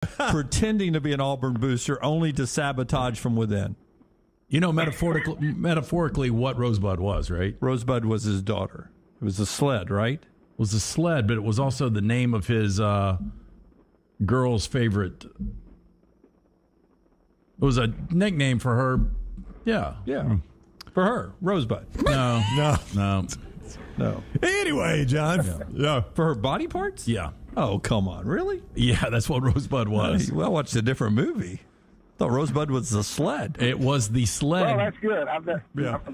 pretending to be an Auburn booster only to sabotage from within. You know, metaphorically what Rosebud was, right? Rosebud was his daughter. It was a sled, right? It was a sled, but it was also the name of his girl's favorite. It was a nickname for her. Yeah. Yeah. For her, Rosebud. No. Anyway, John. Yeah. For her body parts? Yeah. Oh, come on. Really? Yeah, that's what Rosebud was. Well, I watched a different movie. I thought Rosebud was the sled. It was the sled. Well, that's good. I'm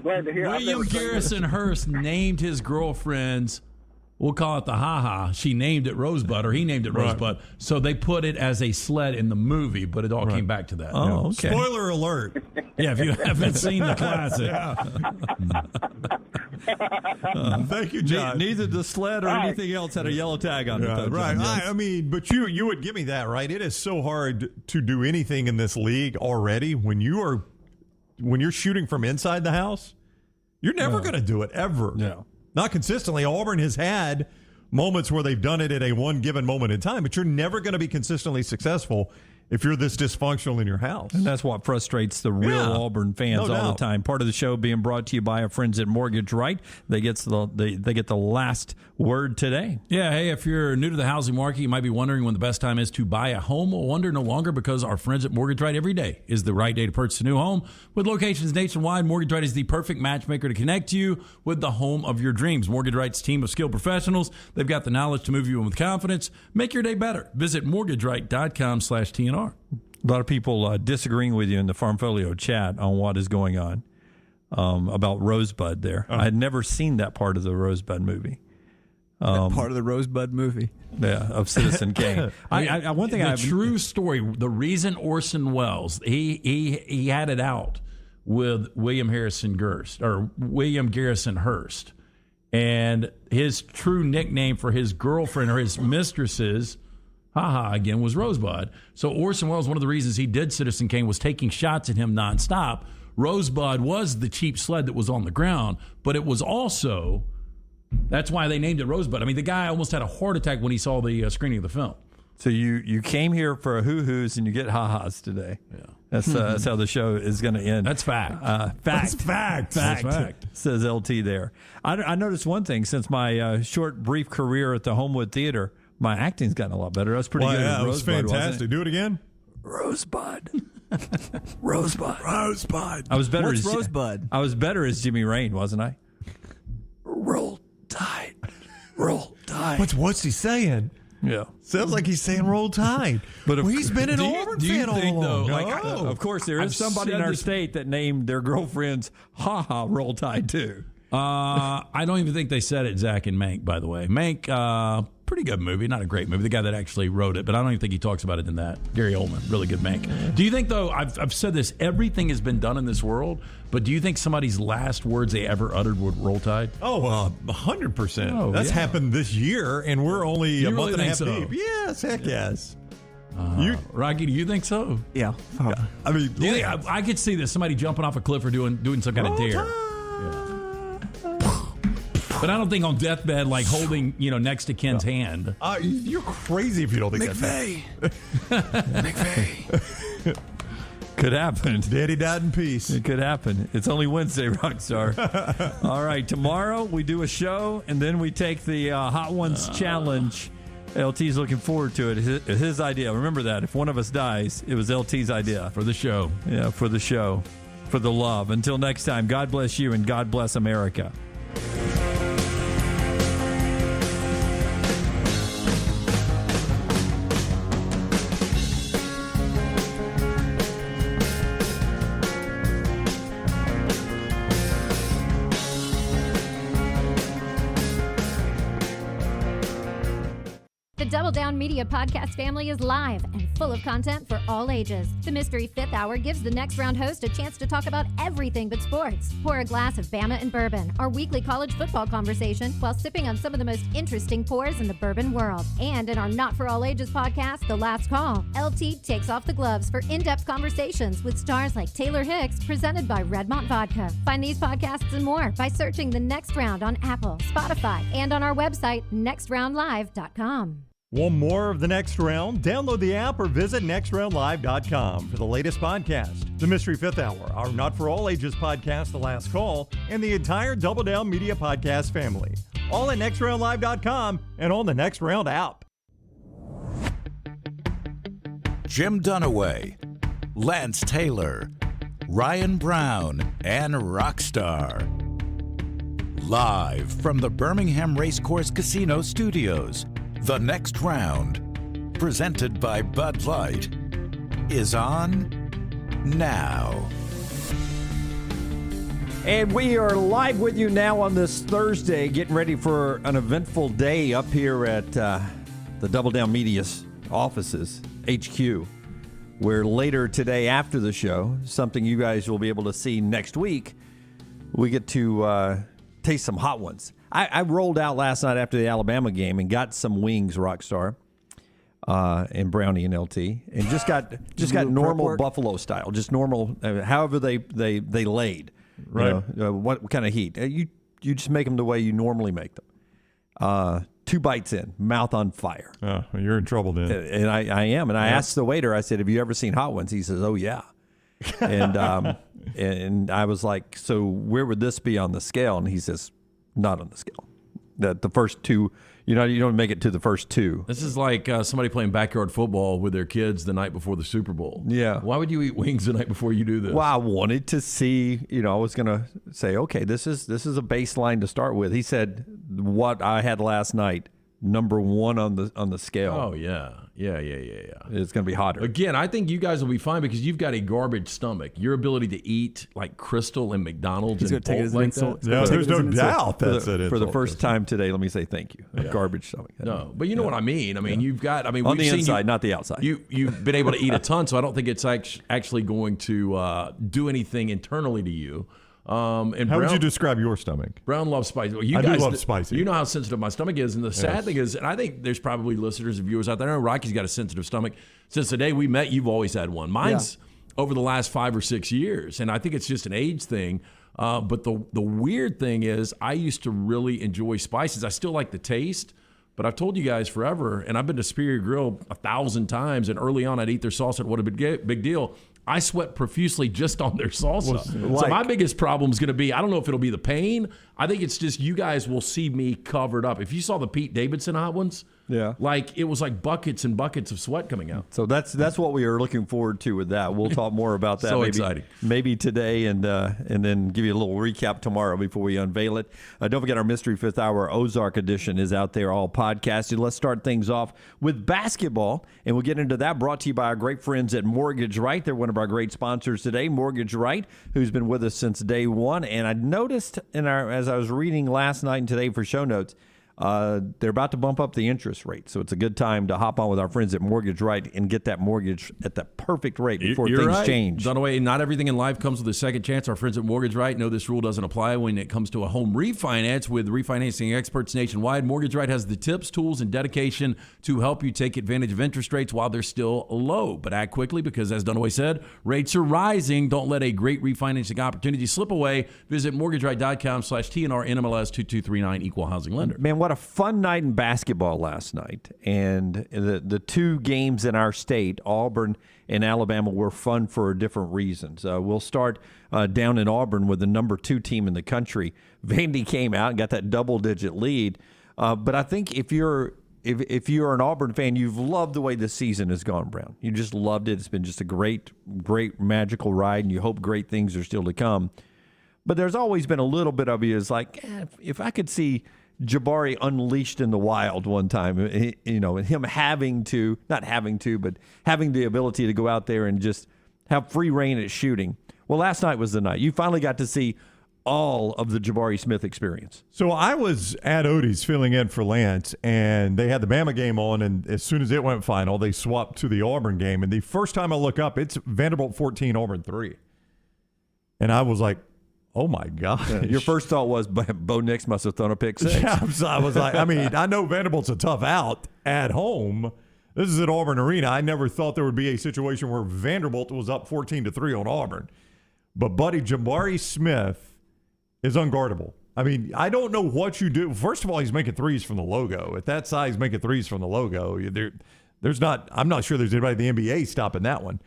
glad to hear. William Garrison Hearst named his girlfriend's, we'll call it the ha-ha. She named it Rosebud, or he named it Rosebud. So they put it as a sled in the movie, but it all came back to that. Oh, okay. Spoiler alert. Yeah, if you haven't seen the classic. Thank you, John. Neither the sled or anything else had a yellow tag on it. Though, right. Yes. I mean, but you would give me that, right? It is so hard to do anything in this league already when you're shooting from inside the house. You're never going to do it, ever. No. Not consistently. Auburn has had moments where they've done it at a one given moment in time, but you're never going to be consistently successful if you're this dysfunctional in your house. And that's what frustrates the real Auburn fans all the time. Part of the show being brought to you by our friends at Mortgage Right. They get the last word today. Yeah, hey, if you're new to the housing market, you might be wondering when the best time is to buy a home. Well, wonder no longer, because our friends at Mortgage Right, every day is the right day to purchase a new home. With locations nationwide, Mortgage Right is the perfect matchmaker to connect you with the home of your dreams. Mortgage Right's team of skilled professionals, they've got the knowledge to move you in with confidence. Make your day better. Visit mortgageright.com/TNR. A lot of people disagreeing with you in the Farmfolio chat on what is going on about Rosebud there. I had never seen that part of the Rosebud movie. Part of the Rosebud movie. Yeah, of Citizen Kane. True story. The reason Orson Welles, he had it out with William Garrison Hearst. And his true nickname for his girlfriend or his mistresses, again, was Rosebud. So Orson Welles, one of the reasons he did Citizen Kane was taking shots at him nonstop. Rosebud was the cheap sled that was on the ground, but it was also, that's why they named it Rosebud. I mean, the guy almost had a heart attack when he saw the screening of the film. So you came here for a hoo-hoos and you get ha-has today. Yeah. That's how the show is going to end. That's fact. That's fact, says LT there. I noticed one thing since my short, brief career at the Homewood Theater. My acting's gotten a lot better. That's pretty good. Yeah, it was Rosebud, fantastic. Do it again. Rosebud. Rosebud. Rosebud. I was better What's as Rosebud? I was better as Jimmy Rain, wasn't I? Roll Tide. Roll Tide. What's he saying? Yeah. Sounds like he's saying Roll Tide. But he's been an Auburn fan all along. Of course, there is somebody in our state that named their girlfriends Roll Tide too. I don't even think they said it, Zach and Mank, by the way. Mank, pretty good movie. Not a great movie. The guy that actually wrote it, but I don't even think he talks about it in that. Gary Oldman, really good Mank. Do you think, though, I've said this, everything has been done in this world, but do you think somebody's last words they ever uttered would Roll Tide? Oh, 100%. That's happened this year, and we're only a month and a half deep. Yes, heck yes. Rocky, do you think so? Yeah. I mean, I could see this, somebody jumping off a cliff or doing some kind of dare. But I don't think on deathbed, like holding, next to Ken's hand. You're crazy if you don't think McVay. McVay. Could happen. Daddy died in peace. It could happen. It's only Wednesday, Rockstar. All right, tomorrow we do a show, and then we take the Hot Ones Challenge. LT's looking forward to it. His idea. Remember that. If one of us dies, it was LT's idea. For the show. Yeah, for the show. For the love. Until next time, God bless you and God bless America. Double Down Media podcast family is live and full of content for all ages. The Mystery Fifth Hour gives the next round host a chance to talk about everything but sports. Pour a glass of Bama and bourbon, our weekly college football conversation, while sipping on some of the most interesting pours in the bourbon world. And in our Not For All Ages podcast, The Last Call, LT takes off the gloves for in-depth conversations with stars like Taylor Hicks, presented by Redmont Vodka. Find these podcasts and more by searching The Next Round on Apple, Spotify, and on our website, nextroundlive.com. Want more of The Next Round? Download the app or visit nextroundlive.com for the latest podcast. The Mystery Fifth Hour, our Not For All Ages podcast, The Last Call, and the entire Double Down Media podcast family. All at nextroundlive.com and on the Next Round app. Jim Dunaway, Lance Taylor, Ryan Brown, and Rockstar. Live from the Birmingham Racecourse Casino Studios, The Next Round, presented by Bud Light, is on now. And we are live with you now on this Thursday, getting ready for an eventful day up here at the Double Down Media's offices, HQ, where later today after the show, something you guys will be able to see next week, we get to taste some hot ones. I rolled out last night after the Alabama game and got some wings, Rockstar, and Brownie and LT, and just got normal buffalo style, just normal, however they laid, right? What kind of heat? You just make them the way you normally make them. 2 bites in, mouth on fire. Oh, you're in trouble then. And I am. And I asked the waiter, I said, "Have you ever seen hot ones?" He says, "Oh yeah." And and I was like, "So where would this be on the scale?" And he says, "Not on the scale. That the first 2, you don't make it to the first 2." This is like somebody playing backyard football with their kids the night before the Super Bowl. Yeah. Why would you eat wings the night before you do this? Well, I wanted to see, I was going to say, okay, this is a baseline to start with. He said what I had last night, number 1 on the scale. Oh, yeah. It's going to be hotter. Again, I think you guys will be fine because you've got a garbage stomach. Your ability to eat like Crystal and McDonald's He's and going to take it as an like insult. that. Yeah, there's no doubt that's it. For the first time today, let me say thank you. A garbage stomach. No, but you know what I mean. I mean, you've got. I mean, on we've the seen inside, not the outside. You've been able to eat a ton, so I don't think it's actually going to do anything internally to you. And How would you describe your stomach? Brown loves spicy. Well, you I guys do love spicy. You know how sensitive my stomach is, and the sad thing is, and I think there's probably listeners and viewers out there. I know Rocky's got a sensitive stomach. Since the day we met, you've always had one. Mine's over the last 5 or 6 years, and I think it's just an age thing. But the weird thing is, I used to really enjoy spices. I still like the taste. But I've told you guys forever, and I've been to Superior Grill 1,000 times, and early on I'd eat their salsa, and what a big deal. I sweat profusely just on their salsa. So my biggest problem is going to be, I don't know if it'll be the pain. I think it's just you guys will see me covered up. If you saw the Pete Davidson hot ones, like it was like buckets and buckets of sweat coming out. So that's what we are looking forward to with that. We'll talk more about that. So exciting. Maybe today, and then give you a little recap tomorrow before we unveil it. Don't forget our Mystery Fifth Hour Ozark edition is out there, all podcasted. Let's start things off with basketball, and we'll get into that. Brought to you by our great friends at Mortgage Right. They're one of our great sponsors today, Mortgage Right, who's been with us since day one. And I noticed as I was reading last night and today for show notes, they're about to bump up the interest rate. So it's a good time to hop on with our friends at Mortgage Right and get that mortgage at the perfect rate before things change. Dunaway, not everything in life comes with a second chance. Our friends at Mortgage Right know this rule doesn't apply when it comes to a home refinance. With refinancing experts nationwide, Mortgage Right has the tips, tools, and dedication to help you take advantage of interest rates while they're still low. But act quickly because, as Dunaway said, rates are rising. Don't let a great refinancing opportunity slip away. Visit mortgageright.com/TNR NMLS 2239 Equal Housing Lender. Man, what a fun night in basketball last night. And the 2 games in our state, Auburn and Alabama, were fun for different reasons. We'll start down in Auburn with the number 2 team in the country. Vandy came out and got that double-digit lead. But I think if you're an Auburn fan, you've loved the way this season has gone, Brown. You just loved it. It's been just a great, great, magical ride, and you hope great things are still to come. But there's always been a little bit of you is like, if I could see Jabari unleashed in the wild one time, and him having the ability to go out there and just have free reign at shooting. Well, last night was the night. You finally got to see all of the Jabari Smith experience. So I was at Oates filling in for Lance, and they had the Bama game on, and as soon as it went final, they swapped to the Auburn game. And the first time I look up, it's Vanderbilt 14, Auburn 3. And I was like, oh, my God. Your first thought was Bo Nix must have thrown a pick 6. Yeah, I was like, I know Vanderbilt's a tough out at home. This is at Auburn Arena. I never thought there would be a situation where Vanderbilt was up 14-3 on Auburn. But, buddy, Jabari Smith is unguardable. I mean, I don't know what you do. First of all, he's making threes from the logo. At that size, making threes from the logo, there's not. I'm not sure there's anybody in the NBA stopping that one.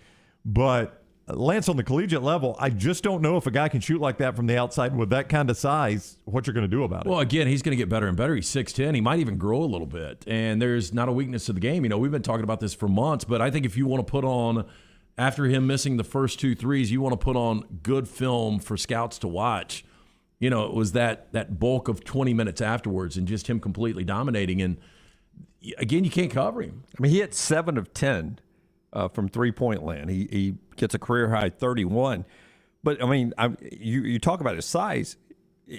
But Lance, on the collegiate level, I just don't know if a guy can shoot like that from the outside with that kind of size, what you're going to do about it. Well, again, he's going to get better and better. He's 6'10". He might even grow a little bit. And there's not a weakness to the game. We've been talking about this for months, but I think if you want to put on, after him missing the first 2 threes, you want to put on good film for scouts to watch. It was that bulk of 20 minutes afterwards and just him completely dominating. And, again, you can't cover him. I mean, he hit 7 of 10 from three-point land. He gets a career-high 31. But, I mean, you talk about his size.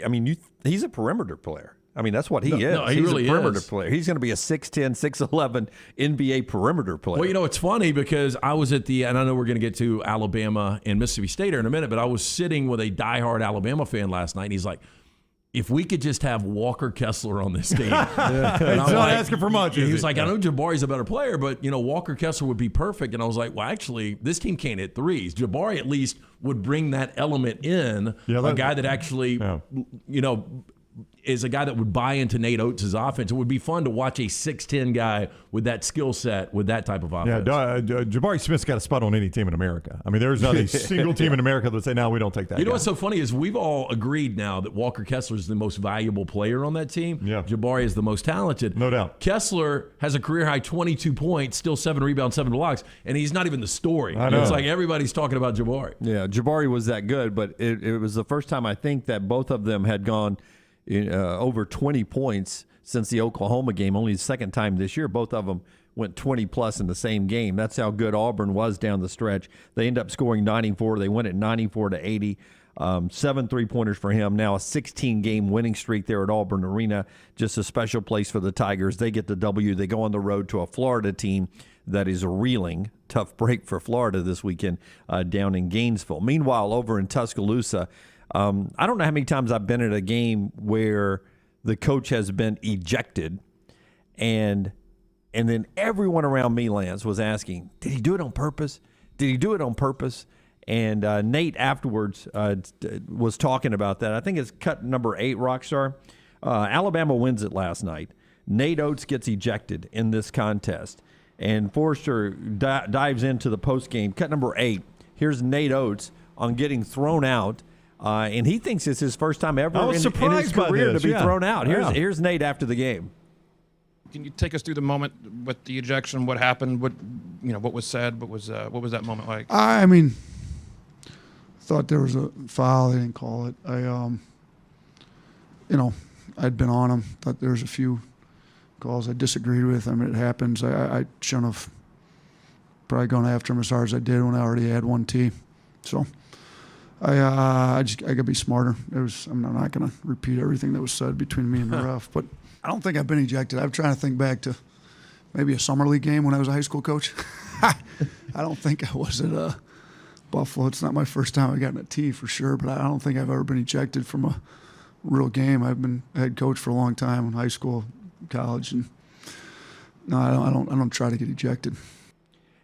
I mean, he's a perimeter player. I mean, that's what he is. No, he's really a perimeter is. player. He's going to be a 6'10", 6'11" NBA perimeter player. Well, it's funny because I was and I know we're going to get to Alabama and Mississippi State here in a minute, but I was sitting with a diehard Alabama fan last night, and he's like, if we could just have Walker Kessler on this team. It's not asking for much. He was like, I know Jabari's a better player, but, Walker Kessler would be perfect. And I was like, well, actually, this team can't hit threes. Jabari at least would bring that element in, a guy that actually, is a guy that would buy into Nate Oates' offense. It would be fun to watch a 6'10" guy with that skill set, with that type of offense. Yeah, Jabari Smith's got a spot on any team in America. I mean, there's not a single team in America that would say, no, we don't take that guy. What's so funny is we've all agreed now that Walker Kessler is the most valuable player on that team. Yeah. Jabari is the most talented. No doubt. Kessler has a career-high 22 points, still 7 rebounds, 7 blocks, and he's not even the story. I know. It's like everybody's talking about Jabari. Yeah, Jabari was that good, but it was the first time I think that both of them had gone over 20 points since the Oklahoma game. Only the second time this year. Both of them went 20-plus in the same game. That's how good Auburn was down the stretch. They end up scoring 94. They win at 94-80. 7 3-pointers for him. Now a 16-game winning streak there at Auburn Arena. Just a special place for the Tigers. They get the W. They go on the road to a Florida team that is reeling. Tough break for Florida this weekend down in Gainesville. Meanwhile, over in Tuscaloosa, I don't know how many times I've been at a game where the coach has been ejected, and then everyone around me, Lance, was asking, did he do it on purpose? Did he do it on purpose? And Nate afterwards was talking about that. I think it's cut number 8, Rockstar. Alabama wins it last night. Nate Oates gets ejected in this contest. And Forrester dives into the postgame. Cut number 8. Here's Nate Oates on getting thrown out. And he thinks it's his first time ever in his career to be thrown out. Here's Nate after the game. Can you take us through the moment with the ejection? What happened? What was said? What was that moment like? I mean, thought there was a foul. They didn't call it. I'd been on him. Thought there was a few calls I disagreed with. I mean, it happens. I shouldn't have probably gone after him as hard as I did when I already had 1 tee. So. I got to be smarter. I'm not going to repeat everything that was said between me and the ref, but I don't think I've been ejected. I'm trying to think back to maybe a summer league game when I was a high school coach. I don't think I was at Buffalo. It's not my first time I've gotten a tee for sure, but I don't think I've ever been ejected from a real game. I've been head coach for a long time in high school, college, and no, I don't try to get ejected.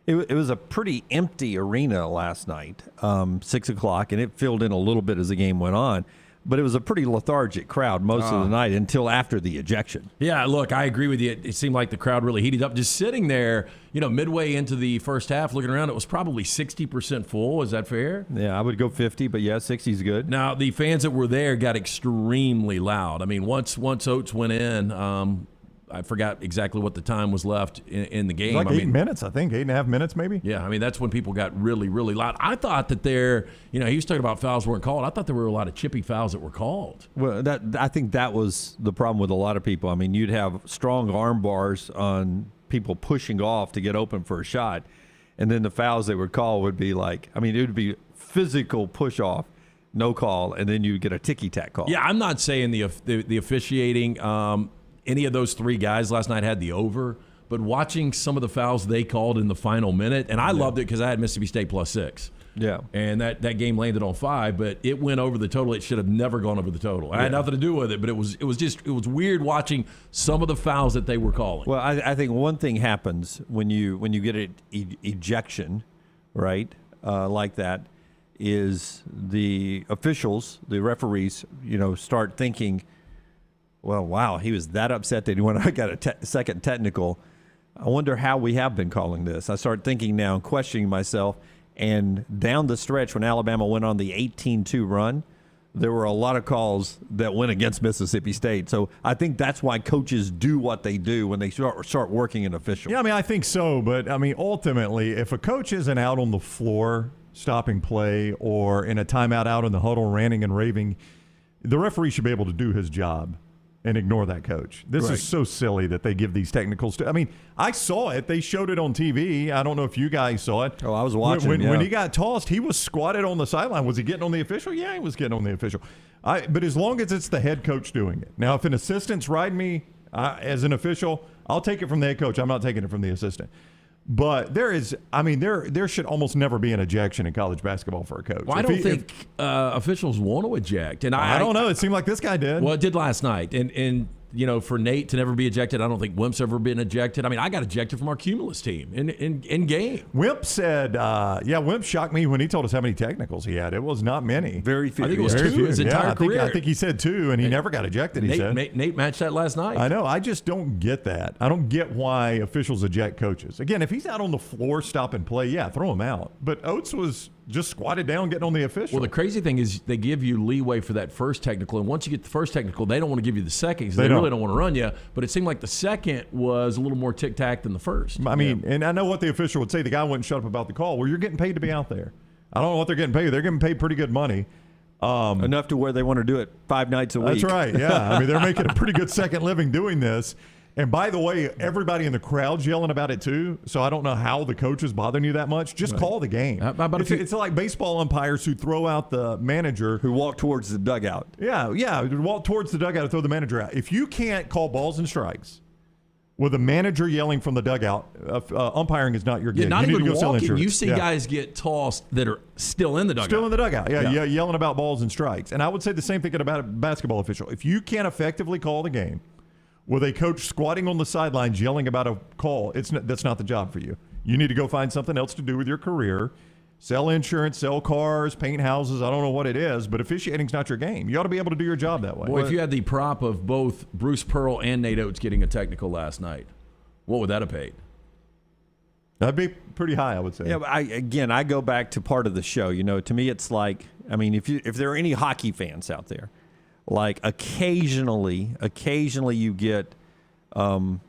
It was a pretty empty arena last night, 6 o'clock, and it filled in a little bit as the game went on. But it was a pretty lethargic crowd most of the night until after the ejection. Yeah, look, I agree with you. It seemed like the crowd really heated up. Just sitting there, midway into the first half, looking around, it was probably 60% full. Is that fair? Yeah, I would go 50, but yeah, 60 is good. Now, the fans that were there got extremely loud. I mean, once Oates went in, I forgot exactly what the time was left in the game. It was like 8 minutes, I think. 8.5 minutes, maybe. Yeah, I mean, that's when people got really, really loud. I thought that he was talking about fouls weren't called. I thought there were a lot of chippy fouls that were called. Well, I think that was the problem with a lot of people. I mean, you'd have strong arm bars on people pushing off to get open for a shot, and then the fouls they would call would be like, it would be physical push off, no call, and then you get a ticky-tack call. Yeah, I'm not saying the officiating any of those 3 guys last night had the over, but watching some of the fouls they called in the final minute, and I loved it because I had Mississippi State +6. Yeah. And that game landed on 5, but it went over the total. It should have never gone over the total. I had nothing to do with it, but it was weird watching some of the fouls that they were calling. Well, I think one thing happens when you get an ejection, right, like that, is the officials, the referees, start thinking, well, wow, he was that upset that he went, I got a second technical. I wonder how we have been calling this. I start thinking now and questioning myself. And down the stretch, when Alabama went on the 18-2 run, there were a lot of calls that went against Mississippi State. So I think that's why coaches do what they do when they start working in official. Yeah, I mean, I think so. But, I mean, ultimately, if a coach isn't out on the floor stopping play or in a timeout out in the huddle ranting and raving, the referee should be able to do his job and ignore that coach. This is so silly that they give these technicals to. I mean, I saw it. They showed it on TV. I don't know if you guys saw it. Oh, I was watching. When he got tossed, he was squatted on the sideline. Was he getting on the official? Yeah, he was getting on the official. But as long as it's the head coach doing it. Now, if an assistant's riding me as an official, I'll take it from the head coach. I'm not taking it from the assistant. But there should almost never be an ejection in college basketball for a coach. Well, I don't think officials want to eject. And I don't know. It seemed like this guy did. Well, it did last night. And for Nate to never be ejected, I don't think Wimp's ever been ejected. I mean, I got ejected from our Cumulus team in game. Wimp said, Wimp shocked me when he told us how many technicals he had. It was not many. Very few. I think it was two his entire career. I think he said 2, and he never got ejected, he said. Nate matched that last night. I know. I just don't get that. I don't get why officials eject coaches. Again, if he's out on the floor stopping play, throw him out. But Oates was just squatted down getting on the official. Well, the crazy thing is they give you leeway for that first technical, and once you get the first technical, they don't want to give you the second because they really don't want to run you. But it seemed like the second was a little more tic-tac than the first. I mean, and I know what the official would say. The guy wouldn't shut up about the call. Well, you're getting paid to be out there. I don't know what they're getting paid. They're getting paid pretty good money. Enough to where they want to do it 5 nights a week. That's right, yeah. I mean, they're making a pretty good second living doing this. And by the way, everybody in the crowd's yelling about it too, so I don't know how the coach is bothering you that much. Just call the game. It's like baseball umpires who throw out the manager. Who walk towards the dugout. Yeah, walk towards the dugout to throw the manager out. If you can't call balls and strikes with a manager yelling from the dugout, umpiring is not your gig. Not you even need to go sell walking. insurance. You see guys get tossed that are still in the dugout. Still in the dugout, yelling about balls and strikes. And I would say the same thing about a basketball official. If you can't effectively call the game with a coach squatting on the sidelines yelling about a call, that's not the job for you. You need to go find something else to do with your career. Sell insurance, sell cars, paint houses. I don't know what it is, but officiating's not your game. You ought to be able to do your job that way. Boy, if you had the prop of both Bruce Pearl and Nate Oates getting a technical last night, what would that have paid? That'd be pretty high, I would say. Yeah, but I go back to part of the show. To me, it's like, I mean, if there are any hockey fans out there, like occasionally you get in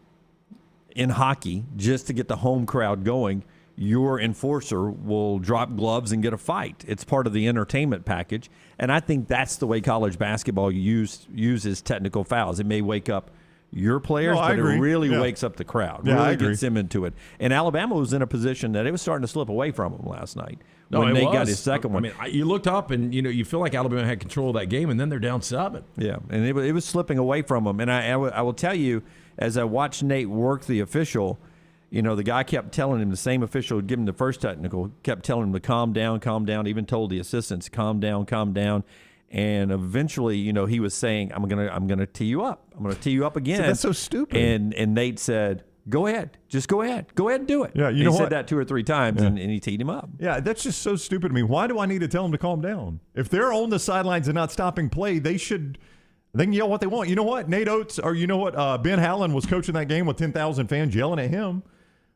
hockey, just to get the home crowd going, your enforcer will drop gloves and get a fight. It's part of the entertainment package. And I think that's the way college basketball uses technical fouls. It may wake up your players, but it really wakes up the crowd. Yeah, really gets them into it. And Alabama was in a position that it was starting to slip away from them last night. When Nate got his second one. I mean, you looked up and you feel like Alabama had control of that game, and then they're down 7. Yeah, and it was slipping away from them. And I will tell you, as I watched Nate work the official, the guy kept telling him, the same official who gave him the first technical, kept telling him to calm down, even told the assistants, calm down. And eventually, he was saying, I'm gonna tee you up. I'm gonna tee you up again. So that's so stupid. And Nate said, go ahead. Just go ahead and do it. Yeah, he said that 2 or 3 times, and he teed him up. Yeah, that's just so stupid to me. Why do I need to tell him to calm down? If they're on the sidelines and not stopping play, they can yell what they want. You know what? Nate Oates, or Ben Howland was coaching that game with 10,000 fans yelling at him.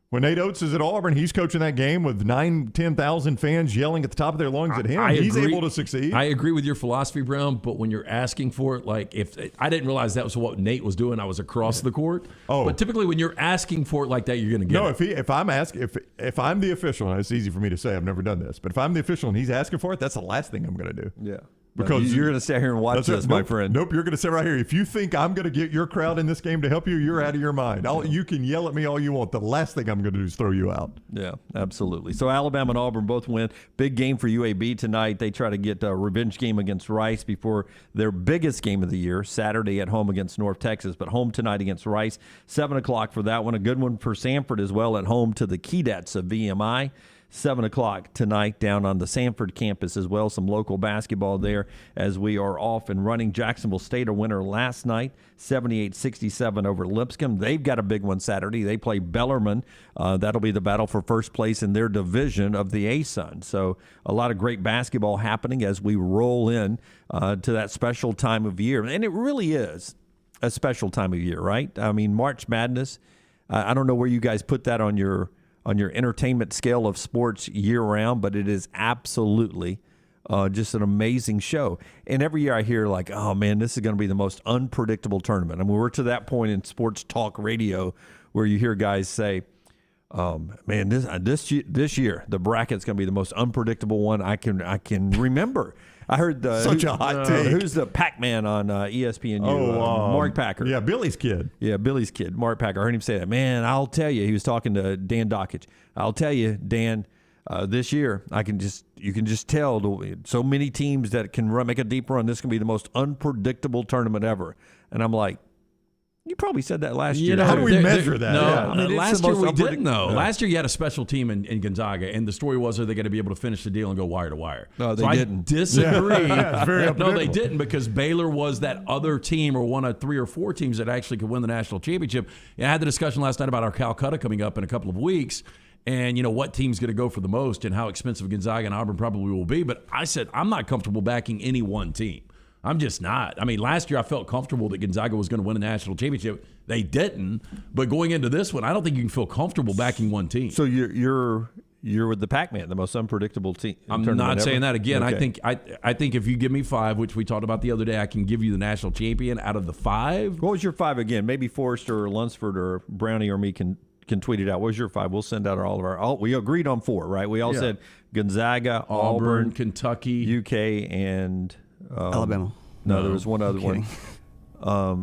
When Nate Oates is at Auburn, he's coaching that game with 10,000 fans yelling at the top of their lungs at him. He's able to succeed. I agree with your philosophy, Brown, but when you're asking for it, like if I didn't realize that was what Nate was doing, I was across the court. Oh. But typically when you're asking for it like that, you're going to get it. No, if I'm the official, and it's easy for me to say, I've never done this, but if I'm the official and he's asking for it, that's the last thing I'm going to do. Yeah. Because you're going to sit here and watch this, my friend. Nope, you're going to sit right here. If you think I'm going to get your crowd in this game to help you, you're out of your mind. You can yell at me all you want. The last thing I'm going to do is throw you out. Yeah, absolutely. So Alabama and Auburn both win. Big game for UAB tonight. They try to get a revenge game against Rice before their biggest game of the year, Saturday at home against North Texas, but home tonight against Rice. 7 o'clock for that one. A good one for Sanford as well at home to the Keydets of VMI. 7 o'clock tonight down on the Sanford campus as well. Some local basketball there as we are off and running. Jacksonville State a winner last night, 78-67 over Lipscomb. They've got a big one Saturday. They play Bellarmine. That'll be the battle for first place in their division of the A-Sun. So a lot of great basketball happening as we roll in to that special time of year. And it really is a special time of year, right? I mean, March Madness, I don't know where you guys put that on your entertainment scale of sports year-round, but it is absolutely just an amazing show. And every year I hear like, oh, man, this is going to be the most unpredictable tournament. I mean, we're to that point in sports talk radio where you hear guys say, man, this year, the bracket's going to be the most unpredictable one I can remember. I heard such a hot take. Who's the Pac-Man on ESPNU? Mark Packer. Yeah, Billy's kid. Yeah, Billy's kid, Mark Packer. I heard him say that. Man, I'll tell you, he was talking to Dan Dockich. I'll tell you, Dan, this year you can just tell so many teams that can make a deep run. This can be the most unpredictable tournament ever. And I'm like, you probably said that last year. How do we measure that? No, Yeah. I mean, last year we didn't, though. Yeah. Last year you had a special team in Gonzaga, and the story was, are they going to be able to finish the deal and go wire to wire? No, they didn't. I disagree. Yeah, it's very no, they didn't, because Baylor was that other team, or one of 3 or 4 teams that actually could win the national championship. And I had the discussion last night about our Calcutta coming up in a couple of weeks, and what team's going to go for the most and how expensive Gonzaga and Auburn probably will be. But I said I'm not comfortable backing any one team. I'm just not. I mean, last year I felt comfortable that Gonzaga was going to win a national championship. They didn't. But going into this one, I don't think you can feel comfortable backing one team. So you're with the Pac-Man, the most unpredictable team. I'm not saying that again. Okay. I think if you give me 5, which we talked about the other day, I can give you the national champion out of the 5. What was your 5 again? Maybe Forrester or Lunsford or Brownie or me can tweet it out. What was your 5? We'll send out all of our. We agreed on 4, right? We all said Gonzaga, Auburn, Kentucky, UK, and Alabama. No, there was one other one.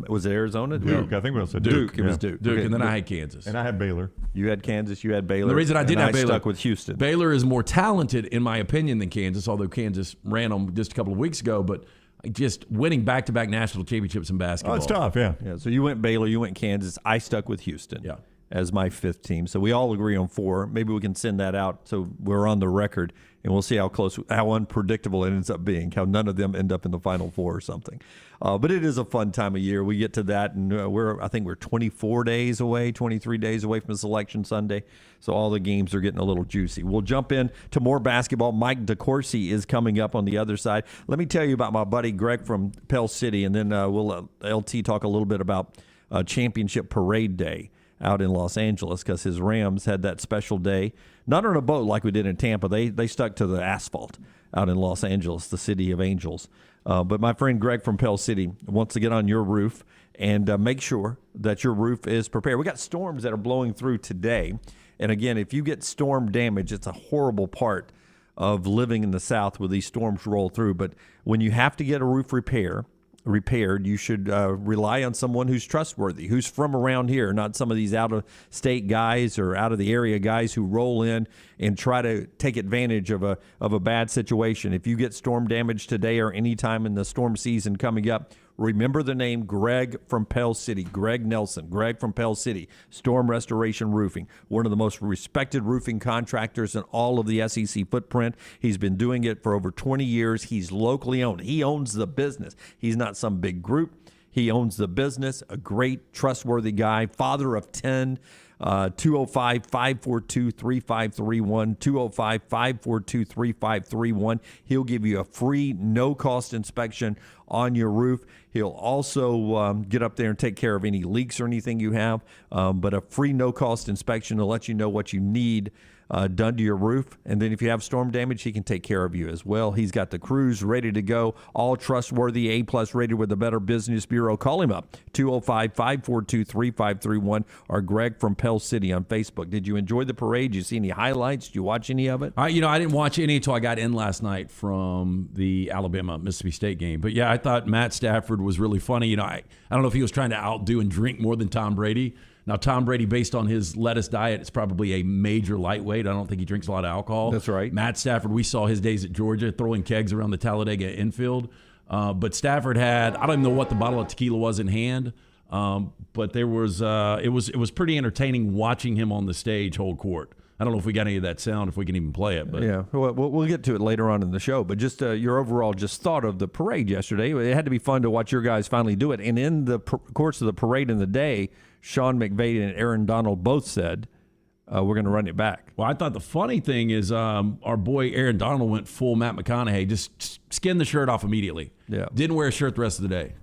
Was it Arizona? Duke. I think we all said Duke. Duke. It was Duke. Okay. And then I had Kansas. And I had Baylor. You had Kansas. You had Baylor. And the reason I didn't have Baylor, stuck with Houston. Baylor is more talented, in my opinion, than Kansas, although Kansas ran them just a couple of weeks ago. But just winning back-to-back national championships in basketball. Oh, it's tough, yeah. So you went Baylor, you went Kansas. I stuck with Houston. Yeah. As my 5th team. So we all agree on 4. Maybe we can send that out so we're on the record, and we'll see how unpredictable it ends up being, how none of them end up in the Final 4 or something. But it is a fun time of year. We get to that, and I think we're 23 days away from Selection Sunday. So all the games are getting a little juicy. We'll jump in to more basketball. Mike DeCourcy is coming up on the other side. Let me tell you about my buddy Greg from Pell City, and then we'll LT talk a little bit about Championship Parade Day out in Los Angeles, because his Rams had that special day, not on a boat like we did in Tampa. They stuck to the asphalt out in Los Angeles, the city of angels. But my friend Greg from Pell City wants to get on your roof and make sure that your roof is prepared. We got storms that are blowing through today. And again, if you get storm damage, it's a horrible part of living in the South where these storms roll through. But when you have to get a roof repaired, you should rely on someone who's trustworthy, who's from around here, not some of these out-of-state guys or out-of-the-area guys who roll in and try to take advantage of a bad situation. If you get storm damage today or any time in the storm season coming up, remember the name Greg from Pell City, Greg Nelson, Greg from Pell City, Storm Restoration Roofing, one of the most respected roofing contractors in all of the SEC footprint. He's been doing it for over 20 years. He's locally owned. He owns the business. He's not some big group. He owns the business, a great, trustworthy guy, father of 10, 205-542-3531, 205-542-3531. He'll give you a free, no-cost inspection on your roof. He'll also get up there and take care of any leaks or anything you have, but a free, no-cost inspection to let you know what you need done to your roof. And then if you have storm damage, he can take care of you as well. He's got the crews ready to go, all trustworthy, A-plus rated with the Better Business Bureau. Call him up, 205-542-3531, or Greg from Pell City on Facebook. Did you enjoy the parade? Did you see any highlights? Did you watch any of it? I didn't watch any until I got in last night from the Alabama-Mississippi State game. But, yeah, I thought Matt Stafford was really funny. I don't know if he was trying to outdo and drink more than Tom Brady. Now, Tom Brady, based on his lettuce diet, is probably a major lightweight. I don't think he drinks a lot of alcohol. That's right. Matt Stafford, we saw his days at Georgia throwing kegs around the Talladega infield. But Stafford had, I don't even know what the bottle of tequila was in hand, but there was it was pretty entertaining watching him on the stage hold court. I don't know if we got any of that sound, if we can even play it. But yeah, we'll get to it later on in the show. But just your overall just thought of the parade yesterday. It had to be fun to watch your guys finally do it. And in the course of the parade in the day, Sean McVay and Aaron Donald both said, we're going to run it back. Well, I thought the funny thing is our boy Aaron Donald went full Matt McConaughey, just skinned the shirt off immediately. Yeah. Didn't wear a shirt the rest of the day.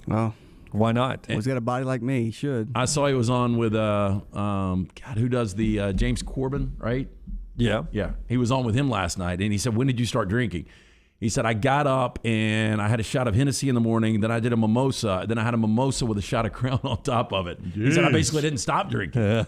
Well, why not? He's got a body like me. He should. I saw he was on with, God, who does the James Corbin, right? Yeah. Yeah. He was on with him last night, and he said, when did you start drinking? He said, I got up and I had a shot of Hennessy in the morning. Then I did a mimosa. Then I had a mimosa with a shot of Crown on top of it. He said, I basically didn't stop drinking.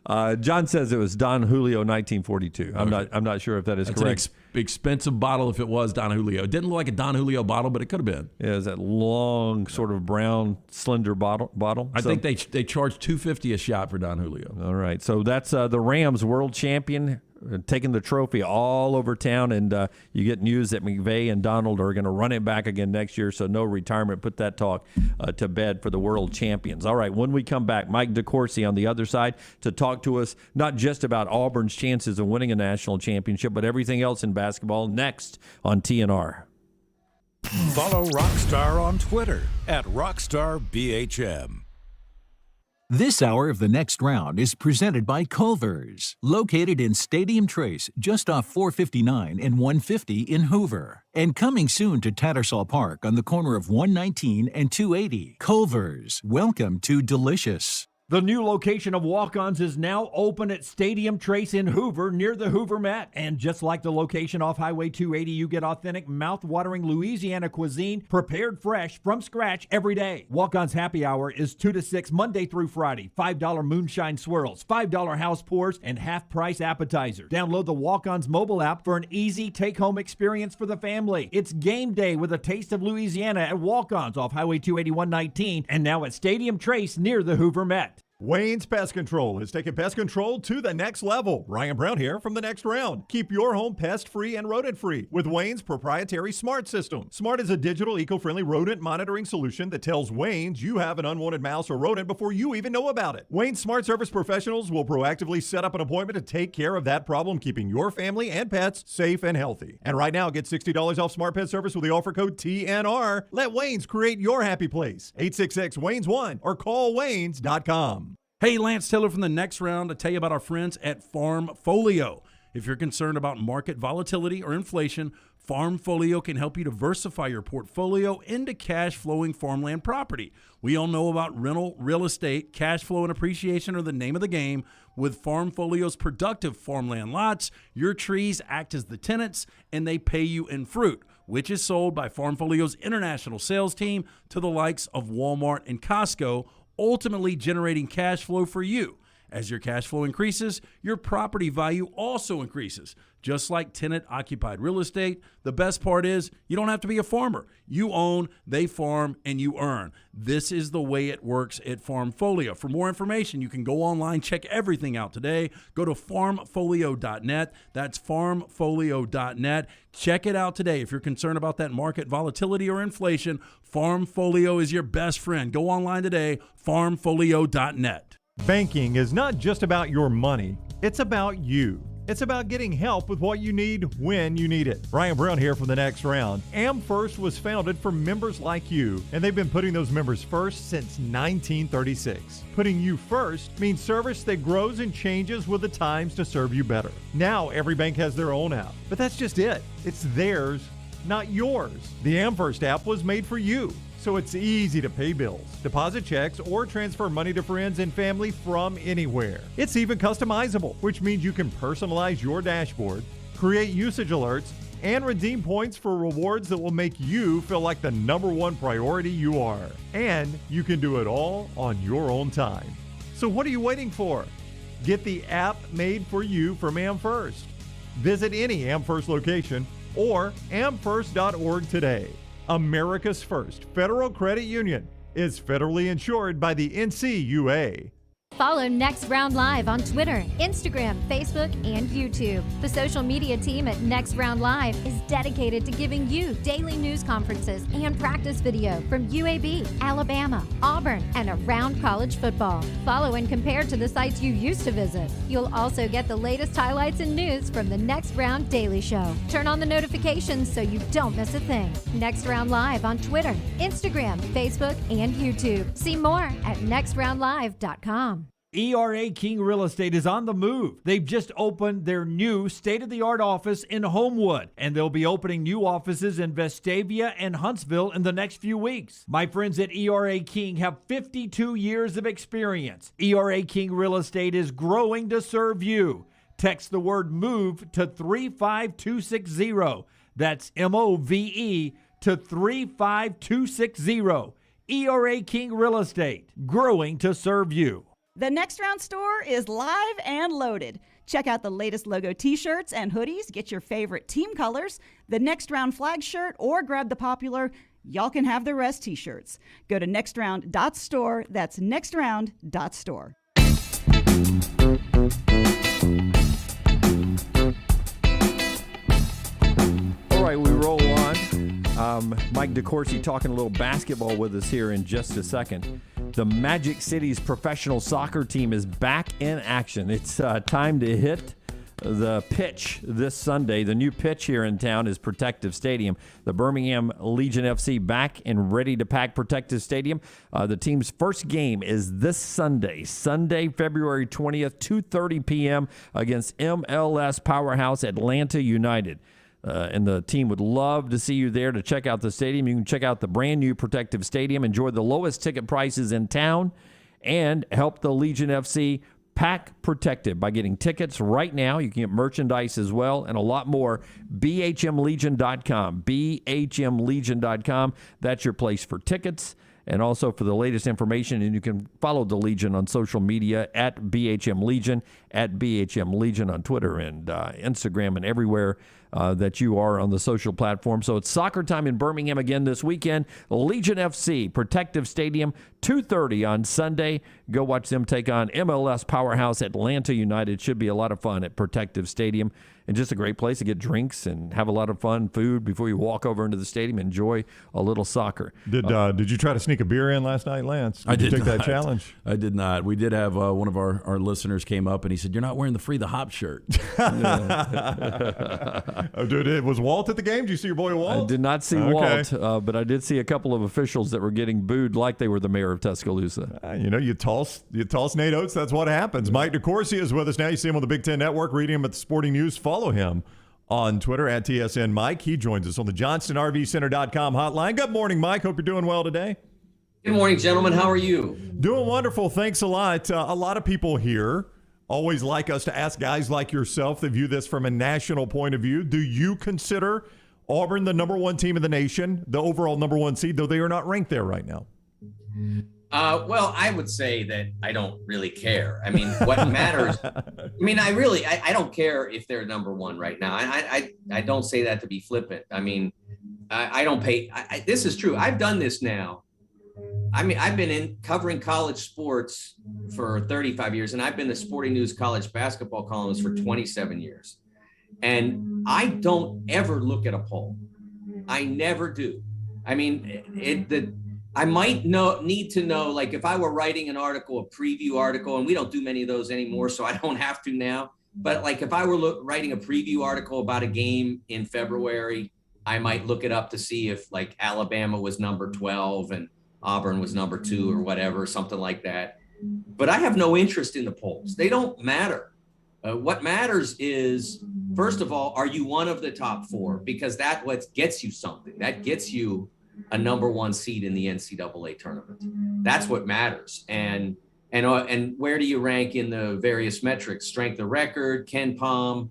John says it was Don Julio 1942. I'm not sure if that is correct. An expensive bottle if it was Don Julio. It didn't look like a Don Julio bottle, but it could have been. Yeah, it was that long, sort of brown, slender bottle. I think they charged $250 a shot for Don Julio. All right. So that's the Rams world champion. Taking the trophy all over town, and you get news that McVay and Donald are going to run it back again next year, so no retirement. Put that talk to bed for the world champions. All right, when we come back, Mike DeCourcy on the other side to talk to us not just about Auburn's chances of winning a national championship, but everything else in basketball next on TNR. Follow Rockstar on Twitter @RockstarBHM. This hour of the next round is presented by Culver's, located in Stadium Trace, just off 459 and 150 in Hoover. And coming soon to Tattersall Park on the corner of 119 and 280. Culver's, welcome to delicious. The new location of Walk-Ons is now open at Stadium Trace in Hoover, near the Hoover Met. And just like the location off Highway 280, you get authentic, mouth-watering Louisiana cuisine prepared fresh from scratch every day. Walk-Ons Happy Hour is 2 to 6 Monday through Friday. $5 moonshine swirls, $5 house pours, and half-price appetizers. Download the Walk-Ons mobile app for an easy take-home experience for the family. It's game day with a taste of Louisiana at Walk-Ons off Highway 281-19 and now at Stadium Trace near the Hoover Met. Wayne's Pest Control is taking pest control to the next level. Ryan Brown here from the next round. Keep your home pest-free and rodent-free with Wayne's proprietary Smart System. Smart is a digital, eco-friendly rodent monitoring solution that tells Wayne's you have an unwanted mouse or rodent before you even know about it. Wayne's Smart Service professionals will proactively set up an appointment to take care of that problem, keeping your family and pets safe and healthy. And right now, get $60 off Smart Pet Service with the offer code TNR. Let Wayne's create your happy place. 866-WAYNES1 or call Waynes.com. Hey, Lance Taylor from the next round to tell you about our friends at Farmfolio. If you're concerned about market volatility or inflation, Farmfolio can help you diversify your portfolio into cash-flowing farmland property. We all know about rental real estate. Cash flow and appreciation are the name of the game. With Farmfolio's productive farmland lots, your trees act as the tenants, and they pay you in fruit, which is sold by Farmfolio's international sales team to the likes of Walmart and Costco, ultimately generating cash flow for you. As your cash flow increases, your property value also increases. Just like tenant-occupied real estate, the best part is you don't have to be a farmer. You own, they farm, and you earn. This is the way it works at Farmfolio. For more information, you can go online, check everything out today. Go to farmfolio.net. That's farmfolio.net. Check it out today. If you're concerned about that market volatility or inflation, Farmfolio is your best friend. Go online today, farmfolio.net. Banking is not just about your money, it's about you. It's about getting help with what you need when you need it. Ryan Brown here from the next round. AmFirst was founded for members like you, and they've been putting those members first since 1936. Putting you first means service that grows and changes with the times to serve you better. Now every bank has their own app, but that's just it. It's theirs, not yours. The AmFirst app was made for you, so it's easy to pay bills, deposit checks, or transfer money to friends and family from anywhere. It's even customizable, which means you can personalize your dashboard, create usage alerts, and redeem points for rewards that will make you feel like the #1 priority you are. And you can do it all on your own time. So what are you waiting for? Get the app made for you from AmFirst. Visit any AmFirst location or amfirst.org today. America's first federal credit union is federally insured by the NCUA. Follow Next Round Live on Twitter, Instagram, Facebook, and YouTube. The social media team at Next Round Live is dedicated to giving you daily news conferences and practice video from UAB, Alabama, Auburn, and around college football. Follow and compare to the sites you used to visit. You'll also get the latest highlights and news from the Next Round Daily Show. Turn on the notifications so you don't miss a thing. Next Round Live on Twitter, Instagram, Facebook, and YouTube. See more at nextroundlive.com. ERA King Real Estate is on the move. They've just opened their new state-of-the-art office in Homewood, and they'll be opening new offices in Vestavia and Huntsville in the next few weeks. My friends at ERA King have 52 years of experience. ERA King Real Estate is growing to serve you. Text the word MOVE to 35260. That's MOVE to 35260. ERA King Real Estate, growing to serve you. The Next Round store is live and loaded. Check out the latest logo t-shirts and hoodies. Get your favorite team colors, the Next Round flag shirt, or grab the popular Y'all Can Have the Rest t-shirts. Go to nextround.store. That's nextround.store. All right, we roll on. Mike DeCourcy talking a little basketball with us here in just a second. The Magic City's professional soccer team is back in action. It's time to hit the pitch this Sunday. The new pitch here in town is Protective Stadium. The Birmingham Legion FC back and ready to pack Protective Stadium. The team's first game is this Sunday, February 20th, 2:30 p.m. against MLS powerhouse Atlanta United. And the team would love to see you there to check out the stadium. You can check out the brand new Protective Stadium, enjoy the lowest ticket prices in town, and help the Legion FC pack Protective by getting tickets right now. You can get merchandise as well and a lot more. BHMLegion.com. BHMLegion.com. That's your place for tickets and also for the latest information. And you can follow the Legion on social media at BHM Legion, at BHM Legion on Twitter and Instagram and everywhere that you are on the social platform. So it's soccer time in Birmingham again this weekend. Legion FC, Protective Stadium, 2:30 on Sunday. Go watch them take on MLS powerhouse Atlanta United. Should be a lot of fun at Protective Stadium. And just a great place to get drinks and have a lot of fun food before you walk over into the stadium and enjoy a little soccer. Did you try to sneak a beer in last night, Lance? I did you take not. that challenge? I did not. We did have one of our listeners came up and he said, "You're not wearing the Free the Hop shirt." Oh, dude, was Walt at the game? Did you see your boy Walt? I did not see Walt, but I did see a couple of officials that were getting booed like they were the mayor of Tuscaloosa. You toss Nate Oates, that's what happens. Mike DeCourcy is with us now. You see him on the Big Ten Network, reading him at the Sporting News. Follow him on Twitter at TSN Mike. He joins us on the JohnstonRVCenter.com hotline. Good morning, Mike. Hope you're doing well today. Good morning, gentlemen. How are you? Doing wonderful. Thanks a lot. A lot of people here always like us to ask guys like yourself that view this from a national point of view. Do you consider Auburn the number one team in the nation, the overall number one seed, though they are not ranked there right now? Well, I would say that I don't really care. I mean, what matters, I don't care if they're number one right now. I don't say that to be flippant. I mean, I don't pay. This is true. I've done this now. I mean, I've been covering college sports for 35 years, and I've been the Sporting News college basketball columnist for 27 years. And I don't ever look at a poll. I never do. I mean, I might need to know, like if I were writing an article, a preview article, and we don't do many of those anymore, so I don't have to now. But like if I were writing a preview article about a game in February, I might look it up to see if like Alabama was number 12 and Auburn was number 2 or whatever, something like that. But I have no interest in the polls. They don't matter. What matters is, first of all, are you one of the top 4? Because that what gets you something. That gets you a number 1 seed in the NCAA tournament. That's what matters. And where do you rank in the various metrics? Strength of record, Ken Palm,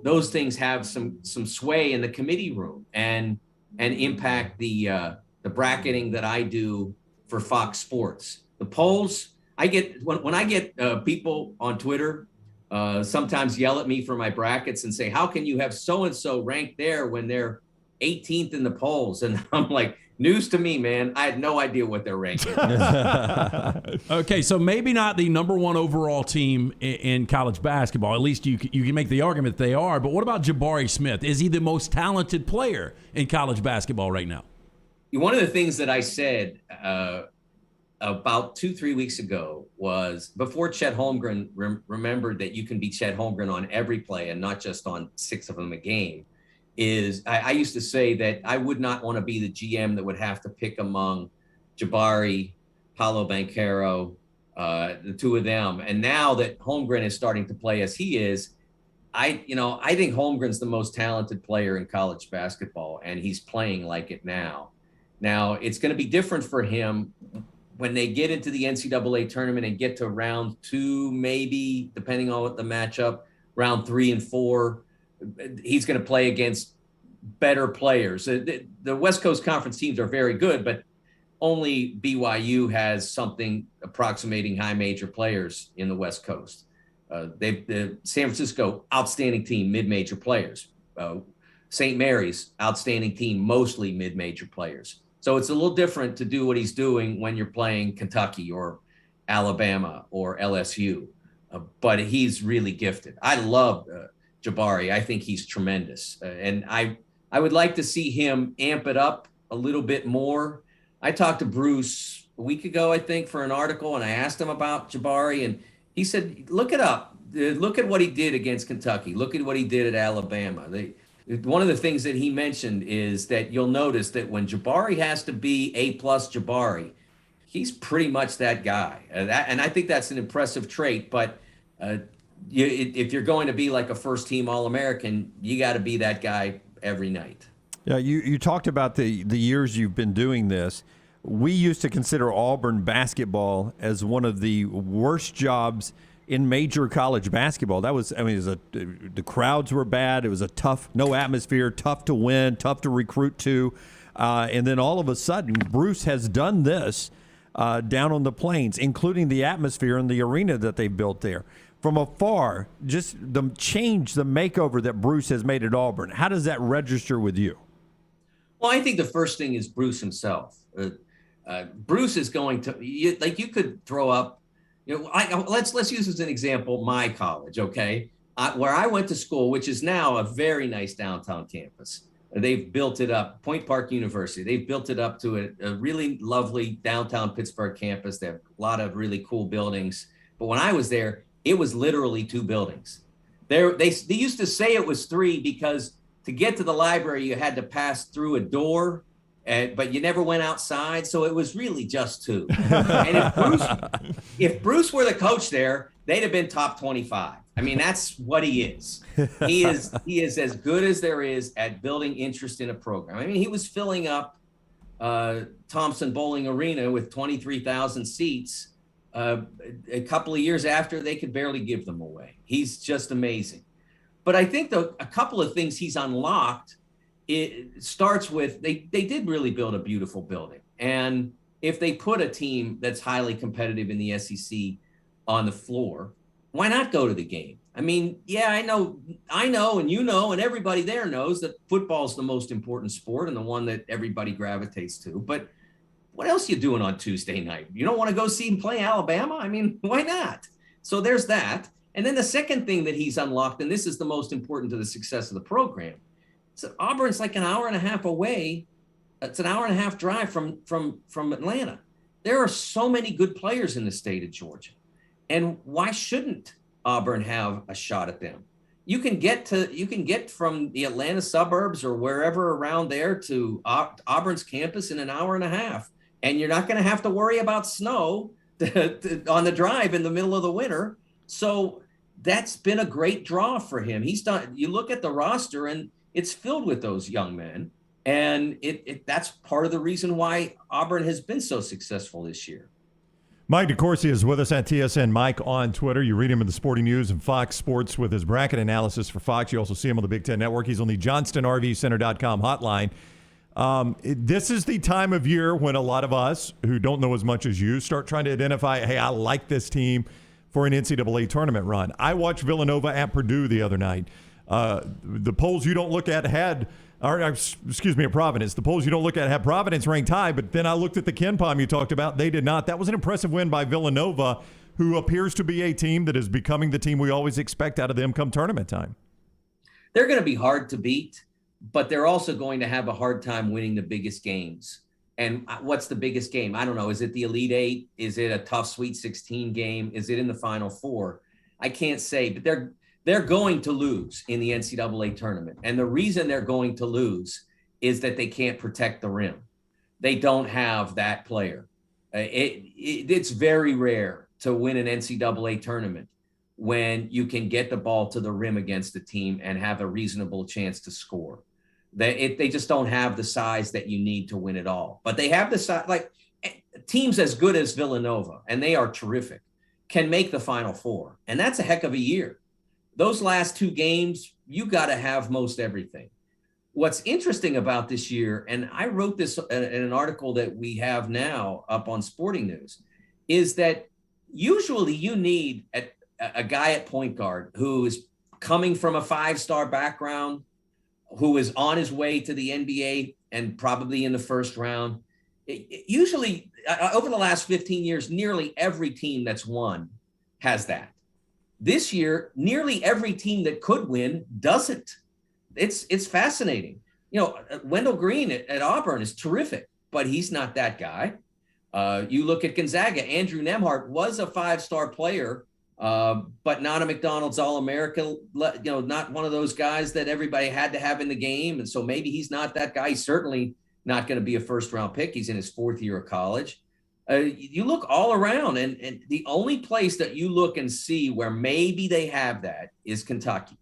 those things have some sway in the committee room and impact the bracketing that I do for Fox Sports. The polls, I get when I get people on Twitter sometimes yell at me for my brackets and say, how can you have so-and-so ranked there when they're 18th in the polls. And I'm like, news to me, man. I had no idea what their ranking was. Okay, so maybe not the number one overall team in college basketball. At least you can make the argument that they are. But what about Jabari Smith? Is he the most talented player in college basketball right now? One of the things that I said about 2-3 weeks ago was, before Chet Holmgren remembered that you can be Chet Holmgren on every play and not just on 6 of them a game, is I used to say that I would not want to be the GM that would have to pick among Jabari, Paolo Banchero, the two of them. And now that Holmgren is starting to play as he is, I think Holmgren's the most talented player in college basketball, and he's playing like it now. Now, it's going to be different for him when they get into the NCAA tournament and get to round 2, maybe, depending on what the matchup, round 3 and 4. He's going to play against better players. The West Coast Conference teams are very good, but only BYU has something approximating high major players in the West Coast. The San Francisco, outstanding team, mid-major players. St. Mary's, outstanding team, mostly mid-major players. So it's a little different to do what he's doing when you're playing Kentucky or Alabama or LSU. But he's really gifted. I love Jabari. I think he's tremendous. And I would like to see him amp it up a little bit more. I talked to Bruce a week ago, I think, for an article, and I asked him about Jabari, and he said, look it up. Look at what he did against Kentucky. Look at what he did at Alabama. One of the things that he mentioned is that you'll notice that when Jabari has to be A+ Jabari, he's pretty much that guy. And I think that's an impressive trait, but if you're going to be like a first-team All-American, you got to be that guy every night. Yeah, you talked about the years you've been doing this. We used to consider Auburn basketball as one of the worst jobs in major college basketball. The crowds were bad. It was a tough, no atmosphere, tough to win, tough to recruit to. And then all of a sudden, Bruce has done this down on the plains, including the atmosphere and the arena that they built there. From afar, just the change, the makeover that Bruce has made at Auburn, how does that register with you? Well, I think the first thing is Bruce himself. Bruce is going to, you could throw up, let's use as an example my college, okay? Where I went to school, which is now a very nice downtown campus. They've built it up, Point Park University. They've built it up to a really lovely downtown Pittsburgh campus. They have a lot of really cool buildings. But when I was there, it was literally 2 buildings. They used to say it was 3 because to get to the library, you had to pass through a door, but you never went outside. So it was really just 2. And if Bruce were the coach there, they'd have been top 25. I mean, that's what he is. He is as good as there is at building interest in a program. I mean, he was filling up Thompson Bowling Arena with 23,000 seats a couple of years after they could barely give them away. He's just amazing. But I think a couple of things he's unlocked, it starts with they did really build a beautiful building. And if they put a team that's highly competitive in the SEC on the floor, why not go to the game? I mean, yeah, I know, and you know, and everybody there knows that football is the most important sport and the one that everybody gravitates to. But what else are you doing on Tuesday night? You don't want to go see him play Alabama? I mean, why not? So there's that. And then the second thing that he's unlocked, and this is the most important to the success of the program, is that Auburn's like an hour and a half away. It's an hour and a half drive from Atlanta. There are so many good players in the state of Georgia. And why shouldn't Auburn have a shot at them? You can get from the Atlanta suburbs or wherever around there to Auburn's campus in an hour and a half. And you're not going to have to worry about snow on the drive in the middle of the winter. So that's been a great draw for him. He's done. You look at the roster and it's filled with those young men. And that's part of the reason why Auburn has been so successful this year. Mike DeCourcy is with us at TSN Mike on Twitter. You read him in the Sporting News and Fox Sports with his bracket analysis for Fox. You also see him on the Big Ten Network. He's on the JohnstonRVCenter.com hotline. This is the time of year when a lot of us who don't know as much as you start trying to identify, hey, I like this team for an NCAA tournament run. I watched Villanova at Purdue the other night. The polls you don't look at had, Providence. The polls you don't look at have Providence ranked high, but then I looked at the Ken Palm you talked about. They did not. That was an impressive win by Villanova, who appears to be a team that is becoming the team we always expect out of them come tournament time. They're going to be hard to beat, but they're also going to have a hard time winning the biggest games. And what's the biggest game? I don't know. Is it the Elite Eight? Is it a tough Sweet 16 game? Is it in the Final Four? I can't say, but they're going to lose in the NCAA tournament. And the reason they're going to lose is that they can't protect the rim. They don't have that player. It's very rare to win an NCAA tournament when you can get the ball to the rim against the team and have a reasonable chance to score. They just don't have the size that you need to win it all. But they have the size, like teams as good as Villanova, and they are terrific, can make the Final Four. And that's a heck of a year. Those last two games, you got to have most everything. What's interesting about this year, and I wrote this in an article that we have now up on Sporting News, is that usually you need a guy at point guard who is coming from a five-star background, who is on his way to the NBA and probably in the first round. Usually, over the last 15 years, nearly every team that's won has that. This year, nearly every team that could win doesn't. It's fascinating. You know, Wendell Green at Auburn is terrific, but he's not that guy. You look at Gonzaga. Andrew Nembhard was a five-star player, but not a McDonald's All-American, not one of those guys that everybody had to have in the game. And so maybe he's not that guy. He's certainly not going to be a first-round pick. He's in his fourth year of college. You look all around, and the only place that you look and see where maybe they have that is Kentucky,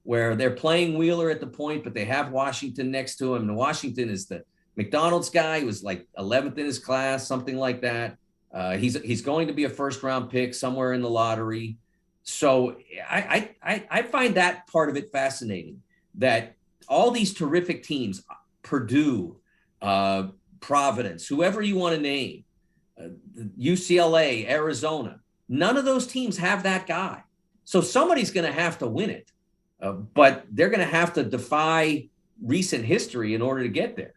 where they're playing Wheeler at the point, but they have Washington next to him. And Washington is the McDonald's guy. He was like 11th in his class, something like that. He's going to be a first-round pick somewhere in the lottery. So I find that part of it fascinating, that all these terrific teams, Purdue, Providence, whoever you want to name, UCLA, Arizona, none of those teams have that guy. So somebody's going to have to win it, but they're going to have to defy recent history in order to get there.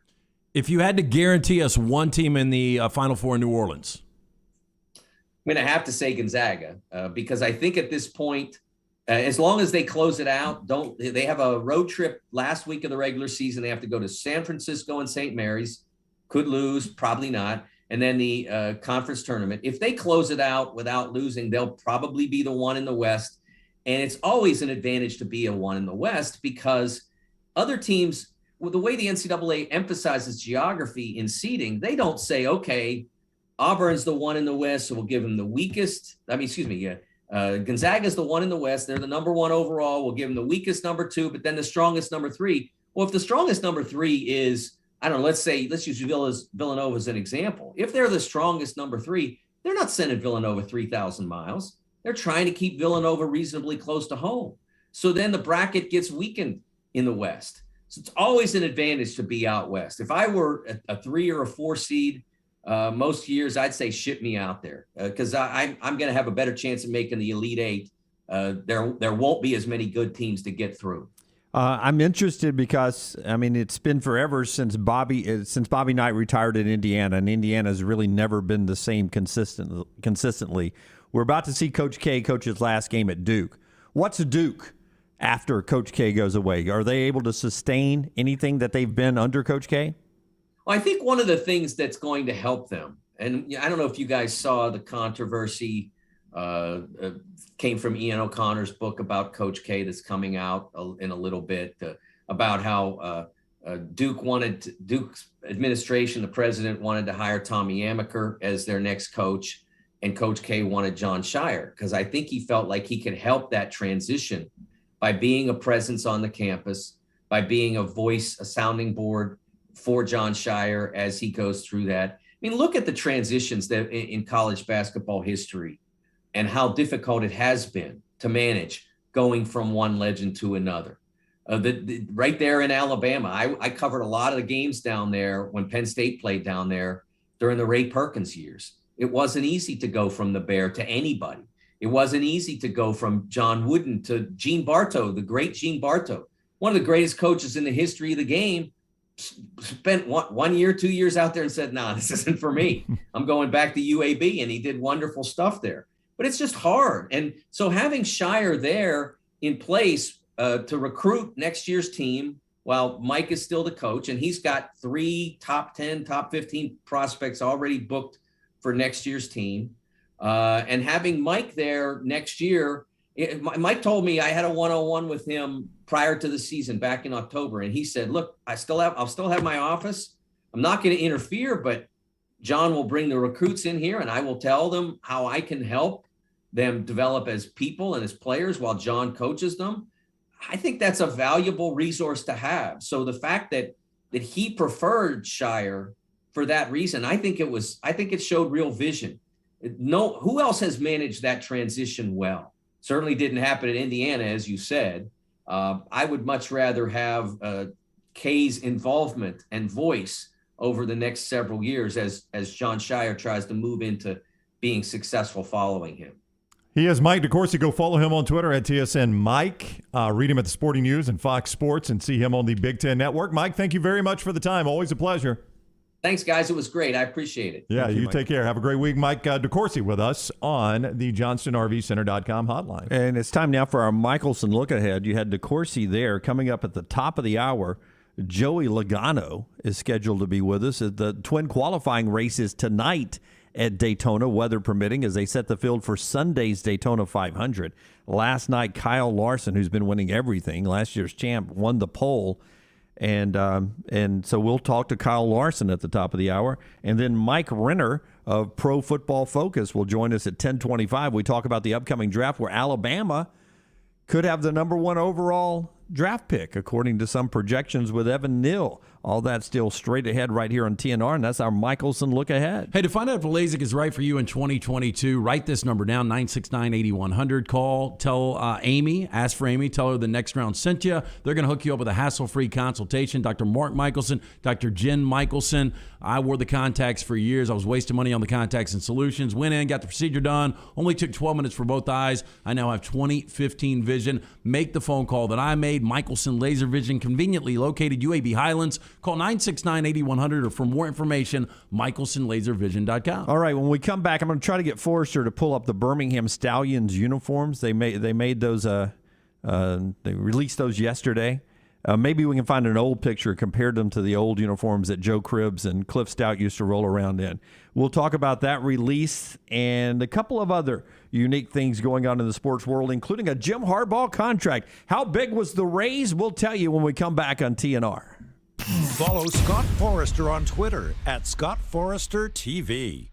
If you had to guarantee us one team in the Final Four in New Orleans, I'm going to have to say Gonzaga, because I think at this point, as long as they close it out, they have a road trip last week of the regular season. They have to go to San Francisco and St. Mary's. Could lose, probably not. And then the conference tournament. If they close it out without losing, they'll probably be the one in the West. And it's always an advantage to be a one in the West, because other teams, with the way the NCAA emphasizes geography in seeding, they don't say, okay, Auburn's the one in the West, so we'll give them the weakest. Gonzaga's the one in the West. They're the number one overall. We'll give them the weakest number two, but then the strongest number three. Well, if the strongest number three is, I don't know, let's use Villanova as an example. If they're the strongest number three, they're not sending Villanova 3,000 miles. They're trying to keep Villanova reasonably close to home. So then the bracket gets weakened in the West. So it's always an advantage to be out West. If I were a 3 or a 4 seed, most years I'd say ship me out there, because I'm going to have a better chance of making the Elite Eight. There won't be as many good teams to get through. I'm interested because, I mean, it's been forever since Bobby Knight retired in Indiana, and Indiana's really never been the same consistently. We're about to see Coach K coach his last game at Duke. What's Duke after Coach K goes away? Are they able to sustain anything that they've been under Coach K? Well, I think one of the things that's going to help them, and I don't know if you guys saw the controversy came from Ian O'Connor's book about Coach K that's coming out in a little bit, about how Duke's administration, the president, wanted to hire Tommy Amaker as their next coach, and Coach K wanted John Shire, because I think he felt like he could help that transition by being a presence on the campus, by being a voice, a sounding board for John Shire as he goes through that. I mean, look at the transitions that in college basketball history and how difficult it has been to manage going from one legend to another. Right there in Alabama, I covered a lot of the games down there when Penn State played down there during the Ray Perkins years. It wasn't easy to go from the Bear to anybody. It wasn't easy to go from John Wooden to Gene Bartow, the great Gene Bartow, one of the greatest coaches in the history of the game. Spent 1 year, 2 years out there and said, nah, this isn't for me. I'm going back to UAB. And he did wonderful stuff there. But it's just hard. And so having Shire there in place to recruit next year's team, while Mike is still the coach, and he's got 3 top 10, top 15 prospects already booked for next year's team. And having Mike there next year, Mike told me, I had a one-on-one with him prior to the season back in October. And he said, look, I'll still have my office. I'm not going to interfere, but John will bring the recruits in here and I will tell them how I can help them develop as people and as players while John coaches them. I think that's a valuable resource to have. So the fact that he preferred Shire for that reason, I think it showed real vision. Who else has managed that transition well? Certainly didn't happen at Indiana, as you said. I would much rather have Kay's involvement and voice over the next several years as John Shire tries to move into being successful following him. He is Mike DeCourcy. Go follow him on Twitter at TSN Mike. Read him at the Sporting News and Fox Sports and see him on the Big Ten Network. Mike, thank you very much for the time. Always a pleasure. Thanks, guys. It was great. I appreciate it. Yeah, Thank you you, take care. Have a great week. Mike DeCourcy with us on the JohnstonRVCenter.com hotline. And it's time now for our Michelson look ahead. You had DeCourcy there. Coming up at the top of the hour, Joey Logano is scheduled to be with us. The twin qualifying race is tonight at Daytona, weather permitting, as they set the field for Sunday's Daytona 500. Last night, Kyle Larson, who's been winning everything, last year's champ, won the pole. And so we'll talk to Kyle Larson at the top of the hour. And then Mike Renner of Pro Football Focus will join us at 10:25. We talk about the upcoming draft where Alabama could have the number 1 overall draft pick, according to some projections with Evan Neal. All that still straight ahead right here on TNR, and that's our Michelson look ahead. Hey, to find out if LASIK is right for you in 2022, write this number down, 969-8100. Call, tell Amy, ask for Amy, tell her the next round sent you. They're going to hook you up with a hassle-free consultation. Dr. Mark Michelson, Dr. Jen Michelson. I wore the contacts for years. I was wasting money on the contacts and solutions. Went in, got the procedure done. Only took 12 minutes for both eyes. I now have 20/15 vision. Make the phone call that I made. Michelson Laser Vision, conveniently located UAB Highlands. Call 969-8100 or for more information, michelsonlaservision.com. All right, when we come back, I'm going to try to get Forrester to pull up the Birmingham Stallions uniforms. They made those. They released those yesterday. Maybe we can find an old picture, compared them to the old uniforms that Joe Cribbs and Cliff Stout used to roll around in. We'll talk about that release and a couple of other unique things going on in the sports world, including a Jim Harbaugh contract. How big was the raise? We'll tell you when we come back on TNR. Follow Scott Forrester on Twitter at ScottForresterTV.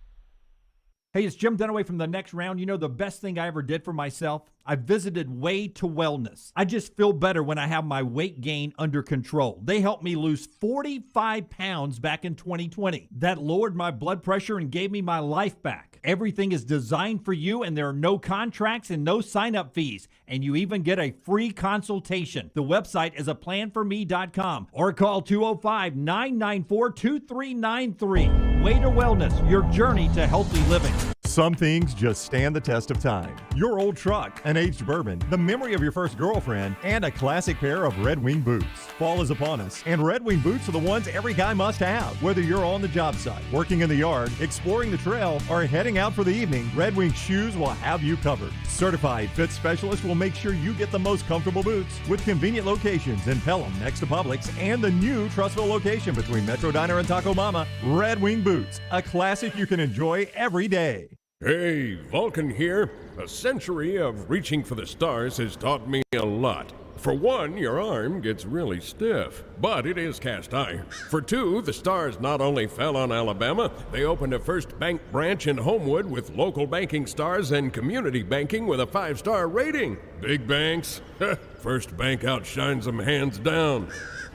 Hey, it's Jim Dunaway from The Next Round. You know, the best thing I ever did for myself? I visited Way to Wellness. I just feel better when I have my weight gain under control. They helped me lose 45 pounds back in 2020. That lowered my blood pressure and gave me my life back. Everything is designed for you, and there are no contracts and no sign-up fees. And you even get a free consultation. The website is aplanforme.com or call 205-994-2393. Way to Wellness, your journey to healthy living. Some things just stand the test of time. Your old truck, an aged bourbon, the memory of your first girlfriend, and a classic pair of Red Wing boots. Fall is upon us, and Red Wing boots are the ones every guy must have. Whether you're on the job site, working in the yard, exploring the trail, or heading out for the evening, Red Wing shoes will have you covered. Certified fit specialists will make sure you get the most comfortable boots with convenient locations in Pelham next to Publix and the new Trussville location between Metro Diner and Taco Mama. Red Wing boots, a classic you can enjoy every day. Hey, Vulcan here. A century of reaching for the stars has taught me a lot. For one, your arm gets really stiff, but it is cast iron. For two, the stars not only fell on Alabama, they opened a First Bank branch in Homewood with local banking stars and community banking with a 5-star rating. Big banks? First Bank outshines them hands down.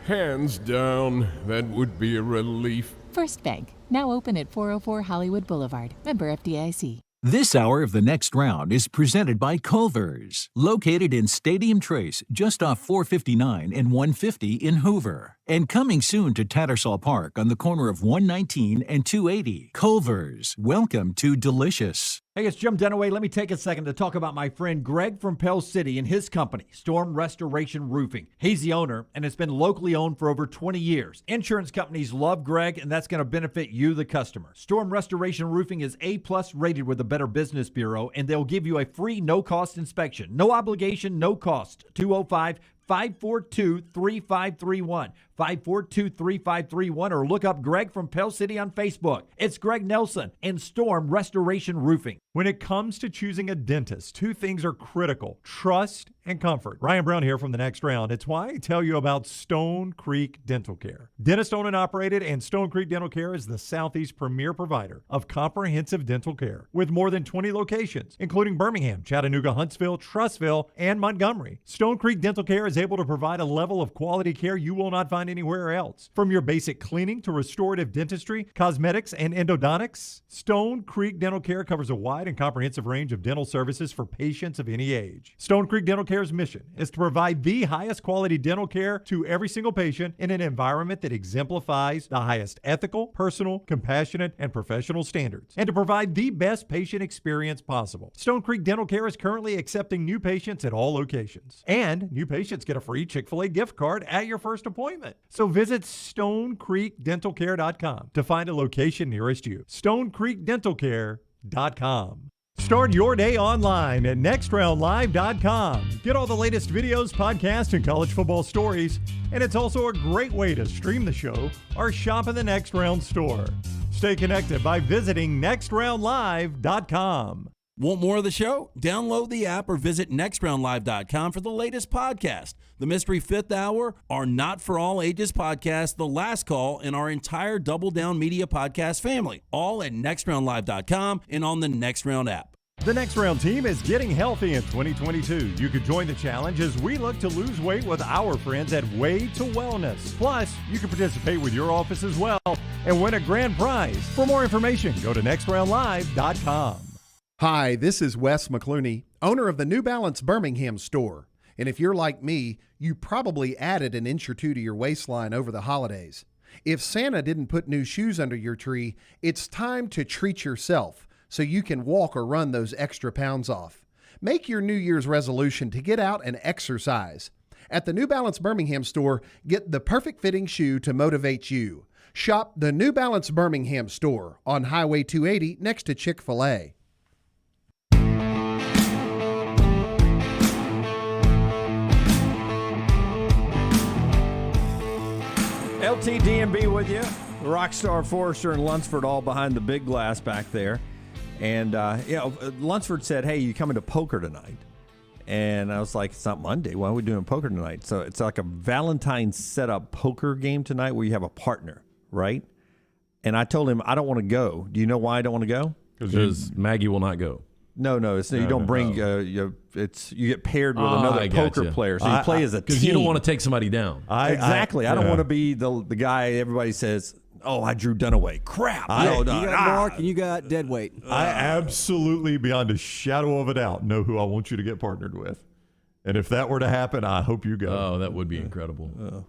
Hands down. That would be a relief. First Bank, now open at 404 Hollywood Boulevard. Member FDIC. This hour of The Next Round is presented by Culver's, located in Stadium Trace, just off 459 and 150 in Hoover. And coming soon to Tattersall Park on the corner of 119 and 280. Culver's, welcome to delicious. Hey, it's Jim Dunaway. Let me take a second to talk about my friend Greg from Pell City and his company, Storm Restoration Roofing. He's the owner, and it's been locally owned for over 20 years. Insurance companies love Greg, and that's going to benefit you, the customer. Storm Restoration Roofing is A-plus rated with the Better Business Bureau, and they'll give you a free no-cost inspection. No obligation, no cost. 205-542-3531. 542-3531, or look up Greg from Pell City on Facebook. It's Greg Nelson and Storm Restoration Roofing. When it comes to choosing a dentist, two things are critical: trust and comfort. Ryan Brown here from The Next Round. It's why I tell you about Stone Creek Dental Care. Dentist owned and operated, and Stone Creek Dental Care is the Southeast premier provider of comprehensive dental care with more than 20 locations, including Birmingham, Chattanooga, Huntsville, Trussville, and Montgomery. Stone Creek Dental Care is able to provide a level of quality care you will not find anywhere else. From your basic cleaning to restorative dentistry, cosmetics, and endodontics, Stone Creek Dental Care covers a wide and comprehensive range of dental services for patients of any age. Stone Creek Dental Care's mission is to provide the highest quality dental care to every single patient in an environment that exemplifies the highest ethical, personal, compassionate, and professional standards, and to provide the best patient experience possible. Stone Creek Dental Care is currently accepting new patients at all locations, and new patients get a free Chick-fil-A gift card at your first appointment. So visit StoneCreekDentalCare.com to find a location nearest you. StoneCreekDentalCare.com. Start your day online at NextRoundLive.com. Get all the latest videos, podcasts, and college football stories. And it's also a great way to stream the show or shop in the Next Round store. Stay connected by visiting NextRoundLive.com. Want more of the show? Download the app or visit nextroundlive.com for the latest podcast. The Mystery Fifth Hour, our Not For All Ages podcast, The Last Call, and our entire Double Down Media podcast family. All at nextroundlive.com and on the Next Round app. The Next Round team is getting healthy in 2022. You could join the challenge as we look to lose weight with our friends at Way to Wellness. Plus, you can participate with your office as well and win a grand prize. For more information, go to nextroundlive.com. Hi, this is Wes McClooney, owner of the New Balance Birmingham store. And if you're like me, you probably added an inch or two to your waistline over the holidays. If Santa didn't put new shoes under your tree, it's time to treat yourself so you can walk or run those extra pounds off. Make your New Year's resolution to get out and exercise. At the New Balance Birmingham store, get the perfect fitting shoe to motivate you. Shop the New Balance Birmingham store on Highway 280 next to Chick-fil-A. LTDMB with you. Rockstar, Forrester, and Lunsford all behind the big glass back there. And, Lunsford said, hey, you coming to poker tonight? And I was like, it's not Monday. Why are we doing poker tonight? So it's like a Valentine's setup poker game tonight where you have a partner, right? And I told him I don't want to go. Do you know why I don't want to go? Because Maggie will not go. No, you don't bring. You get paired with another poker player, so you play as a team. Because you don't want to take somebody down. Exactly. I don't want to be the guy everybody says, oh, I drew Dunaway. Crap. You got Mark and you got Deadweight. I absolutely, beyond a shadow of a doubt, know who I want you to get partnered with. And if that were to happen, I hope you go. Oh, that would be incredible.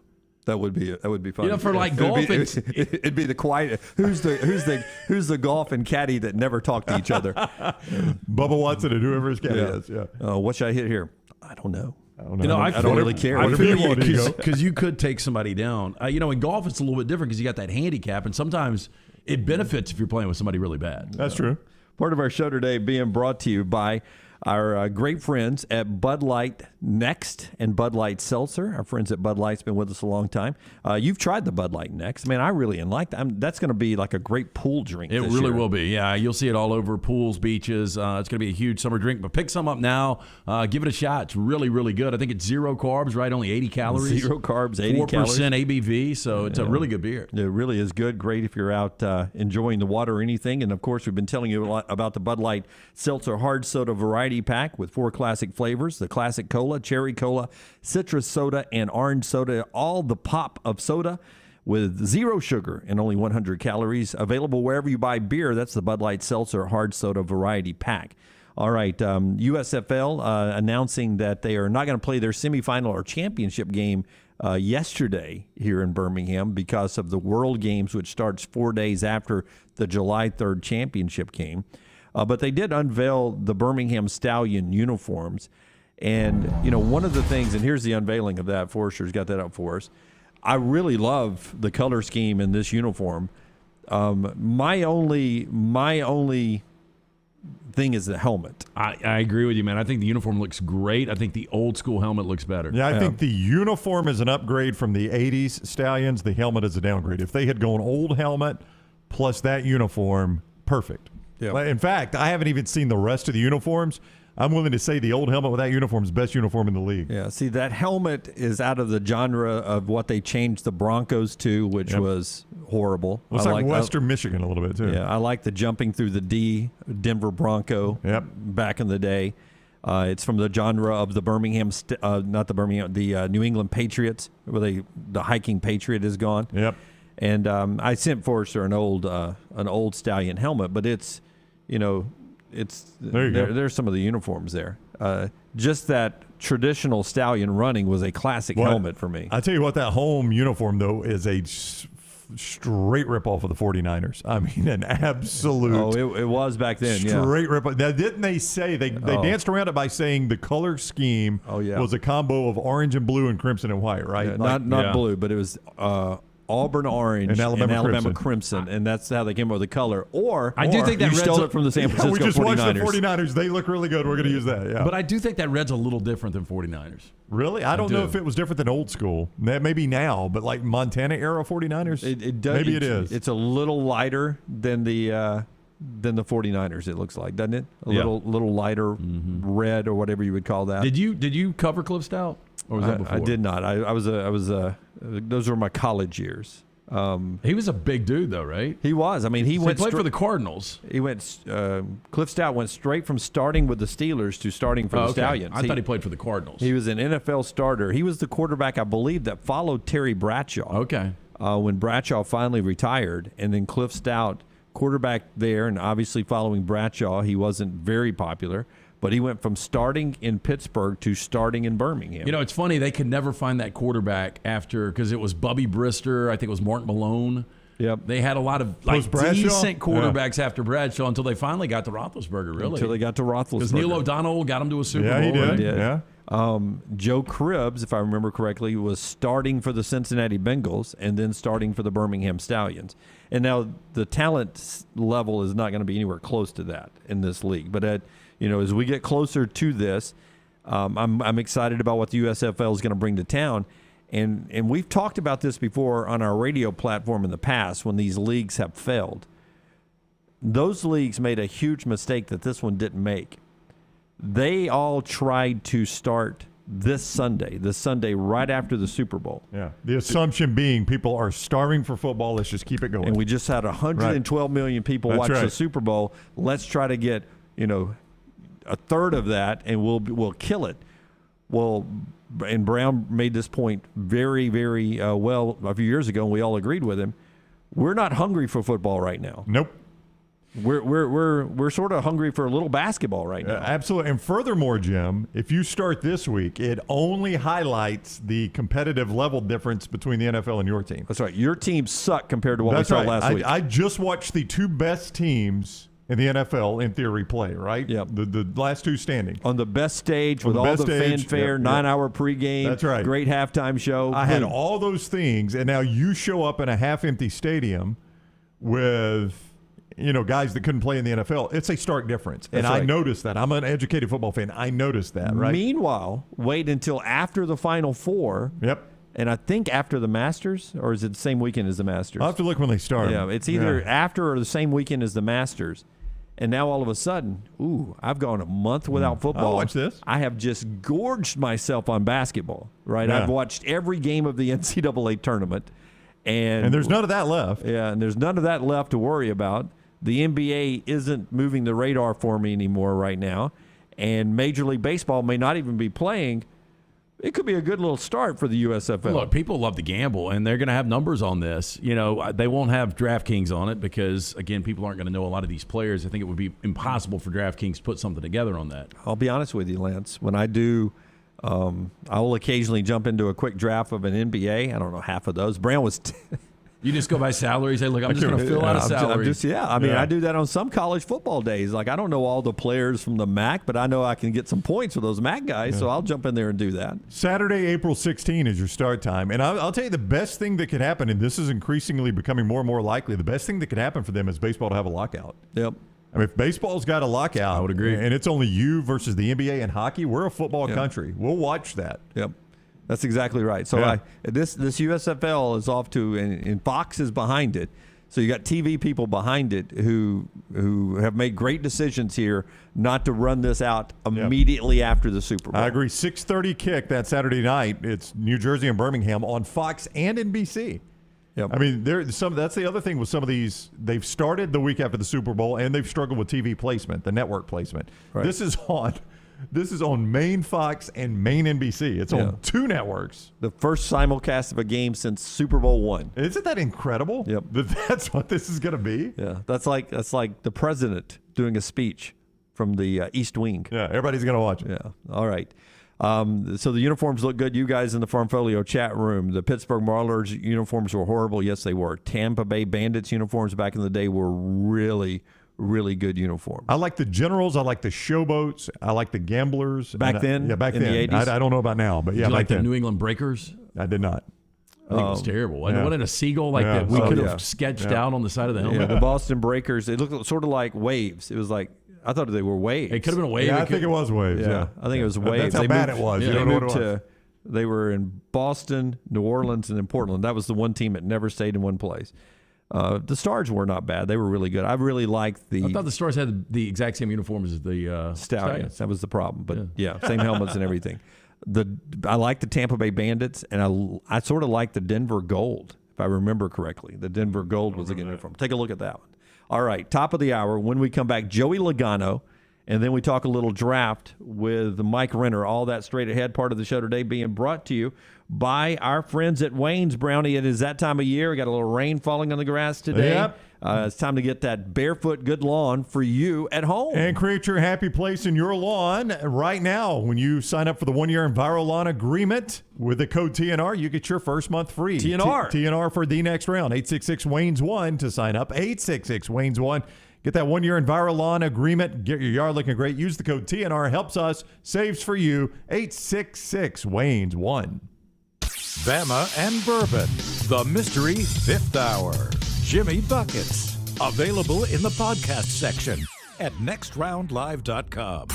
That would be fun. You know, for like golf, it'd be the quiet. Who's the golf and caddy that never talk to each other? Bubba Watson and whoever his caddy is. Yeah. What should I hit here? I don't know. I don't really care. I feel because you could take somebody down. In golf, it's a little bit different because you got that handicap, and sometimes it benefits if you're playing with somebody really bad. That's true. Part of our show today being brought to you by our great friends at Bud Light Next and Bud Light Seltzer. Our friends at Bud Light's been with us a long time. You've tried the Bud Light Next. Man, I really like that. That's going to be like a great pool drink. It really will be. Yeah, you'll see it all over pools, beaches. It's going to be a huge summer drink. But pick some up now. Give it a shot. It's really, really good. I think it's 0 carbs, right? Only 80 calories. 0 carbs, 80 calories. 4% ABV. So it's a really good beer. It really is good. Great if you're out enjoying the water or anything. And of course, we've been telling you a lot about the Bud Light Seltzer Hard Soda Variety Pack with 4 classic flavors: the classic cola, cherry cola, citrus soda, and orange soda. All the pop of soda with 0 sugar and only 100 calories. Available wherever you buy beer. That's the Bud Light Seltzer Hard Soda Variety Pack. All right, USFL announcing that they are not going to play their semifinal or championship game yesterday here in Birmingham because of the World Games, which starts 4 days after the July 3rd championship game. But they did unveil the Birmingham Stallion uniforms. And, one of the things, and here's the unveiling of that, Forrester's got that up for us. I really love the color scheme in this uniform. My only thing is the helmet. I agree with you, man. I think the uniform looks great. I think the old school helmet looks better. Yeah, I think the uniform is an upgrade from the 80s Stallions. The helmet is a downgrade. If they had gone old helmet plus that uniform, perfect. Yeah. In fact, I haven't even seen the rest of the uniforms. I'm willing to say the old helmet with that uniform is the best uniform in the league. Yeah, see, that helmet is out of the genre of what they changed the Broncos to, which was horrible. Looks like Western Michigan a little bit, too. Yeah, I like the jumping through the D, Denver Bronco back in the day. It's from the genre of the the New England Patriots, where the hiking Patriot is gone. Yep. And I sent Forrester an old Stallion helmet, but it's, there's some of the uniforms there. Just that traditional Stallion running was a classic helmet for me. I tell you what, that home uniform, though, is a straight ripoff of the 49ers. I mean, an absolute. Oh, it was back then. Straight ripoff. Now, didn't they say they danced around it by saying the color scheme was a combo of orange and blue and crimson and white, right? Yeah, not blue, but it was Auburn orange and Alabama crimson, and that's how they came up with the color. I do think that you stole it from the San Francisco 49ers. We just watched the 49ers. They look really good. We're going to use that. Yeah. But I do think that red's a little different than 49ers. Really? I don't know if it was different than old school. Maybe now, but like Montana era 49ers. It does. Maybe it is. It's a little lighter than the 49ers. It looks like, doesn't it? A little lighter red or whatever you would call that. Did you cover Cliff Stout? Or was that before? I did not. I was those were my college years. He was a big dude, though, right? He was. I mean, he played for the Cardinals. He went. Cliff Stout went straight from starting with the Steelers to starting for the Stallions. I thought he played for the Cardinals. He was an NFL starter. He was the quarterback, I believe, that followed Terry Bradshaw. Okay. When Bradshaw finally retired, and then Cliff Stout, quarterback there, and obviously following Bradshaw, he wasn't very popular. But he went from starting in Pittsburgh to starting in Birmingham. It's funny. They could never find that quarterback because it was Bubby Brister. I think it was Mark Malone. Yep. They had a lot of decent quarterbacks after Bradshaw until they finally got to Roethlisberger, really. Until they got to Roethlisberger. Because Neil O'Donnell got him to a Super Bowl. Yeah, he did. Right? Yeah. Joe Cribbs, if I remember correctly, was starting for the Cincinnati Bengals and then starting for the Birmingham Stallions. And now the talent level is not going to be anywhere close to that in this league. But as we get closer to this, I'm excited about what the USFL is going to bring to town. And we've talked about this before on our radio platform in the past when these leagues have failed. Those leagues made a huge mistake that this one didn't make. They all tried to start the Sunday right after the Super Bowl. Yeah. The assumption being people are starving for football. Let's just keep it going. And we just had 112 million people watch the Super Bowl. Let's try to get, a third of that, and we'll kill it. Well, and Brown made this point very, very well a few years ago, and we all agreed with him. We're not hungry for football right now. Nope. We're sort of hungry for a little basketball right now. Absolutely. And furthermore, Jim, if you start this week, it only highlights the competitive level difference between the NFL and your team. That's right. Your team sucked compared to what we saw last week. I just watched the two best teams in the NFL, in theory, play, right? Yep. The last two standing. On the best stage with all the fanfare, 9-hour pregame. That's right. Great halftime show. I had all those things, and now you show up in a half-empty stadium with, guys that couldn't play in the NFL. It's a stark difference. That's and right. I noticed that. I'm an educated football fan. I noticed that, right? Meanwhile, wait until after the Final Four. Yep. And I think after the Masters, or is it the same weekend as the Masters? I'll have to look when they start. Yeah, it's either after or the same weekend as the Masters. And now all of a sudden, I've gone a month without football. I'll watch this. I have just gorged myself on basketball, right? Yeah. I've watched every game of the NCAA tournament. And there's none of that left. Yeah, and there's none of that left to worry about. The NBA isn't moving the radar for me anymore right now. And Major League Baseball may not even be playing. It could be a good little start for the USFL. Look, people love to gamble, and they're going to have numbers on this. They won't have DraftKings on it because, again, people aren't going to know a lot of these players. I think it would be impossible for DraftKings to put something together on that. I'll be honest with you, Lance. When I do, I will occasionally jump into a quick draft of an NBA. I don't know half of those. Brown was You just go by salary. Say, look, I'm just going to fill out a salary. I do that on some college football days. Like, I don't know all the players from the MAC, but I know I can get some points for those MAC guys, so I'll jump in there and do that. Saturday, April 16 is your start time. And I'll tell you the best thing that could happen, and this is increasingly becoming more and more likely, the best thing that could happen for them is baseball to have a lockout. Yep. I mean, if baseball's got a lockout, I would agree. And it's only you versus the NBA and hockey, we're a football country. We'll watch that. Yep. That's exactly right. So this USFL is off to, and Fox is behind it. So you got TV people behind it who have made great decisions here not to run this out immediately after the Super Bowl. I agree. 6:30 kick that Saturday night. It's New Jersey and Birmingham on Fox and NBC. Yep. I mean, that's the other thing with some of these. They've started the week after the Super Bowl, and they've struggled with TV placement, the network placement. Right. This is on main Fox and main NBC. It's on two networks. The first simulcast of a game since Super Bowl I. Isn't that incredible? Yep. That's what this is going to be. Yeah, that's like the president doing a speech from the East Wing. Yeah, everybody's going to watch it. Yeah. All right. So the uniforms look good. You guys in the Farmfolio chat room, the Pittsburgh Maulers uniforms were horrible. Yes, they were. Tampa Bay Bandits uniforms back in the day were really, really good uniforms. I like the Generals. I like the Showboats. I like the Gamblers. Back then? Back in then. the 80s? I don't know about now, but Did you back like then. the New England Breakers? I did not. I think it was terrible. Wasn't it a seagull like that we could have sketched out on the side of the helmet? Yeah, the Boston Breakers, it looked sort of like waves. It was like, I thought they were waves. It could have been a wave. Yeah, I think it was waves. Yeah. I think it was waves. That's how bad it was. You don't know what it was. They were in Boston, New Orleans, and in Portland. That was the one team that never stayed in one place. The Stars were not bad. They were really good. I really liked the... I thought the Stars had the exact same uniform as the Stallions. That was the problem. But same helmets and everything. I like the Tampa Bay Bandits, and I sort of like the Denver Gold, if I remember correctly. The Denver Gold was a good uniform. Take a look at that one. All right, top of the hour. When we come back, Joey Logano, and then we talk a little draft with Mike Renner. All that straight ahead part of the show today being brought to you by our friends at Wayne's. Brownie, it is that time of year. We got a little rain falling on the grass today. Yep. It's time to get that barefoot good lawn for you at home. And create your happy place in your lawn right now. When you sign up for the 1-year EnviroLawn agreement with the code TNR, you get your first month free. TNR. TNR for the next round. 866-WAYNES-1 to sign up. 866-WAYNES-1. Get that 1-year EnviroLawn agreement. Get your yard looking great. Use the code TNR. Helps us. Saves for you. 866-WAYNES-1. Bama and Bourbon. The Mystery Fifth Hour. Jimmy Buckets. Available in the podcast section at nextroundlive.com.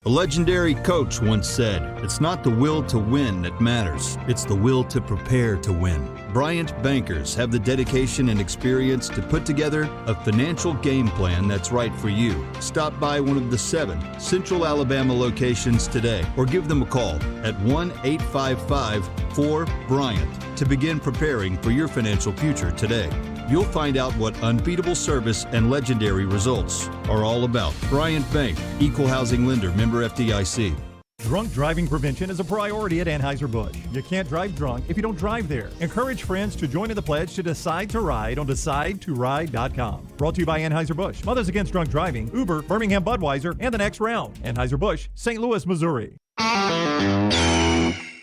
A legendary coach once said, "It's not the will to win that matters. It's the will to prepare to win." Bryant bankers have the dedication and experience to put together a financial game plan that's right for you. Stop by one of the 7 Central Alabama locations today or give them a call at 1-855-4-BRYANT to begin preparing for your financial future today. You'll find out what unbeatable service and legendary results are all about. Bryant Bank, Equal Housing Lender, member FDIC. Drunk driving prevention is a priority at Anheuser-Busch. You can't drive drunk if you don't drive there. Encourage friends to join in the pledge to Decide to Ride on DecideToRide.com. Brought to you by Anheuser-Busch, Mothers Against Drunk Driving, Uber, Birmingham Budweiser, and The Next Round. Anheuser-Busch, St. Louis, Missouri.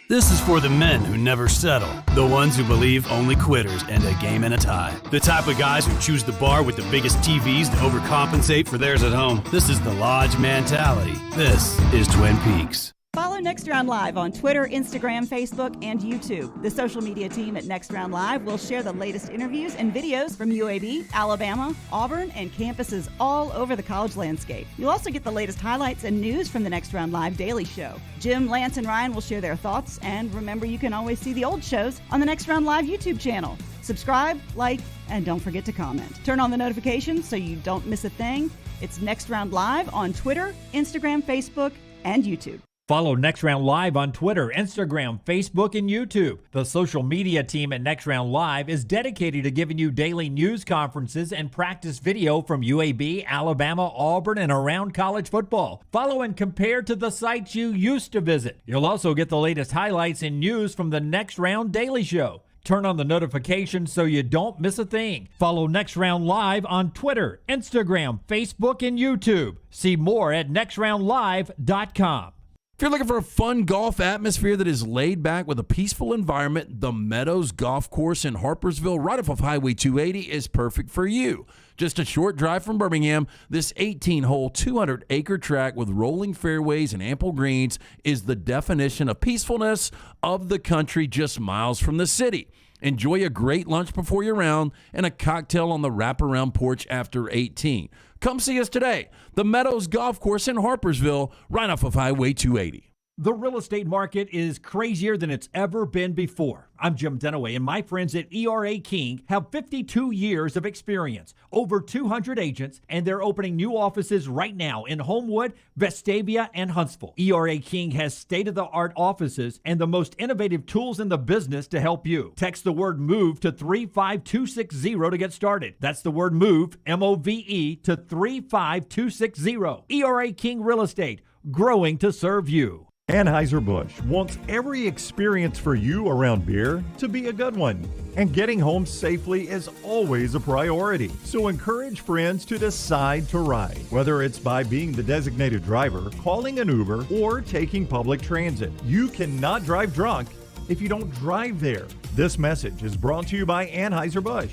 This is for the men who never settle, the ones who believe only quitters end a game in a tie, the type of guys who choose the bar with the biggest TVs to overcompensate for theirs at home. This is the Lodge mentality. This is Twin Peaks. Follow Next Round Live on Twitter, Instagram, Facebook, and YouTube. The social media team at Next Round Live will share the latest interviews and videos from UAB, Alabama, Auburn, and campuses all over the college landscape. You'll also get the latest highlights and news from the Next Round Live Daily Show. Jim, Lance, and Ryan will share their thoughts, and remember, you can always see the old shows on the Next Round Live YouTube channel. Subscribe, like, and don't forget to comment. Turn on the notifications so you don't miss a thing. It's Next Round Live on Twitter, Instagram, Facebook, and YouTube. Follow Next Round Live on Twitter, Instagram, Facebook, and YouTube. The social media team at Next Round Live is dedicated to giving you daily news conferences and practice video from UAB, Alabama, Auburn, and around college football. Follow and compare to the sites you used to visit. You'll also get the latest highlights and news from the Next Round Daily Show. Turn on the notifications so you don't miss a thing. Follow Next Round Live on Twitter, Instagram, Facebook, and YouTube. See more at nextroundlive.com. If you're looking for a fun golf atmosphere that is laid back with a peaceful environment, the Meadows Golf Course in Harpersville, right off of Highway 280, is perfect for you. Just a short drive from Birmingham, this 18-hole, 200-acre track with rolling fairways and ample greens is the definition of peacefulness of the country just miles from the city. Enjoy a great lunch before your round and a cocktail on the wraparound porch after 18. Come see us today. The Meadows Golf Course in Harpersville, right off of Highway 280. The real estate market is crazier than it's ever been before. I'm Jim Dunaway, and my friends at ERA King have 52 years of experience, over 200 agents, and they're opening new offices right now in Homewood, Vestavia, and Huntsville. ERA King has state-of-the-art offices and the most innovative tools in the business to help you. Text the word MOVE to 35260 to get started. That's the word MOVE, M-O-V-E, to 35260. ERA King Real Estate, growing to serve you. Anheuser-Busch wants every experience for you around beer to be a good one. And getting home safely is always a priority. So encourage friends to decide to ride, whether it's by being the designated driver, calling an Uber, or taking public transit. You cannot drive drunk if you don't drive there. This message is brought to you by Anheuser-Busch,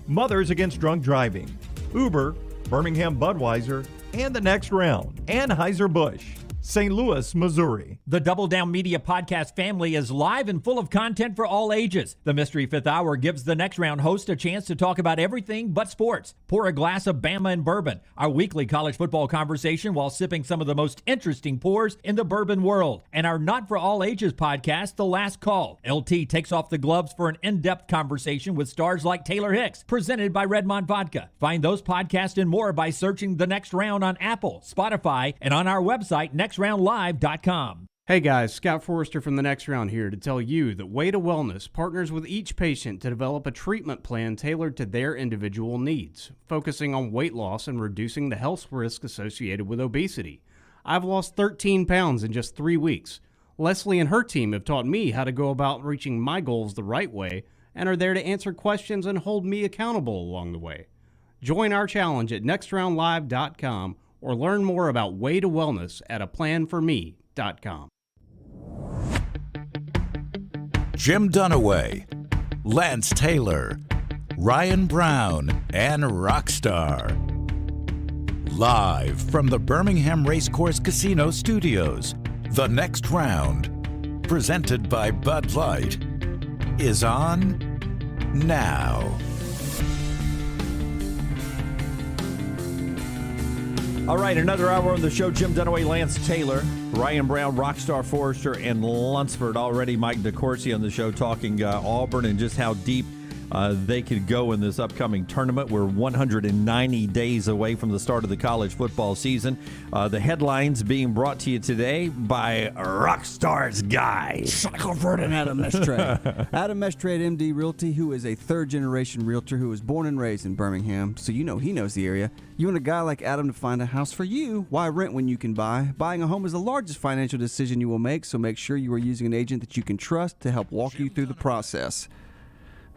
Mothers Against Drunk Driving, Uber, Birmingham Budweiser, and the Next Round. Anheuser-Busch, St. Louis, Missouri. The Double Down Media podcast family is live and full of content for all ages. The Mystery Fifth Hour gives the Next Round host a chance to talk about everything but sports. Pour a glass of Bama and bourbon, our weekly college football conversation while sipping some of the most interesting pours in the bourbon world. And our Not For All Ages podcast, The Last Call. LT takes off the gloves for an in-depth conversation with stars like Taylor Hicks, presented by Redmond Vodka. Find those podcasts and more by searching The Next Round on Apple, Spotify, and on our website, nextroundlive.com. Hey guys, Scott Forrester from The Next Round here to tell you that Way to Wellness partners with each patient to develop a treatment plan tailored to their individual needs, focusing on weight loss and reducing the health risk associated with obesity. I've lost 13 pounds in just 3 weeks. Leslie and her team have taught me how to go about reaching my goals the right way and are there to answer questions and hold me accountable along the way. Join our challenge at nextroundlive.com or learn more about Way to Wellness at aplanforme.com. Jim Dunaway, Lance Taylor, Ryan Brown, and Rockstar. Live from the Birmingham Racecourse Casino Studios, The Next Round, presented by Bud Light, is on now. All right, another hour on the show. Jim Dunaway, Lance Taylor, Ryan Brown, Rockstar Forrester, and Lunsford. Already Mike DeCourcy on the show talking Auburn and just how deep they could go in this upcoming tournament. We're 190 days away from the start of the college football season. The headlines being brought to you today by Rockstar's guy, Shackelford and Adam Mestrade. Adam Mestrade, MD Realty, who is a third-generation realtor who was born and raised in Birmingham, so you know he knows the area. You want a guy like Adam to find a house for you. Why rent when you can buy? Buying a home is the largest financial decision you will make, so make sure you are using an agent that you can trust to help walk you through the process.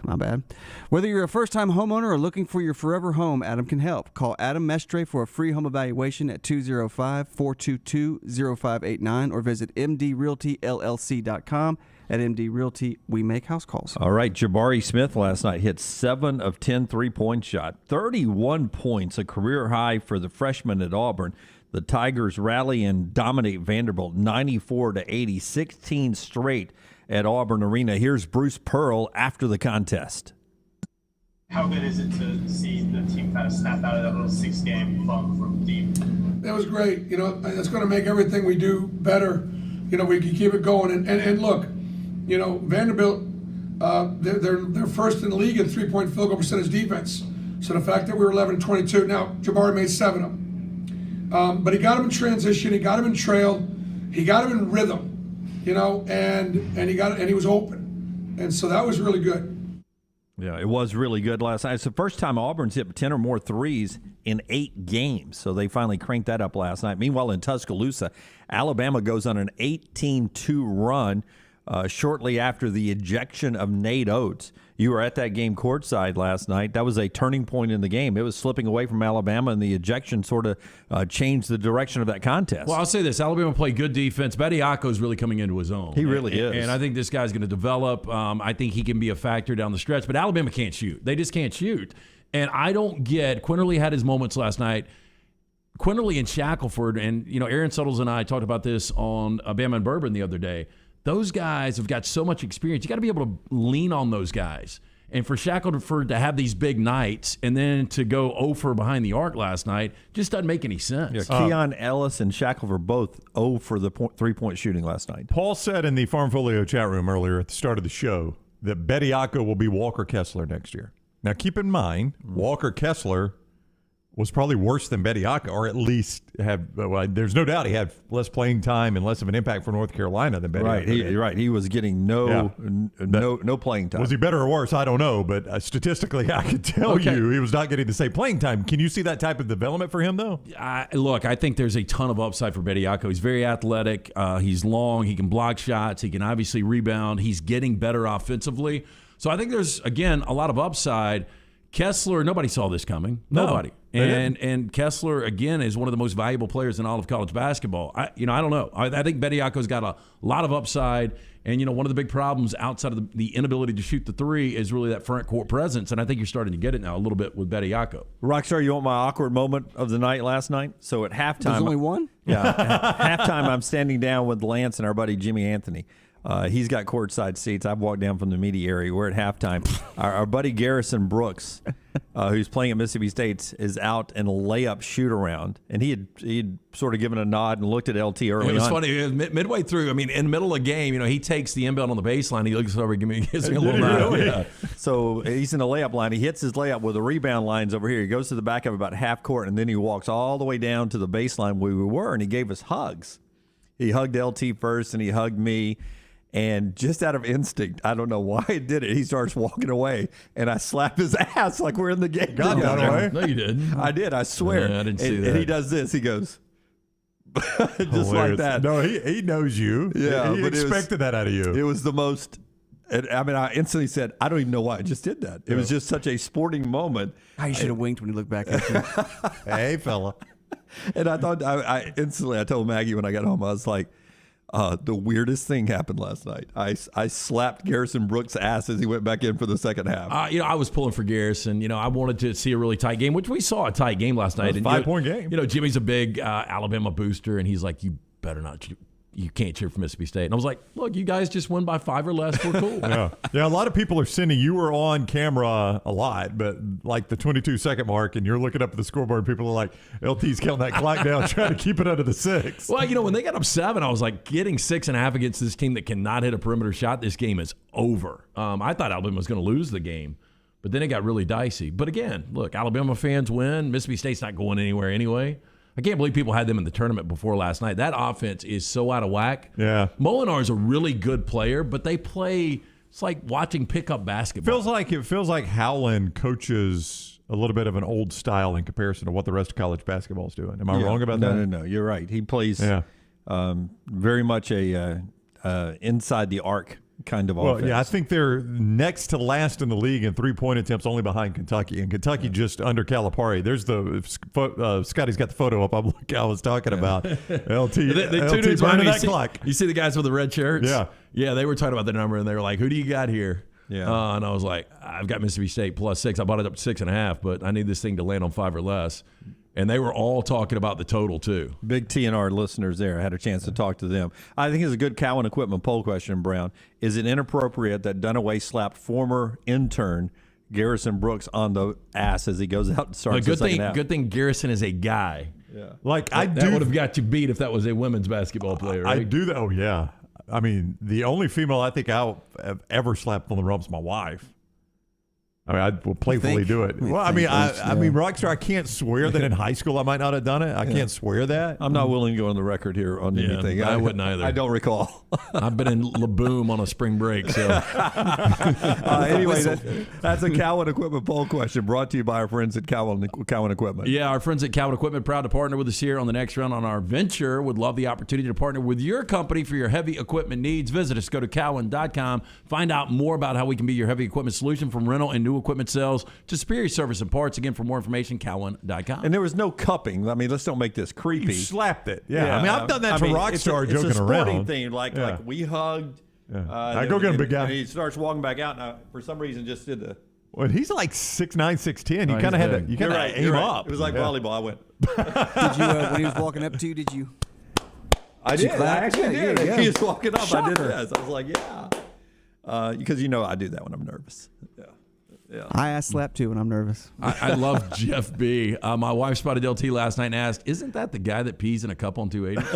My bad. Whether you're a first-time homeowner or looking for your forever home, Adam can help. Call Adam Mestre for a free home evaluation at 205-422-0589 or visit mdrealtyllc.com. At MD Realty, we make house calls. All right, Jabari Smith last night hit 7 of 10 three-point shot, 31 points, a career high for the freshman at Auburn. The Tigers rally and dominate Vanderbilt 94-80, 16 straight at Auburn Arena. Here's Bruce Pearl after the contest. How good is it to see the team kind of snap out of that little 6-game bump from deep? That was great. You know, it's going to make everything we do better. You know, we can keep it going. And look, you know, Vanderbilt, they're first in the league in three-point field goal percentage defense. So the fact that we were 11-22, now Jabari made 7 of them. But he got him in transition, he got him in trail, he got him in rhythm. You know, and he was open, and so that was really good. Yeah, it was really good last night. It's the first time Auburn's hit 10 or more threes in 8 games, so they finally cranked that up last night. Meanwhile, in Tuscaloosa, Alabama goes on an 18-2 run shortly after the ejection of Nate Oates. You were at that game courtside last night. That was a turning point in the game. It was slipping away from Alabama, and the ejection sort of changed the direction of that contest. Well, I'll say this. Alabama played good defense. Bediako is really coming into his own. He really is. And I think this guy's going to develop. I think he can be a factor down the stretch. But Alabama can't shoot. They just can't shoot. And I don't get – Quinterly had his moments last night. Quinterly and Shackelford, and, Aaron Suttles and I talked about this on Bama and Bourbon the other day. Those guys have got so much experience. You got to be able to lean on those guys. And for Shackelford to have these big nights and then to go 0 for behind the arc last night just doesn't make any sense. Yeah, Keon Ellis and Shackelford both 0 for the 3-point shooting last night. Paul said in the Farm Folio chat room earlier at the start of the show that Bediako will be Walker Kessler next year. Now, keep in mind, Walker Kessler was probably worse than Bediako, or at least there's no doubt he had less playing time and less of an impact for North Carolina than Bediako. Right, he was getting no playing time. Was he better or worse? I don't know, but statistically, I could tell you he was not getting the same playing time. Can you see that type of development for him, though? Look, I think there's a ton of upside for Bediako. He's very athletic. He's long. He can block shots. He can obviously rebound. He's getting better offensively. So I think there's, again, a lot of upside. Kessler, nobody saw this coming. Nobody. And Kessler, again, is one of the most valuable players in all of college basketball. I don't know. I think Bediako's got a lot of upside. And, one of the big problems outside of the inability to shoot the three is really that front court presence. And I think you're starting to get it now a little bit with Bediako. Rockstar, you want my awkward moment of the night last night? So at halftime. There's only one? Yeah. At halftime, I'm standing down with Lance and our buddy Jimmy Anthony. He's got courtside seats. I've walked down from the media area. We're at halftime. Our buddy Garrison Brooks, who's playing at Mississippi State, is out in a layup shoot-around. And he had sort of given a nod and looked at LT early on. It was funny. It was midway through, in the middle of the game, he takes the inbound on the baseline. He looks over and gives me a little nod. Yeah. So he's in the layup line. He hits his layup with the rebound lines over here. He goes to the back of about half court, and then he walks all the way down to the baseline where we were, and he gave us hugs. He hugged LT first, and he hugged me. And just out of instinct, I don't know why he did it, he starts walking away, and I slap his ass like we're in the game. God, no, you didn't. I did, I swear. Yeah, I didn't see that. And he does this, he goes, just like that. No, he knows you. Yeah, he expected that out of you. It was the most, I instantly said, I don't even know why I just did that. It was just such a sporting moment. I should have winked when he looked back at you. Hey, fella. And I thought, I told Maggie when I got home, I was like, the weirdest thing happened last night. I slapped Garrison Brooks' ass as he went back in for the second half. I was pulling for Garrison. I wanted to see a really tight game, which we saw a tight game last night. It was a 5-point game. Jimmy's a big Alabama booster, and he's like, you better not. You can't cheer for Mississippi State. And I was like, look, you guys just won by 5 or less. We're cool. Yeah, a lot of people are sending. You were on camera a lot, but like the 22-second mark, and you're looking up at the scoreboard, people are like, LT's counting that clock down, trying to keep it under the 6. Well, when they got up 7, I was like, getting 6.5 against this team that cannot hit a perimeter shot, this game is over. I thought Alabama was going to lose the game, but then it got really dicey. But again, look, Alabama fans win. Mississippi State's not going anywhere anyway. I can't believe people had them in the tournament before last night. That offense is so out of whack. Yeah. Molinar's a really good player, but they play – it's like watching pickup basketball. It feels like Howland coaches a little bit of an old style in comparison to what the rest of college basketball is doing. Am I wrong about that? No. You're right. He plays very much a inside the arc kind of offense. Yeah, I think they're next to last in the league in 3-point attempts, only behind Kentucky. And Kentucky just under Calipari. There's Scotty's got the photo up. I was talking about LT. The two dudes burning that clock. clock. You see the guys with the red shirts? Yeah. They were talking about the number, and they were like, "Who do you got here?" Yeah. And I was like, "I've got Mississippi State +6. I bought it up to 6.5, but I need this thing to land on 5 or less." And they were all talking about the total, too. Big TNR listeners there. I had a chance to talk to them. I think it's a good Cowan Equipment poll question, Brown. Is it inappropriate that Dunaway slapped former intern Garrison Brooks on the ass as he goes out and starts the second half? Good thing Garrison is a guy. Yeah. That would have got you beat if that was a women's basketball player, right? I do that. Oh, yeah. I mean, the only female I think I've ever slapped on the rump is my wife. I mean, I will playfully do it. Well, I mean, Rockstar, I can't swear that in high school I might not have done it. I can't swear that. I'm not willing to go on the record here on anything. I wouldn't either. I don't recall. I've been in Laboom on a spring break. So anyway, that's a Cowan Equipment poll question brought to you by our friends at Cowan Equipment. Yeah, our friends at Cowan Equipment, proud to partner with us here on the next round on our venture. Would love the opportunity to partner with your company for your heavy equipment needs. Visit us. Go to Cowan.com. Find out more about how we can be your heavy equipment solution, from rental and new equipment sales to superior service and parts. Again, for more information, Cowan.com. And there was no cupping. I mean, let's don't make this creepy. You slapped it. Yeah. I mean, I've done that to Rockstar joking it's a around. sporting thing. Like we hugged. I go get him, big guy. And he starts walking back out, and I, for some reason, just did the. Well, he's like 6'9", 6'10". You kind of had to. You kind of aim up. It was like volleyball. I went. Did you when he was walking up to you? Did you? I did. I actually did. Yeah. He was walking up. Shocker. I did this. I was like, yeah. Because I do that when I'm nervous. Yeah. I ass slap too when I'm nervous. I love Jeff B. My wife spotted LT last night and asked, "Isn't that the guy that pees in a cup on 280?"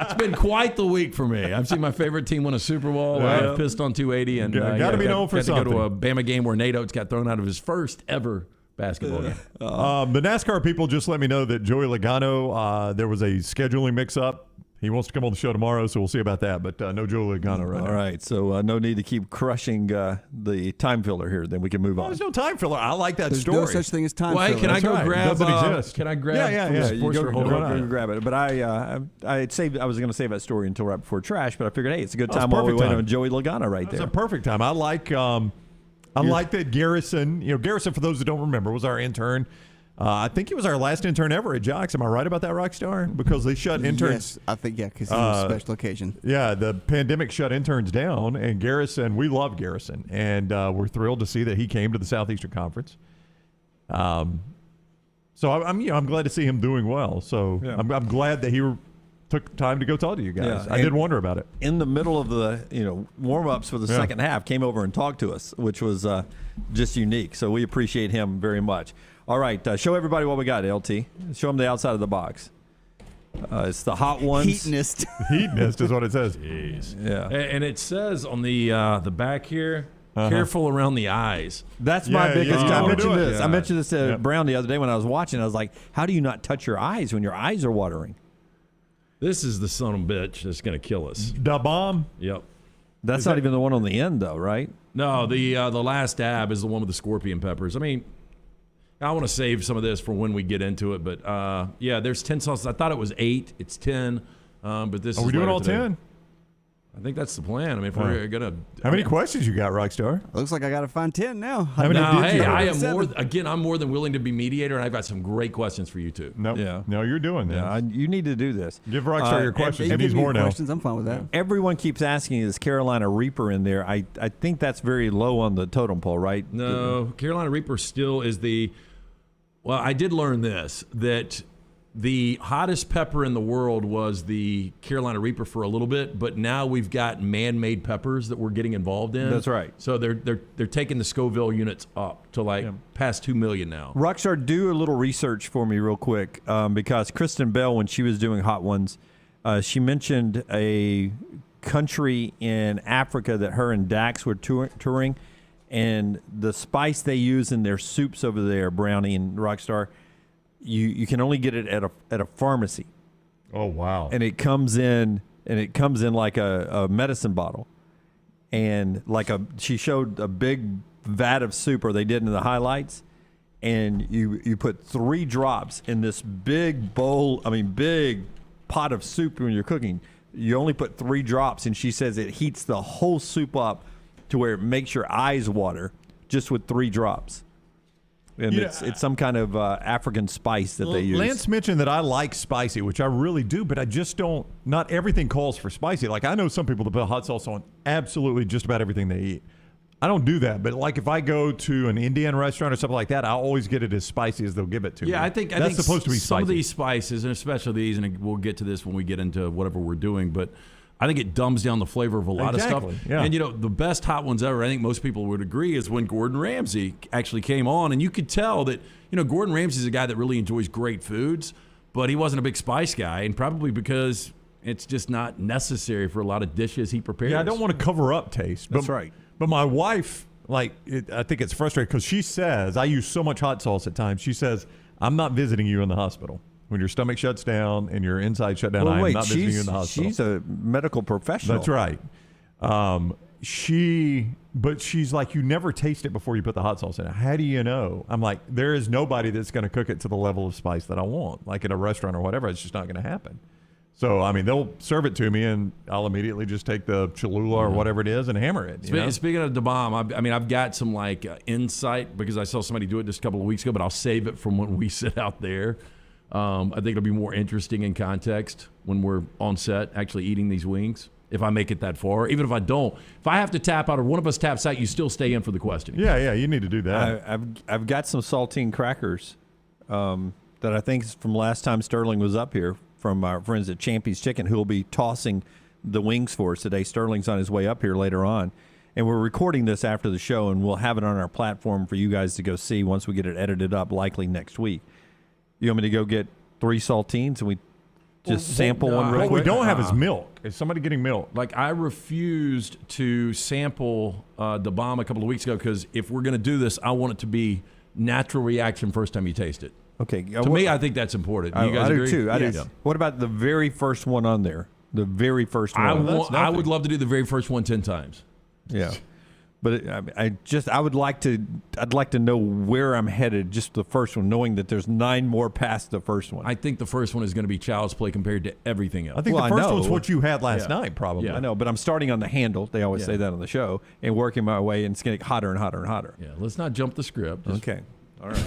It's been quite the week for me. I've seen my favorite team win a Super Bowl. I've pissed on 280, and got to be known for something. Got to go to a Bama game where Nate Oates got thrown out of his first ever basketball game. The NASCAR people just let me know that Joey Logano, there was a scheduling mix-up. He wants to come on the show tomorrow, so we'll see about that. But no Joey Logano right now. All right, so no need to keep crushing the time filler here. Then we can move on. There's no time filler. I like that There's story. no such thing as time Well, filler. hey, can I go grab? Doesn't exist. Can I grab? Yeah. You go grab it. But I was going to save that story until right before trash. But I figured, hey, it's a good time while we wait on Joey Logano right there. It's a perfect time. I like that Garrison. Garrison, for those that don't remember, was our intern. I think he was our last intern ever at Jocks. Am I right about that, Rockstar? Because they shut interns. Yes, I think, because it was a special occasion. Yeah, the pandemic shut interns down, and Garrison, we love Garrison, and we're thrilled to see that he came to the Southeastern Conference. So I'm glad to see him doing well. So I'm glad that he took time to go talk to you guys. I did wonder about it. In the middle of the warm-ups for the second half, came over and talked to us, which was just unique. So we appreciate him very much. All right, show everybody what we got, LT. Show them the outside of the box. It's the hot ones. Heatonist. Heatonist is what it says. Jeez. Yeah. And it says on the back here, careful around the eyes. That's my biggest. I mentioned this to Brown the other day when I was watching. I was like, how do you not touch your eyes when your eyes are watering? This is the son of a bitch that's going to kill us. The bomb? Yep. That's not even the one on the end, though, right? No, the last dab is the one with the scorpion peppers. I mean, I want to save some of this for when we get into it, but there's 10 sauces. I thought it was 8. It's 10, but this. Are we doing all 10? I think that's the plan. I mean, if we're gonna. How many questions you got, Rockstar? Looks like I got to find 10 now. I am more. Again, I'm more than willing to be mediator, and I've got some great questions for you too. Nope. Yeah. No, you're doing this. Yeah, you need to do this. Give Rockstar your questions. He needs more now. Questions. I'm fine with that. Everyone keeps asking, is Carolina Reaper in there? I think that's very low on the totem pole, right? No, Carolina Reaper still is the. Well, I did learn this, that the hottest pepper in the world was the Carolina Reaper for a little bit, but now we've got man-made peppers that we're getting involved in. That's right. So they're taking the Scoville units up to past 2 million now. Rockstar, do a little research for me real quick, because Kristen Bell, when she was doing Hot Ones, she mentioned a country in Africa that her and Dax were touring, and the spice they use in their soups over there, Brownie and Rockstar, you can only get it at a pharmacy. Oh wow! And it comes in like a medicine bottle, and she showed a big vat of soup, or they did in the highlights, and you put 3 drops in this big pot of soup when you're cooking. You only put 3 drops, and she says it heats the whole soup up to where it makes your eyes water just with 3 drops. And it's some kind of African spice that they use. Lance mentioned that I like spicy, which I really do, but I just don't. Not everything calls for spicy. Like, I know some people that put hot sauce on absolutely just about everything they eat. I don't do that, but like if I go to an Indian restaurant or something like that, I'll always get it as spicy as they'll give it to me. Yeah, I think that's supposed to be some spicy. of these spices, and especially these, and we'll get to this when we get into whatever we're doing, but I think it dumbs down the flavor of a lot of stuff. Yeah. And, the best hot ones ever, I think most people would agree, is when Gordon Ramsay actually came on. And you could tell that, Gordon Ramsay's a guy that really enjoys great foods, but he wasn't a big spice guy, and probably because it's just not necessary for a lot of dishes he prepares. Yeah, I don't want to cover up taste. That's right. But my wife Like, I think it's frustrating because she says, I use so much hot sauce at times. She says, I'm not visiting you in the hospital. When your stomach shuts down and your inside shut down, I am not visiting you in the hospital. She's a medical professional. That's right. But she's like, you never taste it before you put the hot sauce in it. How do you know? I'm like, there is nobody that's going to cook it to the level of spice that I want. Like at a restaurant or whatever, it's just not going to happen. So, I mean, they'll serve it to me, and I'll immediately just take the Cholula or whatever it is and hammer it. Speaking of the bomb, I've got some insight because I saw somebody do it just a couple of weeks ago, but I'll save it from when we sit out there. I think it'll be more interesting in context when we're on set actually eating these wings. If I make it that far, even if I don't, if I have to tap out or one of us taps out, you still stay in for the question. Yeah, you need to do that. I've got some saltine crackers that I think is from last time Sterling was up here, from our friends at Champy's Chicken, who will be tossing the wings for us today. Sterling's on his way up here later on. And we're recording this after the show, and we'll have it on our platform for you guys to go see once we get it edited up, likely next week. You want me to go get 3 saltines and we just sample one real quick? What we don't have is milk. Is somebody getting milk? Like, I refused to sample the bomb a couple of weeks ago because if we're going to do this, I want it to be natural reaction first time you taste it. Okay. To me, I think that's important. You guys agree? I do too. I do. What about the very first one on there? The very first one. I would love to do the very first one 10 times. Yeah. But I'd like to know where I'm headed, just the first one, knowing that there's 9 more past the first one. I think the first one is going to be child's play compared to everything else. I think the first one's what you had last night, probably. Yeah, I know, but I'm starting on the handle. They always say that on the show, and working my way, and it's getting hotter and hotter and hotter. Yeah, let's not jump the script. Okay. All right.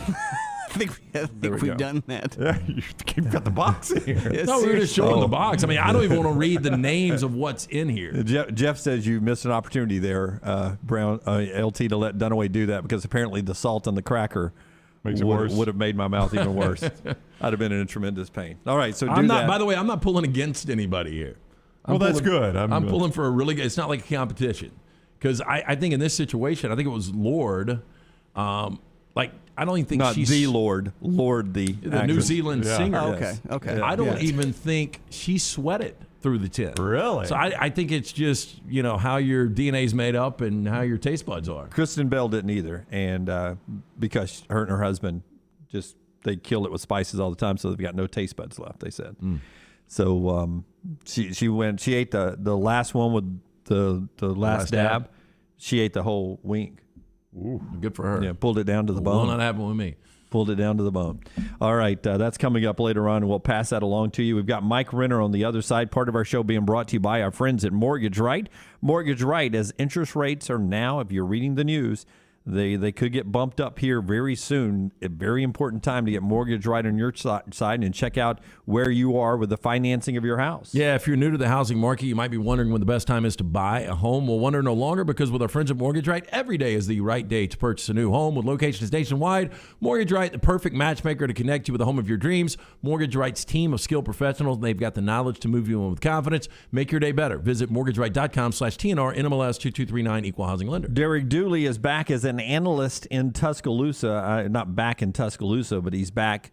I think we've done that. Yeah, you've got the box in here. No, we were just showing the box. I mean, I don't even want to read the names of what's in here. Jeff says you missed an opportunity there, Brown, LT, to let Dunaway do that because apparently the salt on the cracker makes it worse. Would have made my mouth even worse. I'd have been in tremendous pain. All right, so that. By the way, I'm not pulling against anybody here. That's good. I'm pulling for a really good. It's not like a competition because I think in this situation, I think it was Lord. I don't even think not she's the Lord the New Zealand singer. Okay. I don't even think she sweated through the tent. Really? So I think it's just how your DNA's made up and how your taste buds are. Kristen Bell didn't either, and because her and her husband they killed it with spices all the time, so they've got no taste buds left. They said. So she ate the last one with the last dab. She ate the whole wing. Ooh, good for her. Yeah, pulled it down to the bone. Will not happen with me. Pulled it down to the bone. All right, that's coming up later on, and we'll pass that along to you. We've got Mike Renner on the other side, part of our show being brought to you by our friends at Mortgage Right. Mortgage Right, as interest rates are now, if you're reading the news, they could get bumped up here very soon. A very important time to get Mortgage Right on your side and check out where you are with the financing of your house. Yeah, if you're new to the housing market, you might be wondering when the best time is to buy a home. Well, wonder no longer, because with our friends at Mortgage Right, every day is the right day to purchase a new home. With locations nationwide, Mortgage Right, the perfect matchmaker to connect you with the home of your dreams. Mortgage Right's team of skilled professionals, they've got the knowledge to move you in with confidence. Make your day better. Visit mortgageright.com/TNR, NMLS 2239, Equal Housing Lender. Derek Dooley is back as an analyst in Tuscaloosa. Not back in Tuscaloosa, but he's back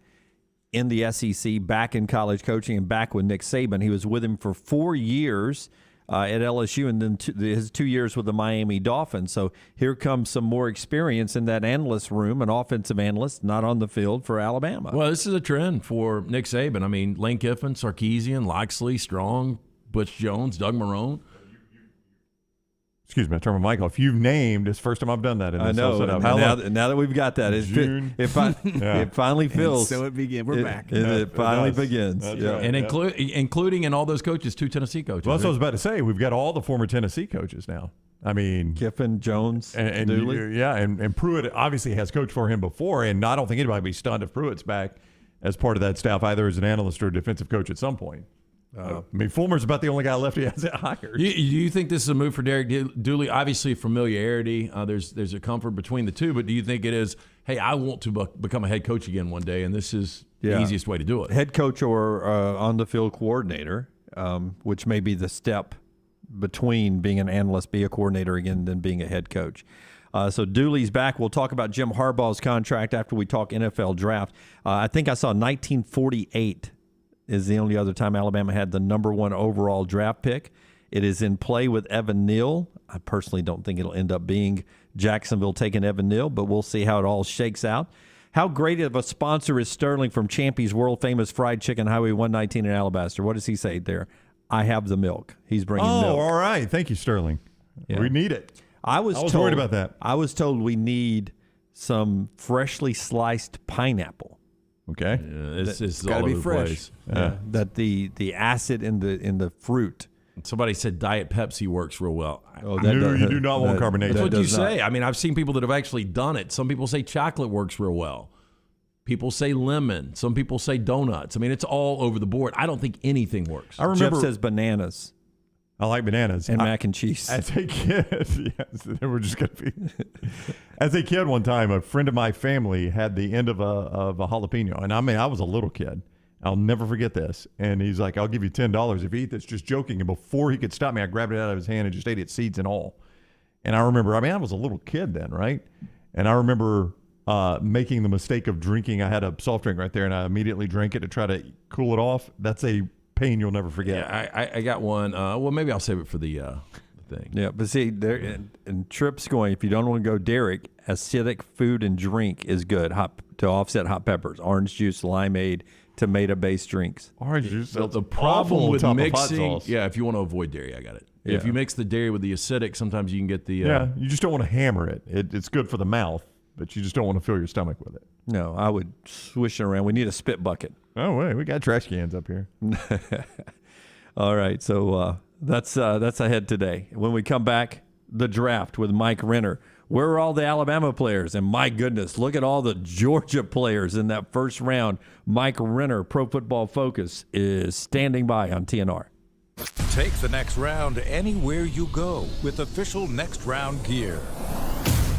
in the SEC, back in college coaching, and back with Nick Saban. He was with him for 4 years at LSU, and then his 2 years with the Miami Dolphins. So here comes some more experience in that analyst room, an offensive analyst, not on the field for Alabama. Well, this is a trend for Nick Saban. I mean, Lane Kiffin, Sarkisian, Loxley, Strong, Butch Jones, Doug Marrone. Excuse me, I turned my mic off. You've named, it's the first time I've done that. I know. Now that we've got that, it finally fills. So it begins. We're back. It finally begins. Right. And including in all those coaches, 2 Tennessee coaches. Well, that's what I was about to say. We've got all the former Tennessee coaches now. I mean, Kiffin, Jones, and Dooley. And Pruitt obviously has coached for him before, and I don't think anybody would be stunned if Pruitt's back as part of that staff, either as an analyst or a defensive coach at some point. I mean, Fulmer's about the only guy left he hasn't hired. Do you think this is a move for Derek Dooley? Obviously, familiarity. There's a comfort between the two, but do you think it is, hey, I want to become a head coach again one day, and this is the easiest way to do it? Head coach or on-the-field coordinator, which may be the step between being an analyst, be a coordinator again, than being a head coach. So Dooley's back. We'll talk about Jim Harbaugh's contract after we talk NFL draft. I think I saw 1948 is the only other time Alabama had the number 1 overall draft pick. It is in play with Evan Neal. I personally don't think it'll end up being Jacksonville taking Evan Neal, but we'll see how it all shakes out. How great of a sponsor is Sterling from Champy's world-famous fried chicken, Highway 119 in Alabaster? What does he say there? I have the milk. He's bringing milk. Oh, all right. Thank you, Sterling. Yeah. We need it. I was told, worried about that. I was told we need some freshly sliced pineapple. Okay. This is gotta all be over fresh. the place. Yeah. That the acid in the fruit. Somebody said Diet Pepsi works real well. Oh, you do not want carbonation. That's what you say. I mean, I've seen people that have actually done it. Some people say chocolate works real well. People say lemon. Some people say donuts. I mean, it's all over the board. I don't think anything works. I remember Jeff says bananas. I like bananas. And mac and cheese. As a kid, yes, we're just going to be. As a kid one time, a friend of my family had the end of a jalapeno. And I mean, I was a little kid. I'll never forget this. And he's like, I'll give you $10 if you eat this, just joking. And before he could stop me, I grabbed it out of his hand and just ate it, seeds and all. And I remember, I was a little kid then, right? And I remember making the mistake of drinking. I had a soft drink right there, and I immediately drank it to try to cool it off. That's a pain you'll never forget. Yeah, I got one. Well, maybe I'll save it for the thing. Yeah, but see, there and Tripp's going, if you don't want to go Derek, acidic food and drink is good to offset hot peppers. Orange juice, limeade, tomato-based drinks. Orange juice. The problem with mixing, if you want to avoid dairy, I got it. Yeah. If you mix the dairy with the acidic, sometimes you can get the... you just don't want to hammer it. It's good for the mouth, but you just don't want to fill your stomach with it. No, I would swish it around. We need a spit bucket. Oh, wait, we got trash cans up here. All right, so that's ahead today. When we come back, the draft with Mike Renner. Where are all the Alabama players? And my goodness, look at all the Georgia players in that first round. Mike Renner, Pro Football Focus, is standing by on TNR. Take the next round anywhere you go with official Next Round gear.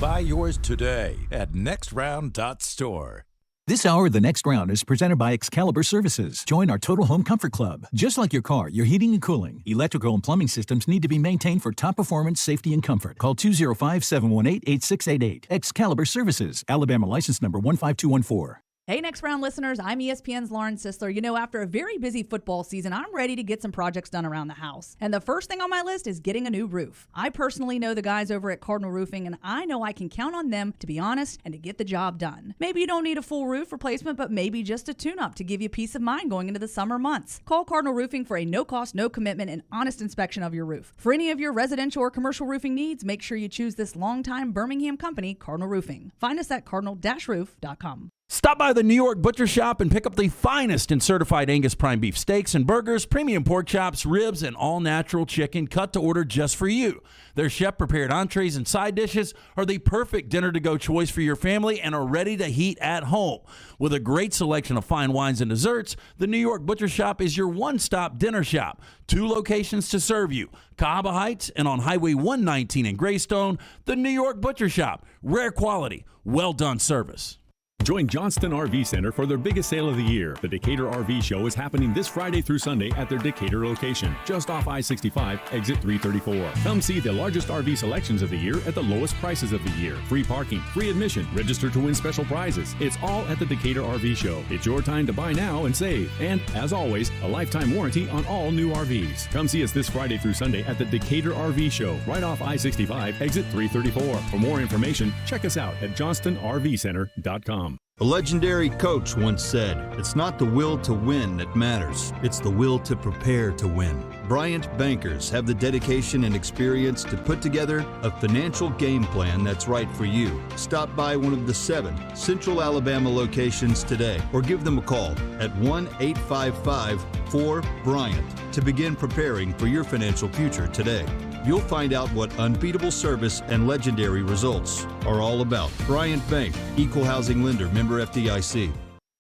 Buy yours today at nextround.store. This hour of The Next Round is presented by Excalibur Services. Join our Total Home Comfort Club. Just like your car, your heating and cooling, electrical and plumbing systems need to be maintained for top performance, safety, and comfort. Call 205-718-8688. Excalibur Services. Alabama license number 15214. Hey, Next Round listeners, I'm ESPN's Lauren Sisler. You know, after a very busy football season, I'm ready to get some projects done around the house. And the first thing on my list is getting a new roof. I personally know the guys over at Cardinal Roofing, and I know I can count on them to be honest and to get the job done. Maybe you don't need a full roof replacement, but maybe just a tune-up to give you peace of mind going into the summer months. Call Cardinal Roofing for a no-cost, no-commitment, and honest inspection of your roof. For any of your residential or commercial roofing needs, make sure you choose this longtime Birmingham company, Cardinal Roofing. Find us at cardinal-roof.com. Stop by the New York Butcher Shop and pick up the finest in certified Angus prime beef steaks and burgers, premium pork chops, ribs, and all-natural chicken cut to order just for you. Their chef-prepared entrees and side dishes are the perfect dinner-to-go choice for your family and are ready to heat at home. With a great selection of fine wines and desserts, the New York Butcher Shop is your one-stop dinner shop. 2 locations to serve you, Cahaba Heights and on Highway 119 in Greystone. The New York Butcher Shop. Rare quality, well-done service. Join Johnston RV Center for their biggest sale of the year. The Decatur RV Show is happening this Friday through Sunday at their Decatur location, just off I-65, exit 334. Come see the largest RV selections of the year at the lowest prices of the year. Free parking, free admission, register to win special prizes. It's all at the Decatur RV Show. It's your time to buy now and save. And, as always, a lifetime warranty on all new RVs. Come see us this Friday through Sunday at the Decatur RV Show, right off I-65, exit 334. For more information, check us out at johnstonrvcenter.com. A legendary coach once said, "It's not the will to win that matters, it's the will to prepare to win." Bryant bankers have the dedication and experience to put together a financial game plan that's right for you. Stop by one of the 7 Central Alabama locations today or give them a call at 1-855-4-BRYANT to begin preparing for your financial future today. You'll find out what unbeatable service and legendary results are all about. Bryant Bank, Equal Housing Lender, member FDIC.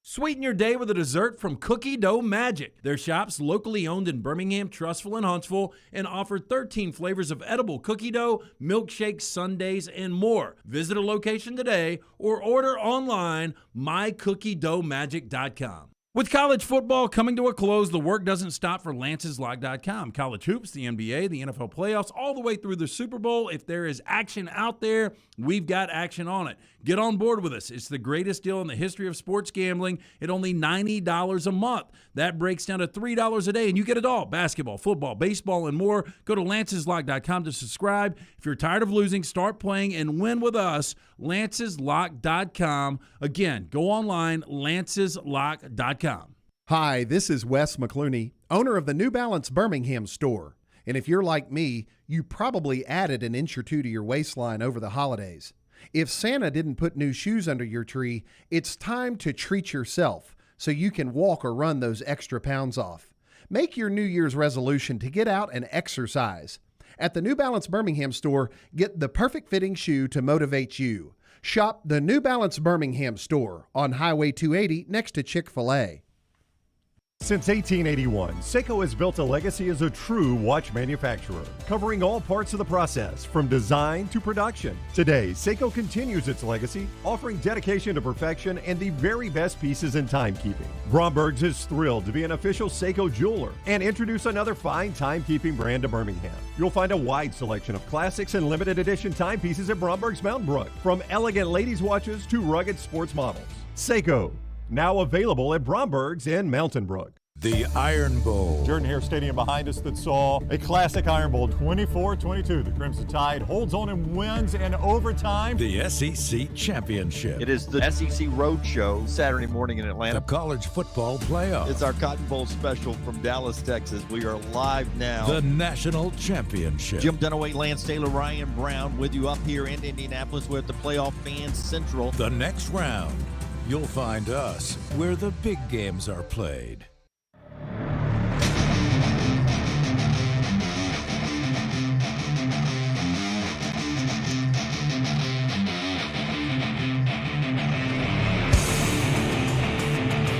Sweeten your day with a dessert from Cookie Dough Magic. Their shop's locally owned in Birmingham, Trussville, and Huntsville, and offer 13 flavors of edible cookie dough, milkshakes, sundaes, and more. Visit a location today or order online, mycookiedoughmagic.com. With college football coming to a close, the work doesn't stop for Lance'sLock.com. College hoops, the NBA, the NFL playoffs, all the way through the Super Bowl. If there is action out there, we've got action on it. Get on board with us. It's the greatest deal in the history of sports gambling at only $90 a month. That breaks down to $3 a day, and you get it all. Basketball, football, baseball, and more. Go to lanceslock.com to subscribe. If you're tired of losing, start playing and win with us. lanceslock.com. Again, go online, lanceslock.com. Hi, this is Wes McClooney, owner of the New Balance Birmingham store. And if you're like me, you probably added an inch or two to your waistline over the holidays. If Santa didn't put new shoes under your tree, it's time to treat yourself so you can walk or run those extra pounds off. Make your New Year's resolution to get out and exercise. At the New Balance Birmingham store, get the perfect fitting shoe to motivate you. Shop the New Balance Birmingham store on Highway 280 next to Chick-fil-A. Since 1881, Seiko has built a legacy as a true watch manufacturer, covering all parts of the process, from design to production. Today, Seiko continues its legacy, offering dedication to perfection and the very best pieces in timekeeping. Bromberg's is thrilled to be an official Seiko jeweler and introduce another fine timekeeping brand to Birmingham. You'll find a wide selection of classics and limited edition timepieces at Bromberg's Mountain Brook, from elegant ladies' watches to rugged sports models. Seiko, now available at Bromberg's in Mountain Brook. The Iron Bowl. Jordan Hare Stadium behind us that saw a classic Iron Bowl, 24-22. The Crimson Tide holds on and wins in overtime. The SEC Championship. It is the SEC Road Show Saturday morning in Atlanta. The College Football Playoff. It's our Cotton Bowl special from Dallas, Texas. We are live now. The National Championship. Jim Dunaway, Lance Taylor, Ryan Brown with you up here in Indianapolis. We're at the Playoff Fans Central. The next round, you'll find us where the big games are played.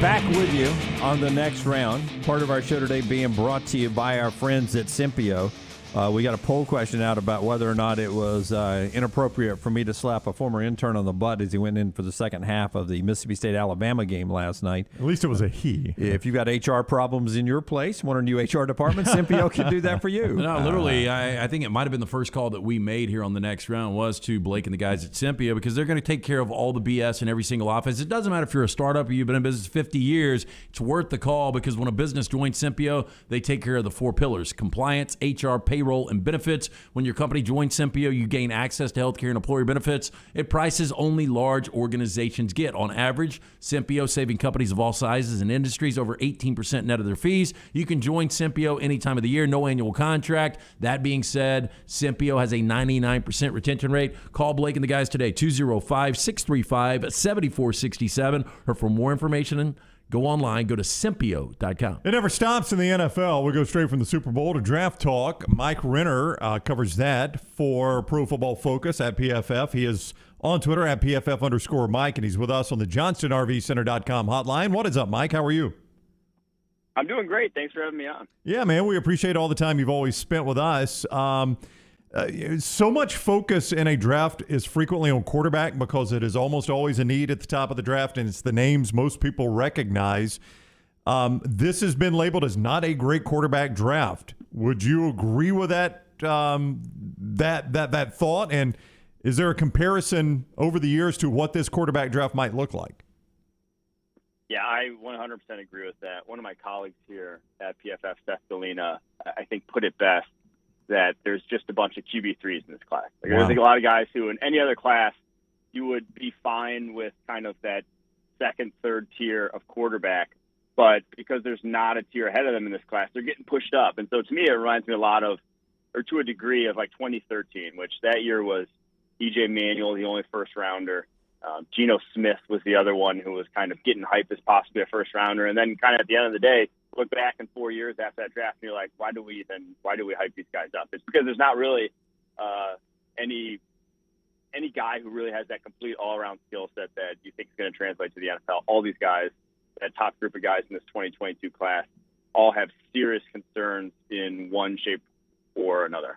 Back with you on the next round. Part of our show today being brought to you by our friends at Simpio. We got a poll question out about whether or not it was inappropriate for me to slap a former intern on the butt as he went in for the second half of the Mississippi State-Alabama game last night. At least it was a he. If you've got HR problems in your place, want a new HR department, Simpio can do that for you. No, literally, I think it might have been the first call that we made here on the next round was to Blake and the guys at Simpio, because they're going to take care of all the BS in every single office. It doesn't matter if you're a startup or you've been in business 50 years. It's worth the call, because when a business joins Simpio, they take care of the four pillars: compliance, HR, payroll, and benefits. When your company joins Simpio, you gain access to healthcare and employer benefits at prices only large organizations get. On average, Simpio saving companies of all sizes and industries over 18% net of their fees. You can join Simpio any time of the year, no annual contract. That being said, Simpio has a 99% retention rate. Call Blake and the guys today, 205-635-7467, or for more information, go online, go to Simpio.com. It never stops in the NFL. We go straight from the Super Bowl to draft talk. Mike Renner covers that for Pro Football Focus at PFF. He is on Twitter at PFF_Mike, and he's with us on the JohnstonRVCenter.com hotline. What is up, Mike? How are you? I'm doing great. Thanks for having me on. Yeah, man, we appreciate all the time you've always spent with us. So much focus in a draft is frequently on quarterback, because it is almost always a need at the top of the draft, and it's the names most people recognize. This has been labeled as not a great quarterback draft. Would you agree with that that thought? And is there a comparison over the years to what this quarterback draft might look like? Yeah, I 100% agree with that. One of my colleagues here at PFF, Seth Galina, I think put it best, that there's just a bunch of QB3s in this class. Like, wow. There's a lot of guys who, in any other class, you would be fine with kind of that second, third tier of quarterback. But because there's not a tier ahead of them in this class, they're getting pushed up. And so to me, it reminds me a lot of, or to a degree of, like 2013, which that year was E.J. Manuel, the only first-rounder. Geno Smith was the other one who was kind of getting hyped as possibly a first-rounder. And then kind of at the end of the day, look back in 4 years after that draft, and you're like, why do we hype these guys up? It's because there's not really any guy who really has that complete all-around skill set that you think is going to translate to the NFL. All these guys, that top group of guys in this 2022 class, all have serious concerns in one shape or another.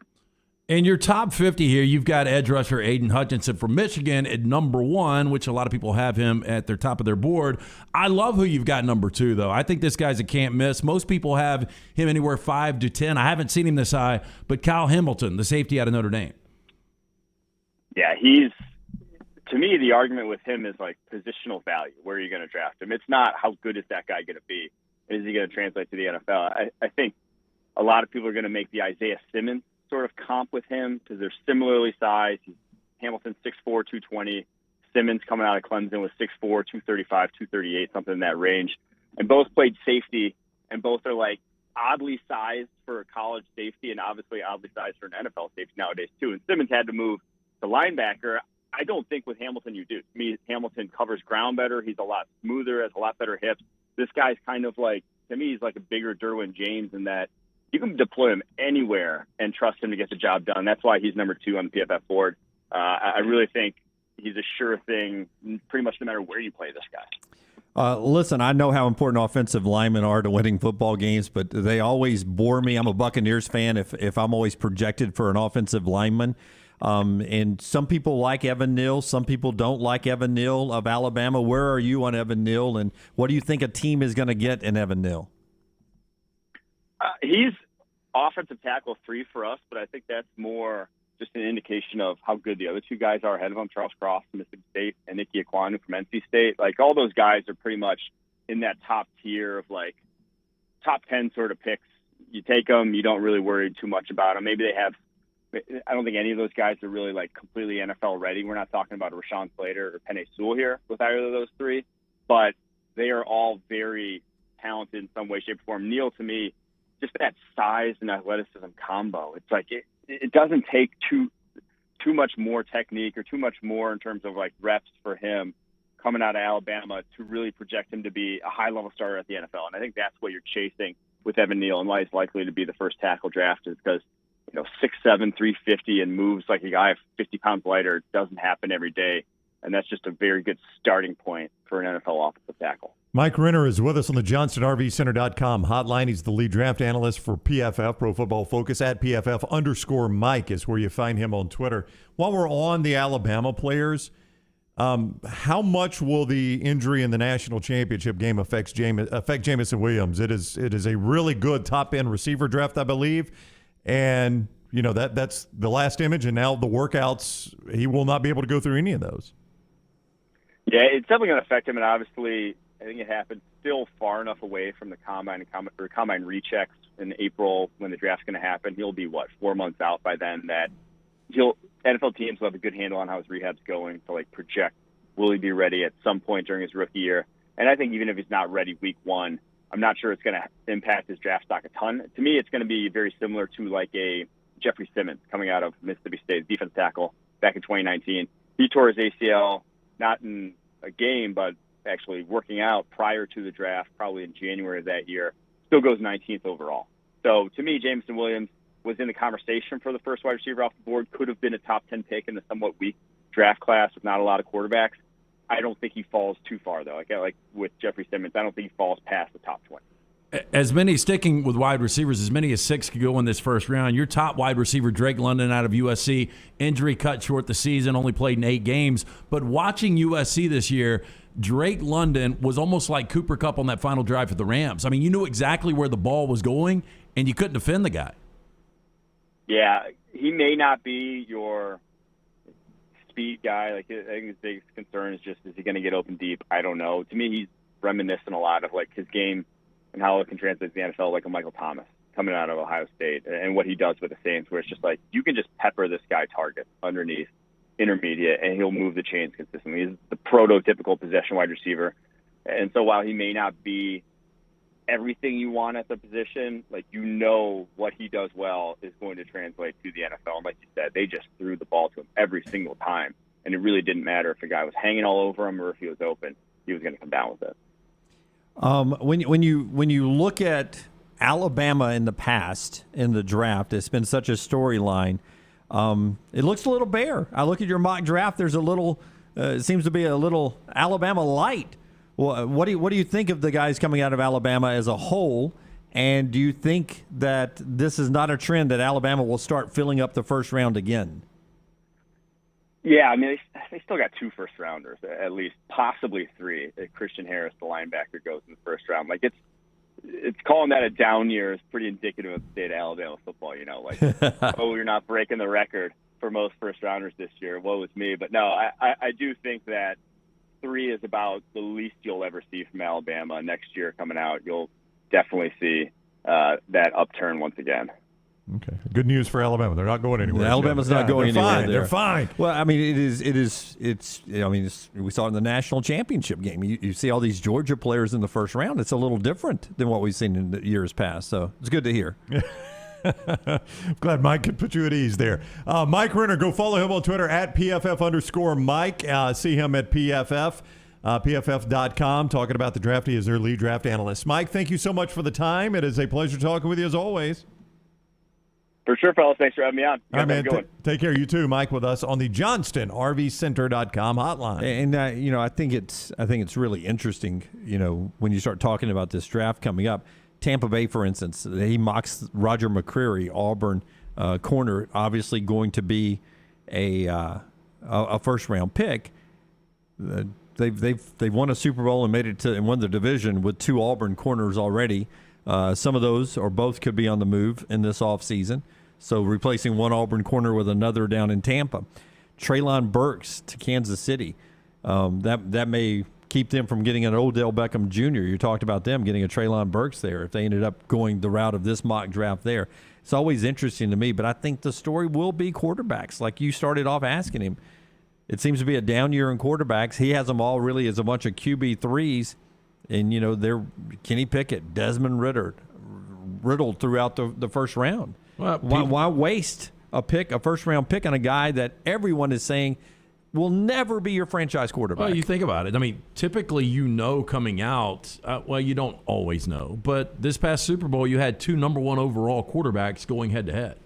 In your top 50 here, you've got edge rusher Aiden Hutchinson from Michigan at number 1, which a lot of people have him at their top of their board. I love who you've got number 2, though. I think this guy's a can't miss. Most people have him anywhere 5 to 10. I haven't seen him this high, but Kyle Hamilton, the safety out of Notre Dame. Yeah, to me, the argument with him is like positional value. Where are you going to draft him? It's not how good is that guy going to be. Is he going to translate to the NFL? I think a lot of people are going to make the Isaiah Simmons sort of comp with him because they're similarly sized. Hamilton's 6'4", 220. Simmons coming out of Clemson was 6'4", 235, 238, something in that range. And both played safety, and both are like oddly sized for a college safety and obviously oddly sized for an NFL safety nowadays too. And Simmons had to move to linebacker. I don't think with Hamilton you do. To me, Hamilton covers ground better. He's a lot smoother, has a lot better hips. This guy's kind of like, to me, he's like a bigger Derwin James in that you can deploy him anywhere and trust him to get the job done. That's why he's number 2 on the PFF board. I really think he's a sure thing pretty much no matter where you play this guy. Listen, I know how important offensive linemen are to winning football games, but they always bore me. I'm a Buccaneers fan if I'm always projected for an offensive lineman. And some people like Evan Neal. Some people don't like Evan Neal of Alabama. Where are you on Evan Neal, and what do you think a team is going to get in Evan Neal? He's offensive tackle 3 for us, but I think that's more just an indication of how good the other 2 guys are ahead of him, Charles Cross from Mississippi State and Nicky Ekwonu from NC State. Like, all those guys are pretty much in that top tier of, like, top 10 sort of picks. You take them, you don't really worry too much about them. Maybe they have – I don't think any of those guys are really, like, completely NFL ready. We're not talking about Rashawn Slater or Penei Sewell here with either of those 3, but they are all very talented in some way, shape, or form. Neal, to me, just that size and athleticism combo, it's like it doesn't take too much more technique or too much more in terms of like reps for him coming out of Alabama to really project him to be a high-level starter at the NFL. And I think that's what you're chasing with Evan Neal and why he's likely to be the first tackle drafted, because 6'7", 350 and moves like a guy 50 pounds lighter doesn't happen every day. And that's just a very good starting point for an NFL offensive tackle. Mike Renner is with us on the JohnstonRVCenter.com hotline. He's the lead draft analyst for PFF, Pro Football Focus, at PFF_Mike is where you find him on Twitter. While we're on the Alabama players, how much will the injury in the national championship game affect Jamison Williams? It is a really good top-end receiver draft, I believe, and that's the last image, and now the workouts, he will not be able to go through any of those. Yeah, it's definitely going to affect him, and obviously I think it happened still far enough away from the combine rechecks in April when the draft's going to happen. He'll be 4 months out by then. That NFL teams will have a good handle on how his rehab's going to like project will he be ready at some point during his rookie year. And I think even if he's not ready week 1, I'm not sure it's going to impact his draft stock a ton. To me, it's going to be very similar to like a Jeffrey Simmons coming out of Mississippi State, defense tackle back in 2019. He tore his ACL not in a game, but actually working out prior to the draft, probably in January of that year, still goes 19th overall. So to me, Jamison Williams was in the conversation for the first wide receiver off the board, could have been a top 10 pick in the somewhat weak draft class with not a lot of quarterbacks. I don't think he falls too far, though. Like with Jeffrey Simmons, I don't think he falls past the top 20. As many, sticking with wide receivers, as many as 6 could go in this first round. Your top wide receiver, Drake London out of USC, injury cut short the season, only played in 8 games. But watching USC this year, Drake London was almost like Cooper Kupp on that final drive for the Rams. I mean, you knew exactly where the ball was going, and you couldn't defend the guy. Yeah, he may not be your speed guy. Like, I think his biggest concern is just, is he going to get open deep? I don't know. To me, he's reminiscent a lot of like his game and how it can translate to the NFL, like a Michael Thomas coming out of Ohio State and what he does with the Saints, where it's just like you can just pepper this guy target underneath, intermediate, and he'll move the chains consistently. He's the prototypical possession wide receiver. And so while he may not be everything you want at the position, like what he does well is going to translate to the NFL. And like you said, they just threw the ball to him every single time. And it really didn't matter if a guy was hanging all over him or if he was open, he was going to come down with it. When you look at Alabama in the past in the draft, it's been such a storyline. It looks a little bare. I look at your mock draft. There's a little, it seems to be a little Alabama light. Well, what do you think of the guys coming out of Alabama as a whole? And do you think that this is not a trend that Alabama will start filling up the first round again? Yeah, I mean, they still got 2 first-rounders, at least, possibly 3. Christian Harris, the linebacker, goes in the first round. Like, it's calling that a down year is pretty indicative of the state of Alabama football, Like, oh, you're not breaking the record. for most first rounders this year. Woe is me. But no, I do think that 3 is about the least you'll ever see from Alabama next year coming out. You'll definitely see that upturn once again. Okay. Good news for Alabama. They're not going anywhere. Alabama's not going anywhere. Fine. They're fine. Well, I mean, we saw it in the national championship game. You see all these Georgia players in the first round. It's a little different than what we've seen in the years past. So it's good to hear. I'm glad Mike could put you at ease there. Mike Renner, go follow him on Twitter at PFF_Mike. See him at PFF. PFF.com, talking about the draft. He is their lead draft analyst. Mike, thank you so much for the time. It is a pleasure talking with you as always. For sure, fellas. Thanks for having me on. All right, man. Take care. You too, Mike, with us on the JohnstonRVCenter.com hotline. And I think it's really interesting. When you start talking about this draft coming up, Tampa Bay, for instance, he mocks Roger McCreary, Auburn corner, obviously going to be a first round pick. They've won a Super Bowl and made it to and won the division with 2 Auburn corners already. Some of those or both could be on the move in this offseason. So replacing one Auburn corner with another down in Tampa. Treylon Burks to Kansas City. That may keep them from getting an Odell Beckham Jr. You talked about them getting a Treylon Burks there if they ended up going the route of this mock draft there. It's always interesting to me, but I think the story will be quarterbacks. Like you started off asking him, it seems to be a down year in quarterbacks. He has them all really as a bunch of QB3s. And, they're Kenny Pickett, Desmond Ritter, riddled throughout the first round. Well, why waste a first-round pick on a guy that everyone is saying will never be your franchise quarterback? Well, you think about it. I mean, typically coming out, you don't always know. But this past Super Bowl, you had 2 number 1 overall quarterbacks going head-to-head.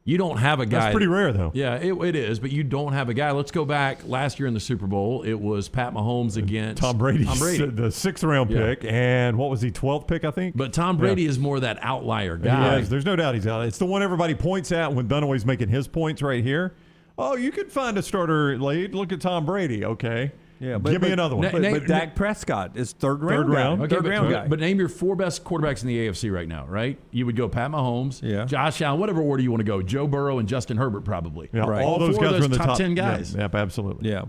You don't have a guy. That's pretty rare, though. Yeah, it is. But you don't have a guy. Let's go back last year in the Super Bowl. It was Pat Mahomes against Tom Brady, the 6th-round pick. And what was he, 12th pick, I think? But Tom Brady is more that outlier guy. There's no doubt he's out. It's the one everybody points at when Dunaway's making his points right here. Oh, you could find a starter late. Look at Tom Brady. Okay. Yeah, give me another one. But Dak Prescott is third round. Okay, third round guy. But name your 4 best quarterbacks in the AFC right now, right? You would go Pat Mahomes, Josh Allen, whatever order you want to go, Joe Burrow and Justin Herbert probably. Yeah, right. All those guys are in the top 10 guys. Yep, absolutely. Yeah.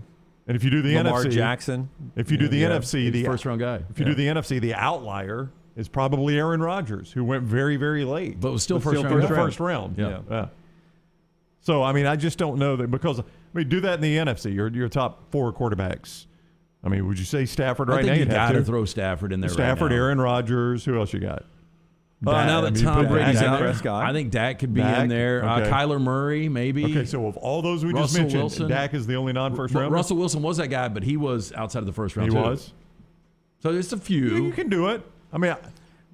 And if you do the Lamar NFC, Jackson. If you do the NFC, the first round guy. If you do the NFC, the outlier is probably Aaron Rodgers, who went very, very late. But was still first round. Yeah. So, I mean, I just don't know that because do that in the NFC. Your top 4 quarterbacks. I mean, would you say Stafford right now? You got to throw Stafford in there. Stafford, right now. Aaron Rodgers. Who else you got? Now that Tom Brady's out there, I think Dak could be in there. Okay. Kyler Murray, maybe. Okay, so of all those we Russell just mentioned, Wilson. Dak is the only non-first rounder? Russell Wilson was that guy, but he was outside of the first round. He was. So there's a few. Yeah, you can do it. I mean,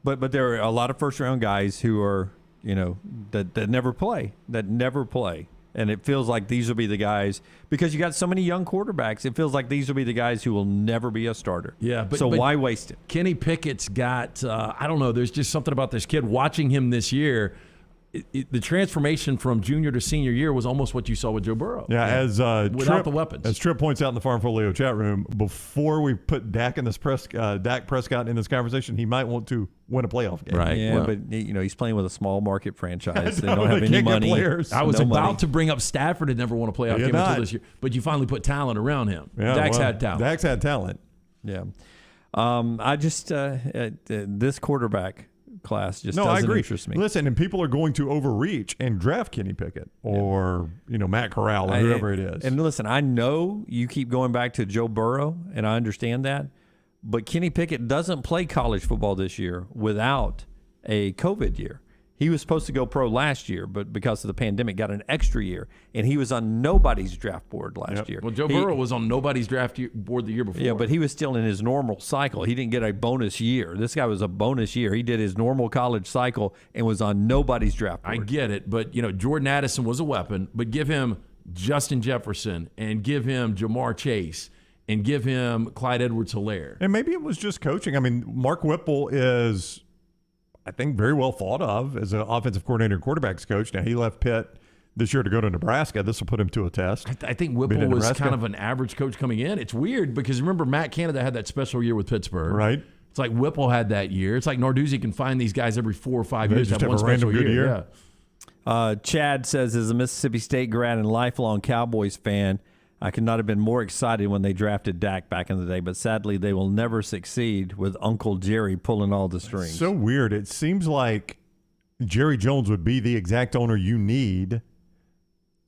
but there are a lot of first-round guys who are, that never play. And it feels like these will be the guys, because you got so many young quarterbacks, it feels like these will be the guys who will never be a starter. Yeah, but why waste it? Kenny Pickett's got, I don't know, there's just something about this kid. Watching him this year, the transformation from junior to senior year was almost what you saw with Joe Burrow. Yeah, as without the weapons. As Tripp points out in the Farm Folio chat room, before we put Dak Prescott in this conversation, he might want to win a playoff game. Right. Yeah, but he's playing with a small market franchise. They don't have any money. I was about to bring up Stafford had never won a playoff game until this year, but you finally put talent around him. Yeah, Dak's had talent. Dak's had talent. Yeah. I just this quarterback class just I doesn't agree. interest me. Listen, and people are going to overreach and draft Kenny Pickett or Matt Corral or whoever it is. And listen, I know you keep going back to Joe Burrow, and I understand that, but Kenny Pickett doesn't play college football this year without a COVID year. He was supposed to go pro last year, but because of the pandemic, got an extra year, and he was on nobody's draft board last year. Well, Joe Burrow was on nobody's draft board the year before. Yeah, but he was still in his normal cycle. He didn't get a bonus year. This guy was a bonus year. He did his normal college cycle and was on nobody's draft board. I get it, but Jordan Addison was a weapon, but give him Justin Jefferson and give him Jamar Chase and give him Clyde Edwards-Helaire. And maybe it was just coaching. I mean, Mark Whipple is, I think, very well thought of as an offensive coordinator and quarterbacks coach. Now, he left Pitt this year to go to Nebraska. This will put him to a test. I think Whipple was kind of an average coach coming in. It's weird because remember Matt Canada had that special year with Pittsburgh. Right. It's like Whipple had that year. It's like Narduzzi can find these guys every 4 or 5 years just to have one a random special good year. Yeah. Chad says, as a Mississippi State grad and lifelong Cowboys fan, I could not have been more excited when they drafted Dak back in the day, but sadly they will never succeed with Uncle Jerry pulling all the strings. So weird. It seems like Jerry Jones would be the exact owner you need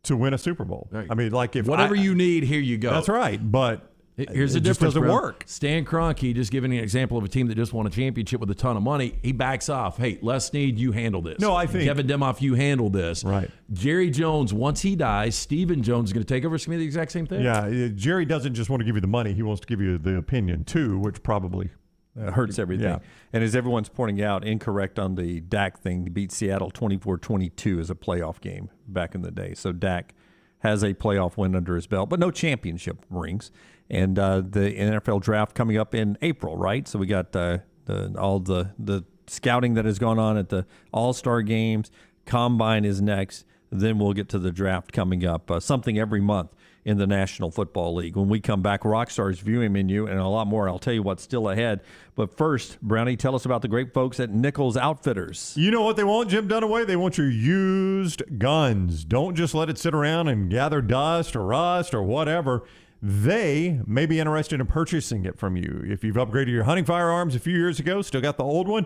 to win a Super Bowl. Right. I mean, like if whatever you need, here you go. That's right. But here's the it difference. just doesn't bro. work. Stan Kroenke, just giving an example of a team that just won a championship with a ton of money, he backs off. Hey, Les Snead, you handle this. No, I think Kevin Demoff, you handle this. Right. Jerry Jones, once he dies, Stephen Jones is going to take over. It's going to be the exact same thing. Yeah, Jerry doesn't just want to give you the money; he wants to give you the opinion too, which probably hurts everything. Yeah. And as everyone's pointing out, incorrect on the Dak thing. He beat Seattle 24-22 as a playoff game back in the day. So Dak has a playoff win under his belt, but no championship rings. And the NFL draft coming up in April, right? So we got all the scouting that has gone on at the All-Star games. Combine is next. Then we'll get to the draft coming up. Something every month in the National Football League. When we come back, Rockstar's viewing menu and a lot more. I'll tell you what's still ahead. But first, Brownie, tell us about the great folks at Nichols Outfitters. You know what they want, Jim Dunaway? They want your used guns. Don't just let it sit around and gather dust or rust or whatever. They may be interested in purchasing it from you. If you've upgraded your hunting firearms a few years ago, still got the old one,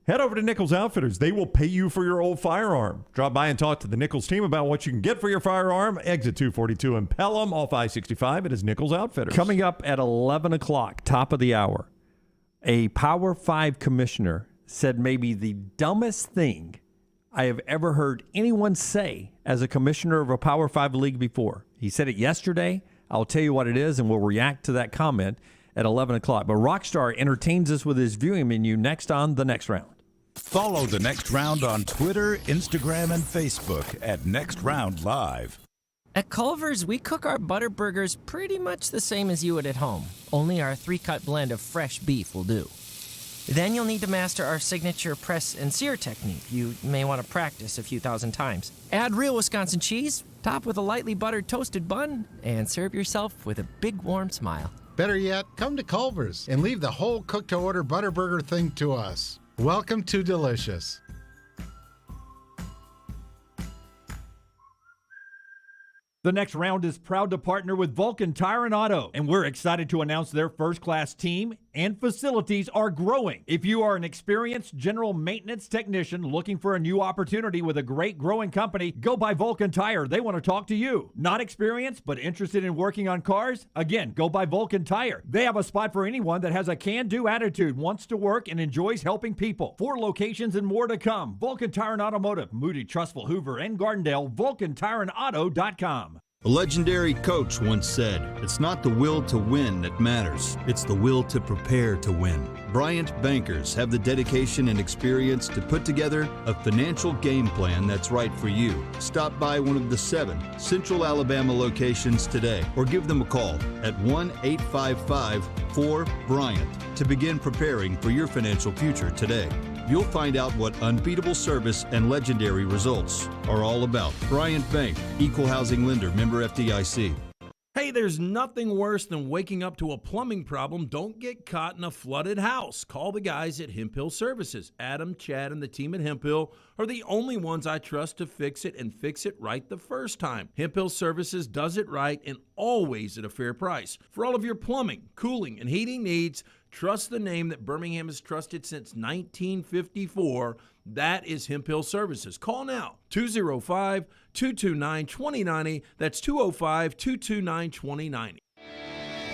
head over to Nichols Outfitters. They will pay you for your old firearm. Drop by and talk to the Nichols team about what you can get for your firearm. Exit 242 in Pelham, off I-65. It is Nichols Outfitters. Coming up at 11 o'clock, top of the hour, a Power 5 commissioner said maybe the dumbest thing I have ever heard anyone say as a commissioner of a Power 5 league before. He said it yesterday. I'll tell you what it is, and we'll react to that comment at 11 o'clock. But Rockstar entertains us with his viewing menu next on The Next Round. Follow The Next Round on Twitter, Instagram, and Facebook at Next Round Live. At Culver's, we cook our butter burgers pretty much the same as you would at home. Only our 3-cut blend of fresh beef will do. Then you'll need to master our signature press and sear technique. You may want to practice a few thousand times. Add real Wisconsin cheese, top with a lightly buttered toasted bun, and serve yourself with a big warm smile. Better yet, come to Culver's and leave the whole cook-to-order butter burger thing to us. Welcome to Delicious. The Next Round is proud to partner with Vulcan Tire and Auto, and we're excited to announce their first-class team and facilities are growing. If you are an experienced general maintenance technician looking for a new opportunity with a great growing company, go by Vulcan Tire. They want to talk to you. Not experienced, but interested in working on cars? Again, go by Vulcan Tire. They have a spot for anyone that has a can-do attitude, wants to work, and enjoys helping people. 4 locations and more to come. Vulcan Tire and Automotive, Moody, Trussville, Hoover, and Gardendale, VulcanTireandAuto.com. A legendary coach once said, "It's not the will to win that matters, it's the will to prepare to win." Bryant bankers have the dedication and experience to put together a financial game plan that's right for you. Stop by one of the 7 Central Alabama locations today or give them a call at 1-855-4-BRYANT to begin preparing for your financial future today. You'll find out what unbeatable service and legendary results are all about. Bryant Bank, Equal Housing Lender, member FDIC. Hey, there's nothing worse than waking up to a plumbing problem. Don't get caught in a flooded house. Call the guys at Hemp Hill Services. Adam, Chad, and the team at Hemp Hill are the only ones I trust to fix it and fix it right the first time. Hemp Hill Services does it right and always at a fair price. For all of your plumbing, cooling, and heating needs, trust the name that Birmingham has trusted since 1954. That is Hemp Hill Services. Call now, 205-229-2090. That's 205-229-2090.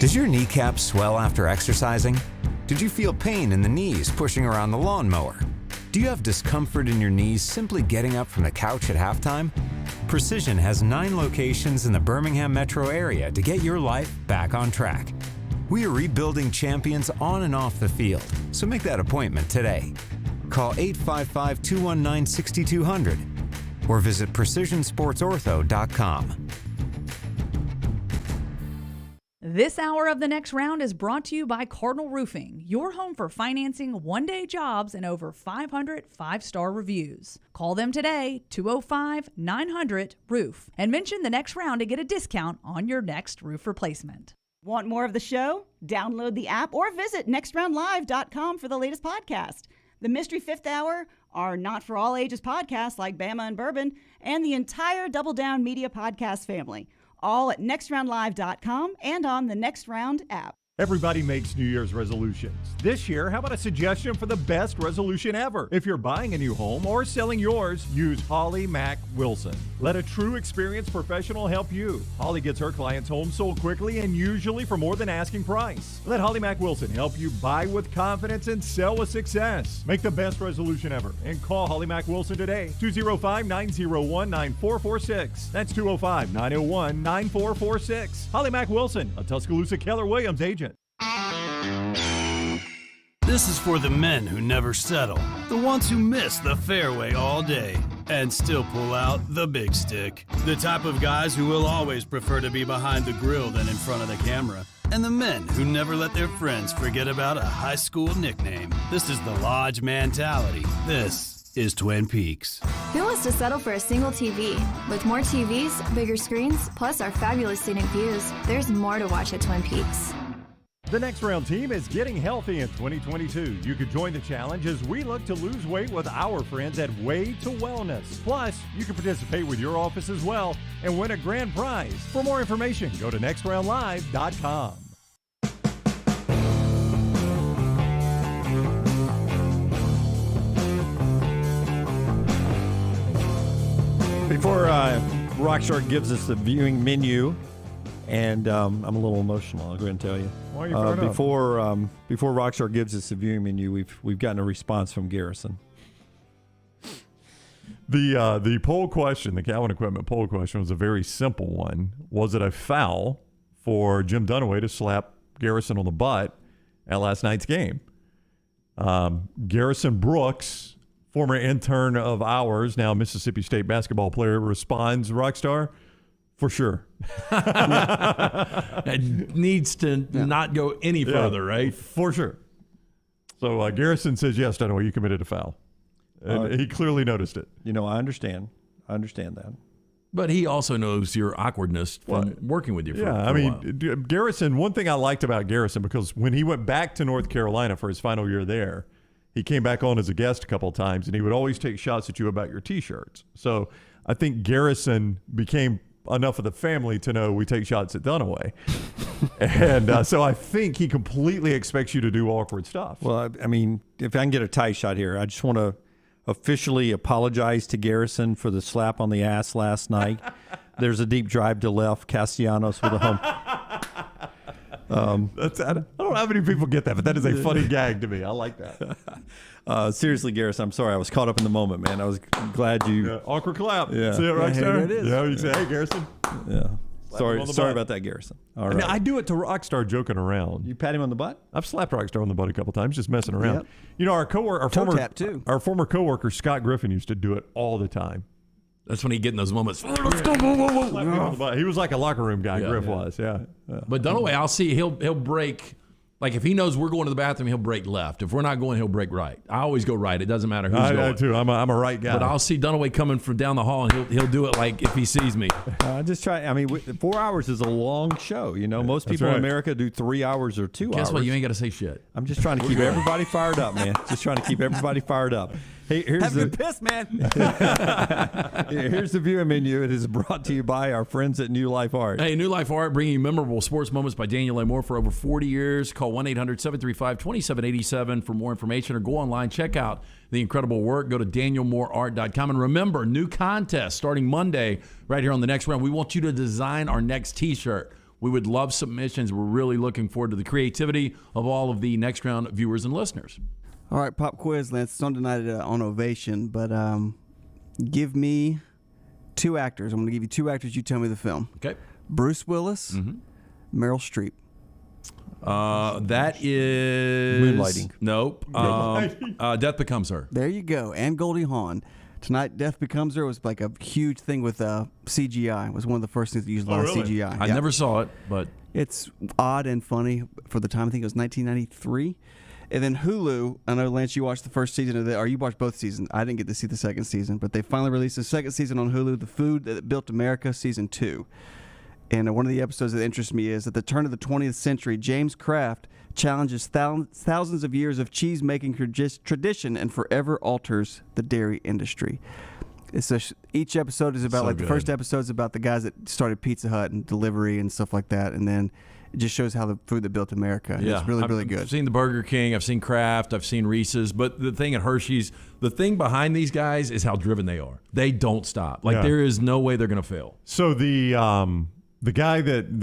Does your kneecap swell after exercising? Did you feel pain in the knees pushing around the lawnmower? Do you have discomfort in your knees simply getting up from the couch at halftime? Precision has 9 locations in the Birmingham metro area to get your life back on track. We are rebuilding champions on and off the field, so make that appointment today. Call 855-219-6200 or visit precisionsportsortho.com. This hour of The Next Round is brought to you by Cardinal Roofing, your home for financing one-day jobs and over 500 5-star reviews. Call them today, 205-900-ROOF, and mention The Next Round to get a discount on your next roof replacement. Want more of the show? Download the app or visit nextroundlive.com for the latest podcast. The Mystery Fifth Hour, our Not For All Ages podcasts like Bama and Bourbon, and the entire Double Down Media podcast family. All at nextroundlive.com and on the Next Round app. Everybody makes New Year's resolutions. This year, how about a suggestion for the best resolution ever? If you're buying a new home or selling yours, use Holly Mack Wilson. Let a true experienced professional help you. Holly gets her clients' homes sold quickly and usually for more than asking price. Let Holly Mack Wilson help you buy with confidence and sell with success. Make the best resolution ever and call Holly Mack Wilson today. 205-901-9446. That's 205-901-9446. Holly Mack Wilson, a Tuscaloosa Keller Williams agent. This is for the men who never settle, the ones who miss the fairway all day and still pull out the big stick, the type of guys who will always prefer to be behind the grill than in front of the camera, and the men who never let their friends forget about a high school nickname. This is the Lodge mentality. This is Twin Peaks. Who wants to settle for a single TV? With more TVs, bigger screens, plus our fabulous scenic views, there's more to watch at Twin Peaks. The Next Round team is getting healthy in 2022. You could join the challenge as we look to lose weight with our friends at Way to Wellness. Plus, you can participate with your office as well and win a grand prize. For more information, go to nextroundlive.com. Before Rockstar gives us the viewing menu, and I'm a little emotional, I'll go ahead and tell you. Why are you fired up? Before Rockstar gives us the viewing menu, we've gotten a response from Garrison. The poll question, the Cowan Equipment poll question, was a very simple one. Was it a foul for Jim Dunaway to slap Garrison on the butt at last night's game? Garrison Brooks, former intern of ours, now Mississippi State basketball player, responds, Rockstar, for sure. It needs to not go any further, right? For sure. So Garrison says, yes, Dunaway, you committed a foul. And he clearly noticed it. You know, I understand that. But he also knows your awkwardness from working with you for a while. Garrison, one thing I liked about Garrison, because when he went back to North Carolina for his final year there, he came back on as a guest a couple of times, and he would always take shots at you about your T-shirts. So I think Garrison became enough of the family to know we take shots at Dunaway. And so I think he completely expects you to do awkward stuff. Well, I mean, if I can get a tie shot here, I just want to officially apologize to Garrison for the slap on the ass last night. There's a deep drive to left, Castellanos with a home. I don't know how many people get that, but that is a funny gag to me. I like that. Seriously, Garrison, I'm sorry. I was caught up in the moment, man. I was glad you... awkward clap. Yeah. See it, Rockstar? Hey, there it is. Yeah, you say, hey, Garrison. Yeah. Slap Sorry about that, Garrison. All right. I do it to Rockstar joking around. You pat him on the butt? I've slapped Rockstar on the butt a couple times, just messing around. Yep. You know, our tap, too. Our former coworker, Scott Griffin, used to do it all the time. That's when he get in those moments. Slap me on the butt. He was like a locker room guy, Griff was. Yeah. But Dunaway, I'll see he'll break. Like if he knows we're going to the bathroom, he'll break left. If we're not going, he'll break right. I always go right. It doesn't matter who's going. I too. I'm a right guy. But I'll see Dunaway coming from down the hall, and he'll do it like if he sees me. Just try. I mean, 4 hours is a long show. You know, most people in America do 3 hours or 2 hours. Guess what? You ain't got to say shit. I'm just trying to keep everybody fired up, man. Just trying to keep everybody fired up. Hey, here's the piss, man. Here's the viewing menu. It is brought to you by our friends at New Life Art. Hey, New Life Art, bringing you memorable sports moments by Daniel A. Moore for over 40 years. Call 1-800-735-2787 for more information, or go online, check out the incredible work. Go to danielmooreart.com. And remember, new contest starting Monday right here on the Next Round. We want you to design our next T-shirt. We would love submissions. We're really looking forward to the creativity of all of the Next Round viewers and listeners. All right, pop quiz, Lance. Don't deny it on Ovation, but give me two actors. I'm going to give you two actors. You tell me the film. Okay. Bruce Willis, Meryl Streep. That is... Moonlighting. Nope. Death Becomes Her. There you go. And Goldie Hawn. Tonight, Death Becomes Her was like a huge thing with CGI. It was one of the first things that used a lot of CGI. I never saw it, but... It's odd and funny for the time. I think it was 1993. And then Hulu, I know, Lance, you watched the first season of or you watched both seasons. I didn't get to see the second season, but they finally released the second season on Hulu, The Food That Built America, Season 2. And one of the episodes that interests me is at the turn of the 20th century, James Kraft challenges thousands of years of cheese-making tradition and forever alters the dairy industry. Each episode is about, the first episode is about the guys that started Pizza Hut and delivery and stuff like that, and then it just shows how the food that built America. Yeah. It's really, really good. I've seen the Burger King, I've seen Kraft, I've seen Reese's, but the thing at Hershey's, the thing behind these guys is how driven they are. They don't stop. There is no way they're going to fail. So the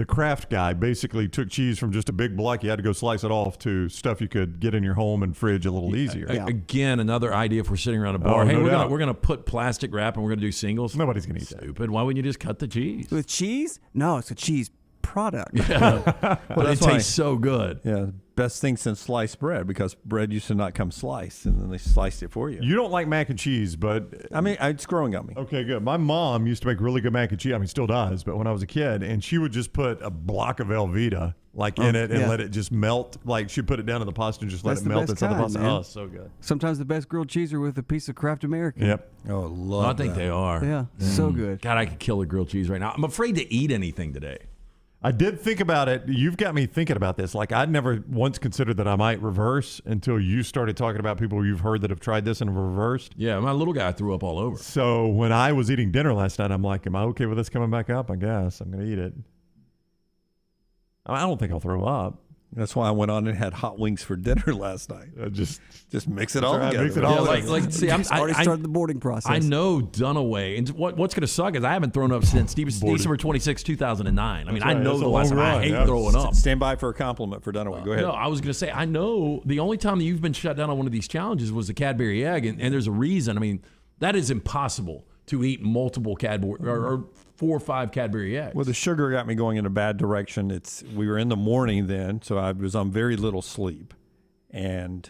Kraft guy basically took cheese from just a big block. You had to go slice it off to stuff you could get in your home and fridge a little easier. Again, another idea if we're sitting around a bar. We're gonna put plastic wrap and we're gonna do singles. Nobody's gonna eat that. Stupid. Why wouldn't you just cut the cheese? With cheese? No, it's a cheese product. Yeah. But it tastes so good. Yeah, best thing since sliced bread, because bread used to not come sliced, and then they sliced it for you. You don't like mac and cheese, but I mean, it's growing on me. Okay, good. My mom used to make really good mac and cheese. I mean, still does, but when I was a kid, and she would just put a block of Velveeta in it and let it just melt. Like she'd put it down in the pasta and just let it melt inside the pasta. Oh, so good. Sometimes the best grilled cheese are with a piece of Kraft American. Yep. Oh, love I think they are. Yeah, so good. God, I could kill a grilled cheese right now. I'm afraid to eat anything today. I did think about it. You've got me thinking about this. Like, I'd never once considered that I might reverse until you started talking about people you've heard that have tried this and have reversed. Yeah, my little guy threw up all over. So when I was eating dinner last night, I'm like, am I okay with this coming back up? I guess I'm going to eat it. I don't think I'll throw up. That's why I went on and had hot wings for dinner last night. Just mix it all together. Mix it all see, I already started the boarding process. I know Dunaway. And what's going to suck is I haven't thrown up since December 26, 2009. I mean, I know the last time. I hate throwing up. Stand by for a compliment for Dunaway. Go ahead. No, I was going to say, I know the only time that you've been shut down on one of these challenges was the Cadbury egg, and there's a reason. I mean, that is impossible to eat multiple Cadbury or 4 or 5 Cadbury eggs. Well, the sugar got me going in a bad direction. We were in the morning then, so I was on very little sleep, and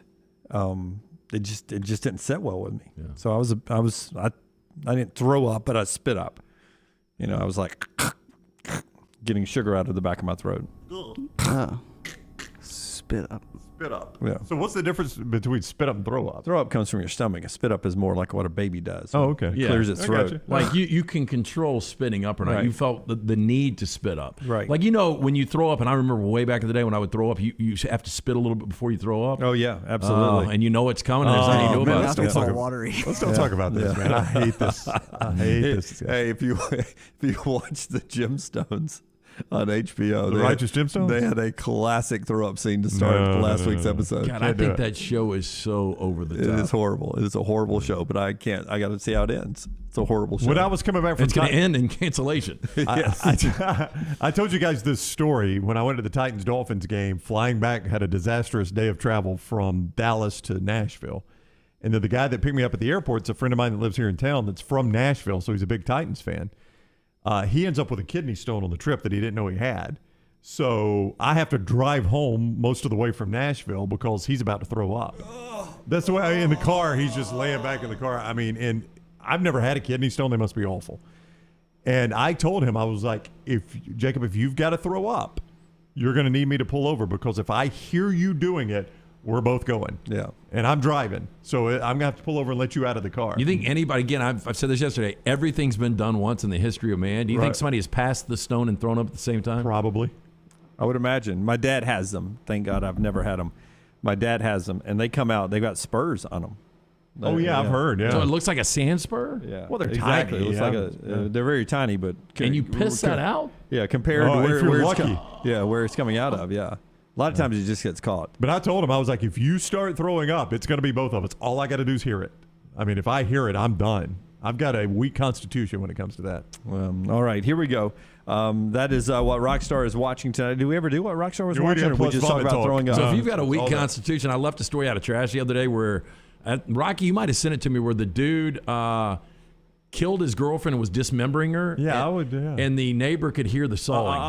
it just didn't sit well with me. Yeah. So I didn't throw up, but I spit up. You know, I was like getting sugar out of the back of my throat. Spit up. Spit up. Yeah. So what's the difference between spit up and throw up? Throw up comes from your stomach. A spit up is more like what a baby does. Oh, okay. It clears its throat. Like you can control spitting up or not. Right. You felt the need to spit up. Right. Like, you know, when you throw up, and I remember way back in the day when I would throw up, you have to spit a little bit before you throw up. Oh, yeah, absolutely. And you know it's coming, and there's nothing you do about it. It's all watery. Let's don't talk about this, man. I hate this. I hate this. Hey, if you watch the Gemstones on HBO, The Righteous Gemstones? They had a classic throw-up scene to start last week's episode. God, I think that show is so over the top. It is horrible. It is a horrible show, but I got to see how it ends. It's a horrible show. When I was coming back from it's going to end in cancellation. Yes. I told you guys this story when I went to the Titans-Dolphins game. Flying back, had a disastrous day of travel from Dallas to Nashville. And then the guy that picked me up at the airport is a friend of mine that lives here in town that's from Nashville, so he's a big Titans fan. He ends up with a kidney stone on the trip that he didn't know he had. So I have to drive home most of the way from Nashville because he's about to throw up. That's the way in the car, he's just laying back in the car. I mean, and I've never had a kidney stone. They must be awful. And I told him, I was like, Jacob, if you've got to throw up, you're going to need me to pull over because if I hear you doing it, we're both going. Yeah. And I'm driving. So I'm going to have to pull over and let you out of the car. You think anybody, again, I've said this yesterday, everything's been done once in the history of man. Do you think somebody has passed the stone and thrown up at the same time? Probably. I would imagine. My dad has them. Thank God I've never had them. My dad has them, and they come out. They've got spurs on them. Oh, yeah, I've heard, yeah. So it looks like a sand spur? Yeah. Well, they're exactly. tiny. It looks like they're very tiny, but... Can you piss that out? Yeah, compared to where you're it's lucky. where it's coming out of, yeah. A lot of times it just gets caught. But I told him, I was like, if you start throwing up, it's going to be both of us. All I got to do is hear it. I mean, if I hear it, I'm done. I've got a weak constitution when it comes to that. All right, here we go. That is what Rockstar is watching tonight. Do we ever do what Rockstar was watching? Or we just talk about throwing up? So if you've got a weak constitution, I left a story out of trash the other day where, Rocky, you might have sent it to me, where the dude killed his girlfriend and was dismembering her. Yeah, I would. Yeah. And the neighbor could hear the sawing.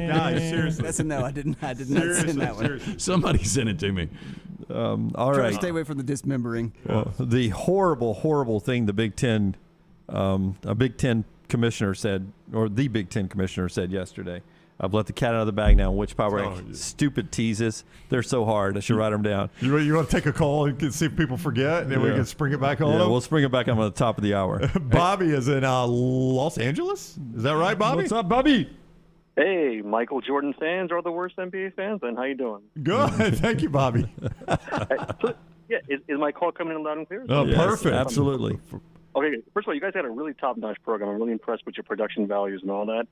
Guys, seriously. That's a no. I did not send that one. Somebody sent it to me. All right. Try to stay away from the dismembering. The horrible, horrible thing the Big Ten, a Big Ten commissioner said, or the Big Ten commissioner said yesterday. I've let the cat out of the bag now. Which power rank? Stupid teases. They're so hard. I should write them down. You want to take a call and see if people forget, and then we can spring it back on them? Yeah, we'll spring it back on at the top of the hour. Bobby is in Los Angeles. Is that right, Bobby? What's up, Bobby? Hey, Michael Jordan fans are the worst NBA fans, then how you doing? Good. Thank you, Bobby. Is my call coming in loud and clear? Oh, Yes, perfect. Absolutely. Okay, first of all, you guys had a really top-notch program. I'm really impressed with your production values and all that.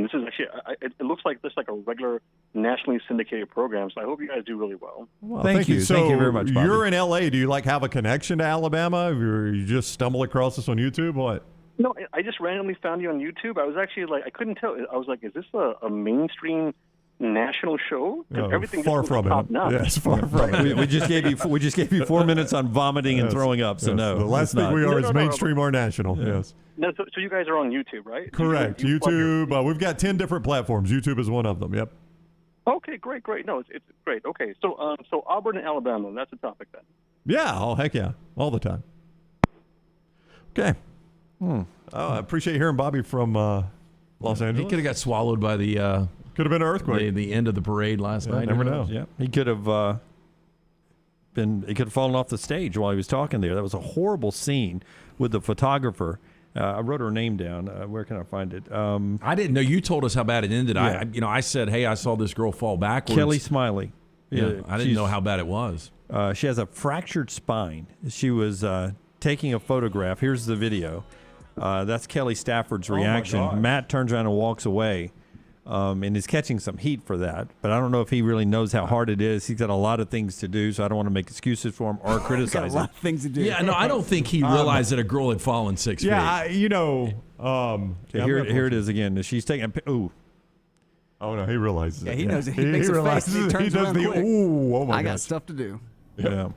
This is actually, it looks like this like a regular nationally syndicated program, so I hope you guys do really well. Well, thank you. So thank you very much, Bobby. You're in L.A. Do you have a connection to Alabama? Or you just stumble across this on YouTube? What? No, I just randomly found you on YouTube. I was actually I couldn't tell. I was like, is this a mainstream national show? Everything far just from top it. notch. Yes, far from it. we just gave you 4 minutes on vomiting and throwing up. So no, the last it's thing not. we are is mainstream or national. Yeah. Yes. No, so you guys are on YouTube, right? Correct. You plug YouTube. We've got 10 different platforms. YouTube is one of them. Yep. Okay, great. No, it's great. Okay, so Auburn and Alabama, that's the topic then. Yeah. Oh, heck yeah. All the time. Okay. I appreciate hearing Bobby from Los Angeles. He could have got swallowed by the could have been an earthquake. The end of the parade last night. Never know. Yeah, he could have he could have fallen off the stage while he was talking there. That was a horrible scene with the photographer. I wrote her name down. Where can I find it? I didn't know. You told us how bad it ended. Yeah. I said, hey, I saw this girl fall backwards. Kelly Smiley. Yeah, I didn't know how bad it was. She has a fractured spine. She was taking a photograph. Here's the video. That's Kelly Stafford's reaction. gosh. Matt turns around and walks away. And is catching some heat for that. But I don't know if he really knows how hard it is. He's got a lot of things to do, so I don't want to make excuses for him or criticize him. A lot of things to do. Yeah, no, I don't think he realized that a girl had fallen 6 feet. Yeah, Here it is again. She's taking a ooh. Oh no, he realizes it. Yeah, he knows it. He makes a face realizes and he it. turns does around the quick. ooh. Oh my I got gosh. stuff to do. Yeah.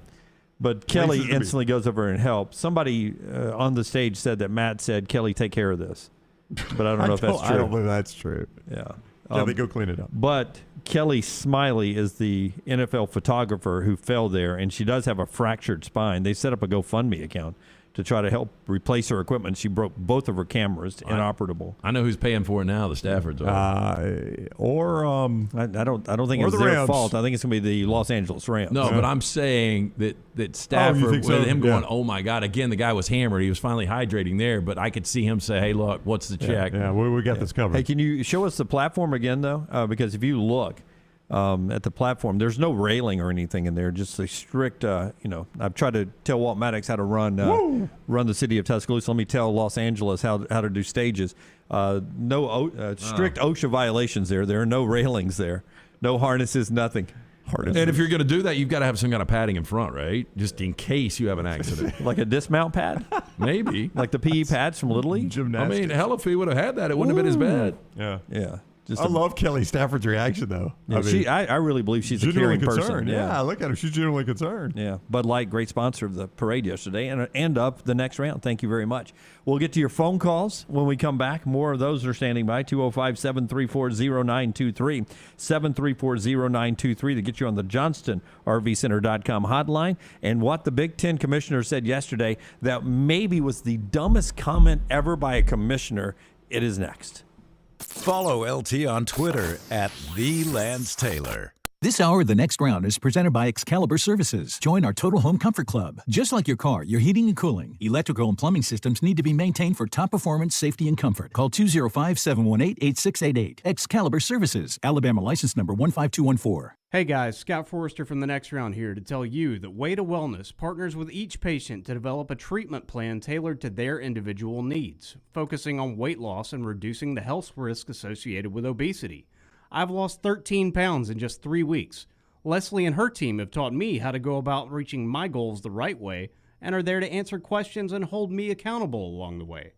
But Kelly Places to be. instantly goes over and helps. Somebody on the stage said that Matt said, Kelly, take care of this. But I don't know if that's true. I don't believe that's true. Yeah. Yeah, they go clean it up. But Kelly Smiley is the NFL photographer who fell there, and she does have a fractured spine. They set up a GoFundMe account to try to help replace her equipment. She broke both of her cameras, inoperable. I know who's paying for it now. The Staffords are. I don't think it's their fault. I think it's going to be the Los Angeles Rams. No, but I'm saying that Stafford, think so? with him going, Yeah. oh my God, again, the guy was hammered. He was finally hydrating there, but I could see him say, hey, look, what's the check? Yeah, we got this covered. Hey, can you show us the platform again, though? Because if you look at the platform, there's no railing or anything in there. Just a strict, I've tried to tell Walt Maddox how to run the city of Tuscaloosa. Let me tell Los Angeles how to do stages. No strict OSHA violations there. There are no railings there. No harnesses, nothing. And if you're going to do that, you've got to have some kind of padding in front, right? Just in case you have an accident. Like a dismount pad? Maybe. Like the PE pads from Little League? I mean, hell, if he would have had that, it wouldn't have been as bad. Yeah. Yeah. I love Kelly Stafford's reaction, though. Yeah, I really believe she's a genuinely caring concerned. person. Yeah, look at her. She's genuinely concerned. Yeah. Bud Light, great sponsor of the parade yesterday and of the next round. Thank you very much. We'll get to your phone calls when we come back. More of those are standing by. 205-734-0923. 734-0923 to get you on the JohnstonRVCenter.com hotline. And what the Big Ten commissioner said yesterday that maybe was the dumbest comment ever by a commissioner. It is next. Follow LT on Twitter @TheLanceTaylor. This hour of The Next Round is presented by Excalibur Services. Join our Total Home Comfort Club. Just like your car, your heating and cooling, electrical and plumbing systems need to be maintained for top performance, safety, and comfort. Call 205-718-8688. Excalibur Services. Alabama license number 15214. Hey guys, Scott Forrester from The Next Round here to tell you that Way to Wellness partners with each patient to develop a treatment plan tailored to their individual needs, focusing on weight loss and reducing the health risk associated with obesity. I've lost 13 pounds in just 3 weeks. Leslie and her team have taught me how to go about reaching my goals the right way and are there to answer questions and hold me accountable along the way.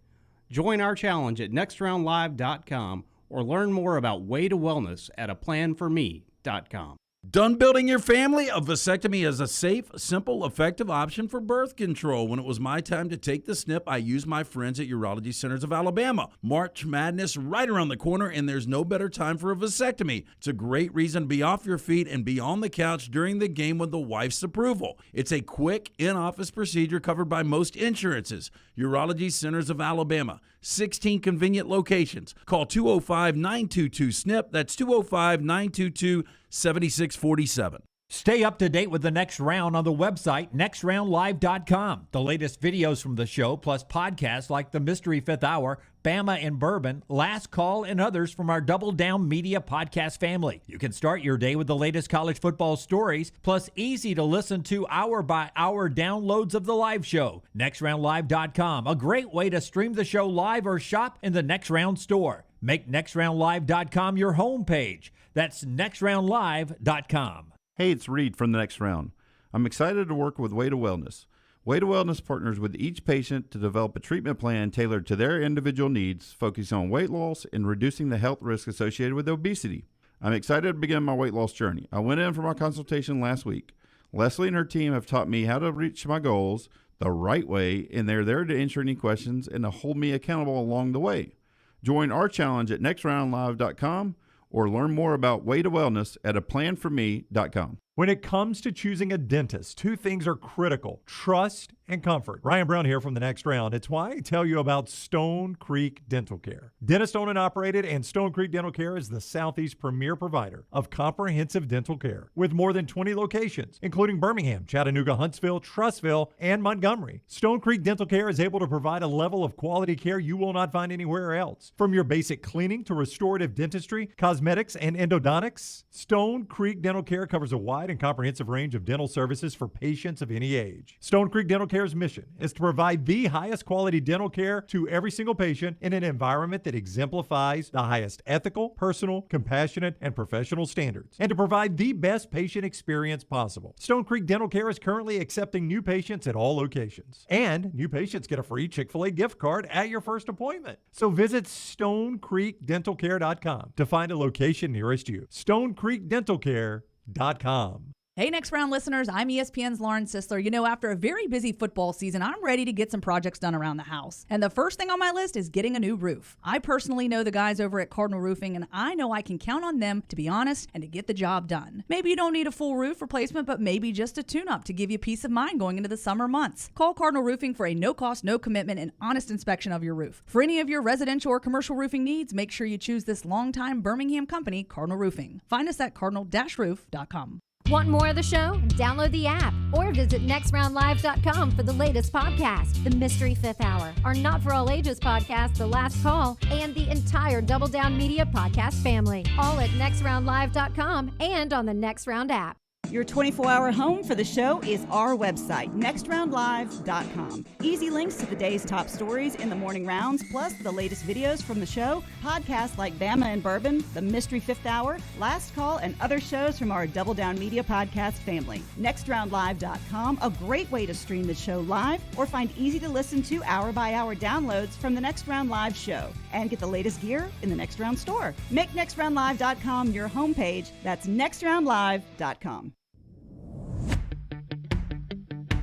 Join our challenge at nextroundlive.com or learn more about Way to Wellness at aplanforme.com. Done building your family? A vasectomy is a safe, simple, effective option for birth control. When it was my time to take the snip, I used my friends at Urology Centers of Alabama. March Madness right around the corner, and there's no better time for a vasectomy. It's a great reason to be off your feet and be on the couch during the game with the wife's approval. It's a quick, in-office procedure covered by most insurances. Urology Centers of Alabama. 16 convenient locations. Call 205-922-SNP. That's 205-922-7647. Stay up to date with the Next Round on the website, nextroundlive.com. The latest videos from the show, plus podcasts like The Mystery Fifth Hour, Bama and Bourbon, Last Call, and others from our Double Down Media podcast family. You can start your day with the latest college football stories, plus easy to listen to hour-by-hour downloads of the live show. Nextroundlive.com, a great way to stream the show live or shop in the Next Round store. Make nextroundlive.com your homepage. That's nextroundlive.com. Hey, it's Reed from The Next Round. I'm excited to work with Way to Wellness. Way to Wellness partners with each patient to develop a treatment plan tailored to their individual needs, focusing on weight loss and reducing the health risk associated with obesity. I'm excited to begin my weight loss journey. I went in for my consultation last week. Leslie and her team have taught me how to reach my goals the right way, and they're there to answer any questions and to hold me accountable along the way. Join our challenge at nextroundlive.com or learn more about Way to Wellness at aplanforme.com. When it comes to choosing a dentist, two things are critical: trust and comfort. Ryan Brown here from The Next Round. It's why I tell you about Stone Creek Dental Care. Dentist owned and operated, and Stone Creek Dental Care is the Southeast premier provider of comprehensive dental care with more than 20 locations, including Birmingham, Chattanooga, Huntsville, Trussville, and Montgomery. Stone Creek Dental Care is able to provide a level of quality care you will not find anywhere else. From your basic cleaning to restorative dentistry, cosmetics, and endodontics, Stone Creek Dental Care covers a wide and comprehensive range of dental services for patients of any age. Stone Creek Dental Care's mission is to provide the highest quality dental care to every single patient in an environment that exemplifies the highest ethical, personal, compassionate, and professional standards, and to provide the best patient experience possible. Stone Creek Dental Care is currently accepting new patients at all locations, and new patients get a free Chick-fil-A gift card at your first appointment. So visit StoneCreekDentalCare.com to find a location nearest you. StoneCreekDentalCare.com. Hey, Next Round listeners, I'm ESPN's Lauren Sisler. You know, after a very busy football season, I'm ready to get some projects done around the house. And the first thing on my list is getting a new roof. I personally know the guys over at Cardinal Roofing, and I know I can count on them to be honest and to get the job done. Maybe you don't need a full roof replacement, but maybe just a tune-up to give you peace of mind going into the summer months. Call Cardinal Roofing for a no-cost, no-commitment, and honest inspection of your roof. For any of your residential or commercial roofing needs, make sure you choose this longtime Birmingham company, Cardinal Roofing. Find us at cardinal-roof.com. Want more of the show? Download the app or visit nextroundlive.com for the latest podcast, The Mystery Fifth Hour, our Not For All Ages podcast, The Last Call, and the entire Double Down Media podcast family. All at nextroundlive.com and on the Next Round app. Your 24-hour home for the show is our website, nextroundlive.com. Easy links to the day's top stories in the morning rounds, plus the latest videos from the show, podcasts like Bama and Bourbon, The Mystery Fifth Hour, Last Call, and other shows from our Double Down Media podcast family. Nextroundlive.com, a great way to stream the show live or find easy-to-listen to hour-by-hour downloads from the Next Round Live show and get the latest gear in the Next Round store. Make nextroundlive.com your homepage. That's nextroundlive.com.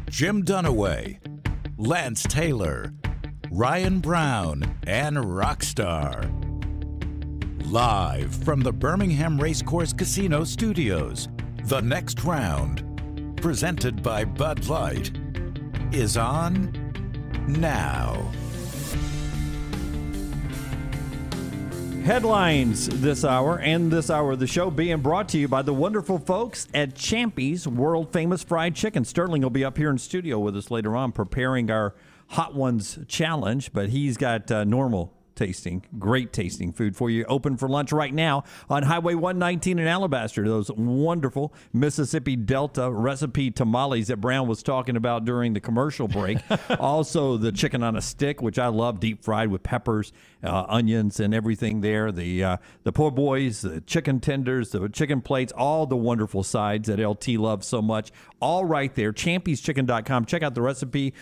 Jim Dunaway, Lance Taylor, Ryan Brown, and Rockstar. Live from the Birmingham Racecourse Casino Studios, The Next Round, presented by Bud Light, is on now. Headlines this hour and this hour of the show being brought to you by the wonderful folks at Champy's World Famous Fried Chicken. Sterling will be up here in studio with us later on preparing our Hot Ones Challenge, but he's got great tasting food for you. Open for lunch right now on Highway 119 in Alabaster. Those wonderful Mississippi Delta recipe tamales that Brown was talking about during the commercial break. Also the chicken on a stick, which I love, deep fried with peppers, onions and everything there. The po' boys, the chicken tenders, the chicken plates, all the wonderful sides that LT loves so much. All right there. ChampysChicken.com. Check out the recipe.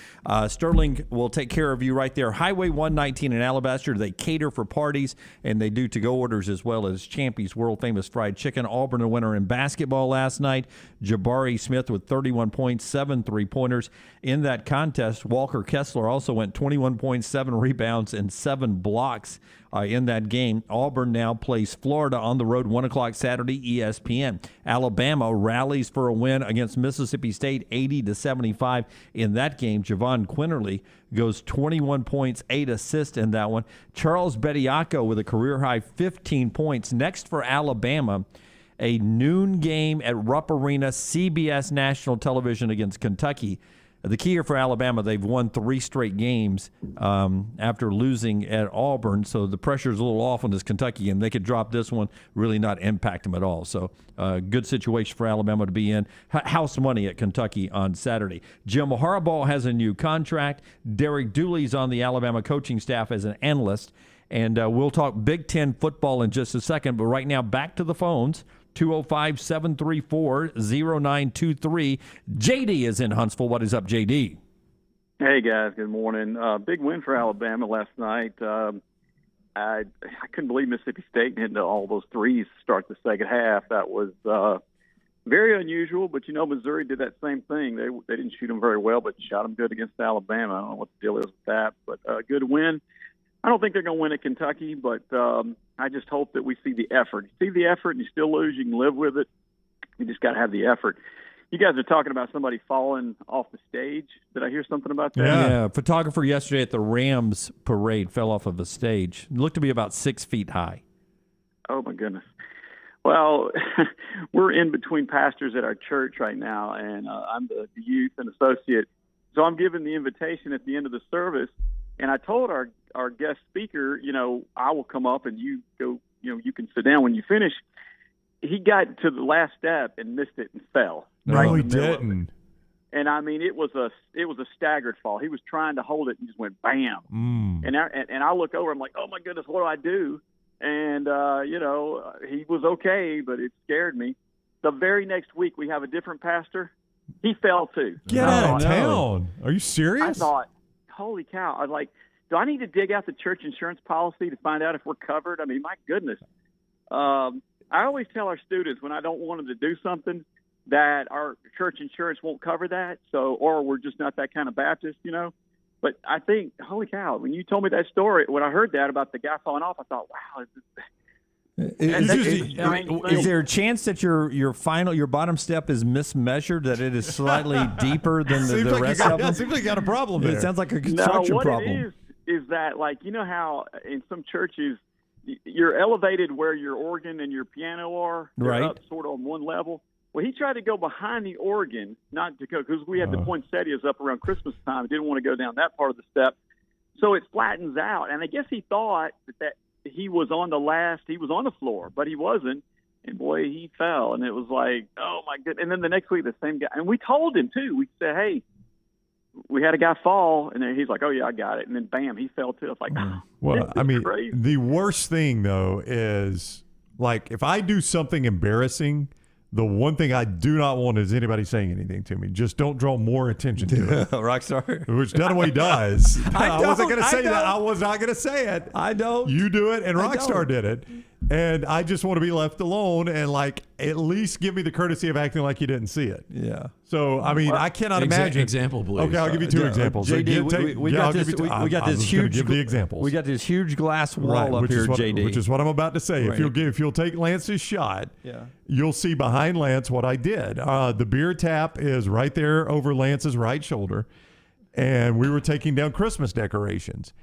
Sterling will take care of you right there. Highway 119 in Alabaster. They cater for parties, and they do to-go orders as well as Champy's World Famous Fried Chicken. Auburn a winner in basketball last night. Jabari Smith with 31 points, 7 3-pointers in that contest. Walker Kessler also went 21 points, 7 rebounds, and 7 blocks in that game. Auburn now plays Florida on the road, 1 o'clock Saturday, ESPN. Alabama rallies for a win against Mississippi State, 80-75 in that game. Javon Quinterly goes 21 points, 8 assists in that one. Charles Bediako with a career-high 15 points. Next for Alabama, a noon game at Rupp Arena, CBS national television against Kentucky. The key here for Alabama, they've won 3 straight games after losing at Auburn, so the pressure's a little off on this Kentucky game. They could drop this one, really not impact them at all. So good situation for Alabama to be in. House money at Kentucky on Saturday. Jim Harbaugh has a new contract. Derek Dooley's on the Alabama coaching staff as an analyst. And we'll talk Big Ten football in just a second, but right now back to the phones. 205-734-0923. JD is in Huntsville. What is up, JD? Hey, guys. Good morning. Big win for Alabama last night. I couldn't believe Mississippi State hitting all those threes to start the second half. That was very unusual, but, Missouri did that same thing. They didn't shoot them very well, but shot them good against Alabama. I don't know what the deal is with that, but good win. I don't think they're going to win at Kentucky, but I just hope that we see the effort. You see the effort and you still lose, you can live with it. You just got to have the effort. You guys are talking about somebody falling off the stage. Did I hear something about that? Yeah. Photographer yesterday at the Rams parade fell off of a stage. It looked to be about 6 feet high. Oh, my goodness. Well, we're in between pastors at our church right now, and I'm the youth and associate. So I'm giving the invitation at the end of the service. And I told our guest speaker, I will come up and you go, you can sit down when you finish. He got to the last step and missed it and fell. No, he didn't. And I mean, it was a staggered fall. He was trying to hold it and just went bam. And I look over, I'm like, oh my goodness, what do I do? And he was okay, but it scared me. The very next week we have a different pastor. He fell too. Get out of town. Are you serious? I thought, holy cow. I was like, do I need to dig out the church insurance policy to find out if we're covered? I mean, my goodness. I always tell our students when I don't want them to do something that our church insurance won't cover that, or we're just not that kind of Baptist, But I think, holy cow, when you told me that story, when I heard that about the guy falling off, I thought, wow. Is there a chance that your bottom step is mismeasured, that it is slightly deeper than the rest of them? It seems like you got a problem there. It sounds like a construction problem. It is that, how in some churches you're elevated where your organ and your piano are, right, up sort of on one level. Well, he tried to go behind the organ, not to go, because we had the poinsettias up around Christmas time. Didn't want to go down that part of the step, so it flattens out. And I guess he thought that he was on the floor, but he wasn't. And boy, he fell, and it was like, oh my goodness. And then the next week, the same guy, and we told him too. We said, hey, we had a guy fall, and then he's like, oh yeah, I got it. And then bam, he fell too. It's like, well, I mean, crazy. The worst thing though is if I do something embarrassing, the one thing I do not want is anybody saying anything to me. Just don't draw more attention to it. Rockstar. Which Dunaway does. I wasn't going to say that. I was not going to say it. I don't. You do it, and Rockstar did it. And I just want to be left alone and at least give me the courtesy of acting like you didn't see it. Yeah. So, I mean, I cannot imagine. Example, please. Okay, I'll give you 2 examples. JD, we got this huge. Give the examples. We got this huge glass wall up here, JD. Which is what I'm about to say. Right. If you'll take Lance's shot, you'll see behind Lance what I did. The beer tap is right there over Lance's right shoulder, and we were taking down Christmas decorations,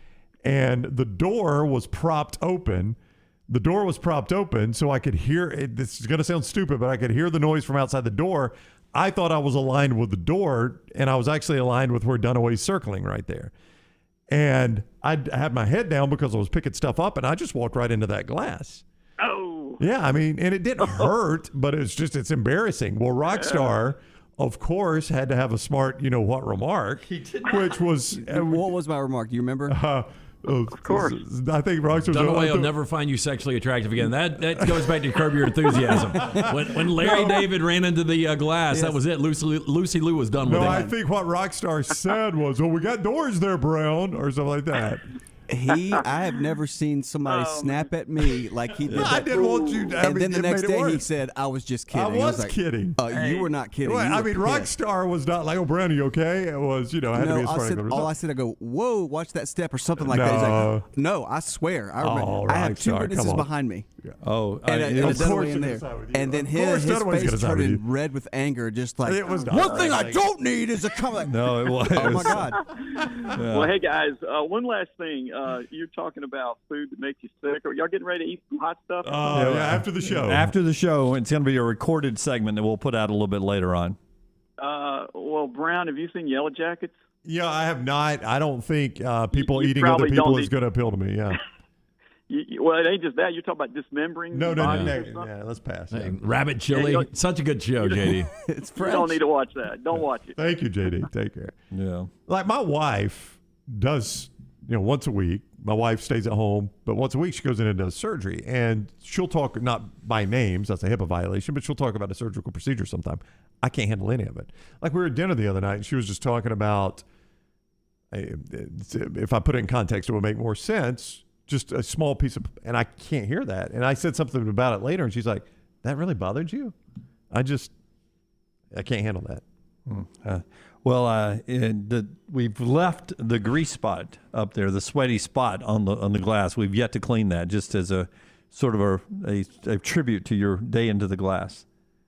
and the door was propped open. So I could hear it. This is going to sound stupid, but I could hear the noise from outside the door. I thought I was aligned with the door, and I was actually aligned with where Dunaway's circling right there. And I had my head down because I was picking stuff up, and I just walked right into that glass. Oh. Yeah, I mean, and it didn't hurt, but it's embarrassing. Well, Rockstar, of course, had to have a smart, remark, which was... What was my remark? Do you remember? Of course. I think Rockstar's... Dunaway will never find you sexually attractive again. That goes back to Curb Your Enthusiasm. When Larry David ran into the glass, that was it. Lucy Lou was done with it. No, I think what Rockstar said was, we got doors there, Brown, or something like that. I have never seen somebody snap at me like he did. I didn't want you to. And then the next day he said, I was just kidding. I was kidding. You were not kidding. Well, I mean, Rockstar was not like, Brown, you okay? It was, had to be a smart all I said, I go, whoa, watch that step or something like that. He's like, no, I swear. I have 2 witnesses behind me. Oh, and of course in there. And then his face turned red with anger, just like, it was one thing I don't need is a comeback. No, it was. Oh, my God. Well, hey, guys, one last thing. You're talking about food that makes you sick. Are y'all getting ready to eat some hot stuff? Yeah, after the show. After the show, it's going to be a recorded segment that we'll put out a little bit later on. Well, Brown, have you seen Yellow Jackets? Yeah, I have not. I don't think people eating probably other people don't is going to appeal to me. Yeah. Well, it ain't just that. You're talking about dismembering. No. bodies or Yeah, something? let's pass. Hey, Rabbit Chili. Such a good show, JD. It's You don't need to watch that. Don't watch it. Thank you, JD. Take care. Yeah. Like my wife does, once a week. My wife stays at home, but once a week she goes in and does surgery, and she'll talk not by names. That's a HIPAA violation, but she'll talk about a surgical procedure sometime. I can't handle any of it. Like we were at dinner the other night, and she was just talking about, if I put it in context, it would make more sense. Just a small piece of, and I can't hear that. And I said something about it later, and she's like, "That really bothered you?" I can't handle that. We've left the grease spot up there, the sweaty spot on the glass. We've yet to clean that, just as a sort of a tribute to your day into the glass.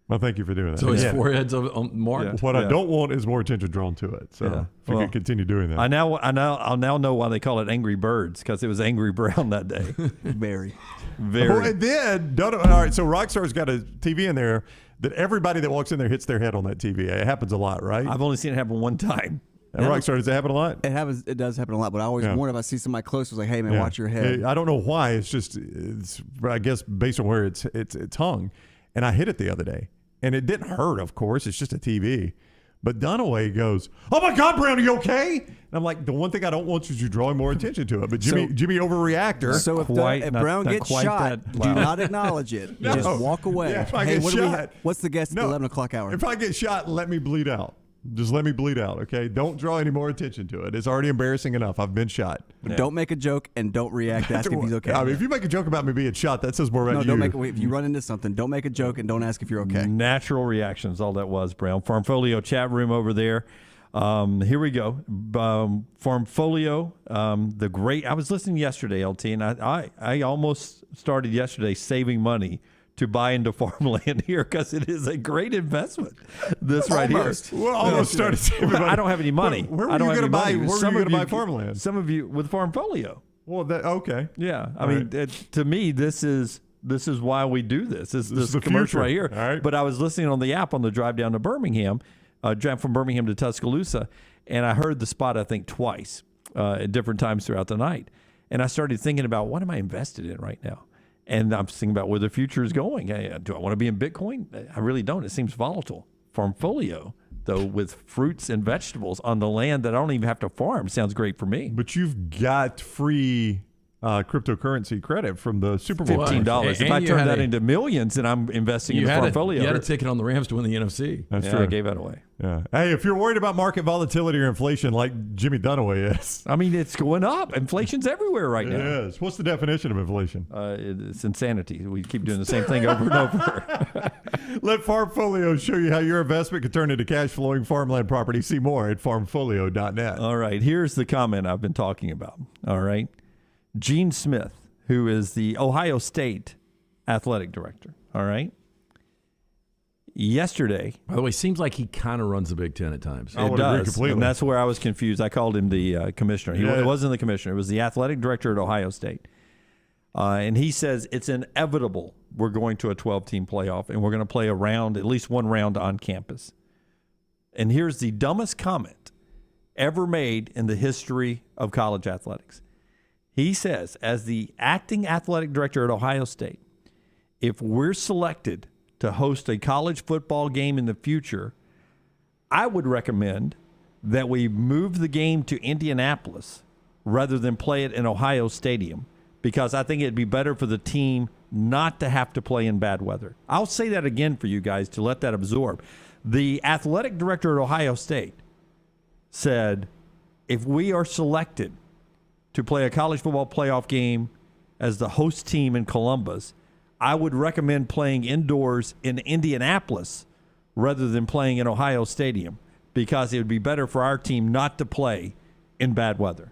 Well, thank you for doing that. So his forehead's marked. Yeah. What I don't want is more attention drawn to it. So if we could continue doing that. I'll now know why they call it Angry Birds, because it was Angry Brown that day. Very. Well, and then, all right, so Rockstar's got a TV in there that everybody that walks in there hits their head on that TV. It happens a lot, right? I've only seen it happen one time. And Rockstar, does it happen a lot? It does happen a lot, but I always warn if I see somebody close, I was like, hey, man, watch your head. I don't know why. It's I guess, based on where it's hung. And I hit it the other day. And it didn't hurt, of course. It's just a TV. But Dunaway goes, "Oh, my God, Brown, are you okay?" And I'm like, the one thing I don't want is you drawing more attention to it. But Jimmy overreactor. So if Brown gets shot, do not acknowledge it. No. Just walk away. Yeah, if I get shot, what's the guess at the 11 o'clock hour? If I get shot, let me bleed out. Just let me bleed out, okay? Don't draw any more attention to it. It's already embarrassing enough. I've been shot. But don't make a joke and don't react to ask if he's okay. I mean, if you make a joke about me being shot, that says more about you. If you run into something, don't make a joke and don't ask if you're okay. Natural reactions, all that was, Brown. Farmfolio chat room over there. Here we go. Farmfolio, the great. I was listening yesterday, LT, and I almost started yesterday saving money to buy into farmland here because it is a great investment. This right here. Well, almost started saving money. I don't have any money. Where were you going to buy? Where were you going to buy farmland? Some of you with Farmfolio. Well, okay. Yeah, I mean, to me, this is why we do this. This is the commercial right here. All right. But I was listening on the app on the drive down to Birmingham, drive from Birmingham to Tuscaloosa, and I heard the spot I think twice at different times throughout the night, and I started thinking about what am I invested in right now. And I'm thinking about where the future is going. Do I want to be in Bitcoin? I really don't. It seems volatile. Farmfolio, though, with fruits and vegetables on the land that I don't even have to farm, sounds great for me. But you've got free cryptocurrency credit from the Super Bowl. $15. If I turn that into millions, then I'm investing in Farmfolio. You had a ticket on the Rams to win the NFC. That's true. I gave that away. Yeah. Hey, if you're worried about market volatility or inflation like Jimmy Dunaway is. I mean, it's going up. Inflation's everywhere right now. It is. What's the definition of inflation? It's insanity. We keep doing the same thing over and over. Let Farmfolio show you how your investment can turn into cash-flowing farmland property. See more at farmfolio.net. All right. Here's the comment I've been talking about. All right. Gene Smith, who is the Ohio State athletic director. All right. Yesterday, by the way, seems like he kind of runs the Big Ten at times. It does, completely. And that's where I was confused. I called him the commissioner. He wasn't the commissioner. It was the athletic director at Ohio State. And he says it's inevitable we're going to a 12-team playoff, and we're going to play a round, at least one round on campus. And here's the dumbest comment ever made in the history of college athletics. He says, as the acting athletic director at Ohio State, if we're selected to host a college football game in the future, I would recommend that we move the game to Indianapolis rather than play it in Ohio Stadium, because I think it'd be better for the team not to have to play in bad weather. I'll say that again for you guys to let that absorb. The athletic director at Ohio State said, if we are selected to play a college football playoff game as the host team in Columbus, I would recommend playing indoors in Indianapolis rather than playing in Ohio Stadium, because it would be better for our team not to play in bad weather.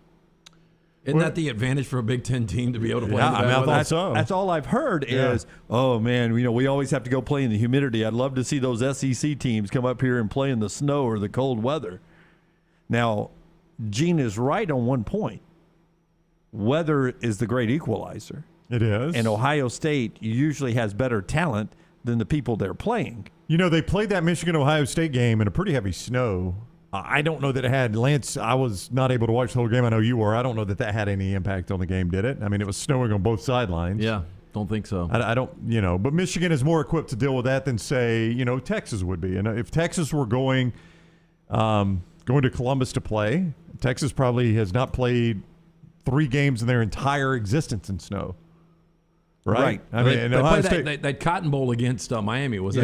Isn't that the advantage for a Big Ten team to be able to play in the bad I weather? thought so. That's all I've heard is, oh, man, we always have to go play in the humidity. I'd love to see those SEC teams come up here and play in the snow or the cold weather. Now, Gene is right on one point. Weather is the great equalizer. It is. And Ohio State usually has better talent than the people they're playing. They played that Michigan-Ohio State game in a pretty heavy snow. I don't know that it had, Lance, I was not able to watch the whole game. I know you were. I don't know that had any impact on the game, did it? I mean, it was snowing on both sidelines. Yeah, don't think so. I don't, but Michigan is more equipped to deal with that than, say, Texas would be. And if Texas were going to Columbus to play, Texas probably has not played 3 games in their entire existence in snow. Right. I mean, they played that Cotton Bowl against Miami. It was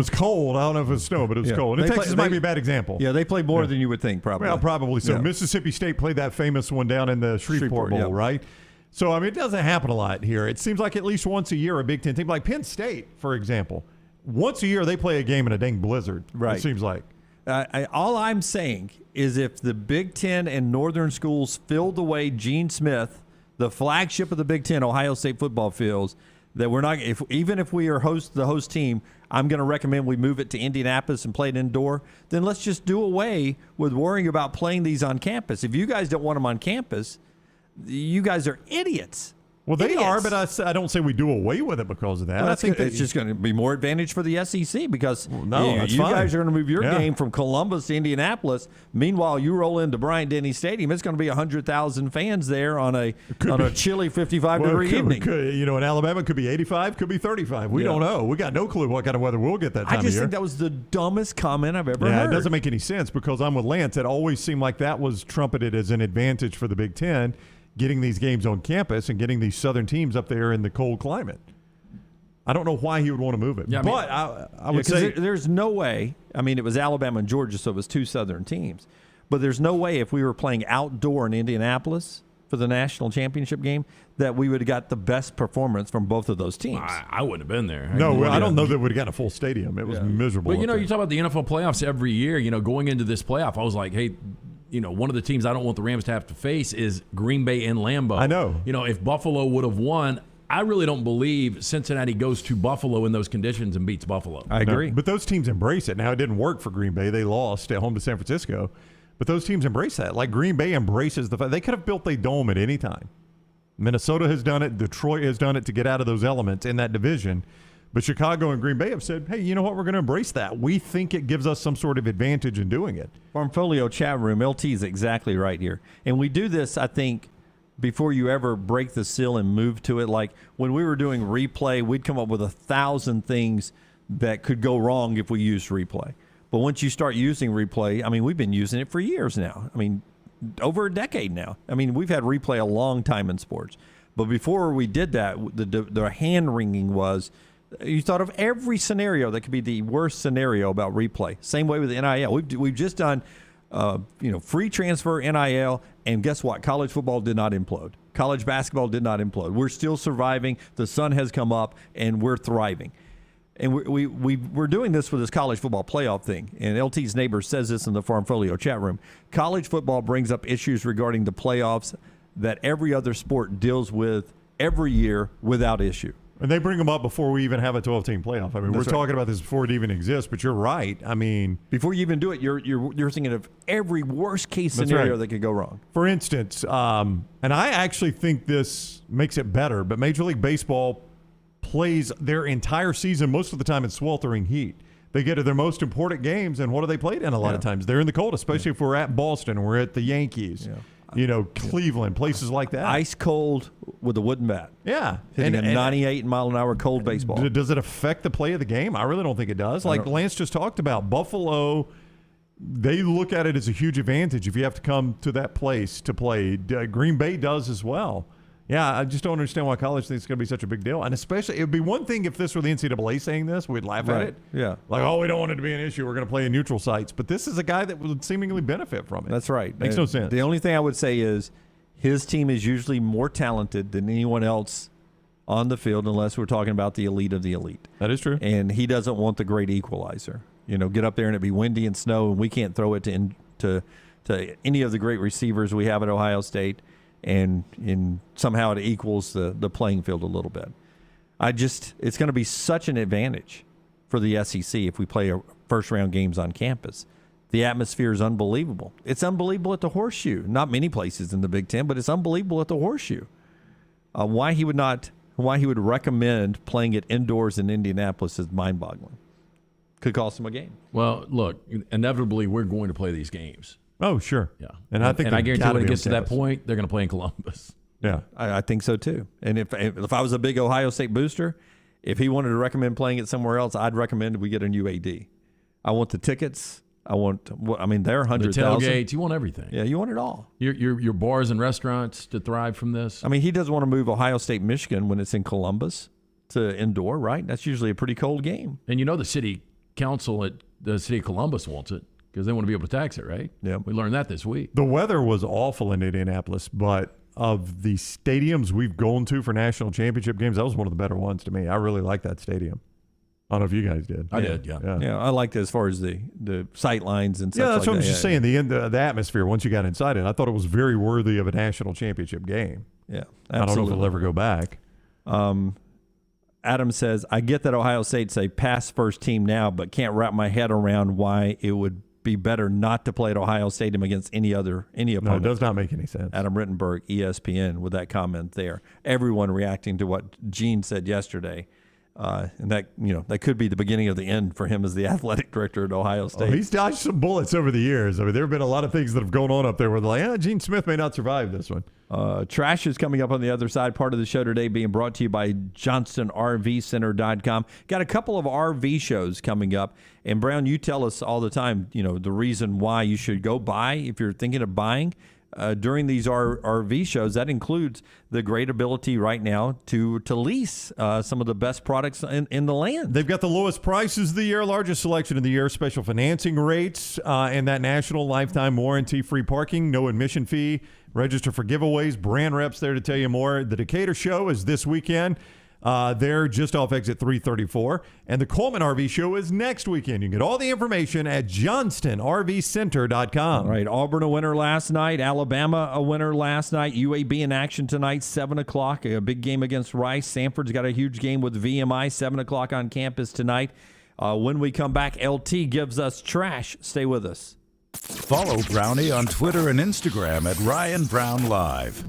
cold. I don't know if it was snow, but it was cold. And Texas might be a bad example. Yeah, they played more than you would think, probably. Well, probably so. Yeah. Mississippi State played that famous one down in the Shreveport Bowl, right? So, I mean, it doesn't happen a lot here. It seems like at least once a year a Big Ten team, like Penn State, for example, once a year they play a game in a dang blizzard, it seems like. All I'm saying is if the Big Ten and Northern schools feel the way Gene Smith, the flagship of the Big Ten, Ohio State football fields, that we're not, even if we are the host team, I'm going to recommend we move it to Indianapolis and play it indoor. Then let's just do away with worrying about playing these on campus. If you guys don't want them on campus, you guys are idiots. Well, they are, but I don't say we do away with it because of that. Well, I think it's just going to be more advantage for the SEC because you fine. guys are going to move your game from Columbus to Indianapolis. Meanwhile, you roll into Bryant-Denny Stadium. It's going to be 100,000 fans there on a chilly 55-degree evening. In Alabama, it could be 85, could be 35. We don't know. We got no clue what kind of weather we'll get that time of year. I just think that was the dumbest comment I've ever heard. Yeah, it doesn't make any sense because I'm with Lance. It always seemed like that was trumpeted as an advantage for the Big Ten, getting these games on campus and getting these southern teams up there in the cold climate. I don't know why he would want to move it. Yeah, but I would say there's no way. I mean, it was Alabama and Georgia, so it was 2 southern teams. But there's no way if we were playing outdoor in Indianapolis for the national championship game that we would have got the best performance from both of those teams. I wouldn't have been there. I don't know that we would have gotten a full stadium. It was miserable. But, you talk about the NFL playoffs every year. Going into this playoff, I was like, hey, one of the teams I don't want the Rams to have to face is Green Bay and Lambeau. I know. If Buffalo would have won, I really don't believe Cincinnati goes to Buffalo in those conditions and beats Buffalo. I agree. But those teams embrace it. Now, it didn't work for Green Bay. They lost at home to San Francisco. But those teams embrace that. Like Green Bay embraces the fact they could have built a dome at any time. Minnesota has done it. Detroit has done it to get out of those elements in that division. But Chicago and Green Bay have said, hey, you know what? We're going to embrace that. We think it gives us some sort of advantage in doing it. Farmfolio chat room, LT is exactly right here. And we do this, I think, before you ever break the seal and move to it. Like when we were doing replay, we'd come up with 1,000 things that could go wrong if we used replay. But once you start using replay, I mean, we've been using it for years now. I mean, over a decade now. I mean, we've had replay a long time in sports. But before we did that, the hand-wringing was – you thought of every scenario that could be the worst scenario about replay. Same way with the NIL. We've just done, free transfer NIL, and guess what? College football did not implode. College basketball did not implode. We're still surviving. The sun has come up, and we're thriving. And we're doing this with this college football playoff thing. And LT's neighbor says this in the Farmfolio chat room. College football brings up issues regarding the playoffs that every other sport deals with every year without issue. And they bring them up before we even have a 12-team playoff. I mean, we're talking about this before it even exists, but you're right. I mean, before you even do it, you're thinking of every worst-case scenario that could go wrong. For instance, and I actually think this makes it better, but Major League Baseball plays their entire season most of the time in sweltering heat. They get to their most important games, and what do they play in a lot of times? They're in the cold, especially if we're at Boston or we're at the Yankees. Yeah. Cleveland, places like that. Ice cold with a wooden bat. Yeah. Hitting a 98-mile-an-hour cold baseball. Does it affect the play of the game? I really don't think it does. Like Lance just talked about, Buffalo, they look at it as a huge advantage if you have to come to that place to play. Green Bay does as well. Yeah, I just don't understand why college thinks it's going to be such a big deal. And especially, it would be one thing if this were the NCAA saying this. We'd laugh at it. Yeah. Like, we don't want it to be an issue. We're going to play in neutral sites. But this is a guy that would seemingly benefit from it. That's right. Makes no sense. The only thing I would say is his team is usually more talented than anyone else on the field unless we're talking about the elite of the elite. That is true. And he doesn't want the great equalizer. Get up there and it be windy and snow and we can't throw it to any of the great receivers we have at Ohio State. and somehow it equals the playing field a little bit. It's going to be such an advantage for the SEC if we play first-round games on campus. The atmosphere is unbelievable. It's unbelievable at the Horseshoe. Not many places in the Big Ten, but it's unbelievable at the Horseshoe. Why he would recommend playing it indoors in Indianapolis is mind-boggling. Could cost him a game. Well, look, inevitably we're going to play these games. Oh, sure. Yeah. And I think I guarantee when it gets to that point, they're going to play in Columbus. Yeah. I think so too. And if I was a big Ohio State booster, if he wanted to recommend playing it somewhere else, I'd recommend we get a new AD. I want the tickets. They're 100,000. The tailgates. You want everything. Yeah, you want it all. Your bars and restaurants to thrive from this. I mean, he doesn't want to move Ohio State, Michigan when it's in Columbus to indoor, right? That's usually a pretty cold game. And the city council at the city of Columbus wants it because they want to be able to tax it, right? Yeah. We learned that this week. The weather was awful in Indianapolis, but of the stadiums we've gone to for national championship games, that was one of the better ones to me. I really like that stadium. I don't know if you guys did. I did, yeah. Yeah, I liked it as far as the sight lines and stuff. Yeah, that's like what that. I'm just saying. The atmosphere, once you got inside it, I thought it was very worthy of a national championship game. Yeah, absolutely. I don't know if it'll ever go back. Adam says, I get that Ohio State's a pass-first team now, but can't wrap my head around why it would be better not to play at Ohio Stadium against any opponent. No, it does not make any sense. Adam Rittenberg, ESPN, with that comment there. Everyone reacting to what Gene said yesterday. And that could be the beginning of the end for him as the athletic director at Ohio State. He's dodged some bullets over the years. I mean, there have been a lot of things that have gone on up there where they're like, Gene Smith may not survive this one. Trash is coming up on the other side. Part of the show today being brought to you by JohnstonRVCenter.com. Got a couple of RV shows coming up. And, Brown, you tell us all the time, the reason why you should go buy if you're thinking of buying. During these RV shows, that includes the great ability right now to lease some of the best products in the land. They've got the lowest prices of the year, largest selection of the year, special financing rates, and that national lifetime warranty-free parking, no admission fee. Register for giveaways. Brand reps there to tell you more. The Decatur show is this weekend. They're just off exit 334. And the Coleman RV show is next weekend. You can get all the information at JohnstonRVCenter.com. All right, Auburn a winner last night. Alabama a winner last night. UAB in action tonight, 7 o'clock. A big game against Rice. Sanford's got a huge game with VMI, 7 o'clock on campus tonight. When we come back, LT gives us trash. Stay with us. Follow Brownie on Twitter and Instagram at Ryan Brown Live.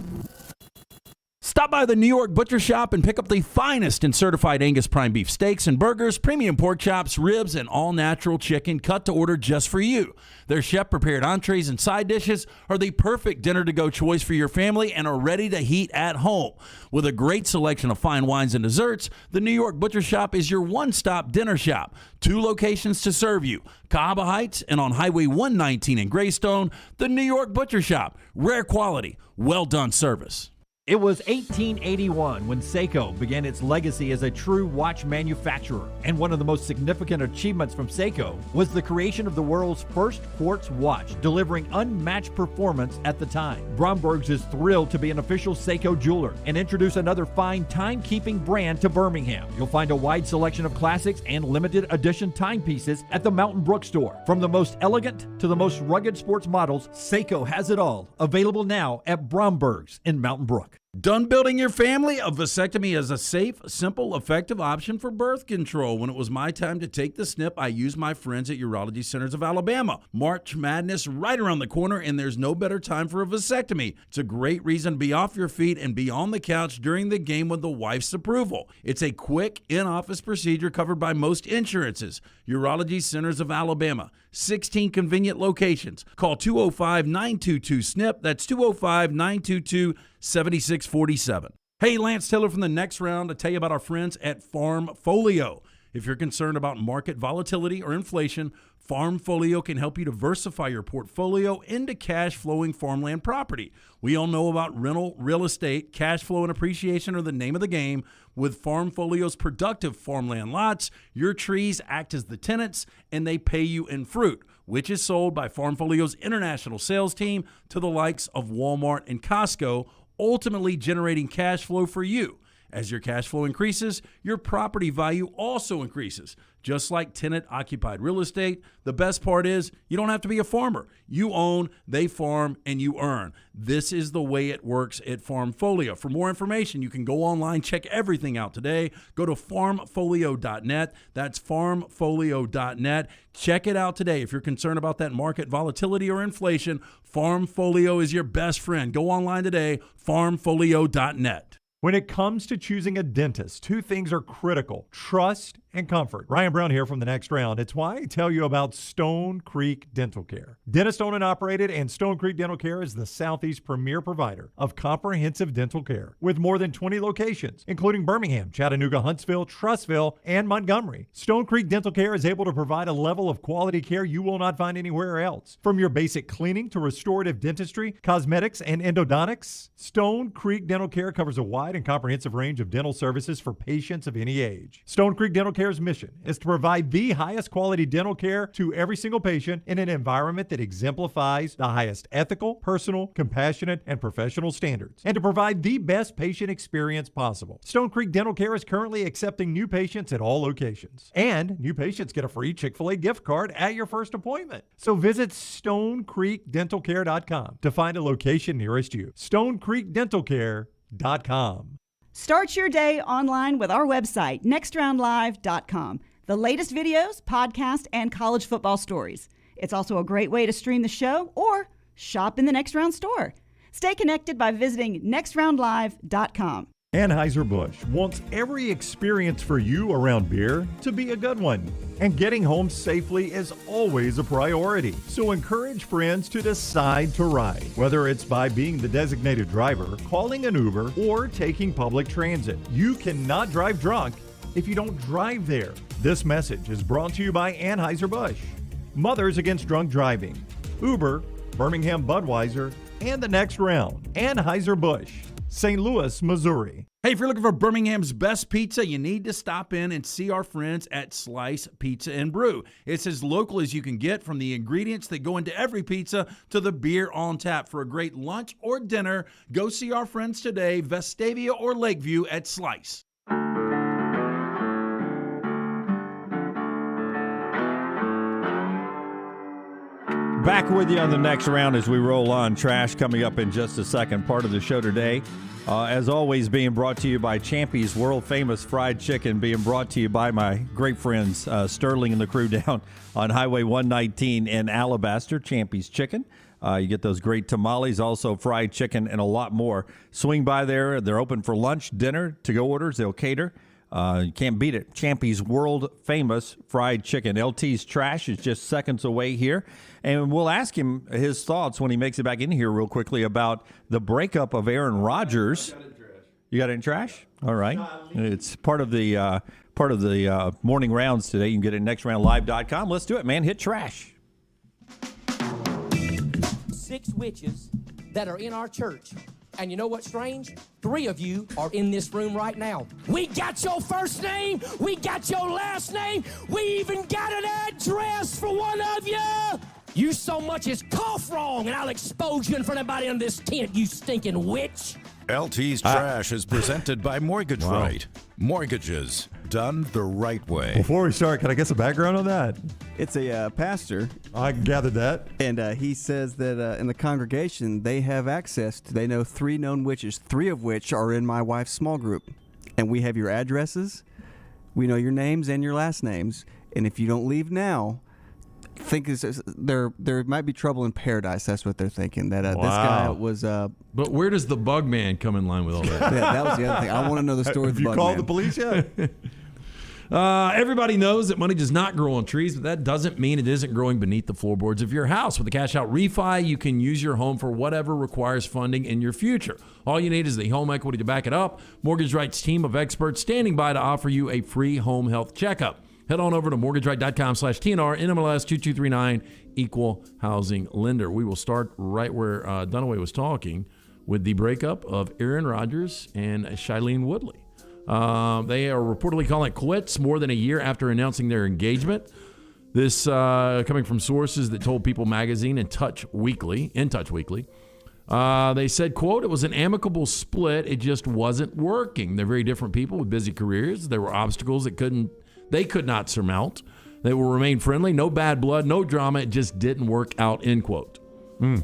Stop by the New York Butcher Shop and pick up the finest in certified Angus prime beef steaks and burgers, premium pork chops, ribs, and all-natural chicken cut to order just for you. Their chef-prepared entrees and side dishes are the perfect dinner-to-go choice for your family and are ready to heat at home. With a great selection of fine wines and desserts, the New York Butcher Shop is your one-stop dinner shop. 2 locations to serve you, Cahaba Heights and on Highway 119 in Greystone, the New York Butcher Shop. Rare quality, well-done service. It was 1881 when Seiko began its legacy as a true watch manufacturer. And one of the most significant achievements from Seiko was the creation of the world's first quartz watch, delivering unmatched performance at the time. Bromberg's is thrilled to be an official Seiko jeweler and introduce another fine timekeeping brand to Birmingham. You'll find a wide selection of classics and limited edition timepieces at the Mountain Brook store. From the most elegant to the most rugged sports models, Seiko has it all. Available now at Bromberg's in Mountain Brook. Done building your family? A vasectomy is a safe, simple, effective option for birth control. When it was my time to take the snip, I used my friends at Urology Centers of Alabama. March Madness right around the corner, and there's no better time for a vasectomy. It's a great reason to be off your feet and be on the couch during the game with the wife's approval. It's a quick, in-office procedure covered by most insurances. Urology Centers of Alabama. 16 convenient locations. Call 205-922-SNP. That's 205-922-7647. Hey, Lance Taylor from the Next Round to tell you about our friends at Farmfolio. If you're concerned about market volatility or inflation, Farmfolio can help you diversify your portfolio into cash-flowing farmland property. We all know about rental real estate. Cash flow and appreciation are the name of the game. With Farmfolio's productive farmland lots, your trees act as the tenants, and they pay you in fruit, which is sold by Farmfolio's international sales team to the likes of Walmart and Costco, ultimately generating cash flow for you. As your cash flow increases, your property value also increases. Just like tenant-occupied real estate, the best part is you don't have to be a farmer. You own, they farm, and you earn. This is the way it works at Farmfolio. For more information, you can go online, check everything out today. Go to farmfolio.net. That's farmfolio.net. Check it out today. If you're concerned about that market volatility or inflation, Farmfolio is your best friend. Go online today, farmfolio.net. When it comes to choosing a dentist, two things are critical: trust and comfort. Ryan Brown here from The Next Round. It's why I tell you about Stone Creek Dental Care. Dentist owned and operated, and Stone Creek Dental Care is the Southeast premier provider of comprehensive dental care with more than 20 locations, including Birmingham, Chattanooga, Huntsville, Trussville, and Montgomery. Stone Creek Dental Care is able to provide a level of quality care you will not find anywhere else. From your basic cleaning to restorative dentistry, cosmetics, and endodontics, Stone Creek Dental Care covers a wide and comprehensive range of dental services for patients of any age. Stone Creek Dental Care's mission is to provide the highest quality dental care to every single patient in an environment that exemplifies the highest ethical, personal, compassionate, and professional standards, and to provide the best patient experience possible. Stone Creek Dental Care is currently accepting new patients at all locations, and new patients get a free Chick-fil-A gift card at your first appointment. So visit StoneCreekDentalCare.com to find a location nearest you. StoneCreekDentalCare.com. Start your day online with our website, nextroundlive.com. The latest videos, podcasts, and college football stories. It's also a great way to stream the show or shop in the Next Round store. Stay connected by visiting nextroundlive.com. Anheuser-Busch wants every experience for you around beer to be a good one. And getting home safely is always a priority. So encourage friends to decide to ride, whether it's by being the designated driver, calling an Uber, or taking public transit. You cannot drive drunk if you don't drive there. This message is brought to you by Anheuser-Busch, Mothers Against Drunk Driving, Uber, Birmingham Budweiser, and The Next Round. Anheuser-Busch, St. Louis, Missouri. Hey, if you're looking for Birmingham's best pizza, you need to stop in and see our friends at Slice Pizza and Brew. It's as local as you can get, from the ingredients that go into every pizza to the beer on tap. For a great lunch or dinner, go see our friends today, Vestavia or Lakeview at Slice. Back with you on The Next Round as we roll on. Trash coming up in just a second. Part of the show today, as always, being brought to you by Champy's world-famous fried chicken, being brought to you by my great friends Sterling and the crew down on Highway 119 in Alabaster. Champy's Chicken. You get those great tamales, also fried chicken, and a lot more. Swing by there. They're open for lunch, dinner, to-go orders. They'll cater. You can't beat it. Champy's world-famous fried chicken. LT's Trash is just seconds away here. And we'll ask him his thoughts when he makes it back in here real quickly about the breakup of Aaron Rodgers. You got it in trash? All right. It's part of the morning rounds today. You can get it at nextroundlive.com. Let's do it, man. Hit trash. 6 witches that are in our church. And you know what's strange? 3 of you are in this room right now. We got your first name. We got your last name. We even got an address for one of you. You so much as cough wrong, and I'll expose you in front of everybody in this tent, you stinking witch. LT's Trash is presented by Mortgage Right. Mortgages done the right way. Before we start, can I get some background on that? It's a pastor. I gathered that. And he says that in the congregation, they have access to, they know 3 known witches, 3 of which are in my wife's small group. And we have your addresses, we know your names and your last names. And if you don't leave now, think there might be trouble in paradise. That's what they're thinking. That this guy was. But where does the bug man come in line with all that? Yeah, that was the other thing. I want to know the story of the bug man. Have you called the police yet? Everybody knows that money does not grow on trees, but that doesn't mean it isn't growing beneath the floorboards of your house. With the Cash Out Refi, you can use your home for whatever requires funding in your future. All you need is the home equity to back it up. Mortgage Right's team of experts standing by to offer you a free home health checkup. Head on over to mortgageright.com/TNR, NMLS 2239, Equal Housing Lender. We will start right where Dunaway was talking with the breakup of Aaron Rodgers and Shailene Woodley. They are reportedly calling it quits more than a year after announcing their engagement. This coming from sources that told People Magazine and In Touch Weekly. They said, quote, "It was an amicable split. It just wasn't working. They're very different people with busy careers. There were obstacles they could not surmount. They will remain friendly. No bad blood, no drama. It just didn't work out," end quote. Well,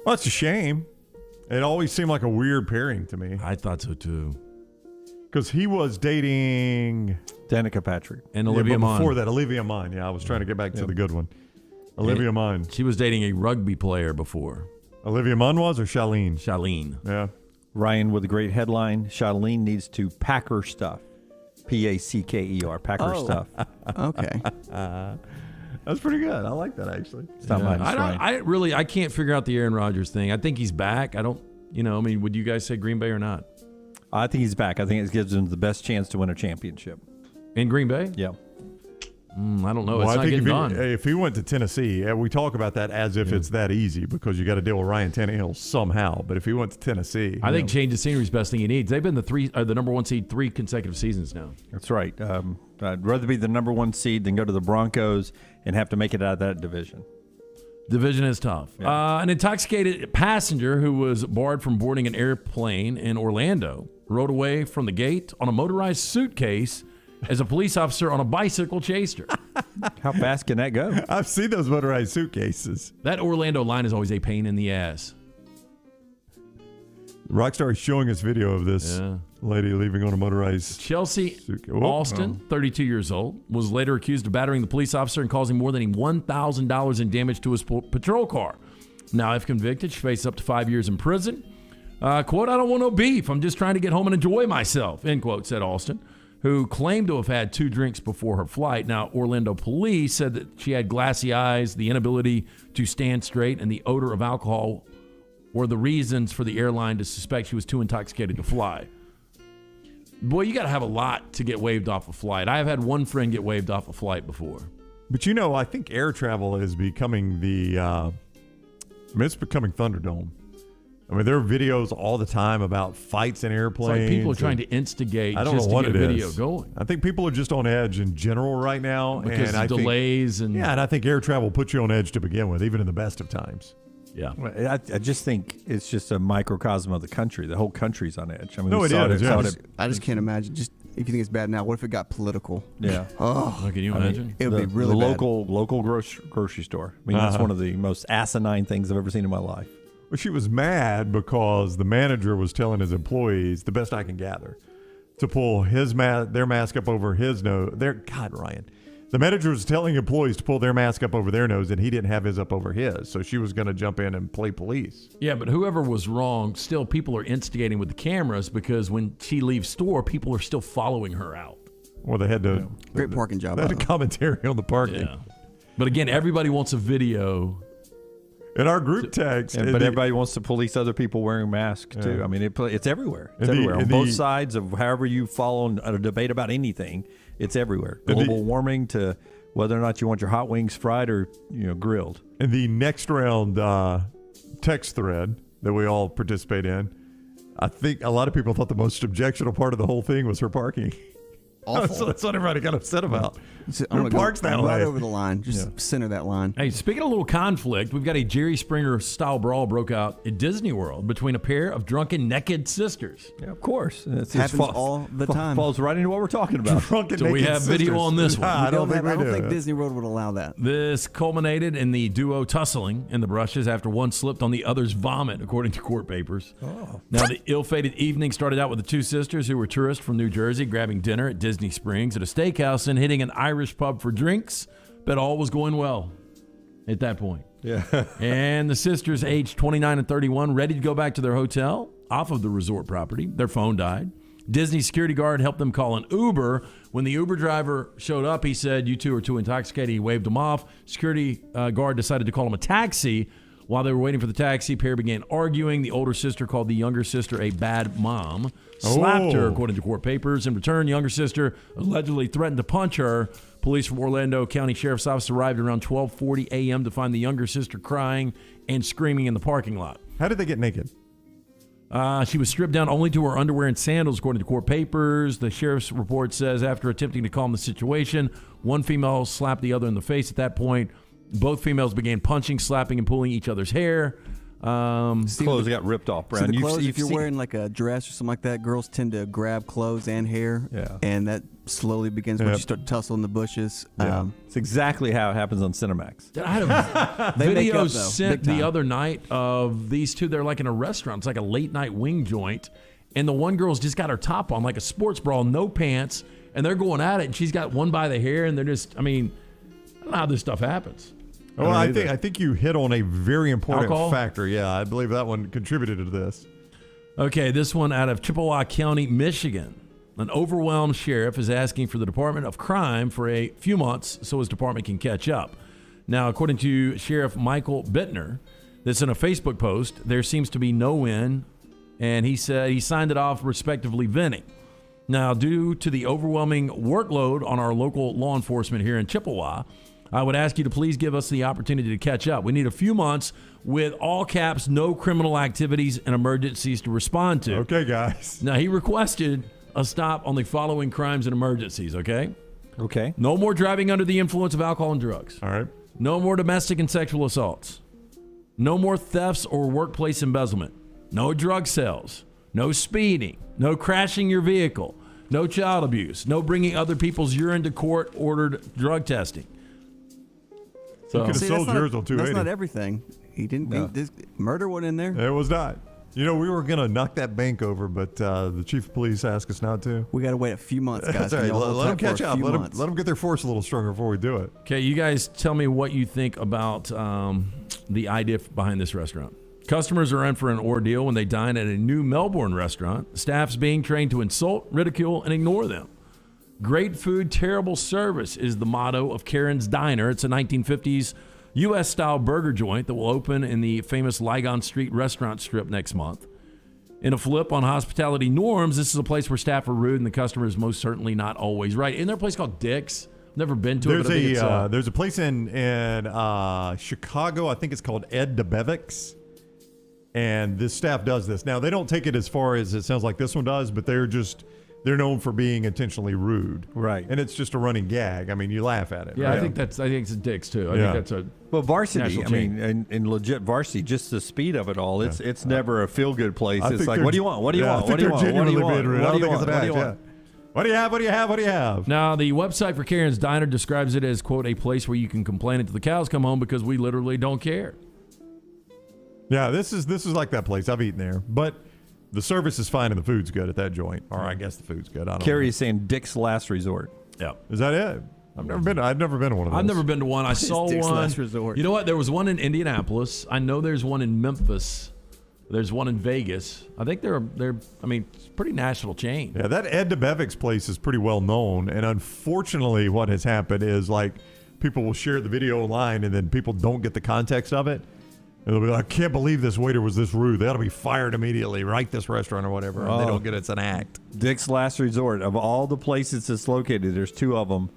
that's a shame. It always seemed like a weird pairing to me. I thought so too. Because he was dating Danica Patrick and Olivia Munn. Before that, Olivia Munn. Yeah, I was trying to get back to the good one. Olivia Munn. She was dating a rugby player before. Olivia Munn was, or Charlene? Charlene. Yeah. Ryan with a great headline. Charlene needs to pack her stuff. P-A-C-K-E-R. Pack her stuff. Okay. That's pretty good. I like that, actually. It's not mine. I can't figure out the Aaron Rodgers thing. I think he's back. Would you guys say Green Bay or not? I think he's back. I think it gives him the best chance to win a championship. In Green Bay? Yeah. I don't know. Well, it's not getting done. If he went to Tennessee, we talk about that as if it's that easy because you got to deal with Ryan Tannehill somehow. But if he went to Tennessee, I think change of scenery is the best thing he needs. They've been the number one seed 3 consecutive seasons now. That's right. I'd rather be the number 1 seed than go to the Broncos and have to make it out of that division. Division is tough. Yeah. An intoxicated passenger who was barred from boarding an airplane in Orlando rode away from the gate on a motorized suitcase as a police officer on a bicycle chased her. How fast can that go? I've seen those motorized suitcases. That Orlando line is always a pain in the ass. Rockstar is showing us video of this lady leaving on a motorized Chelsea Alston, 32 years old, was later accused of battering the police officer and causing more than $1,000 in damage to his patrol car. Now, if convicted, she faces up to 5 years in prison. Quote, "I don't want no beef. I'm just trying to get home and enjoy myself," end quote, said Alston, who claimed to have had 2 drinks before her flight. Now, Orlando police said that she had glassy eyes, the inability to stand straight, and the odor of alcohol were the reasons for the airline to suspect she was too intoxicated to fly. Boy, you got to have a lot to get waived off a flight. I have had one friend get waived off a flight before. But I think air travel is becoming it's becoming Thunderdome. I mean, there are videos all the time about fights in airplanes. It's like people are trying to instigate I don't just know what to get a it video is. going. I think people are just on edge in general right now. Because and of delays. and I think air travel puts you on edge to begin with, even in the best of times. Yeah. I just think it's just a microcosm of the country. The whole country's on edge. I mean, No, it is. I just can't imagine. Just if you think it's bad now, what if it got political? Yeah. Oh, can you imagine? It would be really the bad. local grocery store. I mean, that's one of the most asinine things I've ever seen in my life. Well, she was mad because the manager was telling his employees, the best I can gather, to pull their mask up over his nose. Ryan. The manager was telling employees to pull their mask up over their nose, and he didn't have his up over his. So she was going to jump in and play police. Yeah, but whoever was wrong, still people are instigating with the cameras because when she leaves store, people are still following her out. Well, they had to. Great parking job. They had a commentary on the parking. Yeah. But again, everybody wants a video. In our group text. But everybody wants to police other people wearing masks, too. I mean, it's everywhere. It's everywhere. On both sides of however you follow a debate about anything, it's everywhere. Global warming to whether or not you want your hot wings fried or grilled. In the next round text thread that we all participate in, I think a lot of people thought the most objectionable part of the whole thing was her parking. Awful. That's what everybody got upset about. Who parks that way? Right over the line. Just center that line. Hey, speaking of a little conflict, we've got a Jerry Springer-style brawl broke out at Disney World between a pair of drunken, naked sisters. Yeah, of course. It happens all the time. Falls right into what we're talking about. Drunken, so we have video on this one. I don't think Disney World would allow that. This culminated in the duo tussling in the brushes after one slipped on the other's vomit, according to court papers. Oh. Now, the ill-fated evening started out with the two sisters who were tourists from New Jersey grabbing dinner at Disney Springs at a steakhouse and hitting an Irish pub for drinks, but all was going well at that point. Yeah. And the sisters, aged 29 and 31, ready to go back to their hotel off of the resort property. Their phone died. Disney security guard helped them call an Uber. When the Uber driver showed up, he said, "You two are too intoxicated." He waved them off. Security guard decided to call him a taxi. While they were waiting for the taxi, pair began arguing. The older sister called the younger sister a bad mom, slapped her, according to court papers. In return, younger sister allegedly threatened to punch her. Police from Orlando County Sheriff's Office arrived around 12:40 a.m. to find the younger sister crying and screaming in the parking lot. How did they get naked? She was stripped down only to her underwear and sandals, according to court papers. The sheriff's report says after attempting to calm the situation, one female slapped the other in the face. At that point, both females began punching, slapping, and pulling each other's hair. Clothes got ripped off, Brown. So the clothes, if you're wearing like a dress or something like that, girls tend to grab clothes and hair. Yeah. And that slowly begins when you start tussling the bushes. Yeah. It's exactly how it happens on Cinemax. I had a video sent the other night of these two. They're like in a restaurant. It's like a late night wing joint. And the one girl's just got her top on like a sports bra, no pants. And they're going at it. And she's got one by the hair. And they're just, I don't know how this stuff happens. Well, I think you hit on a very important Alcohol? factor. Yeah, I believe that one contributed to this. Okay, this one out of Chippewa County, Michigan. An overwhelmed sheriff is asking for the Department of Crime for a few months so his department can catch up. Now, according to Sheriff Michael Bittner, this in a Facebook post, there seems to be no win, and he said he signed it off respectively venting. Now, due to the overwhelming workload on our local law enforcement here in Chippewa, I would ask you to please give us the opportunity to catch up. We need a few months with all caps, no criminal activities and emergencies to respond to. Okay, guys. Now, he requested a stop on the following crimes and emergencies, okay? Okay. No more driving under the influence of alcohol and drugs. All right. No more domestic and sexual assaults. No more thefts or workplace embezzlement. No drug sales. No speeding. No crashing your vehicle. No child abuse. No bringing other people's urine to court-ordered drug testing. You could have sold yours on 280. That's not everything. He didn't. This murder wasn't in there. It was not. You know, we were going to knock that bank over, but the chief of police asked us not to. We got to wait a few months, guys. That's all right. Let them catch up. Let them get their force a little stronger before we do it. Okay, you guys tell me what you think about the idea behind this restaurant. Customers are in for an ordeal when they dine at a new Melbourne restaurant. Staff's being trained to insult, ridicule, and ignore them. Great food, terrible service is the motto of Karen's Diner. It's a 1950s U.S.-style burger joint that will open in the famous Lygon Street restaurant strip next month. In a flip on hospitality norms, this is a place where staff are rude and the customer is most certainly not always right. Isn't there a place called Dick's? Never been to it. But there's a place in Chicago. I think it's called Ed DeBevick's. And this staff does this. Now, they don't take it as far as it sounds like this one does, but they're known for being intentionally rude. Right. And it's just a running gag. I mean, you laugh at it. Yeah, right? I think it's a Dick's too. I think that's a varsity. national I mean, in legit varsity, just the speed of it all. It's never a feel good place. It's like, what do you want? What do you want? What do you want? What do you want? I don't think it's an act. What do you have? What do you have? What do you have? Now, the website for Karen's Diner describes it as, quote, a place where you can complain until the cows come home because we literally don't care. Yeah, this is like that place. I've eaten there, but the service is fine and the food's good at that joint. Or I guess the food's good. I don't know. Carrie is saying Dick's Last Resort. Yeah, is that it? I've never been to one of those. I've never been to one. I saw Dick's one. Last Resort. You know what? There was one in Indianapolis. I know there's one in Memphis. There's one in Vegas. I think they're. I mean, it's a pretty national chain. Yeah, that Ed DeBevick's place is pretty well known, and unfortunately, what has happened is like people will share the video online, and then people don't get the context of it. And they'll be like, I can't believe this waiter was this rude. They ought to be fired immediately, right? This restaurant or whatever. And they don't get it's an act. Dick's Last Resort. Of all the places it's located, there's two of them.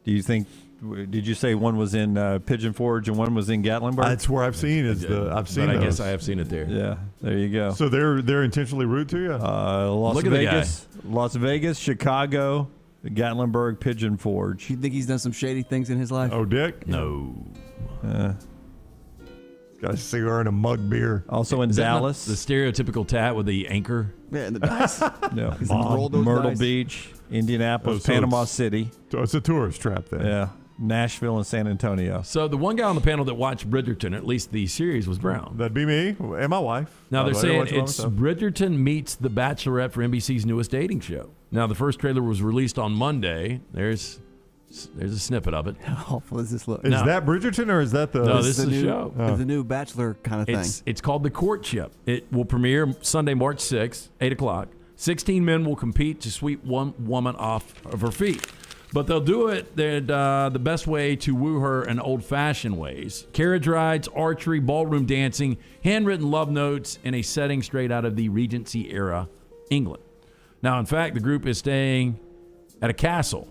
Do you think? Did you say one was in Pigeon Forge and one was in Gatlinburg? That's where I've seen it. I guess I have seen it there. Yeah, there you go. So they're intentionally rude to you? Las Vegas, Chicago, Gatlinburg, Pigeon Forge. You think he's done some shady things in his life? Oh, Dick? No. Got to see her in a mug beer. Also in Dallas. The stereotypical tat with the anchor. Yeah, and the dice. No. Myrtle dice. Beach, Indianapolis, Panama City. So it's a tourist trap then. Yeah. Nashville and San Antonio. So the one guy on the panel that watched Bridgerton, at least the series, was Brown. That'd be me and my wife. Now they're saying it's Bridgerton meets The Bachelorette for NBC's newest dating show. Now the first trailer was released on Monday. There's a snippet of it. How awful does this look? Is that Bridgerton or is that the? No, this is the show. It's the new Bachelor kind of thing. It's called The Courtship. It will premiere Sunday, March 6th, 8 o'clock. 16 men will compete to sweep one woman off of her feet. But they'll do it the best way to woo her in old-fashioned ways. Carriage rides, archery, ballroom dancing, handwritten love notes in a setting straight out of the Regency-era England. Now, in fact, the group is staying at a castle.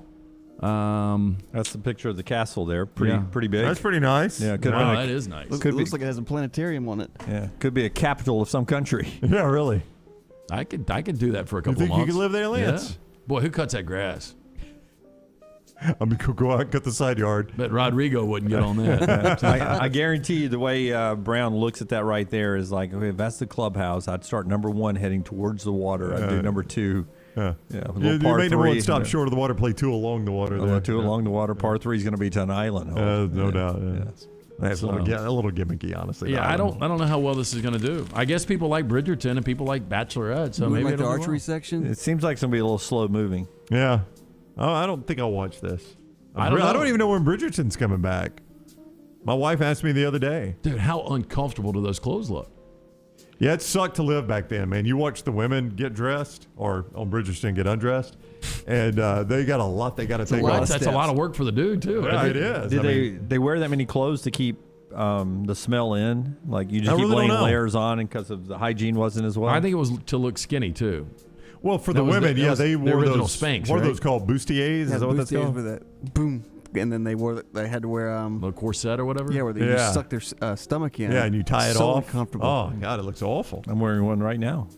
That's the picture of the castle there. Pretty big. That's pretty nice. Yeah, that is nice. It looks like it has a planetarium on it. Yeah, could be a capital of some country. Yeah, really. I could do that for a couple of months. You think you could live there, Lance? Yeah. Boy, who cuts that grass? I'm going to go out and cut the side yard. Bet Rodrigo wouldn't get on that. I guarantee you the way Brown looks at that right there is like, okay, if that's the clubhouse, I'd start number 1 heading towards the water. I'd do number 2. Yeah. You made number 1 stop short of the water, play 2 along the water. 2 along the water. Par 3 is going to be to an island. No doubt. Yeah. That's a little gimmicky, honestly. Yeah, I don't know how well this is going to do. I guess people like Bridgerton and people like Bachelorette, so maybe like the it'll archery section. It seems like it's going to be a little slow moving. Yeah. Oh, I don't think I'll watch this. I don't even know when Bridgerton's coming back. My wife asked me the other day. Dude, how uncomfortable do those clothes look? Yeah, it sucked to live back then, man. You watch the women get dressed, or on Bridgerton get undressed, and they got a lot they got to take off. That's a lot of work for the dude, too. Yeah, it is. Did they wear that many clothes to keep the smell in? Like you just keep laying layers on, and because of the hygiene wasn't as well? I think it was to look skinny, too. Well, for the women, they wore those Spanx. What are those called? Bustiers? Yeah, Is that what that's called? with that boom, and then they had to wear a little corset or whatever. Yeah, where they just suck their stomach in. Yeah, and you tie it so off. Uncomfortable. Oh God, it looks awful. I'm wearing one right now.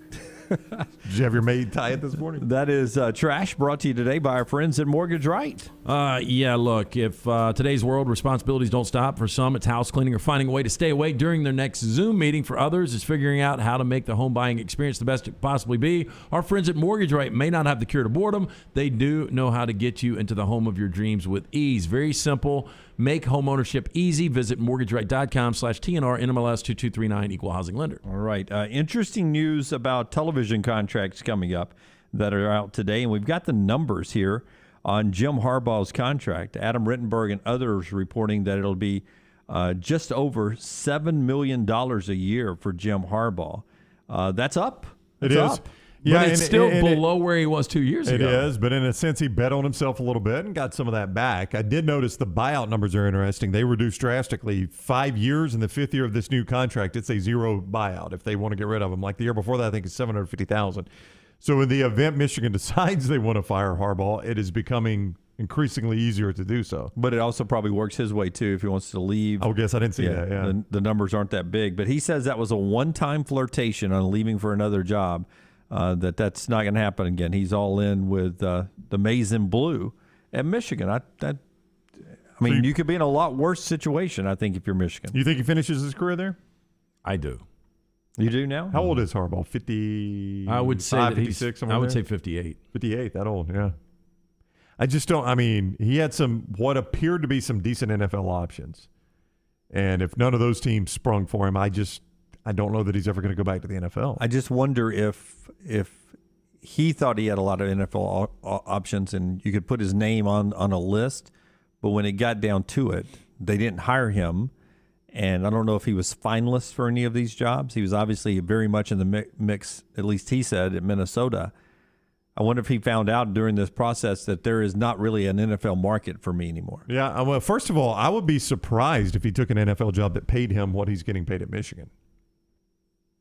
Did you have your maid tie it this morning? That is Trash, brought to you today by our friends at Mortgage Right. Yeah, look, if today's world responsibilities don't stop, for some it's house cleaning or finding a way to stay awake during their next Zoom meeting. For others, it's figuring out how to make the home buying experience the best it could possibly be. Our friends at Mortgage Right may not have the cure to boredom. They do know how to get you into the home of your dreams with ease. Very simple. Make home ownership easy. Visit mortgageright.com/TNR NMLS 2239 Equal Housing Lender. All right. Interesting news about television contracts coming up that are out today. And we've got the numbers here on Jim Harbaugh's contract. Adam Rittenberg and others reporting that it'll be just over $7 million a year for Jim Harbaugh. That's up. It's up. Yeah, but it's still below where he was 2 years ago. It is, but in a sense, he bet on himself a little bit and got some of that back. I did notice the buyout numbers are interesting. They reduced drastically. 5 years in the 5th year of this new contract, it's a zero buyout if they want to get rid of him. Like the year before that, I think it's $750,000. So in the event Michigan decides they want to fire Harbaugh, it is becoming increasingly easier to do so. But it also probably works his way, too, if he wants to leave. I guess I didn't see that, yeah. The numbers aren't that big. But he says that was a one-time flirtation on leaving for another job. That's not going to happen again. He's all in with the maize and blue at Michigan. I mean, you could be in a lot worse situation, I think, if you're Michigan. You think he finishes his career there? I do. You do now? How old is Harbaugh? 50? I would say 56. I would say 58. 58. That old? Yeah. I just don't. I mean, he had what appeared to be some decent NFL options, and if none of those teams sprung for him, I don't know that he's ever going to go back to the NFL. I just wonder if he thought he had a lot of NFL options and you could put his name on a list, but when it got down to it, they didn't hire him. And I don't know if he was finalist for any of these jobs. He was obviously very much in the mix, at least he said, at Minnesota. I wonder if he found out during this process that there is not really an NFL market for me anymore. Yeah, well, first of all, I would be surprised if he took an NFL job that paid him what he's getting paid at Michigan.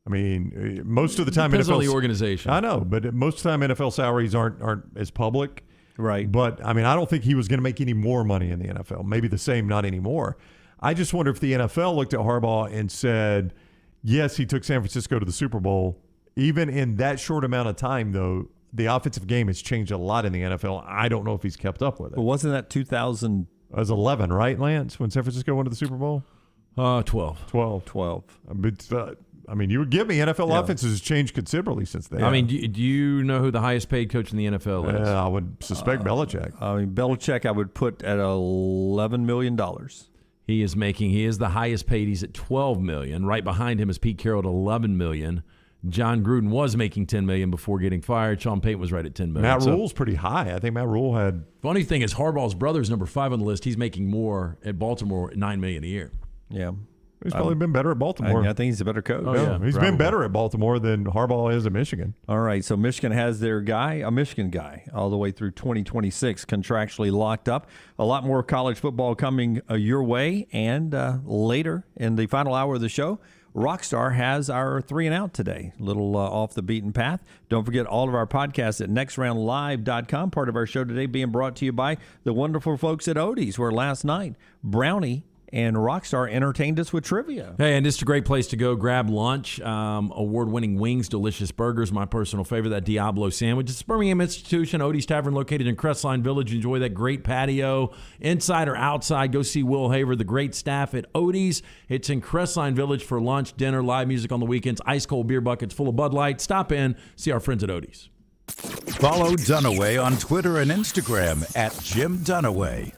I mean, most of the time, depends on the organization. I know, but most of the time, NFL salaries aren't as public. Right. But I mean, I don't think he was going to make any more money in the NFL. Maybe the same, not anymore. I just wonder if the NFL looked at Harbaugh and said, yes, he took San Francisco to the Super Bowl. Even in that short amount of time, though, the offensive game has changed a lot in the NFL. I don't know if he's kept up with it. But wasn't that 2000? It was 11, right, Lance, when San Francisco went to the Super Bowl? 12. 12. I mean, you would give me NFL offenses has changed considerably since then. I mean, do you know who the highest paid coach in the NFL is? I would suspect Belichick. I mean, Belichick I would put at $11 million. He is the highest paid. He's at $12 million. Right behind him is Pete Carroll at $11 million. John Gruden was making $10 million before getting fired. Sean Payton was right at $10 million. Matt Rule's pretty high. I think Matt Rule had. Funny thing is, Harbaugh's brother's number 5 on the list. He's making more at Baltimore at $9 million a year. Yeah. He's probably been better at Baltimore. I think he's a better coach. He's been better at Baltimore than Harbaugh is at Michigan. All right, so Michigan has their guy, a Michigan guy, all the way through 2026, contractually locked up. A lot more college football coming your way, and later in the final hour of the show, Rockstar has our 3 and Out today. A little off the beaten path. Don't forget all of our podcasts at nextroundlive.com. Part of our show today being brought to you by the wonderful folks at Oates, where last night Brownie and Rockstar entertained us with trivia. Hey, and this is a great place to go grab lunch. Award-winning wings, delicious burgers, my personal favorite, that Diablo sandwich. It's Birmingham Institution, Oates Tavern, located in Crestline Village. Enjoy that great patio, inside or outside. Go see Will Haver, the great staff at Oates. It's in Crestline Village for lunch, dinner, live music on the weekends, ice-cold beer buckets full of Bud Light. Stop in, see our friends at Oates. Follow Dunaway on Twitter and Instagram at Jim Dunaway.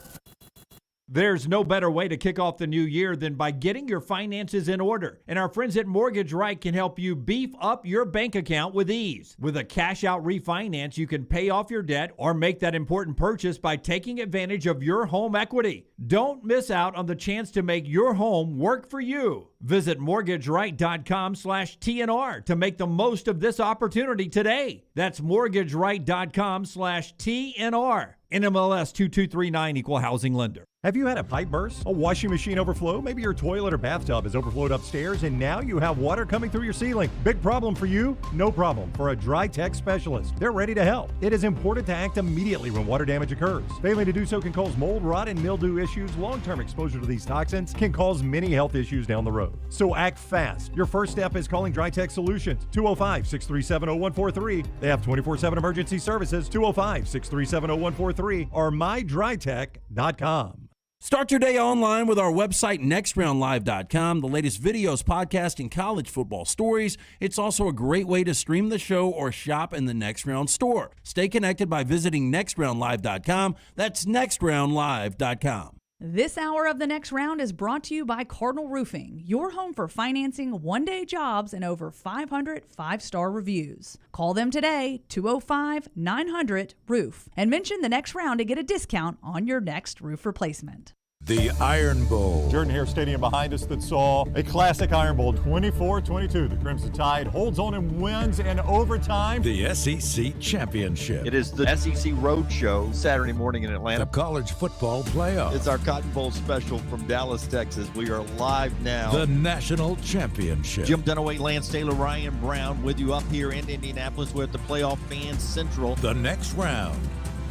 There's no better way to kick off the new year than by getting your finances in order. And our friends at Mortgage Right can help you beef up your bank account with ease. With a cash-out refinance, you can pay off your debt or make that important purchase by taking advantage of your home equity. Don't miss out on the chance to make your home work for you. Visit mortgageright.com/TNR to make the most of this opportunity today. That's mortgageright.com/TNR. NMLS 2239, Equal Housing Lender. Have you had a pipe burst, a washing machine overflow? Maybe your toilet or bathtub has overflowed upstairs and now you have water coming through your ceiling. Big problem for you? No problem for a Dry Tech specialist. They're ready to help. It is important to act immediately when water damage occurs. Failing to do so can cause mold, rot, and mildew issues. Long-term exposure to these toxins can cause many health issues down the road. So act fast. Your first step is calling Dry Tech Solutions, 205-637-0143. They have 24/7 emergency services, 205-637-0143 or mydrytech.com. Start your day online with our website, nextroundlive.com. The latest videos, podcasts, and college football stories. It's also a great way to stream the show or shop in the Next Round store. Stay connected by visiting nextroundlive.com. That's nextroundlive.com. This hour of the Next Round is brought to you by Cardinal Roofing, your home for financing one-day jobs and over 500 five-star reviews. Call them today, 205-900-ROOF, and mention the Next Round to get a discount on your next roof replacement. The Iron Bowl. Jordan Hare Stadium behind us that saw a classic Iron Bowl, 24-22. The Crimson Tide holds on and wins in overtime. The SEC Championship. It is the SEC Road Show Saturday morning in Atlanta. The College Football Playoff. It's our Cotton Bowl special from Dallas, Texas. We are live now. The National Championship. Jim Dunaway, Lance Taylor, Ryan Brown with you up here in Indianapolis. We're at the Playoff Fan Central. The Next Round.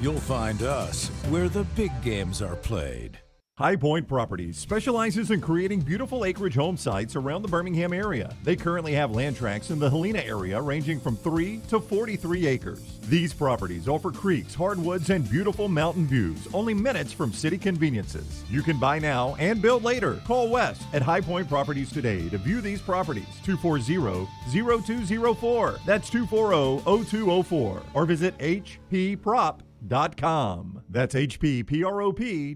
You'll find us where the big games are played. High Point Properties specializes in creating beautiful acreage home sites around the Birmingham area. They currently have land tracts in the Helena area ranging from 3 to 43 acres. These properties offer creeks, hardwoods, and beautiful mountain views, only minutes from city conveniences. You can buy now and build later. Call Wes at High Point Properties today to view these properties. 240-0204. That's 240-0204. Or visit hpprop.com. That's hpprop.com.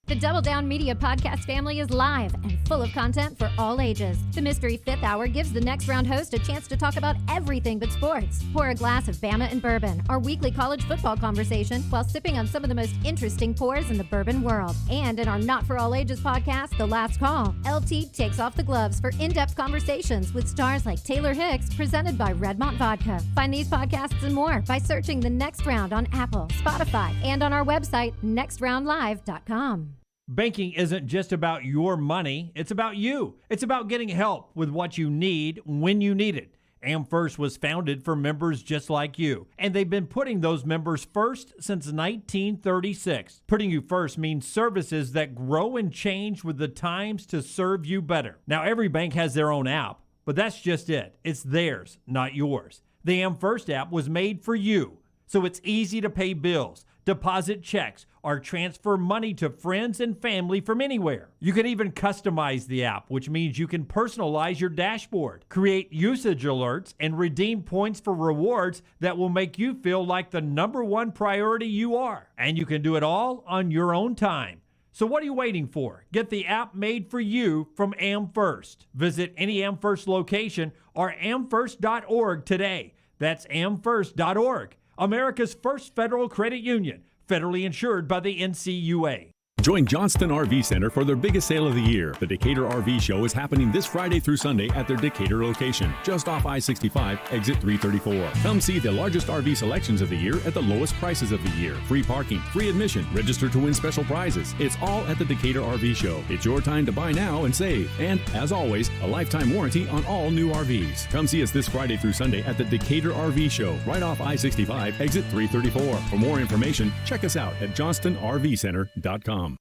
The Double Down Media podcast family is live and full of content for all ages. The Mystery Fifth Hour gives the Next Round host a chance to talk about everything but sports. Pour a glass of Bama and bourbon, our weekly college football conversation, while sipping on some of the most interesting pours in the bourbon world. And in our Not For All Ages podcast, The Last Call, LT takes off the gloves for in-depth conversations with stars like Taylor Hicks, presented by Redmont Vodka. Find these podcasts and more by searching The Next Round on Apple, Spotify, and on our website, nextroundlive.com. Banking isn't just about your money, it's about you. It's about getting help with what you need when you need it. AmFirst was founded for members just like you, and they've been putting those members first since 1936. Putting you first means services that grow and change with the times to serve you better. Now, every bank has their own app, but that's just it. It's theirs, not yours. The AmFirst app was made for you, so it's easy to pay bills, deposit checks, or transfer money to friends and family from anywhere. You can even customize the app, which means you can personalize your dashboard, create usage alerts, and redeem points for rewards that will make you feel like the #1 priority you are. And you can do it all on your own time. So what are you waiting for? Get the app made for you from AmFirst. Visit any AmFirst location or amfirst.org today. That's amfirst.org. America's first federal credit union, federally insured by the NCUA. Join Johnston RV Center for their biggest sale of the year. The Decatur RV Show is happening this Friday through Sunday at their Decatur location, just off I-65, exit 334. Come see the largest RV selections of the year at the lowest prices of the year. Free parking, free admission, register to win special prizes. It's all at the Decatur RV Show. It's your time to buy now and save. And, as always, a lifetime warranty on all new RVs. Come see us this Friday through Sunday at the Decatur RV Show, right off I-65, exit 334. For more information, check us out at johnstonrvcenter.com.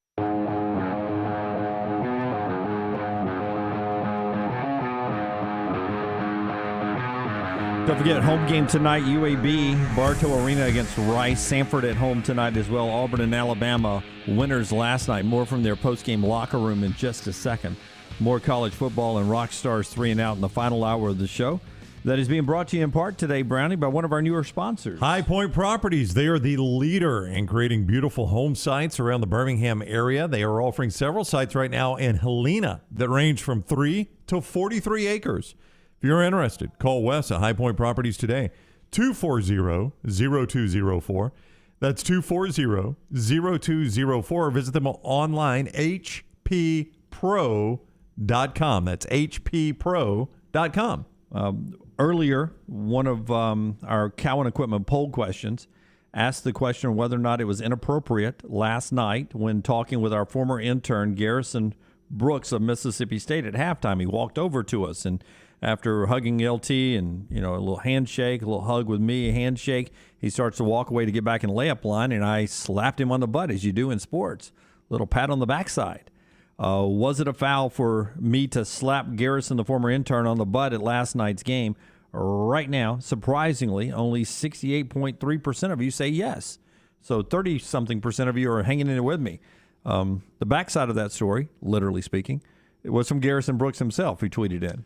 Don't forget, home game tonight, UAB, Bartow Arena against Rice. Samford at home tonight as well. Auburn and Alabama, winners last night. More from their post-game locker room in just a second. More college football and rock stars 3 and out in the final hour of the show. That is being brought to you in part today, Brownie, by one of our newer sponsors. High Point Properties. They are the leader in creating beautiful home sites around the Birmingham area. They are offering several sites right now in Helena that range from 3 to 43 acres. If you're interested, call Wes at High Point Properties today, 240-0204. That's 240-0204. Visit them online, hppro.com. That's hppro.com. Earlier, one of our Cowan Equipment poll questions asked the question whether or not it was inappropriate last night when talking with our former intern, Garrison Brooks of Mississippi State at halftime. He walked over to us, and after hugging LT and, a little handshake, a little hug with me, a handshake, he starts to walk away to get back in layup line, and I slapped him on the butt, as you do in sports. A little pat on the backside. Was it a foul for me to slap Garrison, the former intern, on the butt at last night's game? Right now, surprisingly, only 68.3% of you say yes. So 30-something% of you are hanging in there with me. The backside of that story, literally speaking, it was from Garrison Brooks himself, who tweeted in.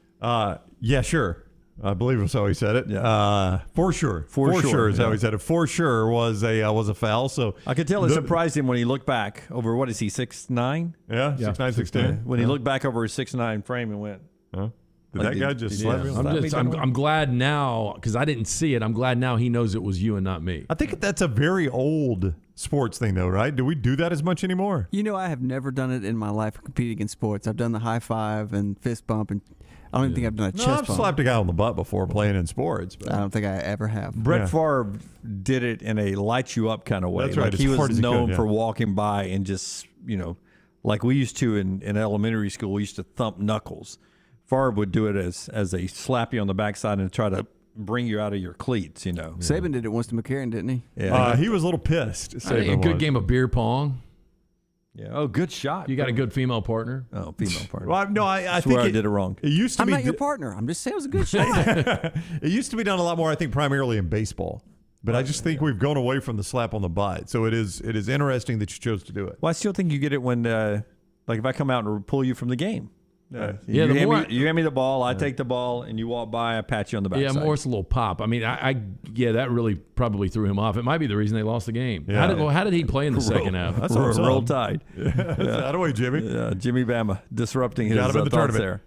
Yeah, sure. I believe that's how he said it. Yeah. For sure. For sure is how he said it. For sure was a foul. So I could tell it surprised him when he looked back over, what is he, 6'9"? Yeah, 6'9", 6'10". When he looked back over his 6'9" frame and went, Did that guy just slap me? I'm glad now, because I didn't see it. I'm glad now he knows it was you and not me. I think that's a very old sports thing, though, right? Do we do that as much anymore? I have never done it in my life competing in sports. I've done the high five and fist bump, and I don't even think I've done a chest bump. I've slapped a guy on the butt before playing in sports. But I don't think I ever have. Brett Favre did it in a light you up kind of way. That's right. Like he was known for walking by and just, like we used to in elementary school, we used to thump knuckles. Favre would do it as a slap you on the backside and try to bring you out of your cleats, Saban did it once to McCarron, didn't he? Yeah. He was a little pissed. A good game of beer pong. Yeah. Oh, good shot. You got a good female partner. Oh, female partner. Well, no, I think I did it wrong. It used to I'm be not your partner. I'm just saying it was a good shot. It used to be done a lot more, I think, primarily in baseball. But I just think we've gone away from the slap on the butt. So it is interesting that you chose to do it. Well, I still think you get it when, like if I come out and pull you from the game. You hand me the ball, I take the ball, and you walk by, I pat you on the backside. Yeah, Morris a little pop. I mean, that really probably threw him off. It might be the reason they lost the game. Yeah. How did he play in the second half? That's Roll Tide. That away, Jimmy. Yeah, Jimmy Bama disrupting his thoughts there.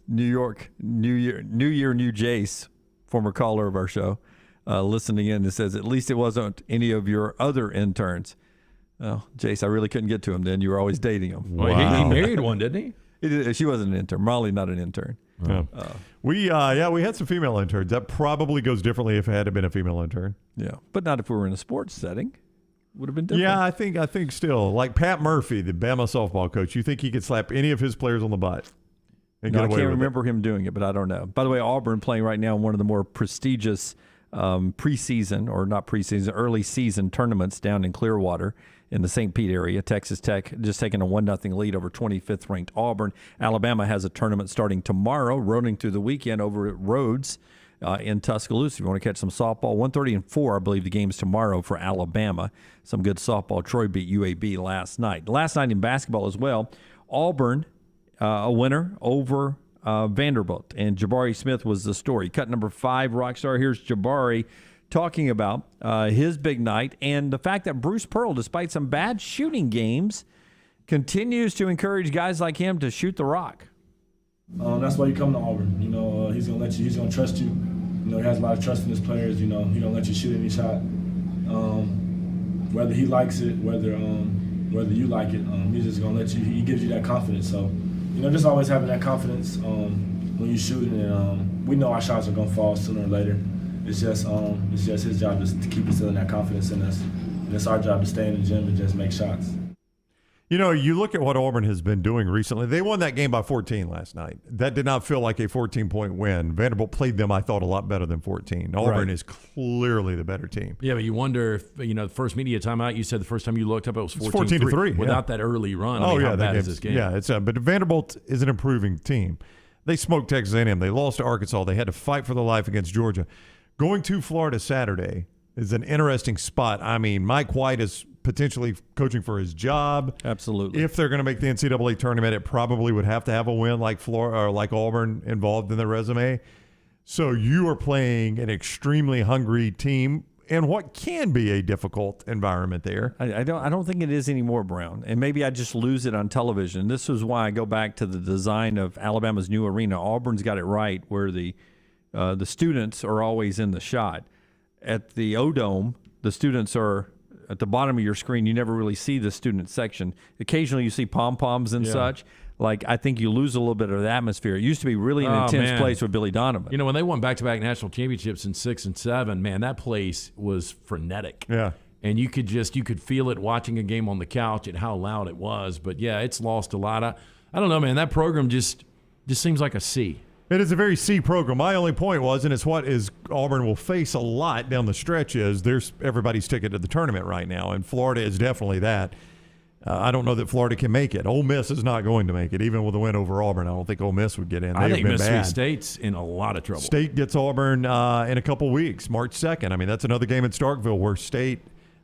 New York, New Year, New Jace, former caller of our show, listening in, and says, at least it wasn't any of your other interns. Oh, Jace, I really couldn't get to him then. You were always dating him. Wow. Well, he married one, didn't he? She wasn't an intern. Molly, not an intern. Yeah. We had some female interns. That probably goes differently if it had been a female intern. Yeah, but not if we were in a sports setting. Would have been different. Yeah, I think still. Like Pat Murphy, the Bama softball coach, you think he could slap any of his players on the butt? No, I can't remember him doing it, but I don't know. By the way, Auburn playing right now in one of the more prestigious preseason, or not preseason, early season tournaments down in Clearwater in the St. Pete area. Texas Tech just taking a 1-0 lead over 25th ranked Auburn. Alabama has a tournament starting tomorrow, rolling through the weekend over at Rhodes in Tuscaloosa. If you want to catch some softball, 1:30 and 4, I believe the game's tomorrow for Alabama. Some good softball. Troy beat UAB last night. Last night in basketball as well, Auburn, a winner over Vanderbilt, and Jabari Smith was the story. Cut number 5, Rockstar. Here's Jabari talking about his big night and the fact that Bruce Pearl, despite some bad shooting games, continues to encourage guys like him to shoot the rock. That's why you come to Auburn. He's gonna let you. He's gonna trust you. He has a lot of trust in his players. He don't let you shoot any shot. Whether he likes it, whether you like it, he's just gonna let you. He gives you that confidence. So, just always having that confidence when you shoot, and we know our shots are gonna fall sooner or later. It's just his job to keep instilling that confidence in us. And it's our job to stay in the gym and just make shots. You look at what Auburn has been doing recently. They won that game by 14 last night. That did not feel like a 14-point win. Vanderbilt played them, I thought, a lot better than 14. Auburn is clearly the better team. Yeah, but you wonder if, the first media timeout, you said the first time you looked up, it was 14-3. Without that early run, how bad is this game? Yeah, but Vanderbilt is an improving team. They smoked Texas A&M. They lost to Arkansas. They had to fight for their life against Georgia. Going to Florida Saturday is an interesting spot. I mean, Mike White is potentially coaching for his job. Absolutely. If they're going to make the NCAA tournament, it probably would have to have a win like Florida or like Auburn involved in the resume. So you are playing an extremely hungry team in what can be a difficult environment there. I don't think it is anymore, Brown. And maybe I just lose it on television. This is why I go back to the design of Alabama's new arena. Auburn's got it right, where the students are always in the shot. At the O-Dome, the students are at the bottom of your screen. You never really see the student section. Occasionally you see pom-poms and such. Like, I think you lose a little bit of the atmosphere. It used to be really an intense place with Billy Donovan. You know, when they won back-to-back national championships in 6 and 7, man, that place was frenetic. Yeah. And you could feel it watching a game on the couch at how loud it was. But, yeah, it's lost a lot. I don't know, man. That program just seems like a C. It is a very C program. My only point was, and it's what is Auburn will face a lot down the stretch, is there's everybody's ticket to the tournament right now, and Florida is definitely that. I don't know that Florida can make it. Ole Miss is not going to make it, even with a win over Auburn. I don't think Ole Miss would get in. I think Mississippi State's in a lot of trouble. State gets Auburn in a couple weeks, March 2nd. I mean, that's another game in Starkville where State,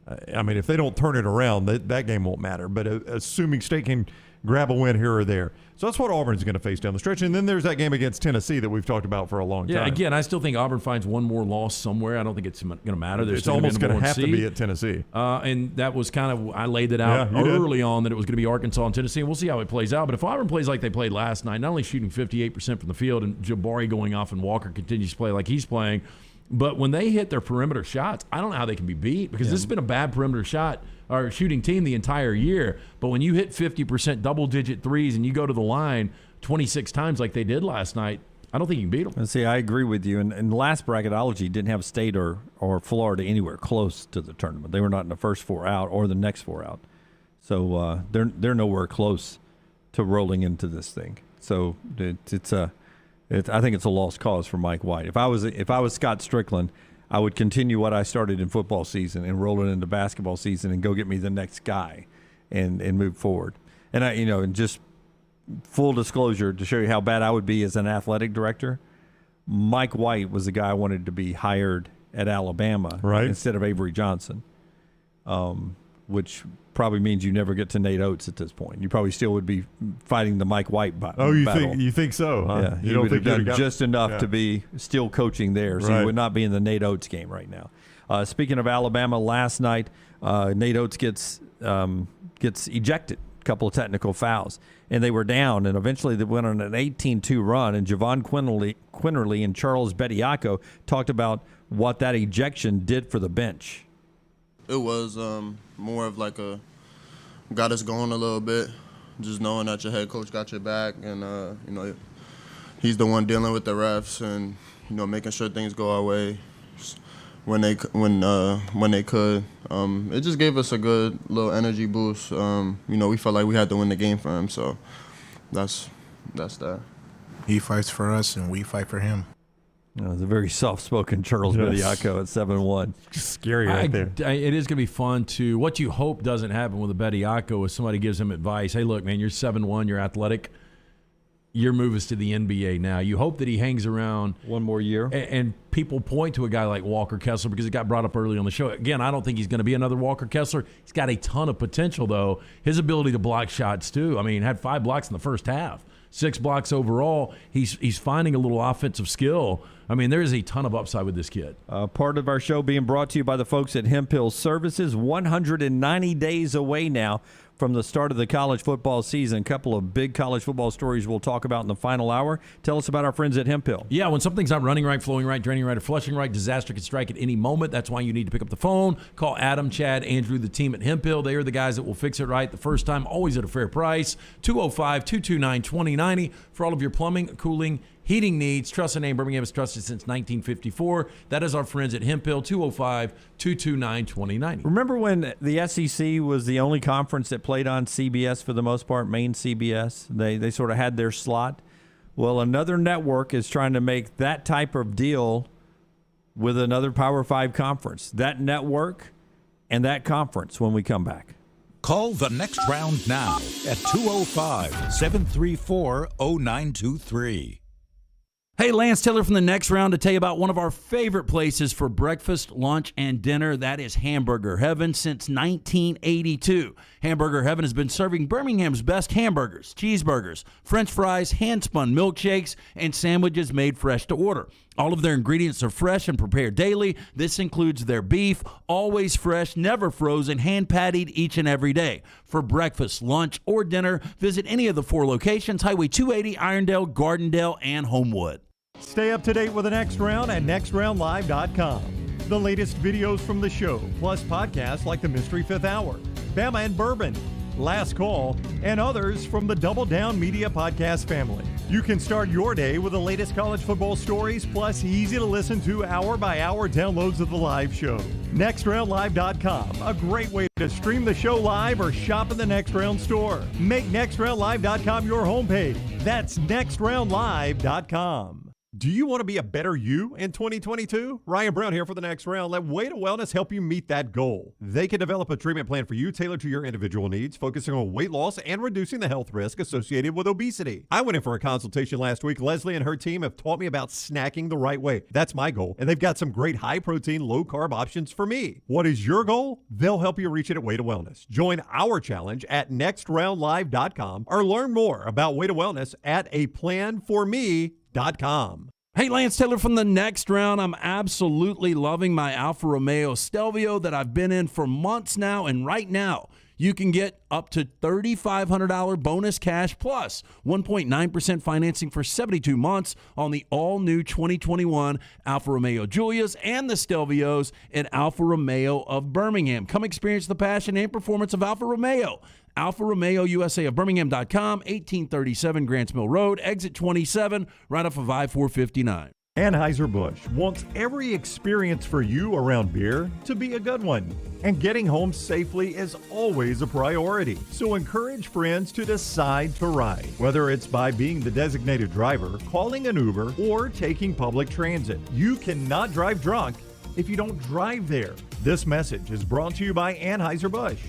if they don't turn it around, that game won't matter. But assuming State can grab a win here or there. So that's what Auburn's going to face down the stretch. And then there's that game against Tennessee that we've talked about for a long time. Yeah, again, I still think Auburn finds one more loss somewhere. I don't think it's going to matter. It's almost going to have to be at Tennessee. And that was kind of, I laid it out early on that it was going to be Arkansas and Tennessee, and we'll see how it plays out. But if Auburn plays like they played last night, not only shooting 58% from the field and Jabari going off and Walker continues to play like he's playing, but when they hit their perimeter shots, I don't know how they can be beat, because this has been a bad perimeter shot or shooting team the entire year. But when you hit 50% double-digit threes and you go to the line 26 times like they did last night, I don't think you can beat them. And see, I agree with you. And the last bracketology didn't have State or Florida anywhere close to the tournament. They were not in the first four out or the next four out. So they're nowhere close to rolling into this thing. So I think it's a lost cause for Mike White. If I was Scott Strickland, I would continue what I started in football season and roll it into basketball season and go get me the next guy and move forward. And and just full disclosure, to show you how bad I would be as an athletic director, Mike White was the guy I wanted to be hired at Alabama instead of Avery Johnson, which probably means you never get to Nate Oates at this point. You probably still would be fighting the Mike White battle. You think so, huh? Yeah, you would have done just enough to be still coaching there, so you would not be in the Nate Oates game right now. Speaking of Alabama, last night Nate Oates gets ejected, a couple of technical fouls, and they were down, and eventually they went on an 18-2 run, and Javon Quinterly and Charles Bediako talked about what that ejection did for the bench. It was more of like got us going a little bit, just knowing that your head coach got your back, and he's the one dealing with the refs and making sure things go our way when they could. It just gave us a good little energy boost. We felt like we had to win the game for him, so that's that. He fights for us and we fight for him. It was a very soft-spoken Charles Bediako at 7-1. Scary right there. It is going to be fun to – what you hope doesn't happen with a Bediako is somebody gives him advice. Hey, look, man, you're 7-1, you're athletic. Your move is to the NBA now. You hope that he hangs around one more year. And people point to a guy like Walker Kessler because it got brought up early on the show. Again, I don't think he's going to be another Walker Kessler. He's got a ton of potential, though. His ability to block shots, too. I mean, had 5 blocks in the first half. 6 blocks overall. He's finding a little offensive skill. I mean, there is a ton of upside with this kid. Part of our show being brought to you by the folks at Hemphill Services. 190 days away now from the start of the college football season. A couple of big college football stories we'll talk about in the final hour. Tell us about our friends at Hemphill. Yeah, when something's not running right, flowing right, draining right, or flushing right, disaster can strike at any moment. That's why you need to pick up the phone. Call Adam, Chad, Andrew, the team at Hemphill. They are the guys that will fix it right the first time, always at a fair price. 205-229-2090 for all of your plumbing, cooling, heating needs. Trust the name. Birmingham has trusted since 1954. That is our friends at Hemphill, 205-229-2090. Remember when the SEC was the only conference that played on CBS for the most part, main CBS? They sort of had their slot. Well, another network is trying to make that type of deal with another Power 5 conference. That network and that conference when we come back. Call the next round now at 205-734-0923. Hey, Lance Taylor from the Next Round to tell you about one of our favorite places for breakfast, lunch, and dinner. That is Hamburger Heaven since 1982. Hamburger Heaven has been serving Birmingham's best hamburgers, cheeseburgers, French fries, hand-spun milkshakes, and sandwiches made fresh to order. All of their ingredients are fresh and prepared daily. This includes their beef, always fresh, never frozen, hand-pattied each and every day. For breakfast, lunch, or dinner, visit any of the 4 locations, Highway 280, Irondale, Gardendale, and Homewood. Stay up to date with the Next Round at nextroundlive.com. The latest videos from the show, plus podcasts like the Mystery Fifth Hour, Bama and Bourbon, Last Call, and others from the Double Down Media podcast family. You can start your day with the latest college football stories, plus easy to listen to hour-by-hour downloads of the live show. NextRoundLive.com, a great way to stream the show live or shop in the Next Round store. Make NextRoundLive.com your homepage. That's NextRoundLive.com. Do you want to be a better you in 2022? Ryan Brown here for the Next Round. Let Way to Wellness help you meet that goal. They can develop a treatment plan for you tailored to your individual needs, focusing on weight loss and reducing the health risk associated with obesity. I went in for a consultation last week. Leslie and her team have taught me about snacking the right way. That's my goal, and they've got some great high-protein, low-carb options for me. What is your goal? They'll help you reach it at Way to Wellness. Join our challenge at nextroundlive.com or learn more about Way to Wellness at aplanforme.com. Hey, Lance Taylor from the Next Round. I'm absolutely loving my Alfa Romeo Stelvio that I've been in for months now, and right now you can get up to $3,500 bonus cash plus 1.9% financing for 72 months on the all-new 2021 Alfa Romeo Giulias and the Stelvios at Alfa Romeo of Birmingham. Come experience the passion and performance of Alfa Romeo. Alfa Romeo USA of Birmingham.com, 1837 Grants Mill Road, exit 27, right off of I-459. Anheuser-Busch wants every experience for you around beer to be a good one. And getting home safely is always a priority. So encourage friends to decide to ride, whether it's by being the designated driver, calling an Uber, or taking public transit. You cannot drive drunk if you don't drive there. This message is brought to you by Anheuser-Busch,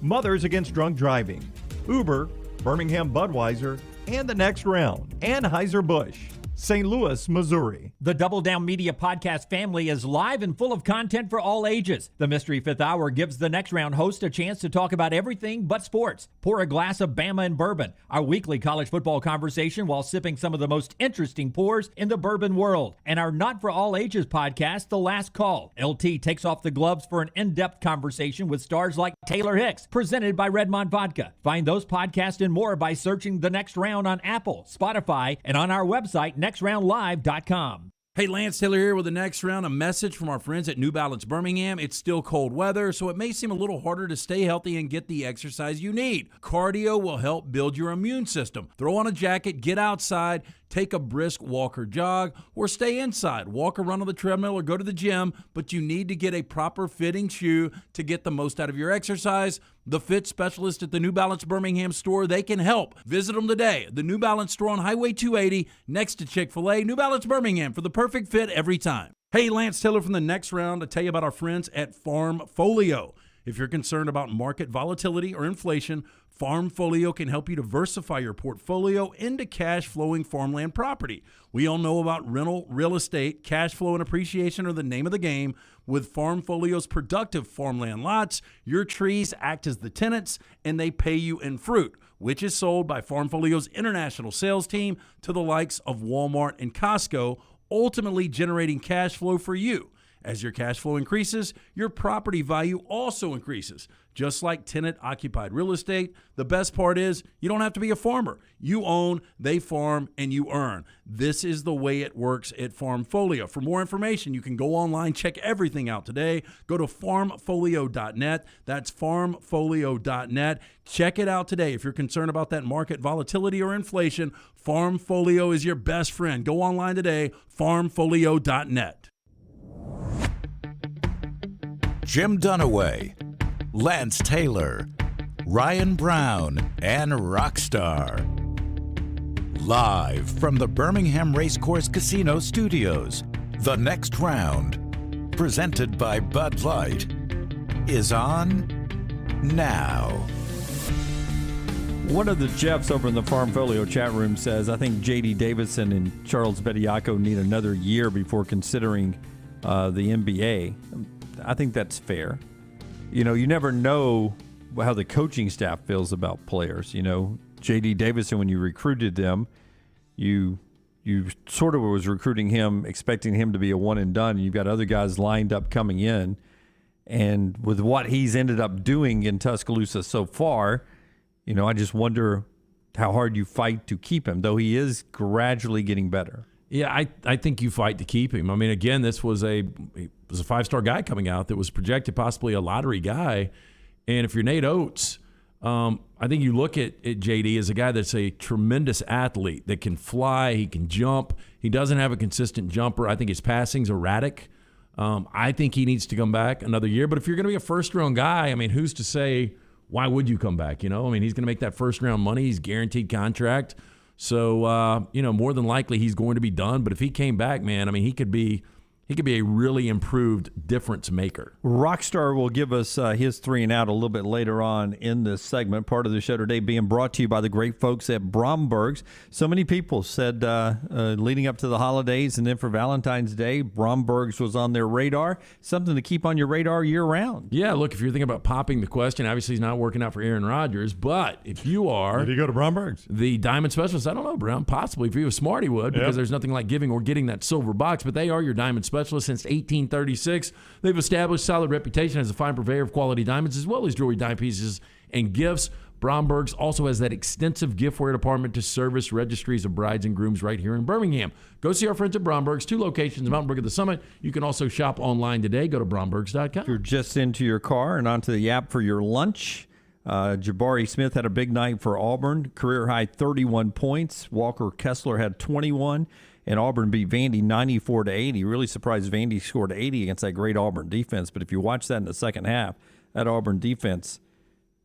Mothers Against Drunk Driving, Uber, Birmingham Budweiser, and the Next Round. Anheuser-Busch, St. Louis, Missouri. The Double Down Media podcast family is live and full of content for all ages. The Mystery Fifth Hour gives the Next Round host a chance to talk about everything but sports. Pour a glass of Bama and Bourbon, our weekly college football conversation while sipping some of the most interesting pours in the bourbon world. And our Not For All Ages podcast, The Last Call. LT takes off the gloves for an in-depth conversation with stars like Taylor Hicks, presented by Redmond Vodka. Find those podcasts and more by searching The Next Round on Apple, Spotify, and on our website, nextroundlive.com. Hey, Lance Taylor here with the Next Round. A message from our friends at New Balance Birmingham. It's still cold weather, so it may seem a little harder to stay healthy and get the exercise you need. Cardio will help build your immune system. Throw on a jacket, get outside, take a brisk walk or jog, or stay inside. Walk or run on the treadmill or go to the gym, but you need to get a proper fitting shoe to get the most out of your exercise. The fit specialist at the New Balance Birmingham store, they can help. Visit them today. The New Balance store on Highway 280 next to Chick-fil-A. New Balance Birmingham for the perfect fit every time. Hey, Lance Taylor from the Next Round to tell you about our friends at Farmfolio. If you're concerned about market volatility or inflation, Farmfolio can help you diversify your portfolio into cash-flowing farmland property. We all know about rental real estate. Cash flow and appreciation are the name of the game. With Farmfolio's productive farmland lots, your trees act as the tenants, and they pay you in fruit, which is sold by Farmfolio's international sales team to the likes of Walmart and Costco, ultimately generating cash flow for you. As your cash flow increases, your property value also increases. Just like tenant-occupied real estate, the best part is you don't have to be a farmer. You own, they farm, and you earn. This is the way it works at Farmfolio. For more information, you can go online, check everything out today. Go to farmfolio.net. That's farmfolio.net. Check it out today. If you're concerned about that market volatility or inflation, Farmfolio is your best friend. Go online today, farmfolio.net. Jim Dunaway, Lance Taylor, Ryan Brown, and Rockstar. Live from the Birmingham Racecourse Casino Studios, The Next Round, presented by Bud Light, is on now. One of the Jeffs over in the Farm Folio chat room says, I think J.D. Davison and Charles Bediako need another year before considering the NBA. I think that's fair. You know, you never know how the coaching staff feels about players. You know, J.D. Davison, when you recruited them, you sort of was recruiting him, expecting him to be a one and done. You've got other guys lined up coming in. And with what he's ended up doing in Tuscaloosa so far, you know, I just wonder how hard you fight to keep him, though he is gradually getting better. Yeah, I think you fight to keep him. I mean, again, he was a 5-star guy coming out that was projected possibly a lottery guy. And if you're Nate Oates, I think you look at JD as a guy that's a tremendous athlete that can fly, he can jump. He doesn't have a consistent jumper. I think his passing's erratic. I think he needs to come back another year. But if you're going to be a first-round guy, I mean, who's to say why would you come back? You know, I mean, he's going to make that first-round money. He's guaranteed contract. So, you know, more than likely he's going to be done. But if he came back, man, I mean, he could be a really improved difference maker. Rockstar will give us his 3 and out a little bit later on in this segment. Part of the show today being brought to you by the great folks at Bromberg's. So many people said leading up to the holidays and then for Valentine's Day, Bromberg's was on their radar. Something to keep on your radar year round. Yeah, look, if you're thinking about popping the question, obviously he's not working out for Aaron Rodgers, but if you are... Did he go to Bromberg's? The diamond specialist, I don't know, Brown. Possibly. If he was smart, he would, because there's nothing like giving or getting that silver box, but they are your diamond specialist. Since 1836. They've established a solid reputation as a fine purveyor of quality diamonds as well as jewelry, dime pieces, and gifts. Bromberg's also has that extensive giftware department to service registries of brides and grooms right here in Birmingham. Go see our friends at Bromberg's, 2 locations, Mountain Brook at the Summit. You can also shop online today. Go to brombergs.com. If you're just into your car and onto the app for your lunch, Jabari Smith had a big night for Auburn, career high 31 points. Walker Kessler had 21. And Auburn beat Vandy 94-80. Really surprised Vandy scored 80 against that great Auburn defense. But if you watch that in the second half, that Auburn defense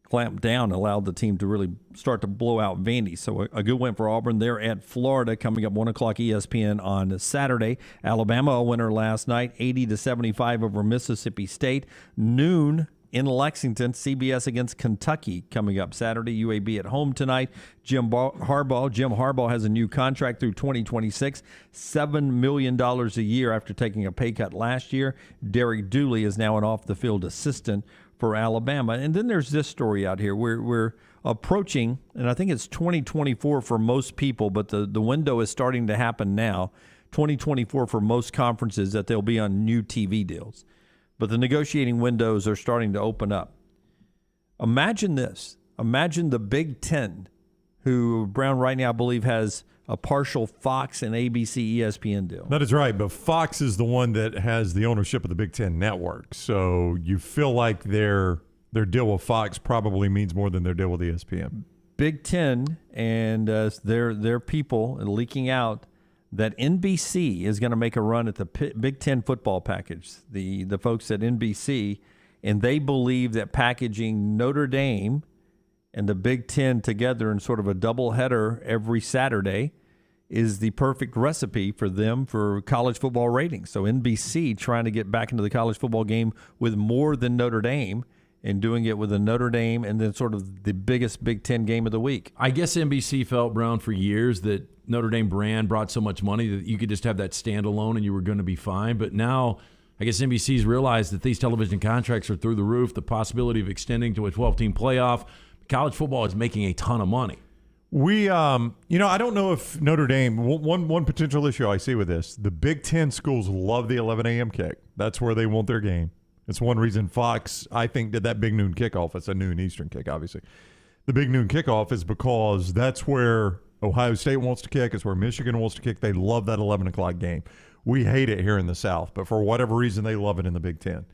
clamped down, allowed the team to really start to blow out Vandy. So a good win for Auburn. They're at Florida coming up 1 o'clock ESPN on Saturday. Alabama, a winner last night, 80-75 over Mississippi State. Noon in Lexington, CBS against Kentucky coming up Saturday. UAB at home tonight. Jim Harbaugh has a new contract through 2026, $7 million a year after taking a pay cut last year. Derek Dooley is now an off-the-field assistant for Alabama. And then there's this story out here. We're approaching, and I think it's 2024 for most people, but the window is starting to happen now, 2024 for most conferences, that they'll be on new TV deals. But the negotiating windows are starting to open up. Imagine this. Imagine the Big Ten, who Brown right now I believe has a partial Fox and ABC ESPN deal. That is right, but Fox is the one that has the ownership of the Big Ten network. So you feel like their deal with Fox probably means more than their deal with ESPN. Big Ten and their people leaking out that NBC is going to make a run at the Big Ten football package, the folks at NBC, and they believe that packaging Notre Dame and the Big Ten together in sort of a doubleheader every Saturday is the perfect recipe for them for college football ratings. So NBC trying to get back into the college football game with more than Notre Dame, and doing it with a Notre Dame and then sort of the biggest Big Ten game of the week. I guess NBC felt, Brown, for years that Notre Dame brand brought so much money that you could just have that standalone and you were going to be fine. But now I guess NBC's realized that these television contracts are through the roof, the possibility of extending to a 12-team playoff. College football is making a ton of money. I don't know if Notre Dame, one potential issue I see with this, the Big Ten schools love the 11 a.m. kick. That's where they want their game. It's one reason Fox, I think, did that big noon kickoff. It's a noon Eastern kick, obviously. The big noon kickoff is because that's where Ohio State wants to kick. It's where Michigan wants to kick. They love that 11 o'clock game. We hate it here in the South, but for whatever reason, they love it in the Big Ten.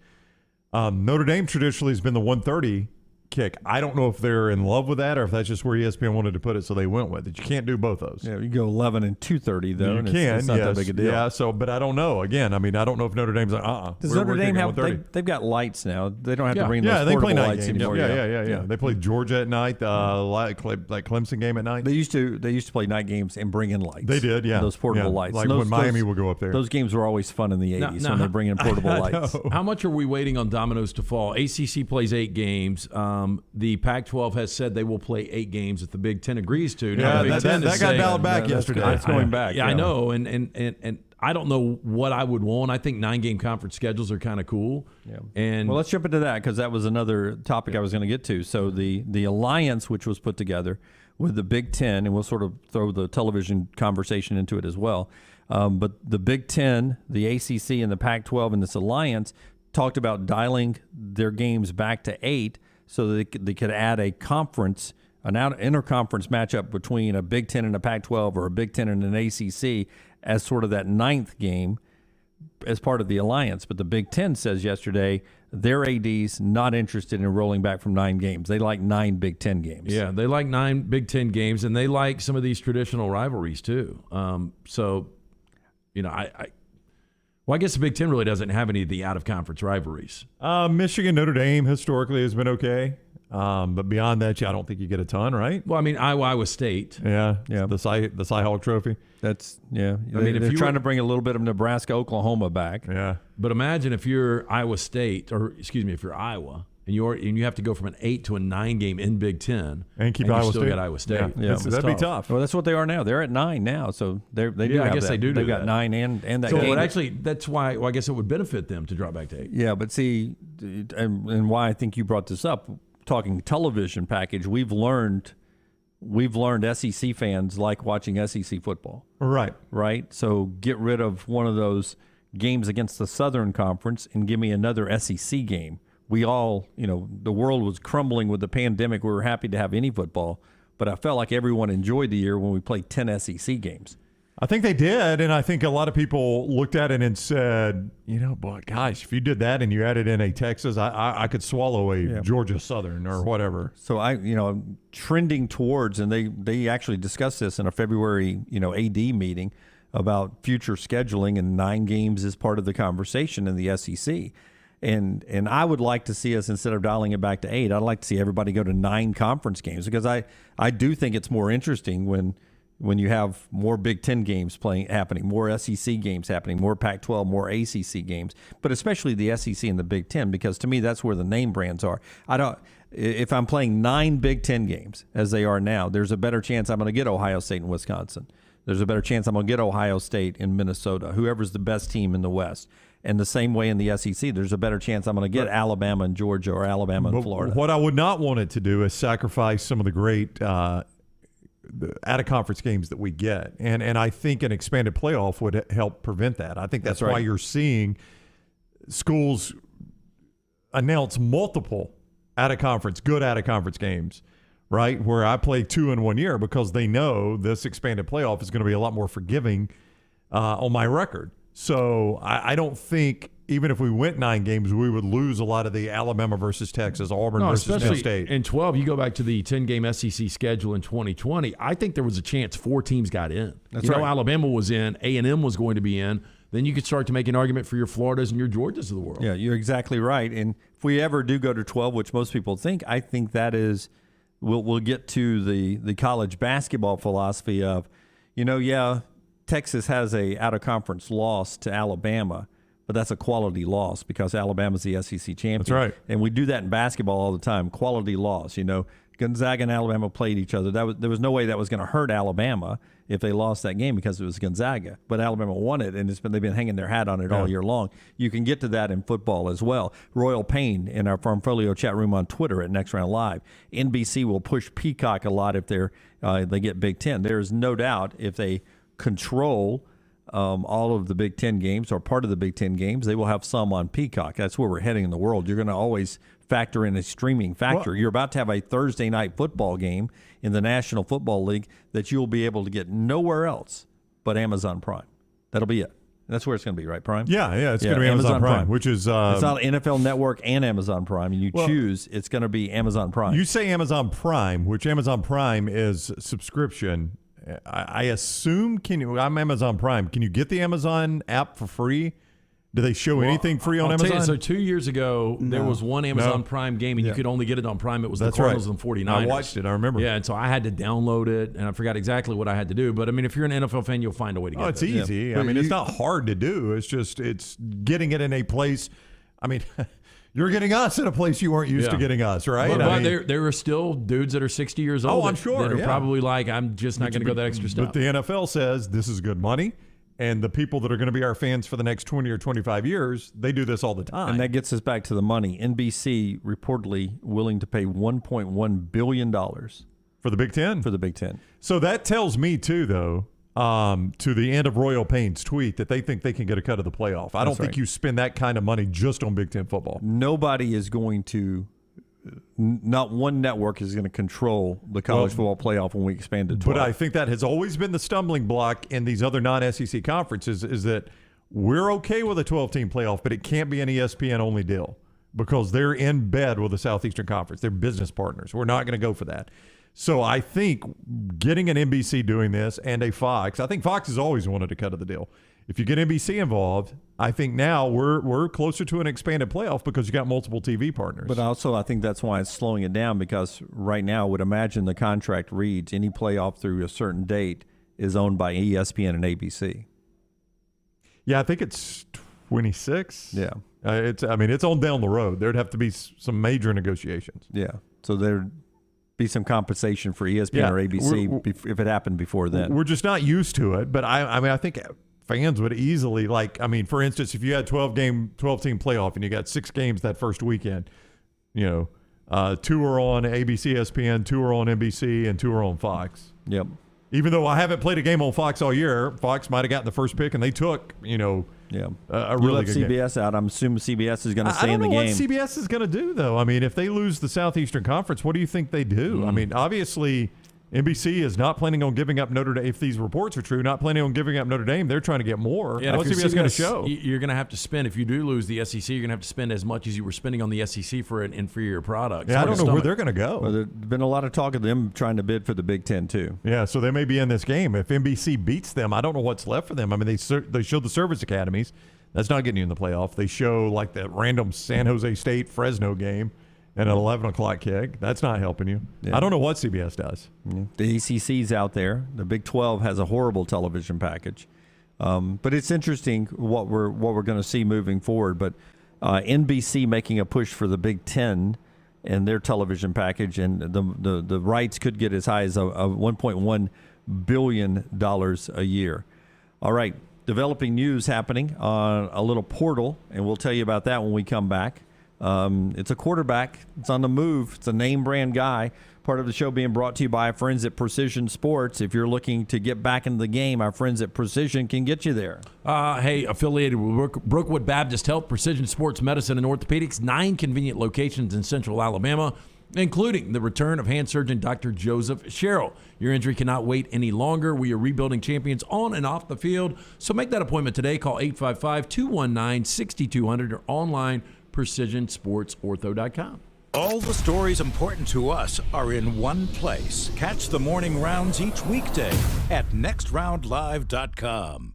Notre Dame traditionally has been the 1:30 kick. I don't know if they're in love with that or if that's just where ESPN wanted to put it, so they went with it. You can't do both those. Yeah, you go 11 and 2:30 though. You and can, it's not that big a deal. Yeah, but I don't know. Again, I mean, I don't know if Notre Dame's like, Does Notre Dame have? They've got lights now. They don't have to bring those they portable play night lights games. anymore. Yeah. They play Georgia at night, like Clemson game at night. They used to play night games and bring in lights. They did, yeah. Those portable lights. Like when Miami would go up there. Those games were always fun in the 80s when they bring in portable lights. How much are we waiting on dominoes to fall? ACC plays 8 games. the Pac-12 has said they will play 8 games if the Big Ten agrees to. Now, the Big Ten that got dialed back yesterday. It's going back. Yeah, I know, and I don't know what I would want. I think 9-game conference schedules are kind of cool. Yeah. And well, let's jump into that because that was another topic I was going to get to. So the alliance, which was put together with the Big Ten, and we'll sort of throw the television conversation into it as well. But the Big Ten, the ACC, and the Pac-12 and this alliance talked about dialing their games back to 8 so that they could add a conference, an interconference matchup between a Big Ten and a Pac-12 or a Big Ten and an ACC as sort of that 9th game as part of the alliance. But the Big Ten says yesterday their AD's not interested in rolling back from 9 games. They like 9 Big Ten games. Yeah, they like 9 Big Ten games, and they like some of these traditional rivalries too. So, you know, I guess the Big Ten really doesn't have any of the out-of-conference rivalries. Michigan, Notre Dame historically has been okay. But beyond that, I don't think you get a ton, right? Well, I mean, Iowa State. Yeah. The Cy-Hawk Trophy. That's, yeah. I mean, they're trying to bring a little bit of Nebraska, Oklahoma back. Yeah. But imagine if you're Iowa State, or excuse me, if you're Iowa, and you have to go from an 8 to a 9 game in Big Ten, and keep and Iowa you still State. got Iowa State. Yeah. That'd be tough. Well, that's what they are now. They're at 9 now, so they do. I have guess that. they do. They've got that. 9 and that so game. But actually, that's why. Well, I guess it would benefit them to drop back to 8. Yeah, but see, and why I think you brought this up. Talking television package, we've learned SEC fans like watching SEC football. Right. So get rid of one of those games against the Southern Conference and give me another SEC game. We all, the world was crumbling with the pandemic. We were happy to have any football, but I felt like everyone enjoyed the year when we played 10 SEC games. I think they did, and I think a lot of people looked at it and said, boy, gosh, if you did that and you added in a Texas, I could swallow a Georgia Southern or whatever. So I'm trending towards, and they actually discussed this in a February, AD meeting about future scheduling, and 9 games is part of the conversation in the SEC. And I would like to see us, instead of dialing it back to 8, I'd like to see everybody go to 9 conference games, because I do think it's more interesting when you have more Big Ten games happening, more SEC games happening, more Pac-12, more ACC games, but especially the SEC and the Big Ten, because to me that's where the name brands are. If I'm playing 9 Big Ten games as they are now, there's a better chance I'm going to get Ohio State and Wisconsin. There's a better chance I'm going to get Ohio State and Minnesota, whoever's the best team in the West. And the same way in the SEC, there's a better chance I'm going to get Alabama and Georgia or Alabama and Florida. What I would not want it to do is sacrifice some of the great out-of-conference games that we get. And I think an expanded playoff would help prevent that. I think that's right. why you're seeing schools announce multiple good out-of-conference games, right, where I play 2 in 1 year, because they know this expanded playoff is going to be a lot more forgiving on my record. So I don't think, even if we went 9 games, we would lose a lot of the Alabama versus Texas, Auburn versus Penn State. In 12, you go back to the 10-game SEC schedule in 2020, I think there was a chance 4 teams got in. That's right. Alabama was in, A&M was going to be in. Then you could start to make an argument for your Floridas and your Georgias of the world. Yeah, you're exactly right. And if we ever do go to 12, which most people think, I think that is, we'll get to the college basketball philosophy of, Texas has a out-of-conference loss to Alabama, but that's a quality loss because Alabama's the SEC champion. That's right. And we do that in basketball all the time, quality loss. Gonzaga and Alabama played each other. There was no way that was going to hurt Alabama if they lost that game because it was Gonzaga. But Alabama won it, and they've been hanging their hat on it all year long. You can get to that in football as well. Royal Payne in our Farmfolio chat room on Twitter at Next Round Live. NBC will push Peacock a lot if they get Big Ten. There's no doubt if they control all of the Big Ten games or part of the Big Ten games, they will have some on Peacock. That's where we're heading in the world. You're going to always factor in a streaming factor. You're about to have a Thursday night football game in the National Football League that you'll be able to get nowhere else but Amazon Prime. That'll be it. That's where it's going to be, right, Prime? Yeah, it's going to be Amazon Prime, which is... it's not NFL Network and Amazon Prime, and you choose, it's going to be Amazon Prime. You say Amazon Prime, which Amazon Prime is subscription. I assume, I'm Amazon Prime. Can you get the Amazon app for free? Do they show anything free on Amazon? So 2 years ago, there was one Amazon Prime game, and you could only get it on Prime. It was the Cardinals and 49ers. I watched it. I remember. Yeah, and so I had to download it, and I forgot exactly what I had to do. But, I mean, if you're an NFL fan, you'll find a way to get it. It's easy. Yeah. I mean, it's not hard to do. It's getting it in a place. I mean, You're getting us in a place you weren't used to getting us, right? But there are still dudes that are 60 years old. I'm sure. That are probably like, I'm just not going to go that extra step. But the NFL says this is good money. And the people that are going to be our fans for the next 20 or 25 years, they do this all the time. And that gets us back to the money. NBC reportedly willing to pay $1.1 billion. For the Big Ten? For the Big Ten. So that tells me, too, though, to the end of Royal Payne's tweet, that they think they can get a cut of the playoff. I don't think you spend that kind of money just on Big Ten football. Nobody is going to, not one network is going to control the college football playoff when we expand to 12. But I think that has always been the stumbling block in these other non-SEC conferences is that we're okay with a 12-team playoff, but it can't be an ESPN-only deal because they're in bed with the Southeastern Conference. They're business partners. We're not going to go for that. So I think getting an NBC doing this and a Fox, I think Fox has always wanted a cut of the deal. If you get NBC involved, I think now we're closer to an expanded playoff because you got multiple TV partners. But also I think that's why it's slowing it down because right now I would imagine the contract reads any playoff through a certain date is owned by ESPN and ABC. Yeah, I think it's 26. Yeah. It's on down the road. There'd have to be some major negotiations. Yeah. So there'd be some compensation for ESPN or ABC if it happened before then. We're just not used to it. But I think fans would easily for instance, if you had 12-team playoff and you got 6 games that first weekend, 2 are on ABC, ESPN, 2 are on NBC, and 2 are on Fox. Yep. Even though I haven't played a game on Fox all year, Fox might have gotten the first pick, and they took, a really good game. CBS out. I'm assuming CBS is going to stay in the game. I don't know what CBS is going to do, though. I mean, if they lose the Southeastern Conference, what do you think they do? I mean, obviously, NBC is not planning on giving up Notre Dame. If these reports are true, not planning on giving up Notre Dame. They're trying to get more. Yeah, what's CBS going to show? You're going to have to spend, if you do lose the SEC, you're going to have to spend as much as you were spending on the SEC for an inferior product. Yeah, I don't know where they're going to go. Well, there's been a lot of talk of them trying to bid for the Big Ten, too. Yeah, so they may be in this game. If NBC beats them, I don't know what's left for them. I mean, they show the service academies. That's not getting you in the playoff. They show, like, that random San Jose State-Fresno game. And an 11 o'clock kick. That's not helping you. Yeah. I don't know what CBS does. Yeah. The ACC's out there. The Big 12 has a horrible television package. But it's interesting what we're going to see moving forward. But NBC making a push for the Big 10 and their television package, and the rights could get as high as $1.1 billion a year. All right, developing news happening on a little portal, and we'll tell you about that when we come back. It's a quarterback. It's on the move. It's a name brand guy. Part of the show being brought to you by our friends at Precision Sports. If you're looking to get back into the game, our friends at Precision can get you there. Hey, affiliated with Brookwood Baptist Health, Precision Sports Medicine and Orthopedics, 9 convenient locations in central Alabama, including the return of hand surgeon Dr. Joseph Sherrill. Your injury cannot wait any longer. We are rebuilding champions on and off the field. So make that appointment today. Call 855-219-6200 or online PrecisionSportsOrtho.com. All the stories important to us are in one place. Catch the morning rounds each weekday at nextroundlive.com.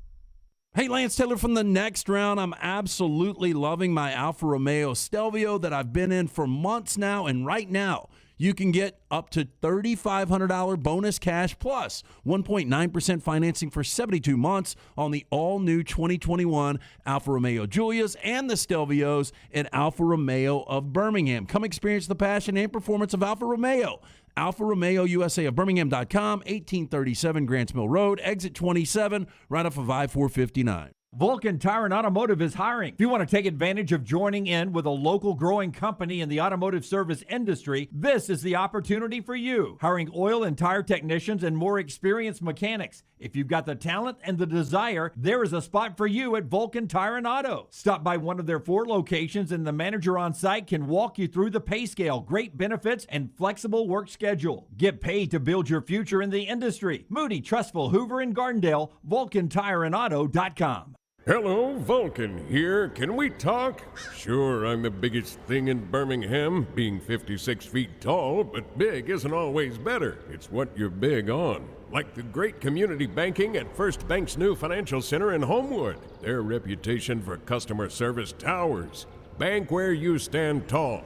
Hey, Lance Taylor from the Next Round. I'm absolutely loving my Alfa Romeo Stelvio that I've been in for months now, and right now you can get up to $3,500 bonus cash plus 1.9% financing for 72 months on the all-new 2021 Alfa Romeo Giulias and the Stelvios at Alfa Romeo of Birmingham. Come experience the passion and performance of Alfa Romeo. Alfa Romeo USA of Birmingham.com, 1837 Grants Mill Road, exit 27, right off of I-459. Vulcan Tire and Automotive is hiring. If you want to take advantage of joining in with a local growing company in the automotive service industry, this is the opportunity for you. Hiring oil and tire technicians and more experienced mechanics. If you've got the talent and the desire, there is a spot for you at Vulcan Tire and Auto. Stop by one of their 4 locations and the manager on site can walk you through the pay scale, great benefits, and flexible work schedule. Get paid to build your future in the industry. Moody, Trustful, Hoover, and Gardendale, VulcanTireandAuto.com. Hello, Vulcan here. Can we talk? Sure, I'm the biggest thing in Birmingham, being 56 feet tall, but big isn't always better. It's what you're big on. Like the great community banking at First Bank's new financial center in Homewood. Their reputation for customer service towers. Bank where you stand tall,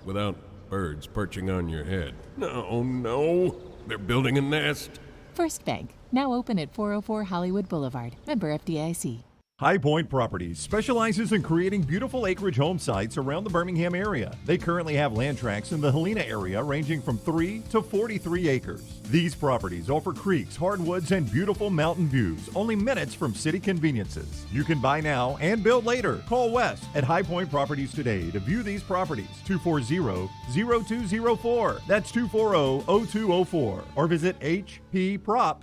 without birds perching on your head. No, they're building a nest. First Bank, now open at 404 Hollywood Boulevard. Member FDIC. High Point Properties specializes in creating beautiful acreage home sites around the Birmingham area. They currently have land tracts in the Helena area ranging from 3 to 43 acres. These properties offer creeks, hardwoods, and beautiful mountain views, only minutes from city conveniences. You can buy now and build later. Call Wes at High Point Properties today to view these properties. 240-0204. That's 240-0204. Or visit hpprop.com.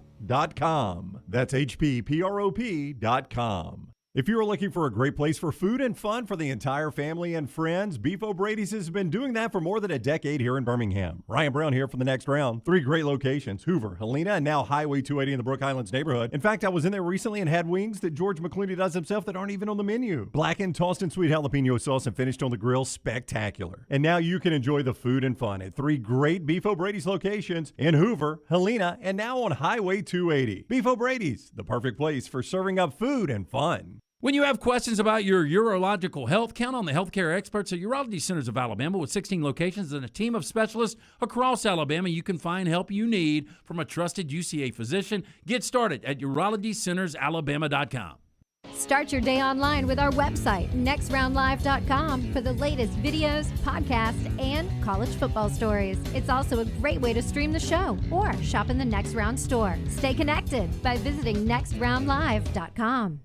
That's hpprop.com. If you're looking for a great place for food and fun for the entire family and friends, Beef O'Brady's has been doing that for more than a decade here in Birmingham. Ryan Brown here for the next round. 3 great locations, Hoover, Helena, and now Highway 280 in the Brook Highlands neighborhood. In fact, I was in there recently and had wings that George McClooney does himself that aren't even on the menu. Blackened, tossed in sweet jalapeno sauce and finished on the grill, spectacular. And now you can enjoy the food and fun at 3 great Beef O'Brady's locations in Hoover, Helena, and now on Highway 280. Beef O'Brady's, the perfect place for serving up food and fun. When you have questions about your urological health, count on the healthcare experts at Urology Centers of Alabama. With 16 locations and a team of specialists across Alabama, you can find help you need from a trusted UCA physician. Get started at urologycentersalabama.com. Start your day online with our website, nextroundlive.com, for the latest videos, podcasts, and college football stories. It's also a great way to stream the show or shop in the Next Round store. Stay connected by visiting nextroundlive.com.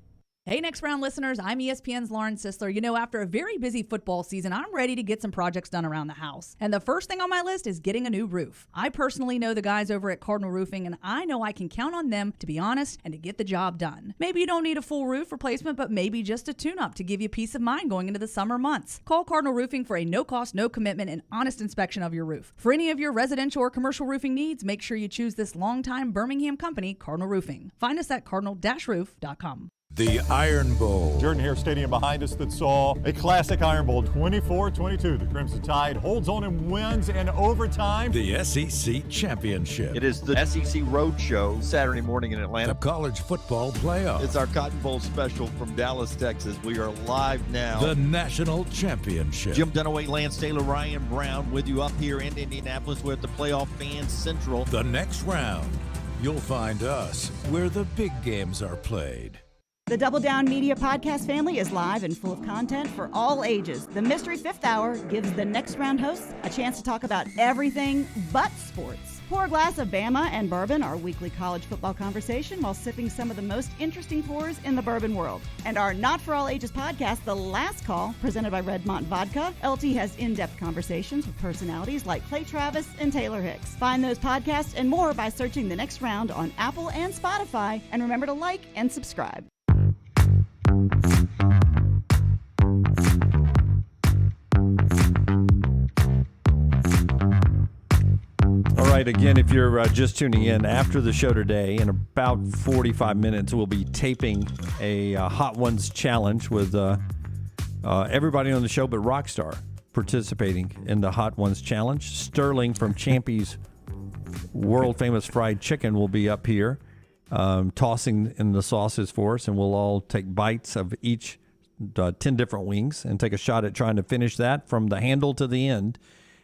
Hey, Next Round listeners, I'm ESPN's Lauren Sisler. You know, after a very busy football season, I'm ready to get some projects done around the house. And the first thing on my list is getting a new roof. I personally know the guys over at Cardinal Roofing, and I know I can count on them to be honest and to get the job done. Maybe you don't need a full roof replacement, but maybe just a tune-up to give you peace of mind going into the summer months. Call Cardinal Roofing for a no-cost, no-commitment, and honest inspection of your roof. For any of your residential or commercial roofing needs, make sure you choose this longtime Birmingham company, Cardinal Roofing. Find us at cardinal-roof.com. The Iron Bowl. Jordan Hare Stadium behind us that saw a classic Iron Bowl, 24-22. The Crimson Tide holds on and wins in overtime. The SEC Championship. It is the SEC Roadshow Saturday morning in Atlanta. The College Football Playoff. It's our Cotton Bowl special from Dallas, Texas. We are live now. The National Championship. Jim Dunaway, Lance Taylor, Ryan Brown with you up here in Indianapolis. We're at the Playoff Fans Central. The next round. You'll find us where the big games are played. The Double Down Media podcast family is live and full of content for all ages. The Mystery Fifth Hour gives the Next Round hosts a chance to talk about everything but sports. Pour a glass of Bama and bourbon, our weekly college football conversation, while sipping some of the most interesting pours in the bourbon world. And our Not For All Ages podcast, The Last Call, presented by Redmont Vodka. LT has in-depth conversations with personalities like Clay Travis and Taylor Hicks. Find those podcasts and more by searching The Next Round on Apple and Spotify. And remember to like and subscribe. All right, again, if you're just tuning in, after the show today, in about 45 minutes, we'll be taping a Hot Ones challenge with everybody on the show but Rockstar participating in the Hot Ones challenge. Sterling from Champy's world-famous fried chicken will be up here tossing in the sauces for us, and we'll all take bites of each 10 different wings and take a shot at trying to finish that from the handle to the end.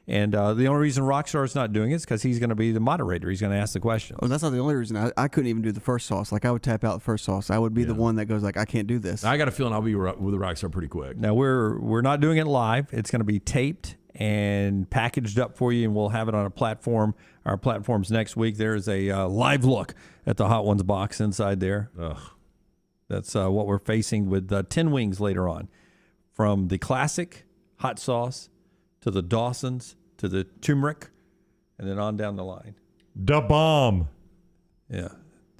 And the only reason Rockstar's not doing it is because he's going to be the moderator. He's going to ask the question. Oh, that's not the only reason. I couldn't even do the first sauce. Like, I would tap out the first sauce. I would be the one that goes like, I can't do this. I got a feeling I'll be with the Rockstar pretty quick. Now, we're not doing it live. It's going to be taped and packaged up for you, and we'll have it on a platform. Our platforms next week. There's a live look at the Hot Ones box inside there. Ugh. That's what we're facing with 10 wings later on. From the classic hot sauce to the Dawson's to the turmeric, and then on down the line. Da bomb. Yeah.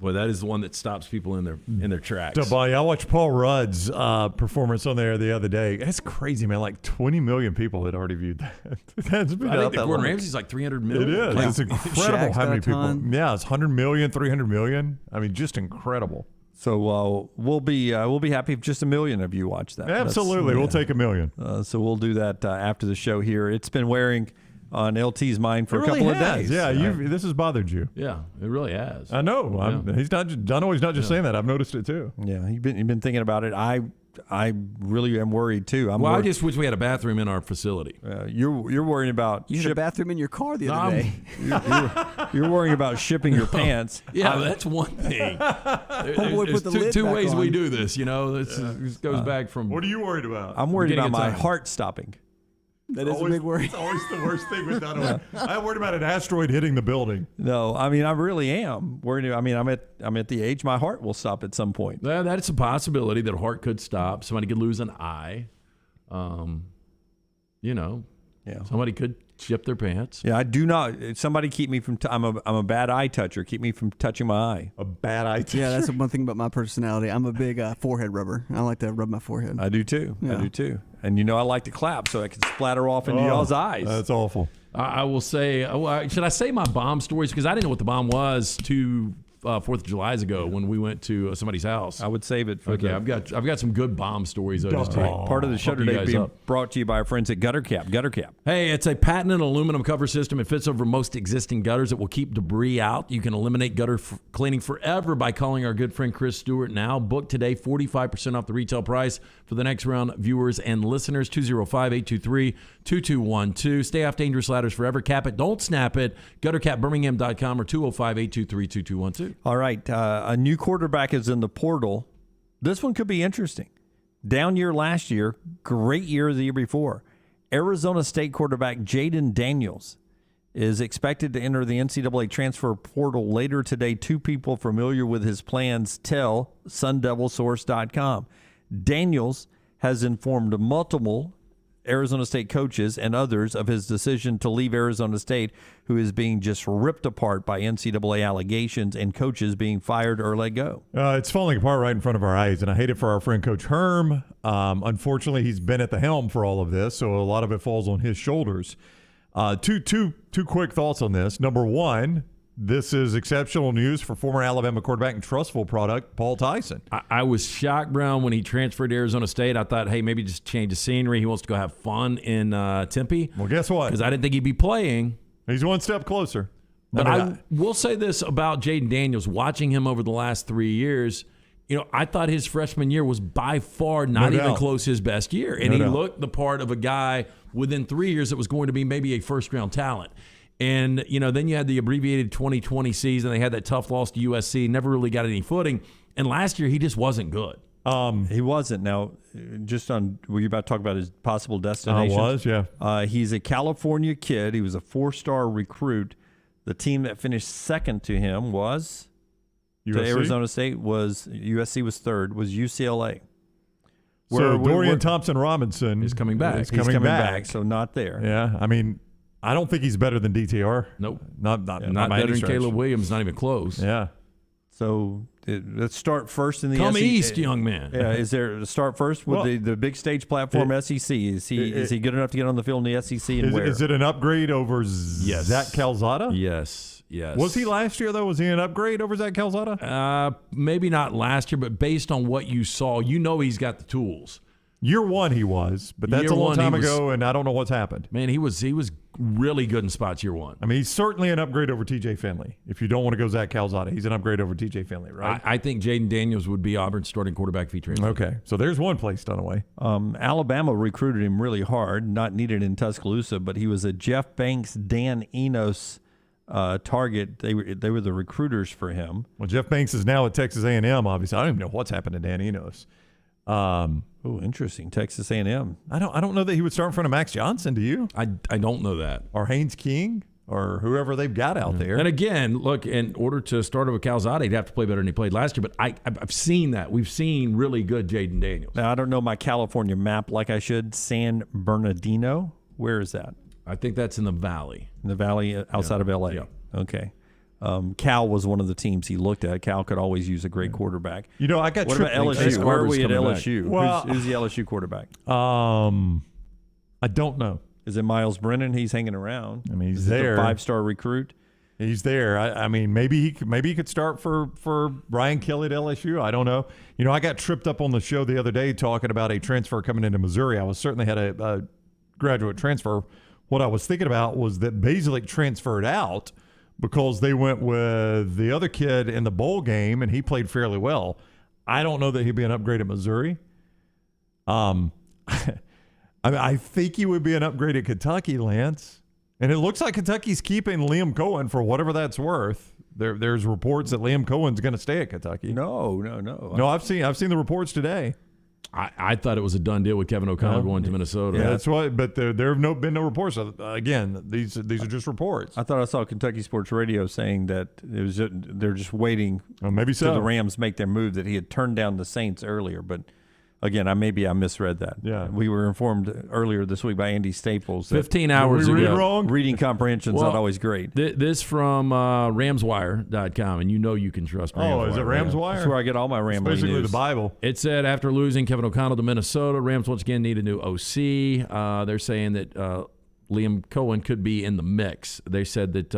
Boy, that is the one that stops people in their tracks. Da bomb. I watched Paul Rudd's performance on there the other day. That's crazy, man. Like 20 million people had already viewed that. That's been I think out that Gordon long. Ramsay's like 300 million. It is. Yeah. It's incredible how many people. Yeah, it's 100 million, 300 million. I mean, just incredible. So we'll be happy if just 1 million of you watch that. Absolutely. We'll take 1 million. So we'll do that after the show here. It's been wearing on LT's mind for a couple of days. Yeah, this has bothered you. Yeah, it really has. I know. Yeah. He's not. He's not just saying that. I've noticed it too. Yeah, you've been thinking about it. I I really am worried too. I just wish we had a bathroom in our facility. You're worrying about You had a bathroom in your car the other day. You're worrying about shipping your pants. Yeah, that's one thing. There's two ways we do this. This goes back from. What are you worried about? I'm worried about my heart stopping. That is a big worry. It's always the worst thing with that. I'm worried about an asteroid hitting the building. No, I really am worried. I'm at the age my heart will stop at some point. Yeah, that's a possibility that a heart could stop. Somebody could lose an eye. Somebody could ship their pants. Yeah, I do not. Somebody keep me from. I'm a bad eye toucher. Keep me from touching my eye. A bad eye toucher. Yeah, that's one thing about my personality. I'm a big forehead rubber. I like to rub my forehead. I do too. Yeah. I do too. And I like to clap so I can splatter off into y'all's eyes. That's awful. I will say, should I say my bomb stories? Because I didn't know what the bomb was 4th of July's ago when we went to somebody's house. I would save it for I've got some good bomb stories. Part of the show today being brought to you by our friends at Gutter Cap. Gutter Cap. Hey, it's a patented aluminum cover system. It fits over most existing gutters. It will keep debris out. You can eliminate gutter cleaning forever by calling our good friend Chris Stewart now. Book today, 45% off the retail price for the next round viewers and listeners. 205-823-2212. Stay off dangerous ladders forever. Cap it. Don't snap it. GutterCapBirmingham.com or 205-823-2212. All right. A new quarterback is in the portal. This one could be interesting. Down year last year, great year the year before. Arizona State quarterback Jaden Daniels is expected to enter the NCAA transfer portal later today. Two people familiar with his plans tell SunDevilSource.com. Daniels has informed multiple Arizona State coaches and others of his decision to leave Arizona State, who is being just ripped apart by NCAA allegations and coaches being fired or let go. It's falling apart right in front of our eyes, and I hate it for our friend Coach Herm. Unfortunately, he's been at the helm for all of this, so a lot of it falls on his shoulders. Two quick thoughts on this. Number one, this is exceptional news for former Alabama quarterback and trustful product Paul Tyson. I was shocked, Brown, when he transferred to Arizona State. I thought, hey, maybe just change the scenery. He wants to go have fun in Tempe. Well, guess what? Because I didn't think he'd be playing. He's one step closer. But I will say this about Jaden Daniels. Watching him over the last 3 years, I thought his freshman year was by far not even close his best year. And he looked the part of a guy within 3 years that was going to be maybe a first-round talent. And, then you had the abbreviated 2020 season. They had that tough loss to USC, never really got any footing. And last year, he just wasn't good. He wasn't. Now, were you about to talk about his possible destination? I was, yeah. He's a California kid. He was a 4-star recruit. The team that finished second to him was USC? to Arizona State. USC was third, was UCLA. So Dorian Thompson-Robinson is coming back. He's coming back, so not there. Yeah, I don't think he's better than DTR. Nope. Not better than Caleb Williams, not even close. Yeah. So let's start first in the Come SEC. east, young man. Yeah, is there to start first with the big stage platform SEC? Is he good enough to get on the field in the SEC and where? Is it an upgrade over Zach Calzada? Yes. Was he last year, though? Was he an upgrade over Zach Calzada? Maybe not last year, but based on what you saw, he's got the tools. Year one he was, but that's a long time ago, and I don't know what's happened. Man, he was really good in spots year one. He's certainly an upgrade over TJ Finley. If you don't want to go Zach Calzada, he's an upgrade over TJ Finley, right? I think Jaden Daniels would be Auburn's starting quarterback if he transferred. Okay, so there's one place done away. Alabama recruited him really hard, not needed in Tuscaloosa, but he was a Jeff Banks, Dan Enos target. They were the recruiters for him. Well, Jeff Banks is now at Texas A&M, obviously. I don't even know what's happened to Dan Enos. Interesting. Texas A&M. I don't know that he would start in front of Max Johnson. Do you? I don't know that. Or Haynes King or whoever they've got out there. And again, look, in order to start over Calzada, he'd have to play better than he played last year. But I've seen that. We've seen really good Jaden Daniels. Now, I don't know my California map like I should. San Bernardino. Where is that? I think that's in the Valley. In the Valley outside of L.A.? Yeah. Okay. Cal was one of the teams he looked at. Cal could always use a great quarterback. I got What about LSU? Where are we at LSU? Well, who's the LSU quarterback? I don't know. Is it Miles Brennan? He's hanging around. He's there. A 5-star recruit. He's there. Maybe he could start for Brian Kelly at LSU. I don't know. I got tripped up on the show the other day talking about a transfer coming into Missouri. I was certainly had a graduate transfer. What I was thinking about was that Basilik transferred out because they went with the other kid in the bowl game, and he played fairly well. I don't know that he'd be an upgrade at Missouri. I think he would be an upgrade at Kentucky, Lance. And it looks like Kentucky's keeping Liam Cohen for whatever that's worth. There's reports that Liam Cohen's going to stay at Kentucky. No. No, I've seen the reports today. I thought it was a done deal with Kevin O'Connell going to Minnesota. Yeah, that's why. But there have been no reports. Again, these are just reports. I thought I saw Kentucky Sports Radio saying that they're just waiting. Maybe so. Till the Rams make their move. That he had turned down the Saints earlier, but. Again, I misread that. Yeah. We were informed earlier this week by Andy Staples. 15 hours ago. Wrong? Reading comprehension's not always great. This from RamsWire.com, and you can trust RamsWire. Oh, is it RamsWire? That's where I get all my Rams news. Basically news. the Bible. It said after losing Kevin O'Connell to Minnesota, Rams once again need a new OC. They're saying that Liam Cohen could be in the mix. They said that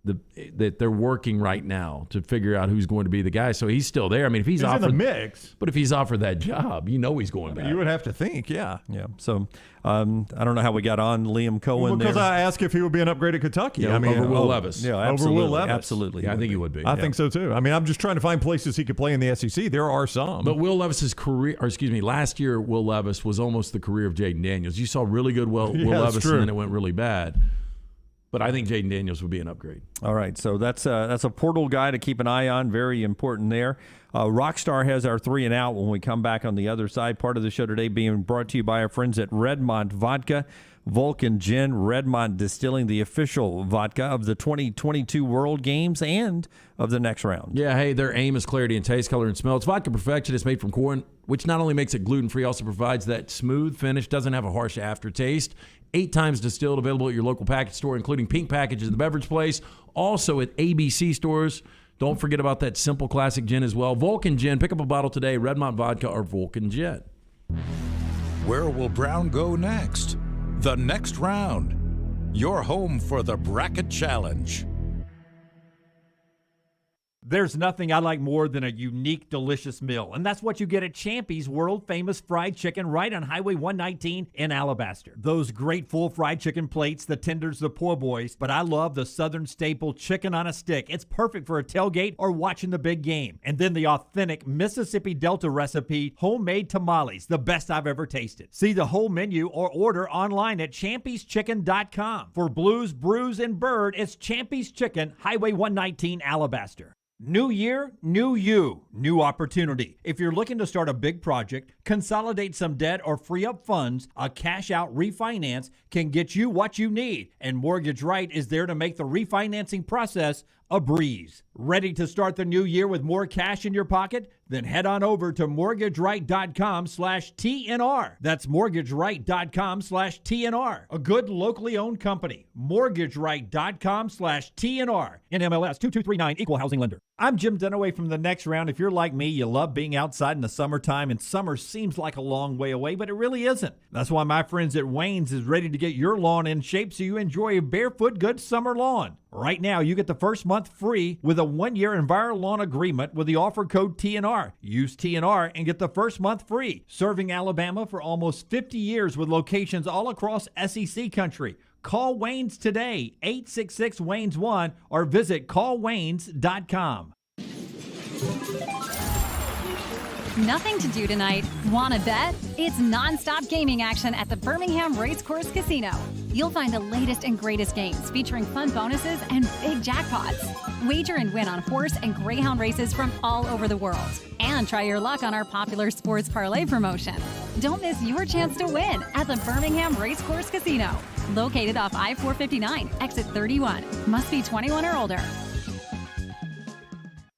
that they're working right now to figure out who's going to be the guy. So he's still there. I mean, if he's offered in the mix, but if he's offered that job, he's going back. You would have to think, yeah. So I don't know how we got on Liam Cohen because I asked if he would be an upgrade at Kentucky. Yeah, over Will Levis. Yeah, over Will Levis. Absolutely. Yeah, I think he would be. I think so too. I mean, I'm just trying to find places he could play in the SEC. There are some. But Will Levis's career, last year Will Levis was almost the career of Jaden Daniels. You saw really good Will Levis, and then it went really bad. But I think Jaden Daniels would be an upgrade. All right, so that's a portal guy to keep an eye on. Very important there. Rockstar has our 3 and out when we come back on the other side. Part of the show today being brought to you by our friends at Redmont Vodka, Vulcan Gin, Redmont Distilling, the official vodka of the 2022 World Games and of the next round. Yeah, hey, their aim is clarity in taste, color, and smell. It's vodka perfection. It's made from corn, which not only makes it gluten-free, also provides that smooth finish, doesn't have a harsh aftertaste. 8 times distilled, available at your local package store, including pink packages at the beverage place. Also at ABC stores. Don't forget about that simple classic gin as well. Vulcan Gin. Pick up a bottle today. Redmont Vodka or Vulcan Gin. Where will Brown go next? The next round. Your home for the Bracket Challenge. There's nothing I like more than a unique, delicious meal, and that's what you get at Champy's world-famous fried chicken right on Highway 119 in Alabaster. Those great full fried chicken plates, the tenders, the po' boys, but I love the Southern staple chicken on a stick. It's perfect for a tailgate or watching the big game. And then the authentic Mississippi Delta recipe, homemade tamales, the best I've ever tasted. See the whole menu or order online at champyschicken.com. For Blues, Brews, and Bird, it's Champy's Chicken, Highway 119, Alabaster. New year, new you, new opportunity. If you're looking to start a big project, consolidate some debt, or free up funds, a cash-out refinance can get you what you need. And Mortgage Right is there to make the refinancing process a breeze. Ready to start the new year with more cash in your pocket? Then head on over to mortgageright.com/TNR. That's mortgageright.com/TNR. A good locally owned company. mortgageright.com/TNR. NMLS 2239, Equal Housing Lender. I'm Jim Dunaway from The Next Round. If you're like me, you love being outside in the summertime, and summer seems like a long way away, but it really isn't. That's why my friends at Wayne's is ready to get your lawn in shape so you enjoy a barefoot good summer lawn. Right now, you get the first month free with a 1-year EnviroLawn agreement with the offer code TNR. Use TNR and get the first month free. Serving Alabama for almost 50 years with locations all across SEC country. Call Wayne's today, 866-WAYNES-1, or visit callwaynes.com. Nothing to do tonight? Want to bet? It's non-stop gaming action at the Birmingham Racecourse Casino. You'll find the latest and greatest games featuring fun bonuses and big jackpots. Wager and win on horse and greyhound races from all over the world. And try your luck on our popular sports parlay promotion. Don't miss your chance to win at the Birmingham Racecourse Casino. Located off I-459, exit 31. Must be 21 or older.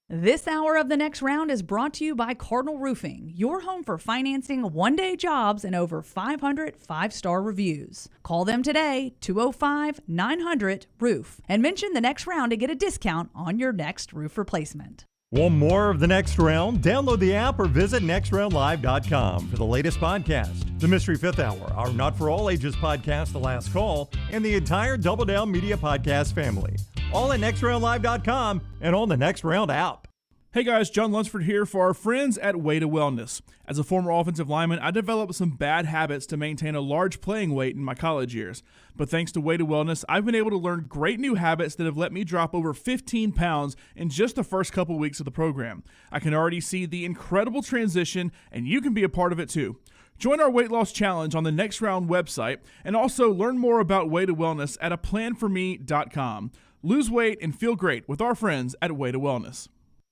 This hour of The Next Round is brought to you by Cardinal Roofing, your home for financing one-day jobs and over 500 five-star reviews. Call them today, 205-900-ROOF, and mention The Next Round to get a discount on your next roof replacement. Want more of The Next Round? Download the app or visit nextroundlive.com for the latest podcast. The Mystery Fifth Hour, our not-for-all ages podcast, The Last Call, and the entire Double Down Media podcast family. All at nextroundlive.com and on the Next Round app. Hey guys, John Lunsford here for our friends at Way to Wellness. As a former offensive lineman, I developed some bad habits to maintain a large playing weight in my college years. But thanks to Way to Wellness, I've been able to learn great new habits that have let me drop over 15 pounds in just the first couple weeks of the program. I can already see the incredible transition, and you can be a part of it too. Join our weight loss challenge on the Next Round website and also learn more about Way to Wellness at aplanforme.com. Lose weight and feel great with our friends at Way to Wellness.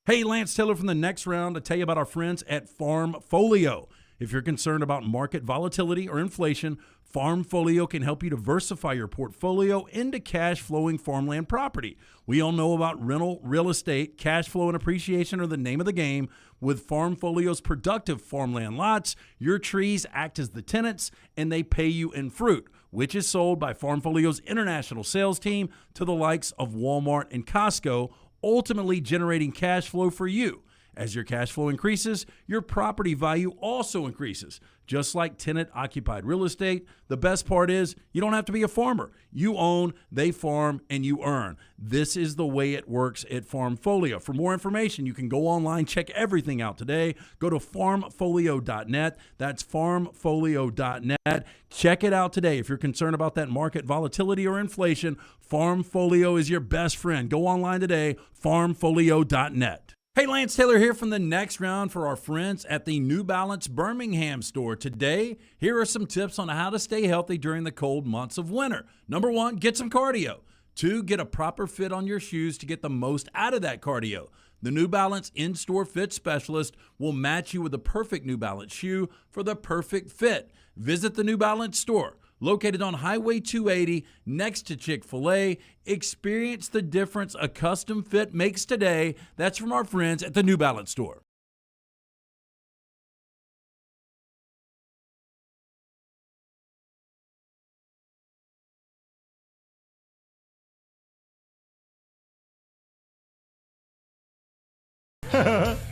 Hey, Lance Taylor from the Next Round to tell you about our friends at Farmfolio. If you're concerned about market volatility or inflation, Farmfolio can help you diversify your portfolio into cash-flowing farmland property. We all know about rental real estate. Cash flow and appreciation are the name of the game. With Farmfolio's productive farmland lots, your trees act as the tenants, and they pay you in fruit, which is sold by Farmfolio's international sales team to the likes of Walmart and Costco, ultimately generating cash flow for you. As your cash flow increases, your property value also increases. Just like tenant-occupied real estate, the best part is you don't have to be a farmer. You own, they farm, and you earn. This is the way it works at Farmfolio. For more information, you can go online, check everything out today. Go to farmfolio.net. That's farmfolio.net. Check it out today. If you're concerned about that market volatility or inflation, Farmfolio is your best friend. Go online today, farmfolio.net. Hey, Lance Taylor here from the Next Round for our friends at the New Balance Birmingham store. Today, here are some tips on how to stay healthy during the cold months of winter. Number 1, get some cardio. 2, get a proper fit on your shoes to get the most out of that cardio. The New Balance in-store fit specialist will match you with the perfect New Balance shoe for the perfect fit. Visit the New Balance store, located on Highway 280 next to Chick-fil-A. Experience the difference a custom fit makes today. That's from our friends at the New Balance store.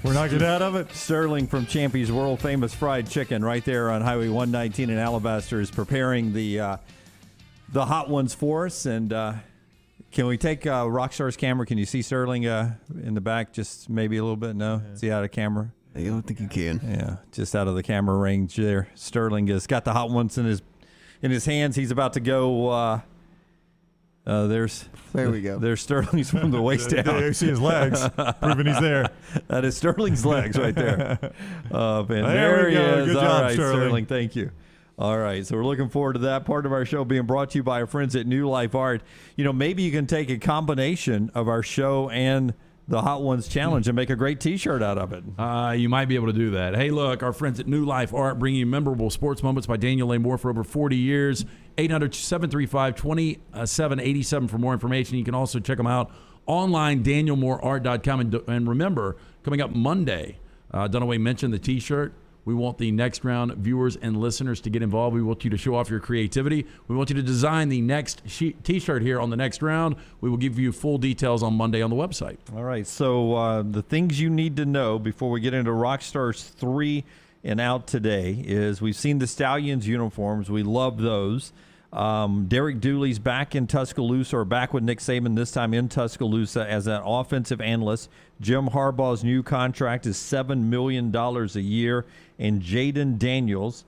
We're not getting out of it. Sterling from Champy's World Famous Fried Chicken right there on Highway 119 in Alabaster is preparing the hot ones for us. And can we take Rockstar's camera? Can you see Sterling in the back? Just maybe a little bit? No? Yeah. Is he out of camera? I don't think you can. Yeah, just out of the camera range there. Sterling has got the hot ones in his hands. He's about to go. There we go. There's Sterling's from the waist down. You see his legs, proving he's there. That is Sterling's legs right there. And there he is. Good All job, right, Sterling. Thank you. All right, so we're looking forward to that part of our show being brought to you by our friends at New Life Art. You know, maybe you can take a combination of our show and the Hot Ones Challenge and make a great T-shirt out of it. You might be able to do that. Hey, look, our friends at New Life Art bring you memorable sports moments by Daniel A. Moore for over 40 years. 800-735-2787 for more information. You can also check them out online, danielmooreart.com. And remember, coming up Monday, Dunaway mentioned the T-shirt. We want the Next Round viewers and listeners to get involved. We want you to show off your creativity. We want you to design the next T-shirt here on the Next Round. We will give you full details on Monday on the website. All right, so the things you need to know before we get into Rockstars 3 and out today is we've seen the Stallions uniforms. We love those. Derek Dooley's back in Tuscaloosa, or back with Nick Saban, this time in Tuscaloosa as an offensive analyst. Jim Harbaugh's new contract is $7 million a year, and Jaden Daniels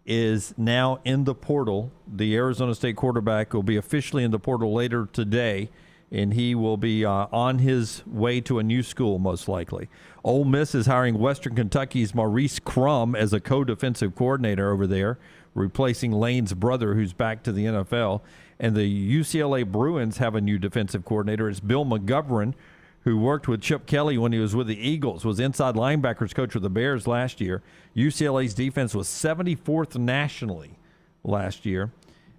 is now in the portal. The Arizona State quarterback will be officially in the portal later today, and he will be on his way to a new school, most likely. Ole Miss is hiring Western Kentucky's Maurice Crum as a co-defensive coordinator over there, replacing Lane's brother, who's back to the NFL. And the UCLA Bruins have a new defensive coordinator. It's Bill McGovern, who worked with Chip Kelly when he was with the Eagles, was inside linebackers coach with the Bears last year. UCLA's defense was 74th nationally last year.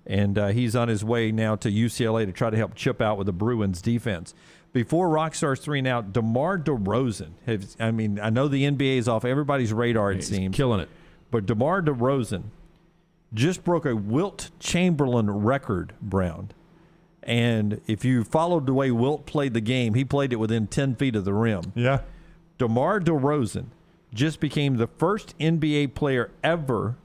And he's on his way now to UCLA to try to help Chip out with the Bruins defense. Before Rockstars 3 now, DeMar DeRozan. I know the NBA is off everybody's radar, it seems. Killing it. But DeMar DeRozan just broke a Wilt Chamberlain record, Brown. And if you followed the way Wilt played the game, he played it within 10 feet of the rim. Yeah. DeMar DeRozan just became the first NBA player ever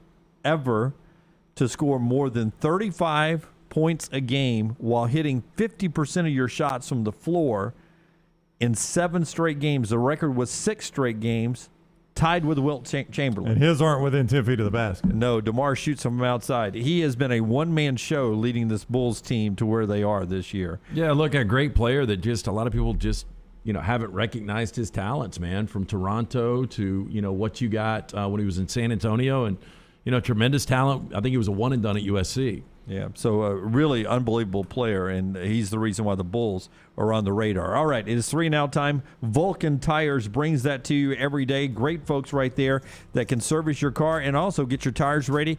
to score more than 35 points a game while hitting 50% of your shots from the floor in 7 straight games. The record was 6 straight games, tied with Wilt Chamberlain. And his aren't within 10 feet of the basket. No, DeMar shoots from outside. He has been a one-man show leading this Bulls team to where they are this year. Yeah, look, a great player that just a lot of people just haven't recognized his talents, man, from Toronto to what you got when he was in San Antonio. And tremendous talent. I think he was a one and done at USC. Yeah, so a really unbelievable player, and he's the reason why the Bulls are on the radar. All right, it is 3 and out time. Vulcan Tires brings that to you every day. Great folks right there that can service your car and also get your tires ready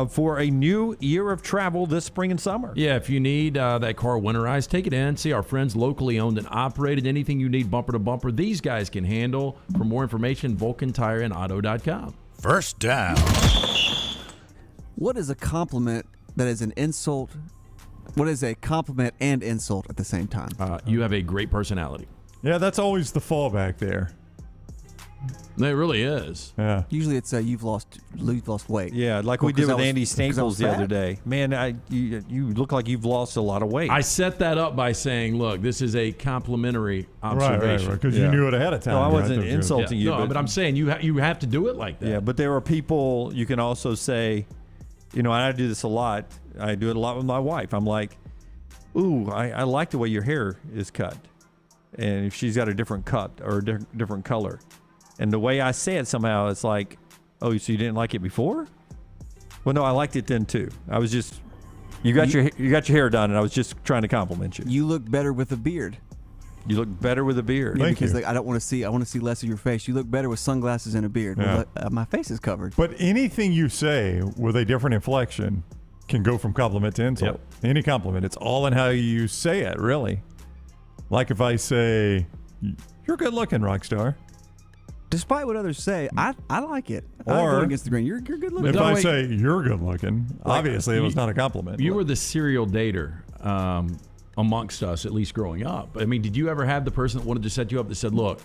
for a new year of travel this spring and summer. Yeah, if you need that car winterized, take it in. See our friends locally owned and operated. Anything you need bumper to bumper, these guys can handle. For more information, VulcanTireandAuto.com. First down. What is a compliment that is an insult? What is a compliment and insult at the same time? You have a great personality. Yeah, that's always the fallback there. It really is. Yeah. Usually it's you've lost weight. Yeah, like we did with Andy Staples the other day. Man, you look like you've lost a lot of weight. I set that up by saying, look, this is a complimentary observation. Right, because you knew it ahead of time. No, I wasn't insulting you. No, but I'm saying you have to do it like that. Yeah, but there are people you can also say, and I do this a lot. I do it a lot with my wife. I'm like, ooh, I like the way your hair is cut. And if she's got a different cut or a different color. And the way I say it somehow, it's like, oh, so you didn't like it before? Well, no, I liked it then too. I was just, you got your hair done, and I was just trying to compliment you. You look better with a beard. You look better with a beard. Yeah, because I want to see less of your face. You look better with sunglasses and a beard. Yeah. Well, my face is covered. But anything you say with a different inflection can go from compliment to insult. Yep. Any compliment. It's all in how you say it, really. Like if I say, you're good looking, rock star. Despite what others say, I like it. Or I go against the grain. You're good looking. If I say you're good looking, obviously it was not a compliment. You were the serial dater amongst us, at least growing up. I mean, did you ever have the person that wanted to set you up that said, look,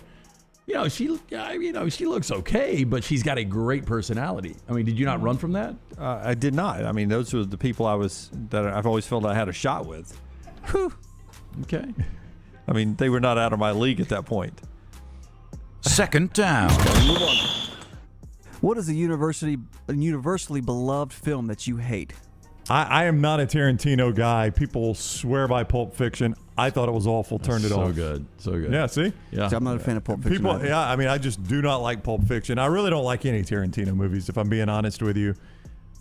she looks okay, but she's got a great personality? I mean, did you not run from that? I did not. I mean, those were the people that I've always felt I had a shot with. Whew. Okay. I mean, they were not out of my league at that point. Second down. Move on. What is a universally beloved film that you hate? I am not a Tarantino guy. People swear by Pulp Fiction. I thought it was awful. Turned it off. So good. Yeah, see? Yeah. So I'm not a fan of Pulp Fiction. I just do not like Pulp Fiction. I really don't like any Tarantino movies, if I'm being honest with you.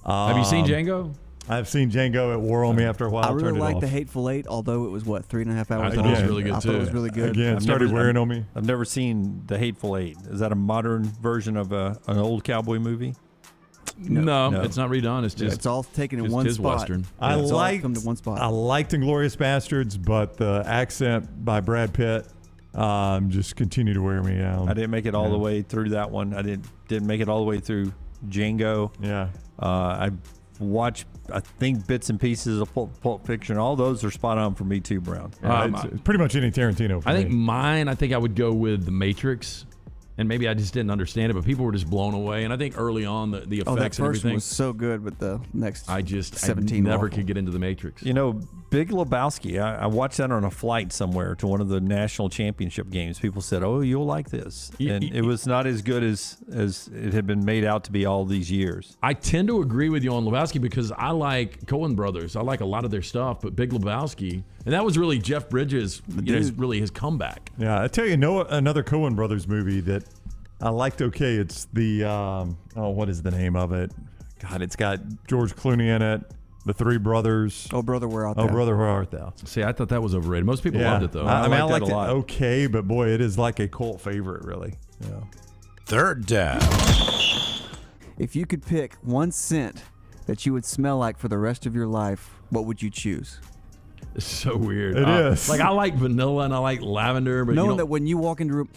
Have you seen Django? I've seen Django. It wore on me after a while. I really liked The Hateful Eight, although it was 3.5 hours. I thought it was really good I too. thought it was really good. Again, it started wearing on me. I've never seen The Hateful Eight. Is that a modern version of an old cowboy movie? No, it's not redone. It's just it's all taken in one his spot. Western. I liked come to one spot. I liked Inglourious Bastards, but the accent by Brad Pitt just continued to wear me down. I didn't make it all the way through that one. I didn't make it all the way through Django. Yeah. I watched, I think, bits and pieces of Pulp Fiction. All those are spot on for me too, Brown. It's pretty much any Tarantino for I think me. mine, I would go with The Matrix. And maybe I just didn't understand it, but people were just blown away. And I think early on, the effects that and first everything one was so good, but the next I 17 never awful. could get into The Matrix. Big Lebowski, I watched that on a flight somewhere to one of the national championship games. People said, oh, you'll like this. And it was not as good as it had been made out to be all these years. I tend to agree with you on Lebowski because I like Coen Brothers. I like a lot of their stuff, but Big Lebowski, and that was really Jeff Bridges, really his comeback. Yeah, I tell you, another Coen Brothers movie that I liked. Okay, it's the what is the name of it? God, it's got George Clooney in it. The three brothers. Oh, Brother, Where Art Thou? Oh, Brother, Where Art Thou? See, I thought that was overrated. Most people loved it, though. I liked it a lot. okay, but boy, it is like a cult favorite, really. Yeah. Third down. If you could pick one scent that you would smell like for the rest of your life, what would you choose? It's so weird. It is. Like, I like vanilla and I like lavender, but knowing that when you walk into a room,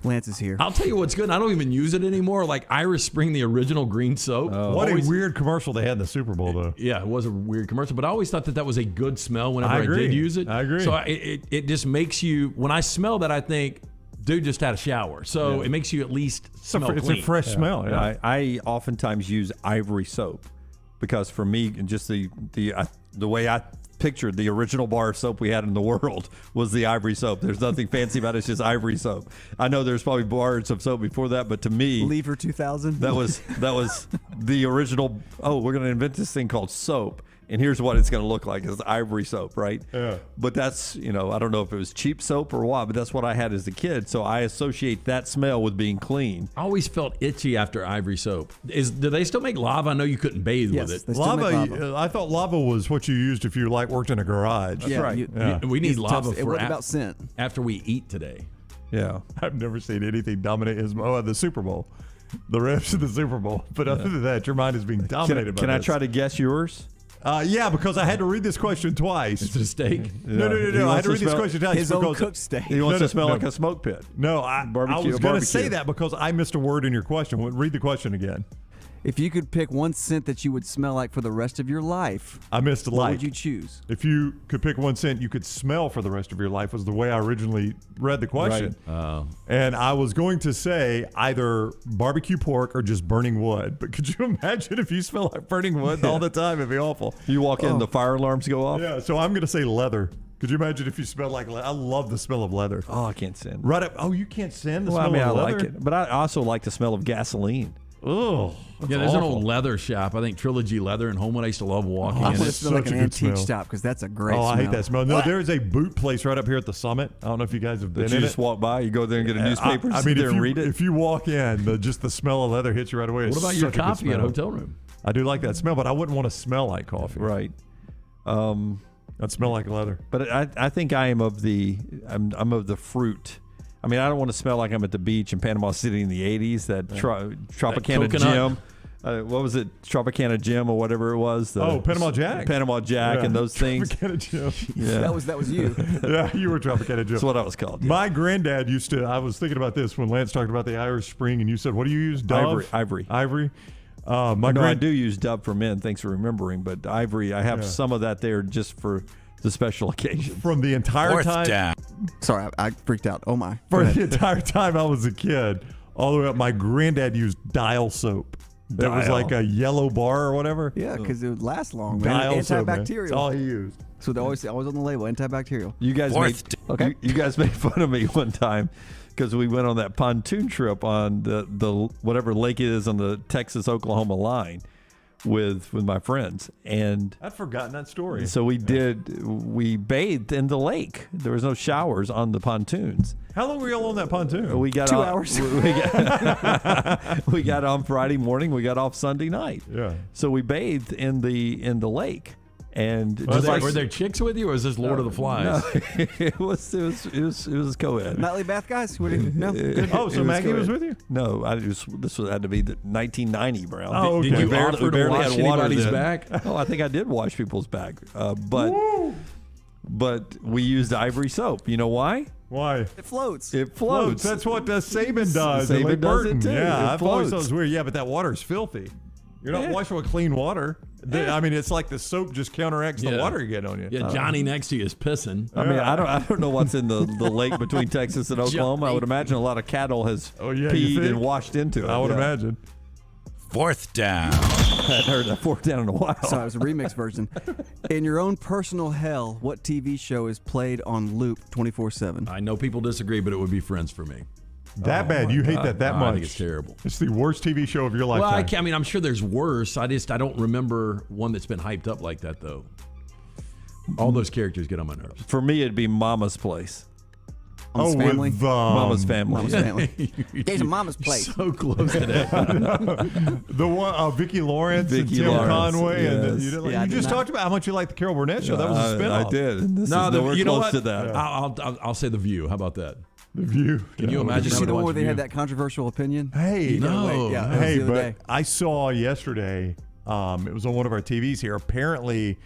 Lance is here. I'll tell you what's good. And I don't even use it anymore. Like Irish Spring, the original green soap. What a weird commercial they had in the Super Bowl, though. Yeah, it was a weird commercial, but I always thought that was a good smell whenever I agree. did use it. I agree. So it just makes you, when I smell that, I think, dude just had a shower. So it makes you at least smell it's clean. a fresh smell. Yeah. I oftentimes use ivory soap because for me, just the way I pictured the original bar of soap we had in the world was the ivory soap. There's nothing fancy about it. It's just ivory soap. I know there's probably bars of soap before that, but to me, Lever 2000. that was the original. Oh, we're going to invent this thing called soap. and here's what it's going to look like. It's ivory soap, right? Yeah. But that's, I don't know if it was cheap soap or what, but that's what I had as a kid. So I associate that smell with being clean. I always felt itchy after ivory soap. Do they still make lava? I know you couldn't bathe with it. Lava, I thought lava was what you used if you worked in a garage. That's right. We need lava for what about scent? After we eat today. Yeah. I've never seen anything dominate the Super Bowl. The refs of the Super Bowl. But other than that, your mind is being dominated by Can this. I try to guess yours? Yeah, because I had to read this question twice. Is it a steak? No. I had to read this question twice. His own cooked steak. He wants to smell like a smoke pit. No, I was going to say that because I missed a word in your question. Read the question again. If you could pick one scent that you would smell like for the rest of your life, I missed a what like. would you choose? If you could pick one scent you could smell for the rest of your life was the way I originally read the question. Right. And I was going to say either barbecue pork or just burning wood. But could you imagine if you smell like burning wood all the time? It'd be awful. You walk in, the fire alarms go off? Yeah, so I'm going to say leather. Could you imagine if you smelled like leather? I love the smell of leather. Oh, I can't stand it. Right up. Oh, you can't stand the smell of I leather? like it. But I also like the smell of gasoline. Oh, yeah, there's an old leather shop. I think Trilogy Leather in Homewood. I used to love walking I in. want to smell like an antique shop because that's a great smell. I hate that smell. No, there is a boot place right up here at the Summit. I don't know if you guys have been That in you just it. walk by, you go there and get a newspaper, sit there and read it. If you walk in, just the smell of leather hits you right away. What It's about your such a good coffee at a smell. hotel room? I do like that smell, but I wouldn't want to smell like coffee. Right. I'd smell like leather. But I think I am of the I'm of the fruit. I mean, I don't want to smell like I'm at the beach in Panama City in the 80s. That Tropicana Gym. What was it? Tropicana Gym or whatever it was. Panama Jack. Panama Jack and those things. Tropicana Gym. Yeah. That was you. Yeah, you were Tropicana Gym. That's what I was called. Yeah. My granddad used to, I was thinking about this when Lance talked about the Irish Spring, and you said, what do you use? Dove? Ivory. I do use Dove for men. Thanks for remembering. But Ivory, I have some of that there just for the special occasion. From the entire time. Sorry, I freaked out. Oh my. For the entire time I was a kid, all the way up, my granddad used Dial soap. That was like a yellow bar or whatever. Yeah, because it would last long. Man. Dial soap, man. Antibacterial. That's all he used. So they always on the label, antibacterial. You guys you guys made fun of me one time because we went on that pontoon trip on the whatever lake it is on the Texas-Oklahoma line with my friends, and I'd forgotten that story. So we bathed in the lake. There was no showers on the pontoons. How long were y'all on that pontoon? We got 2 hours. We got on Friday morning. We got off Sunday night. Yeah. So we bathed in the lake. And were there chicks with you, or is this Lord of the Flies? No, it was co-ed. Nightly bath guys? No. Good. Oh, so Maggie was with you? No, this had to be the 1990, Brown. Oh, okay. Did you barely, offer to barely wash had water anybody's then. back? Oh, I think I did wash people's back, but we used ivory soap. You know why? Why? It floats. It floats. That's what Saban does. Saban in Lake does it Burton. too. Yeah, It I've always thought it floats. was weird. Yeah, but that water is filthy. You're not washing with clean water. I mean, it's like the soap just counteracts the water you get on you. Yeah, Johnny next to you is pissing. I mean, I don't know what's in the lake between Texas and Oklahoma. I would imagine a lot of cattle has peed and washed into it. I would imagine. Fourth down. I hadn't heard that fourth down in a while. So it was a remix version. In your own personal hell, what TV show is played on loop 24/7? I know people disagree, but it would be Friends for me. That bad? You hate that much? I think it's terrible. It's the worst TV show of your Well, lifetime. I mean, I'm sure there's worse. I don't remember one that's been hyped up like that, though. All those characters get on my nerves. For me, it'd be Mama's Place. Mama's Family? with Mama's Family. Mama's Family. There's a Mama's Place. So close to that. The one, Vicki Lawrence and Vicki Tim Lawrence, Conway. yes. And you, Yeah, I you did just not. talked about how much you like the Carol Burnett show. That was a spinoff. I did. And this is No, nowhere you know close what? to that. I'll say The View. How about that? The View. Can you imagine Did you see having the to one watch where they View? had that controversial opinion? Hey, No. Yeah, that was Hey, the other but day. I saw yesterday, it was on one of our TVs here. Apparently,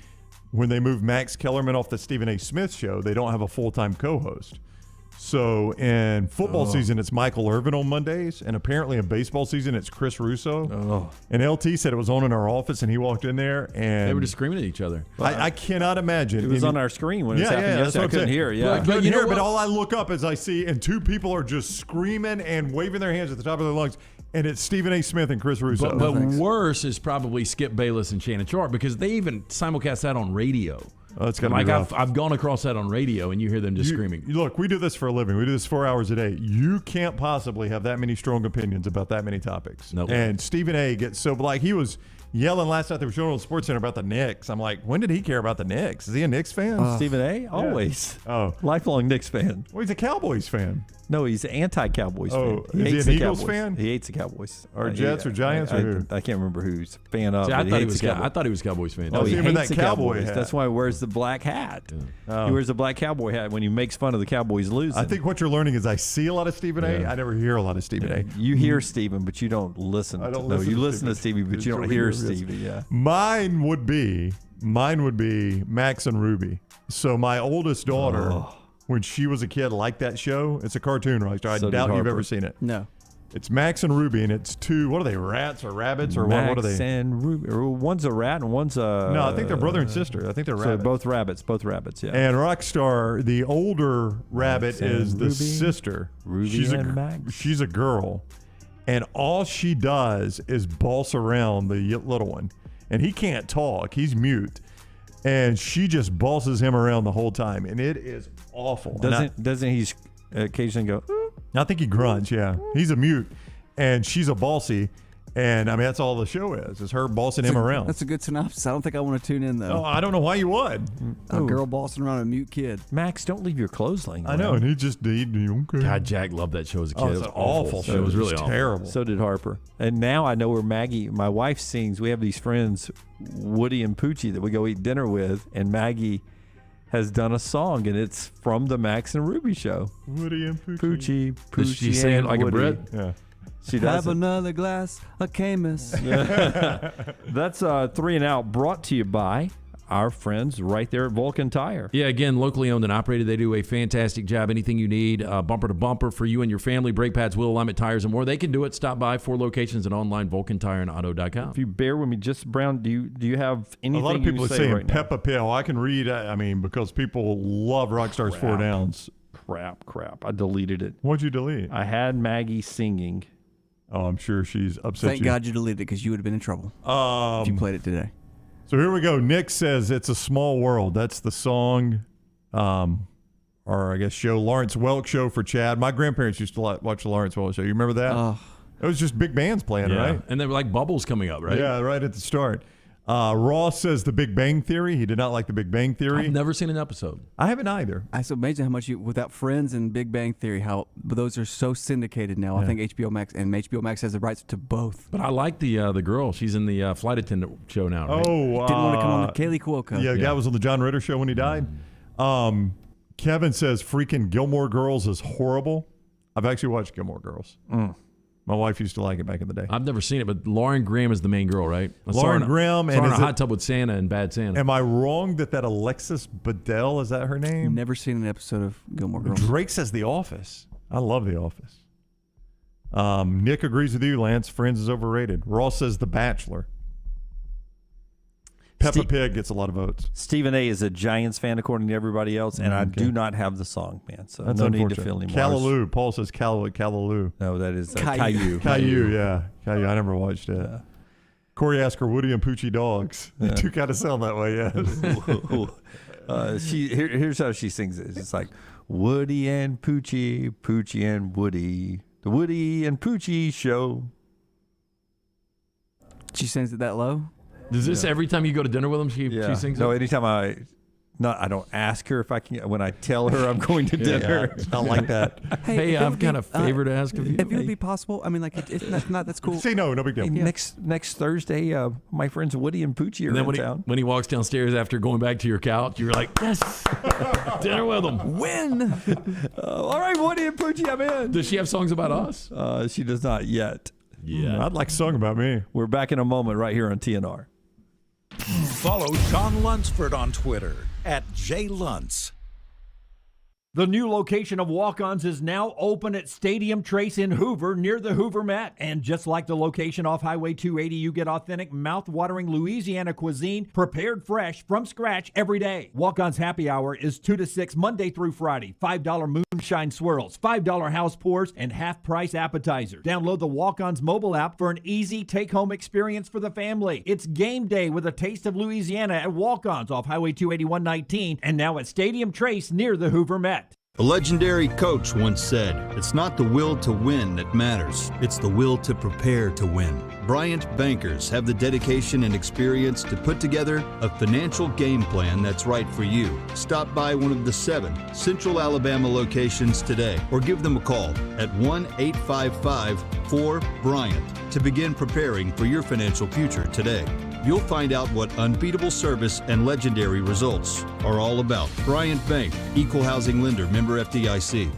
when they moved Max Kellerman off the Stephen A. Smith show, they don't have a full-time co-host. So in football season, it's Michael Irvin on Mondays, and apparently in baseball season, it's Chris Russo. Oh. And LT said it was on in our office, and he walked in there, and They were just screaming at each other. I cannot imagine. It was on our screen when it happened that's yesterday. what I I'm couldn't saying. hear it. Yeah. But you know but what? all I look up is I see, and two people are just screaming and waving their hands at the top of their lungs, and it's Stephen A. Smith and Chris Russo. But worse is probably Skip Bayless and Shannon Sharp because they even simulcast that on radio. That's got to like be rough. I've gone across that on radio, and you hear them just screaming. Look, we do this for a living. We do this 4 hours a day. You can't possibly have that many strong opinions about that many topics. Nope. And Stephen A. gets so, like, he was yelling last night. They were showing on Sports Center about the Knicks. I'm like, when did he care about the Knicks? Is he a Knicks fan? Stephen A? Always. Oh. Lifelong Knicks fan. Well, he's a Cowboys fan. No, he's an anti-Cowboys fan. Is he an the Eagles Cowboys. fan? He hates the Cowboys. Or Jets or Giants I or who? I can't remember who he's a fan of. See, but I Cowboys. thought he was a Cowboys fan. Oh, he even hates that the cowboy Cowboys. hat. That's why he wears the black hat. Oh. He wears the black cowboy hat when he makes fun of the Cowboys losing. I think what you're learning is I see a lot of Stephen A. I never hear a lot of Stephen A. You hear Stephen, but you don't listen. I don't no, listen you to listen to Stevie, but you don't hear Stevie. Yeah. Mine would be Max and Ruby. So my oldest daughter, when she was a kid, liked that show. It's a cartoon, right? I So did doubt you've Harper. ever seen it. No. It's Max and Ruby, and it's two. What are they? Rats or rabbits or what are Max they? and Ruby. One's a rat and one's a. No, I think they're brother and sister. I think they're So rabbits. both rabbits. Both rabbits. Yeah. And Rockstar, the older rabbit, Max and is the Ruby. sister. Ruby she's and a Max. she's a girl, and all she does is boss around the little one, and he can't talk. He's mute, and she just bosses him around the whole time, and it is awful. Doesn't he occasionally go? I think he grunts. Yeah, he's a mute, and she's a bossy. And I mean, that's all the show is her bossing him around. That's a good synopsis. I don't think I want to tune in, though. Oh, I don't know why you would. A girl bossing around a mute kid. Max, don't leave your clothes laying I know, around. and he just okay. God, Jack loved that show as a kid. Oh, it it's was an awful show. It was really awful. terrible. So did Harper. And now I know where Maggie, my wife, sings. We have these friends, Woody and Poochie, that we go eat dinner with, and Maggie has done a song, and it's from the Max and Ruby show. Woody and Poochie. Poochie, Does she Poochie sing it and like a Woody. Brit? Yeah. She does. Have another glass of Camus. That's 3 and Out, brought to you by our friends right there at Vulcan Tire. Yeah, again, locally owned and operated. They do a fantastic job. Anything you need, bumper to bumper for you and your family, brake pads, wheel alignment, tires, and more. They can do it. Stop by 4 locations and online, VulcanTireandAuto.com. If you bear with me, just Brown, do you have anything? A lot of you people are say saying right now? Peppa Pig. I can read. I mean, because people love Rockstar's 4 Downs. Crap. I deleted it. What'd you delete? I had Maggie singing. Oh, I'm sure she's upset. Thank God you deleted it because you would have been in trouble if you played it today. So here we go. Nick says it's a small world. That's the song, or I guess show, Lawrence Welk show for Chad. My grandparents used to watch the Lawrence Welk show. You remember that? It was just big bands playing, right? And they were like bubbles coming up, right? Yeah, right at the start. Ross says The Big Bang Theory. He did not like The Big Bang Theory. I've never seen an episode. I haven't either. It's amazing how much without Friends and Big Bang Theory, but those are so syndicated now. I think HBO Max has the rights to both. But I like the girl. She's in the flight attendant show now, right? Oh, Didn't want to come on the Kaylee Cuoco. Yeah, that was on the John Ritter show when he died. Kevin says freaking Gilmore Girls is horrible. I've actually watched Gilmore Girls. My wife used to like it back in the day. I've never seen it, but Lauren Graham is the main girl, right? Lauren Graham, and and in is a hot tub with Santa and Bad Santa. Am I wrong that Alexis Bledel, is that her name? Never seen an episode of Gilmore Girls. Drake says The Office. I love The Office. Nick agrees with you, Lance. Friends is overrated. Ross says The Bachelor. Peppa Pig gets a lot of votes. Stephen A. is a Giants fan, according to everybody else, and I do not have the song, man. So That's no need to unfortunate. fill him. Callaloo. Paul says Callaloo. No, that is Caillou. Caillou, yeah. Caillou. I never watched it. Yeah. Corey asked her Woody and Poochie dogs. They do kind of sound that way, yeah. Here's how she sings it. It's like Woody and Poochie, Poochie and Woody, the Woody and Poochie show. She sings it that low? Does this every time you go to dinner with them, she sings No, it? anytime I don't ask her if I can. When I tell her I'm going to dinner, it's not like that. Hey, I've got a favor to ask of you. If it would be possible, I mean, like, it's not that's cool. Say no big deal. Hey, next Thursday, my friends Woody and Poochie are And then in town. when he walks downstairs after going back to your couch, you're like, yes, dinner with him. Win. All right, Woody and Poochie, I'm in. Does she have songs about us? She does not yet. Yeah. I'd like a song about me. We're back in a moment right here on TNR. Follow Sean Lunsford on Twitter @JLuntz. The new location of Walk-Ons is now open at Stadium Trace in Hoover near the Hoover Met. And just like the location off Highway 280, you get authentic, mouth-watering Louisiana cuisine prepared fresh from scratch every day. Walk-Ons Happy Hour is 2 to 6 Monday through Friday. $5 moonshine swirls, $5 house pours, and half-price appetizers. Download the Walk-Ons mobile app for an easy take-home experience for the family. It's game day with a taste of Louisiana at Walk-Ons off Highway 281-19 and now at Stadium Trace near the Hoover Met. A legendary coach once said, "It's not the will to win that matters, it's the will to prepare to win." Bryant bankers have the dedication and experience to put together a financial game plan that's right for you. Stop by one of the 7 Central Alabama locations today or give them a call at 1-855-4-BRYANT to begin preparing for your financial future today. You'll find out what unbeatable service and legendary results are all about. Bryant Bank, Equal Housing Lender, member FDIC.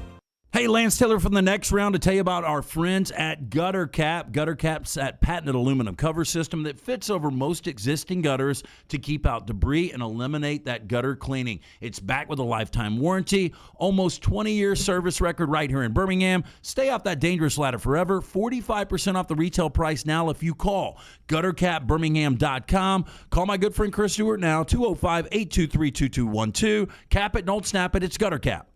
Hey, Lance Taylor from the Next Round to tell you about our friends at Gutter Cap. Gutter Cap's that patented aluminum cover system that fits over most existing gutters to keep out debris and eliminate that gutter cleaning. It's backed with a lifetime warranty, almost 20-year service record right here in Birmingham. Stay off that dangerous ladder forever. 45% off the retail price now if you call guttercapbirmingham.com. Call my good friend Chris Stewart now, 205-823-2212. Cap it, don't snap it. It's Gutter Cap.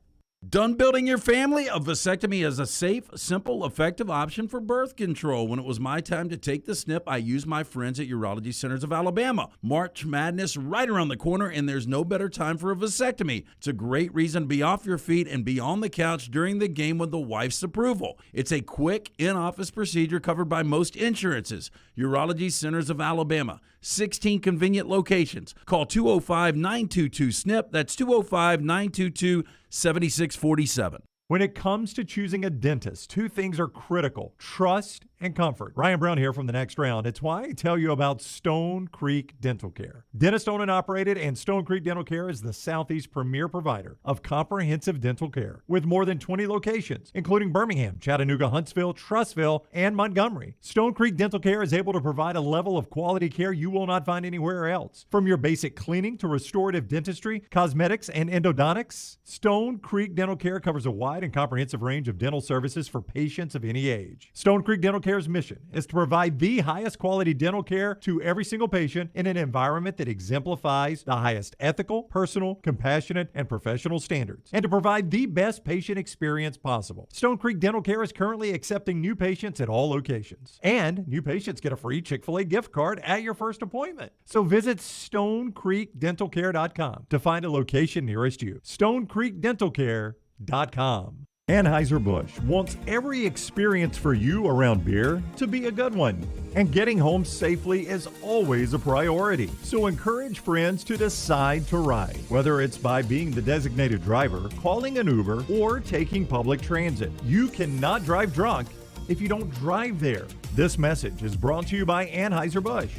Done building your family? A vasectomy is a safe, simple, effective option for birth control. When it was my time to take the snip, I used my friends at Urology Centers of Alabama. March Madness right around the corner, and there's no better time for a vasectomy. It's a great reason to be off your feet and be on the couch during the game with the wife's approval. It's a quick, in-office procedure covered by most insurances. Urology Centers of Alabama. 16 convenient locations. Call 205-922-SNP. That's 205-922-7647. When it comes to choosing a dentist, 2 things are critical: trust and comfort. Ryan Brown here from the Next Round. It's why I tell you about Stone Creek Dental Care. Dentist owned and operated, and Stone Creek Dental Care is the Southeast premier provider of comprehensive dental care with more than 20 locations, including Birmingham, Chattanooga, Huntsville, Trussville, and Montgomery. Stone Creek Dental Care is able to provide a level of quality care you will not find anywhere else. From your basic cleaning to restorative dentistry, cosmetics, and endodontics, Stone Creek Dental Care covers a wide and comprehensive range of dental services for patients of any age. Stone Creek Dental Care's mission is to provide the highest quality dental care to every single patient in an environment that exemplifies the highest ethical, personal, compassionate, and professional standards, and to provide the best patient experience possible. Stone Creek Dental Care is currently accepting new patients at all locations, and new patients get a free Chick-fil-A gift card at your first appointment. So visit StoneCreekDentalCare.com to find a location nearest you. StoneCreekDentalCare.com. Anheuser-Busch wants every experience for you around beer to be a good one. And getting home safely is always a priority. So encourage friends to decide to ride, whether it's by being the designated driver, calling an Uber, or taking public transit. You cannot drive drunk if you don't drive there. This message is brought to you by Anheuser-Busch,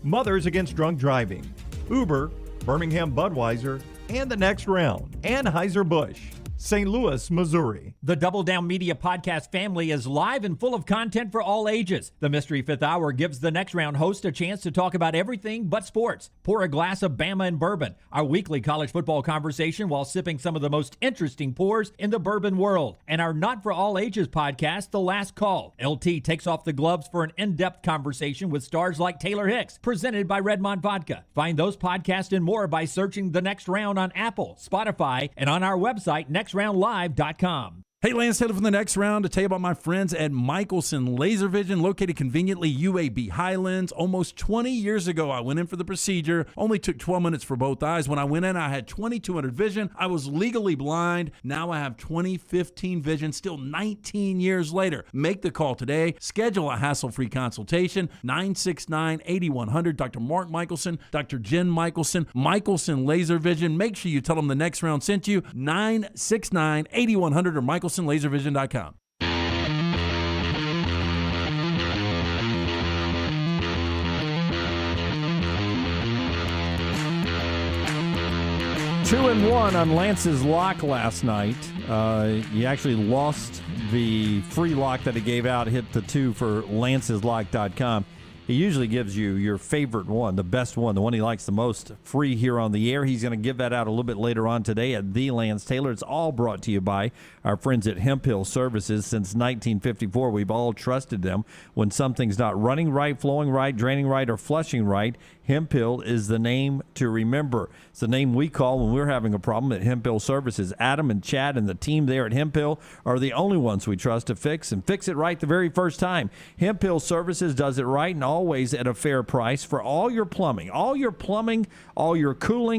Mothers Against Drunk Driving, Uber, Birmingham Budweiser, and the Next Round. Anheuser-Busch, St. Louis, Missouri. The Double Down Media podcast family is live and full of content for all ages. The Mystery Fifth Hour gives the Next Round host a chance to talk about everything but sports. Pour a glass of Bama and bourbon, our weekly college football conversation while sipping some of the most interesting pours in the bourbon world. And our Not For All Ages podcast, The Last Call. LT takes off the gloves for an in-depth conversation with stars like Taylor Hicks, presented by Redmond Vodka. Find those podcasts and more by searching The Next Round on Apple, Spotify, and on our website, nextroundlive.com. Hey, Lance Taylor from the Next Round to tell you about my friends at Michelson Laser Vision, located conveniently UAB Highlands. Almost 20 years ago, I went in for the procedure. Only took 12 minutes for both eyes. When I went in, I had 2200 vision. I was legally blind. Now I have 20/15 vision, still 19 years later. Make the call today. Schedule a hassle-free consultation. 969-8100. Dr. Mark Michelson, Dr. Jen Michelson, Michelson Laser Vision. Make sure you tell them the Next Round sent you. 969-8100 or MichelsonLaserVision.com. Two and one on Lance's lock last night. He actually lost the free lock that he gave out, hit the 2 for lanceslock.com. He usually gives you your favorite one, the best one, the one he likes the most, free here on the air. He's going to give that out a little bit later on today at The Lance Taylor. It's all brought to you by our friends at Hemp Hill Services. Since 1954, we've all trusted them. When something's not running right, flowing right, draining right, or flushing right, Hemp Hill is the name to remember. It's the name we call when we're having a problem at Hemp Hill Services. Adam and Chad and the team there at Hemp Hill are the only ones we trust to fix and fix it right the very first time. Hemp Hill Services does it right and always at a fair price for all your plumbing, all your cooling,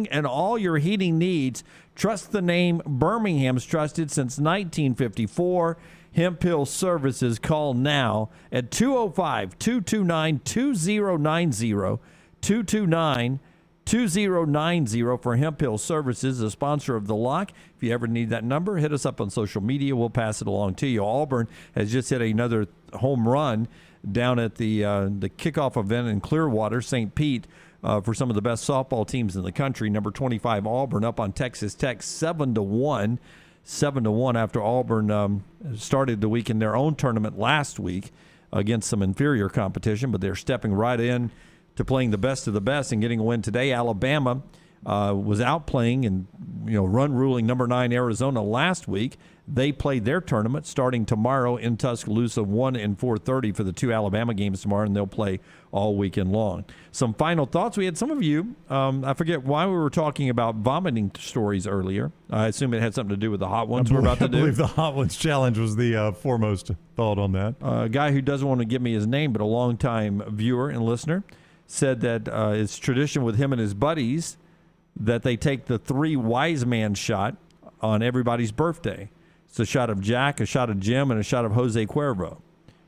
and all your heating needs. Trust the name Birmingham's trusted since 1954. Hemp Hill Services. Call now at 205-229-2090. 229-2090 for Hemp Hill Services, a sponsor of The Lock. If you ever need that number, hit us up on social media. We'll pass it along to you. Auburn has just hit another home run down at the kickoff event in Clearwater, St. Pete, for some of the best softball teams in the country. Number 25 Auburn up on Texas Tech 7-1. 7-1 after Auburn started the week in their own tournament last week against some inferior competition, but they're stepping right in to playing the best of the best and getting a win today. Alabama was out playing and run ruling number 9 Arizona last week. They played their tournament starting tomorrow in Tuscaloosa, 1 and 4:30 for the 2 Alabama games tomorrow, and they'll play all weekend long. Some final thoughts. We had some of you, I forget why we were talking about vomiting stories earlier. I assume it had something to do with the hot ones we're about to do. I believe the hot ones challenge was the foremost thought on that. A guy who doesn't want to give me his name, but a longtime viewer and listener, said that it's tradition with him and his buddies that they take the 3 wise man shot on everybody's birthday. It's a shot of Jack, a shot of Jim, and a shot of Jose Cuervo.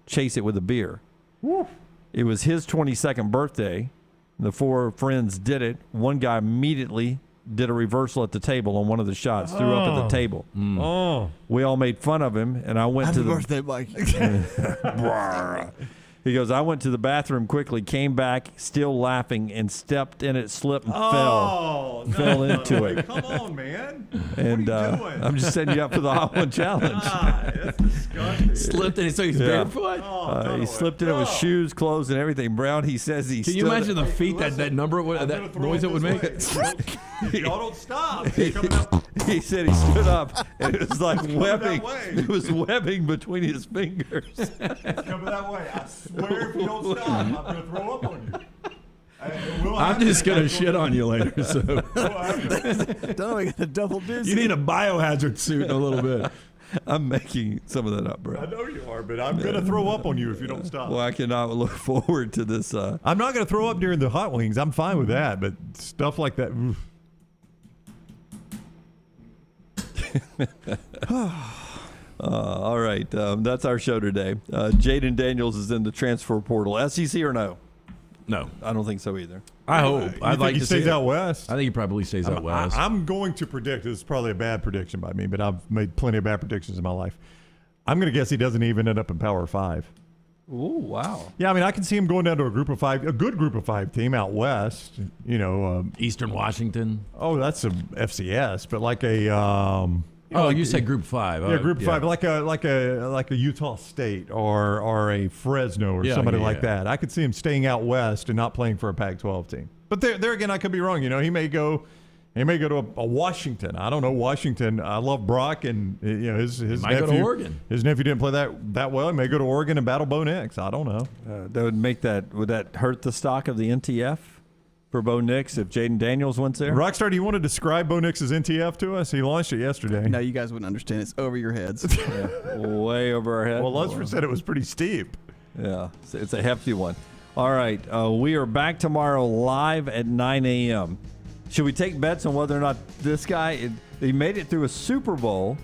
Chase it with a beer. Woo. It was his 22nd birthday. The 4 friends did it. One guy immediately did a reversal at the table on one of the shots, threw up at the table. Oh. We all made fun of him, and I went to the birthday, Mike. He goes, I went to the bathroom quickly, came back, still laughing, and stepped in it, slipped, and fell into it. Come on, man. And what are you doing? I'm just setting you up for the hot one challenge. That's disgusting. Slipped in it, so he's barefoot? He slipped in it with shoes, clothes, and everything. Brown, he says he Can you imagine the feet, that number, that noise it would make? Y'all don't stop. He said he stood up, and it was like webbing. It was webbing between his fingers. It's coming that way. I swear if you don't stop, I'm going to throw up on you. I'm just going to shit on you later. So. Don't we got a double dizzy. You need a biohazard suit in a little bit. I'm making some of that up, bro. I know you are, but I'm going to throw up on you if you don't stop. Well, I cannot look forward to this. I'm not going to throw up during the hot wings. I'm fine with that, but stuff like that. All right. That's our show today. Jaden Daniels is in the transfer portal. SEC or no? No. I don't think so either. I hope. I'd like he to stays see out west? I think he probably stays out west. I'm going to predict, this is probably a bad prediction by me, but I've made plenty of bad predictions in my life. I'm going to guess he doesn't even end up in Power 5. Ooh, wow. Yeah, I mean, I can see him going down to a good group of 5 team out west. Eastern Washington. Oh, that's a FCS, but like a. You said Group 5. Yeah, Group 5, like a Utah State or a Fresno or somebody like that. I could see him staying out west and not playing for a Pac-12 team. But there again, I could be wrong. He may go to a Washington. I don't know Washington. I love Brock, and his nephew. Go to Oregon. His nephew didn't play that well. He may go to Oregon and battle Bo Nix. I don't know. Would that hurt the stock of the NTF? For Bo Nix, if Jaden Daniels went there? Rockstar, do you want to describe Bo Nix's NTF to us? He launched it yesterday. No, you guys wouldn't understand. It's over your heads. Way over our heads. Well, Lunsford said it was pretty steep. Yeah, it's a hefty one. All right, we are back tomorrow live at 9 a.m. Should we take bets on whether or not this guy, he made it through a Super Bowl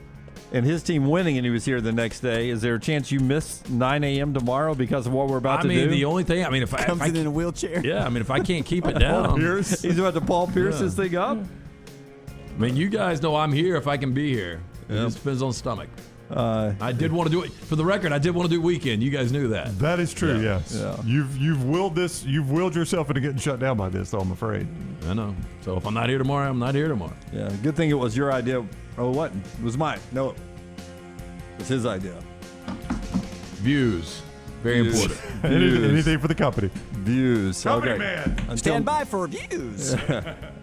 and his team winning, and he was here the next day? Is there a chance you miss 9 a.m. tomoray because of what we're about to do? The only thing, if I comes in a wheelchair. Yeah, if I can't keep it down. He's about to Paul Pierce this thing up. You guys know I'm here if I can be here. It just depends on stomach. I did want to do it. For the record, I did want to do weekend. You guys knew that. That is true, yes. Yeah. You've willed this. You've willed yourself into getting shut down by this, though, I'm afraid. I know. So if I'm not here tomorrow, I'm not here tomorrow. Yeah, good thing it was your idea. Oh, what? It was mine. No, it was his idea. Views Very important. Anything for the company. Views. Company man. Stand by for views.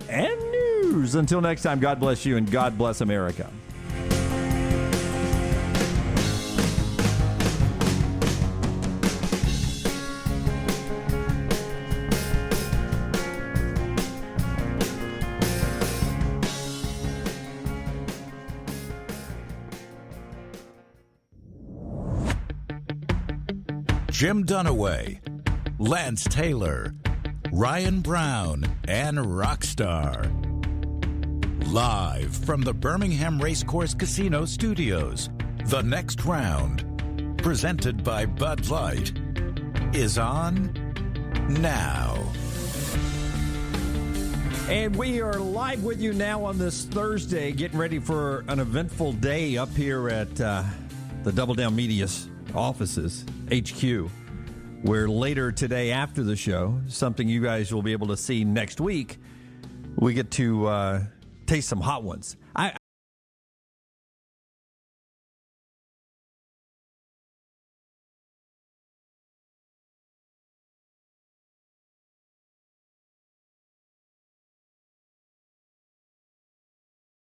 And news. Until next time, God bless you and God bless America. Jim Dunaway, Lance Taylor, Ryan Brown, and Rockstar. Live from the Birmingham Racecourse Casino Studios, the next round, presented by Bud Light, is on now. And we are live with you now on this Thursday, getting ready for an eventful day up here at the Double Down Media's offices, HQ, where later today after the show, something you guys will be able to see next week, we get to taste some hot ones. I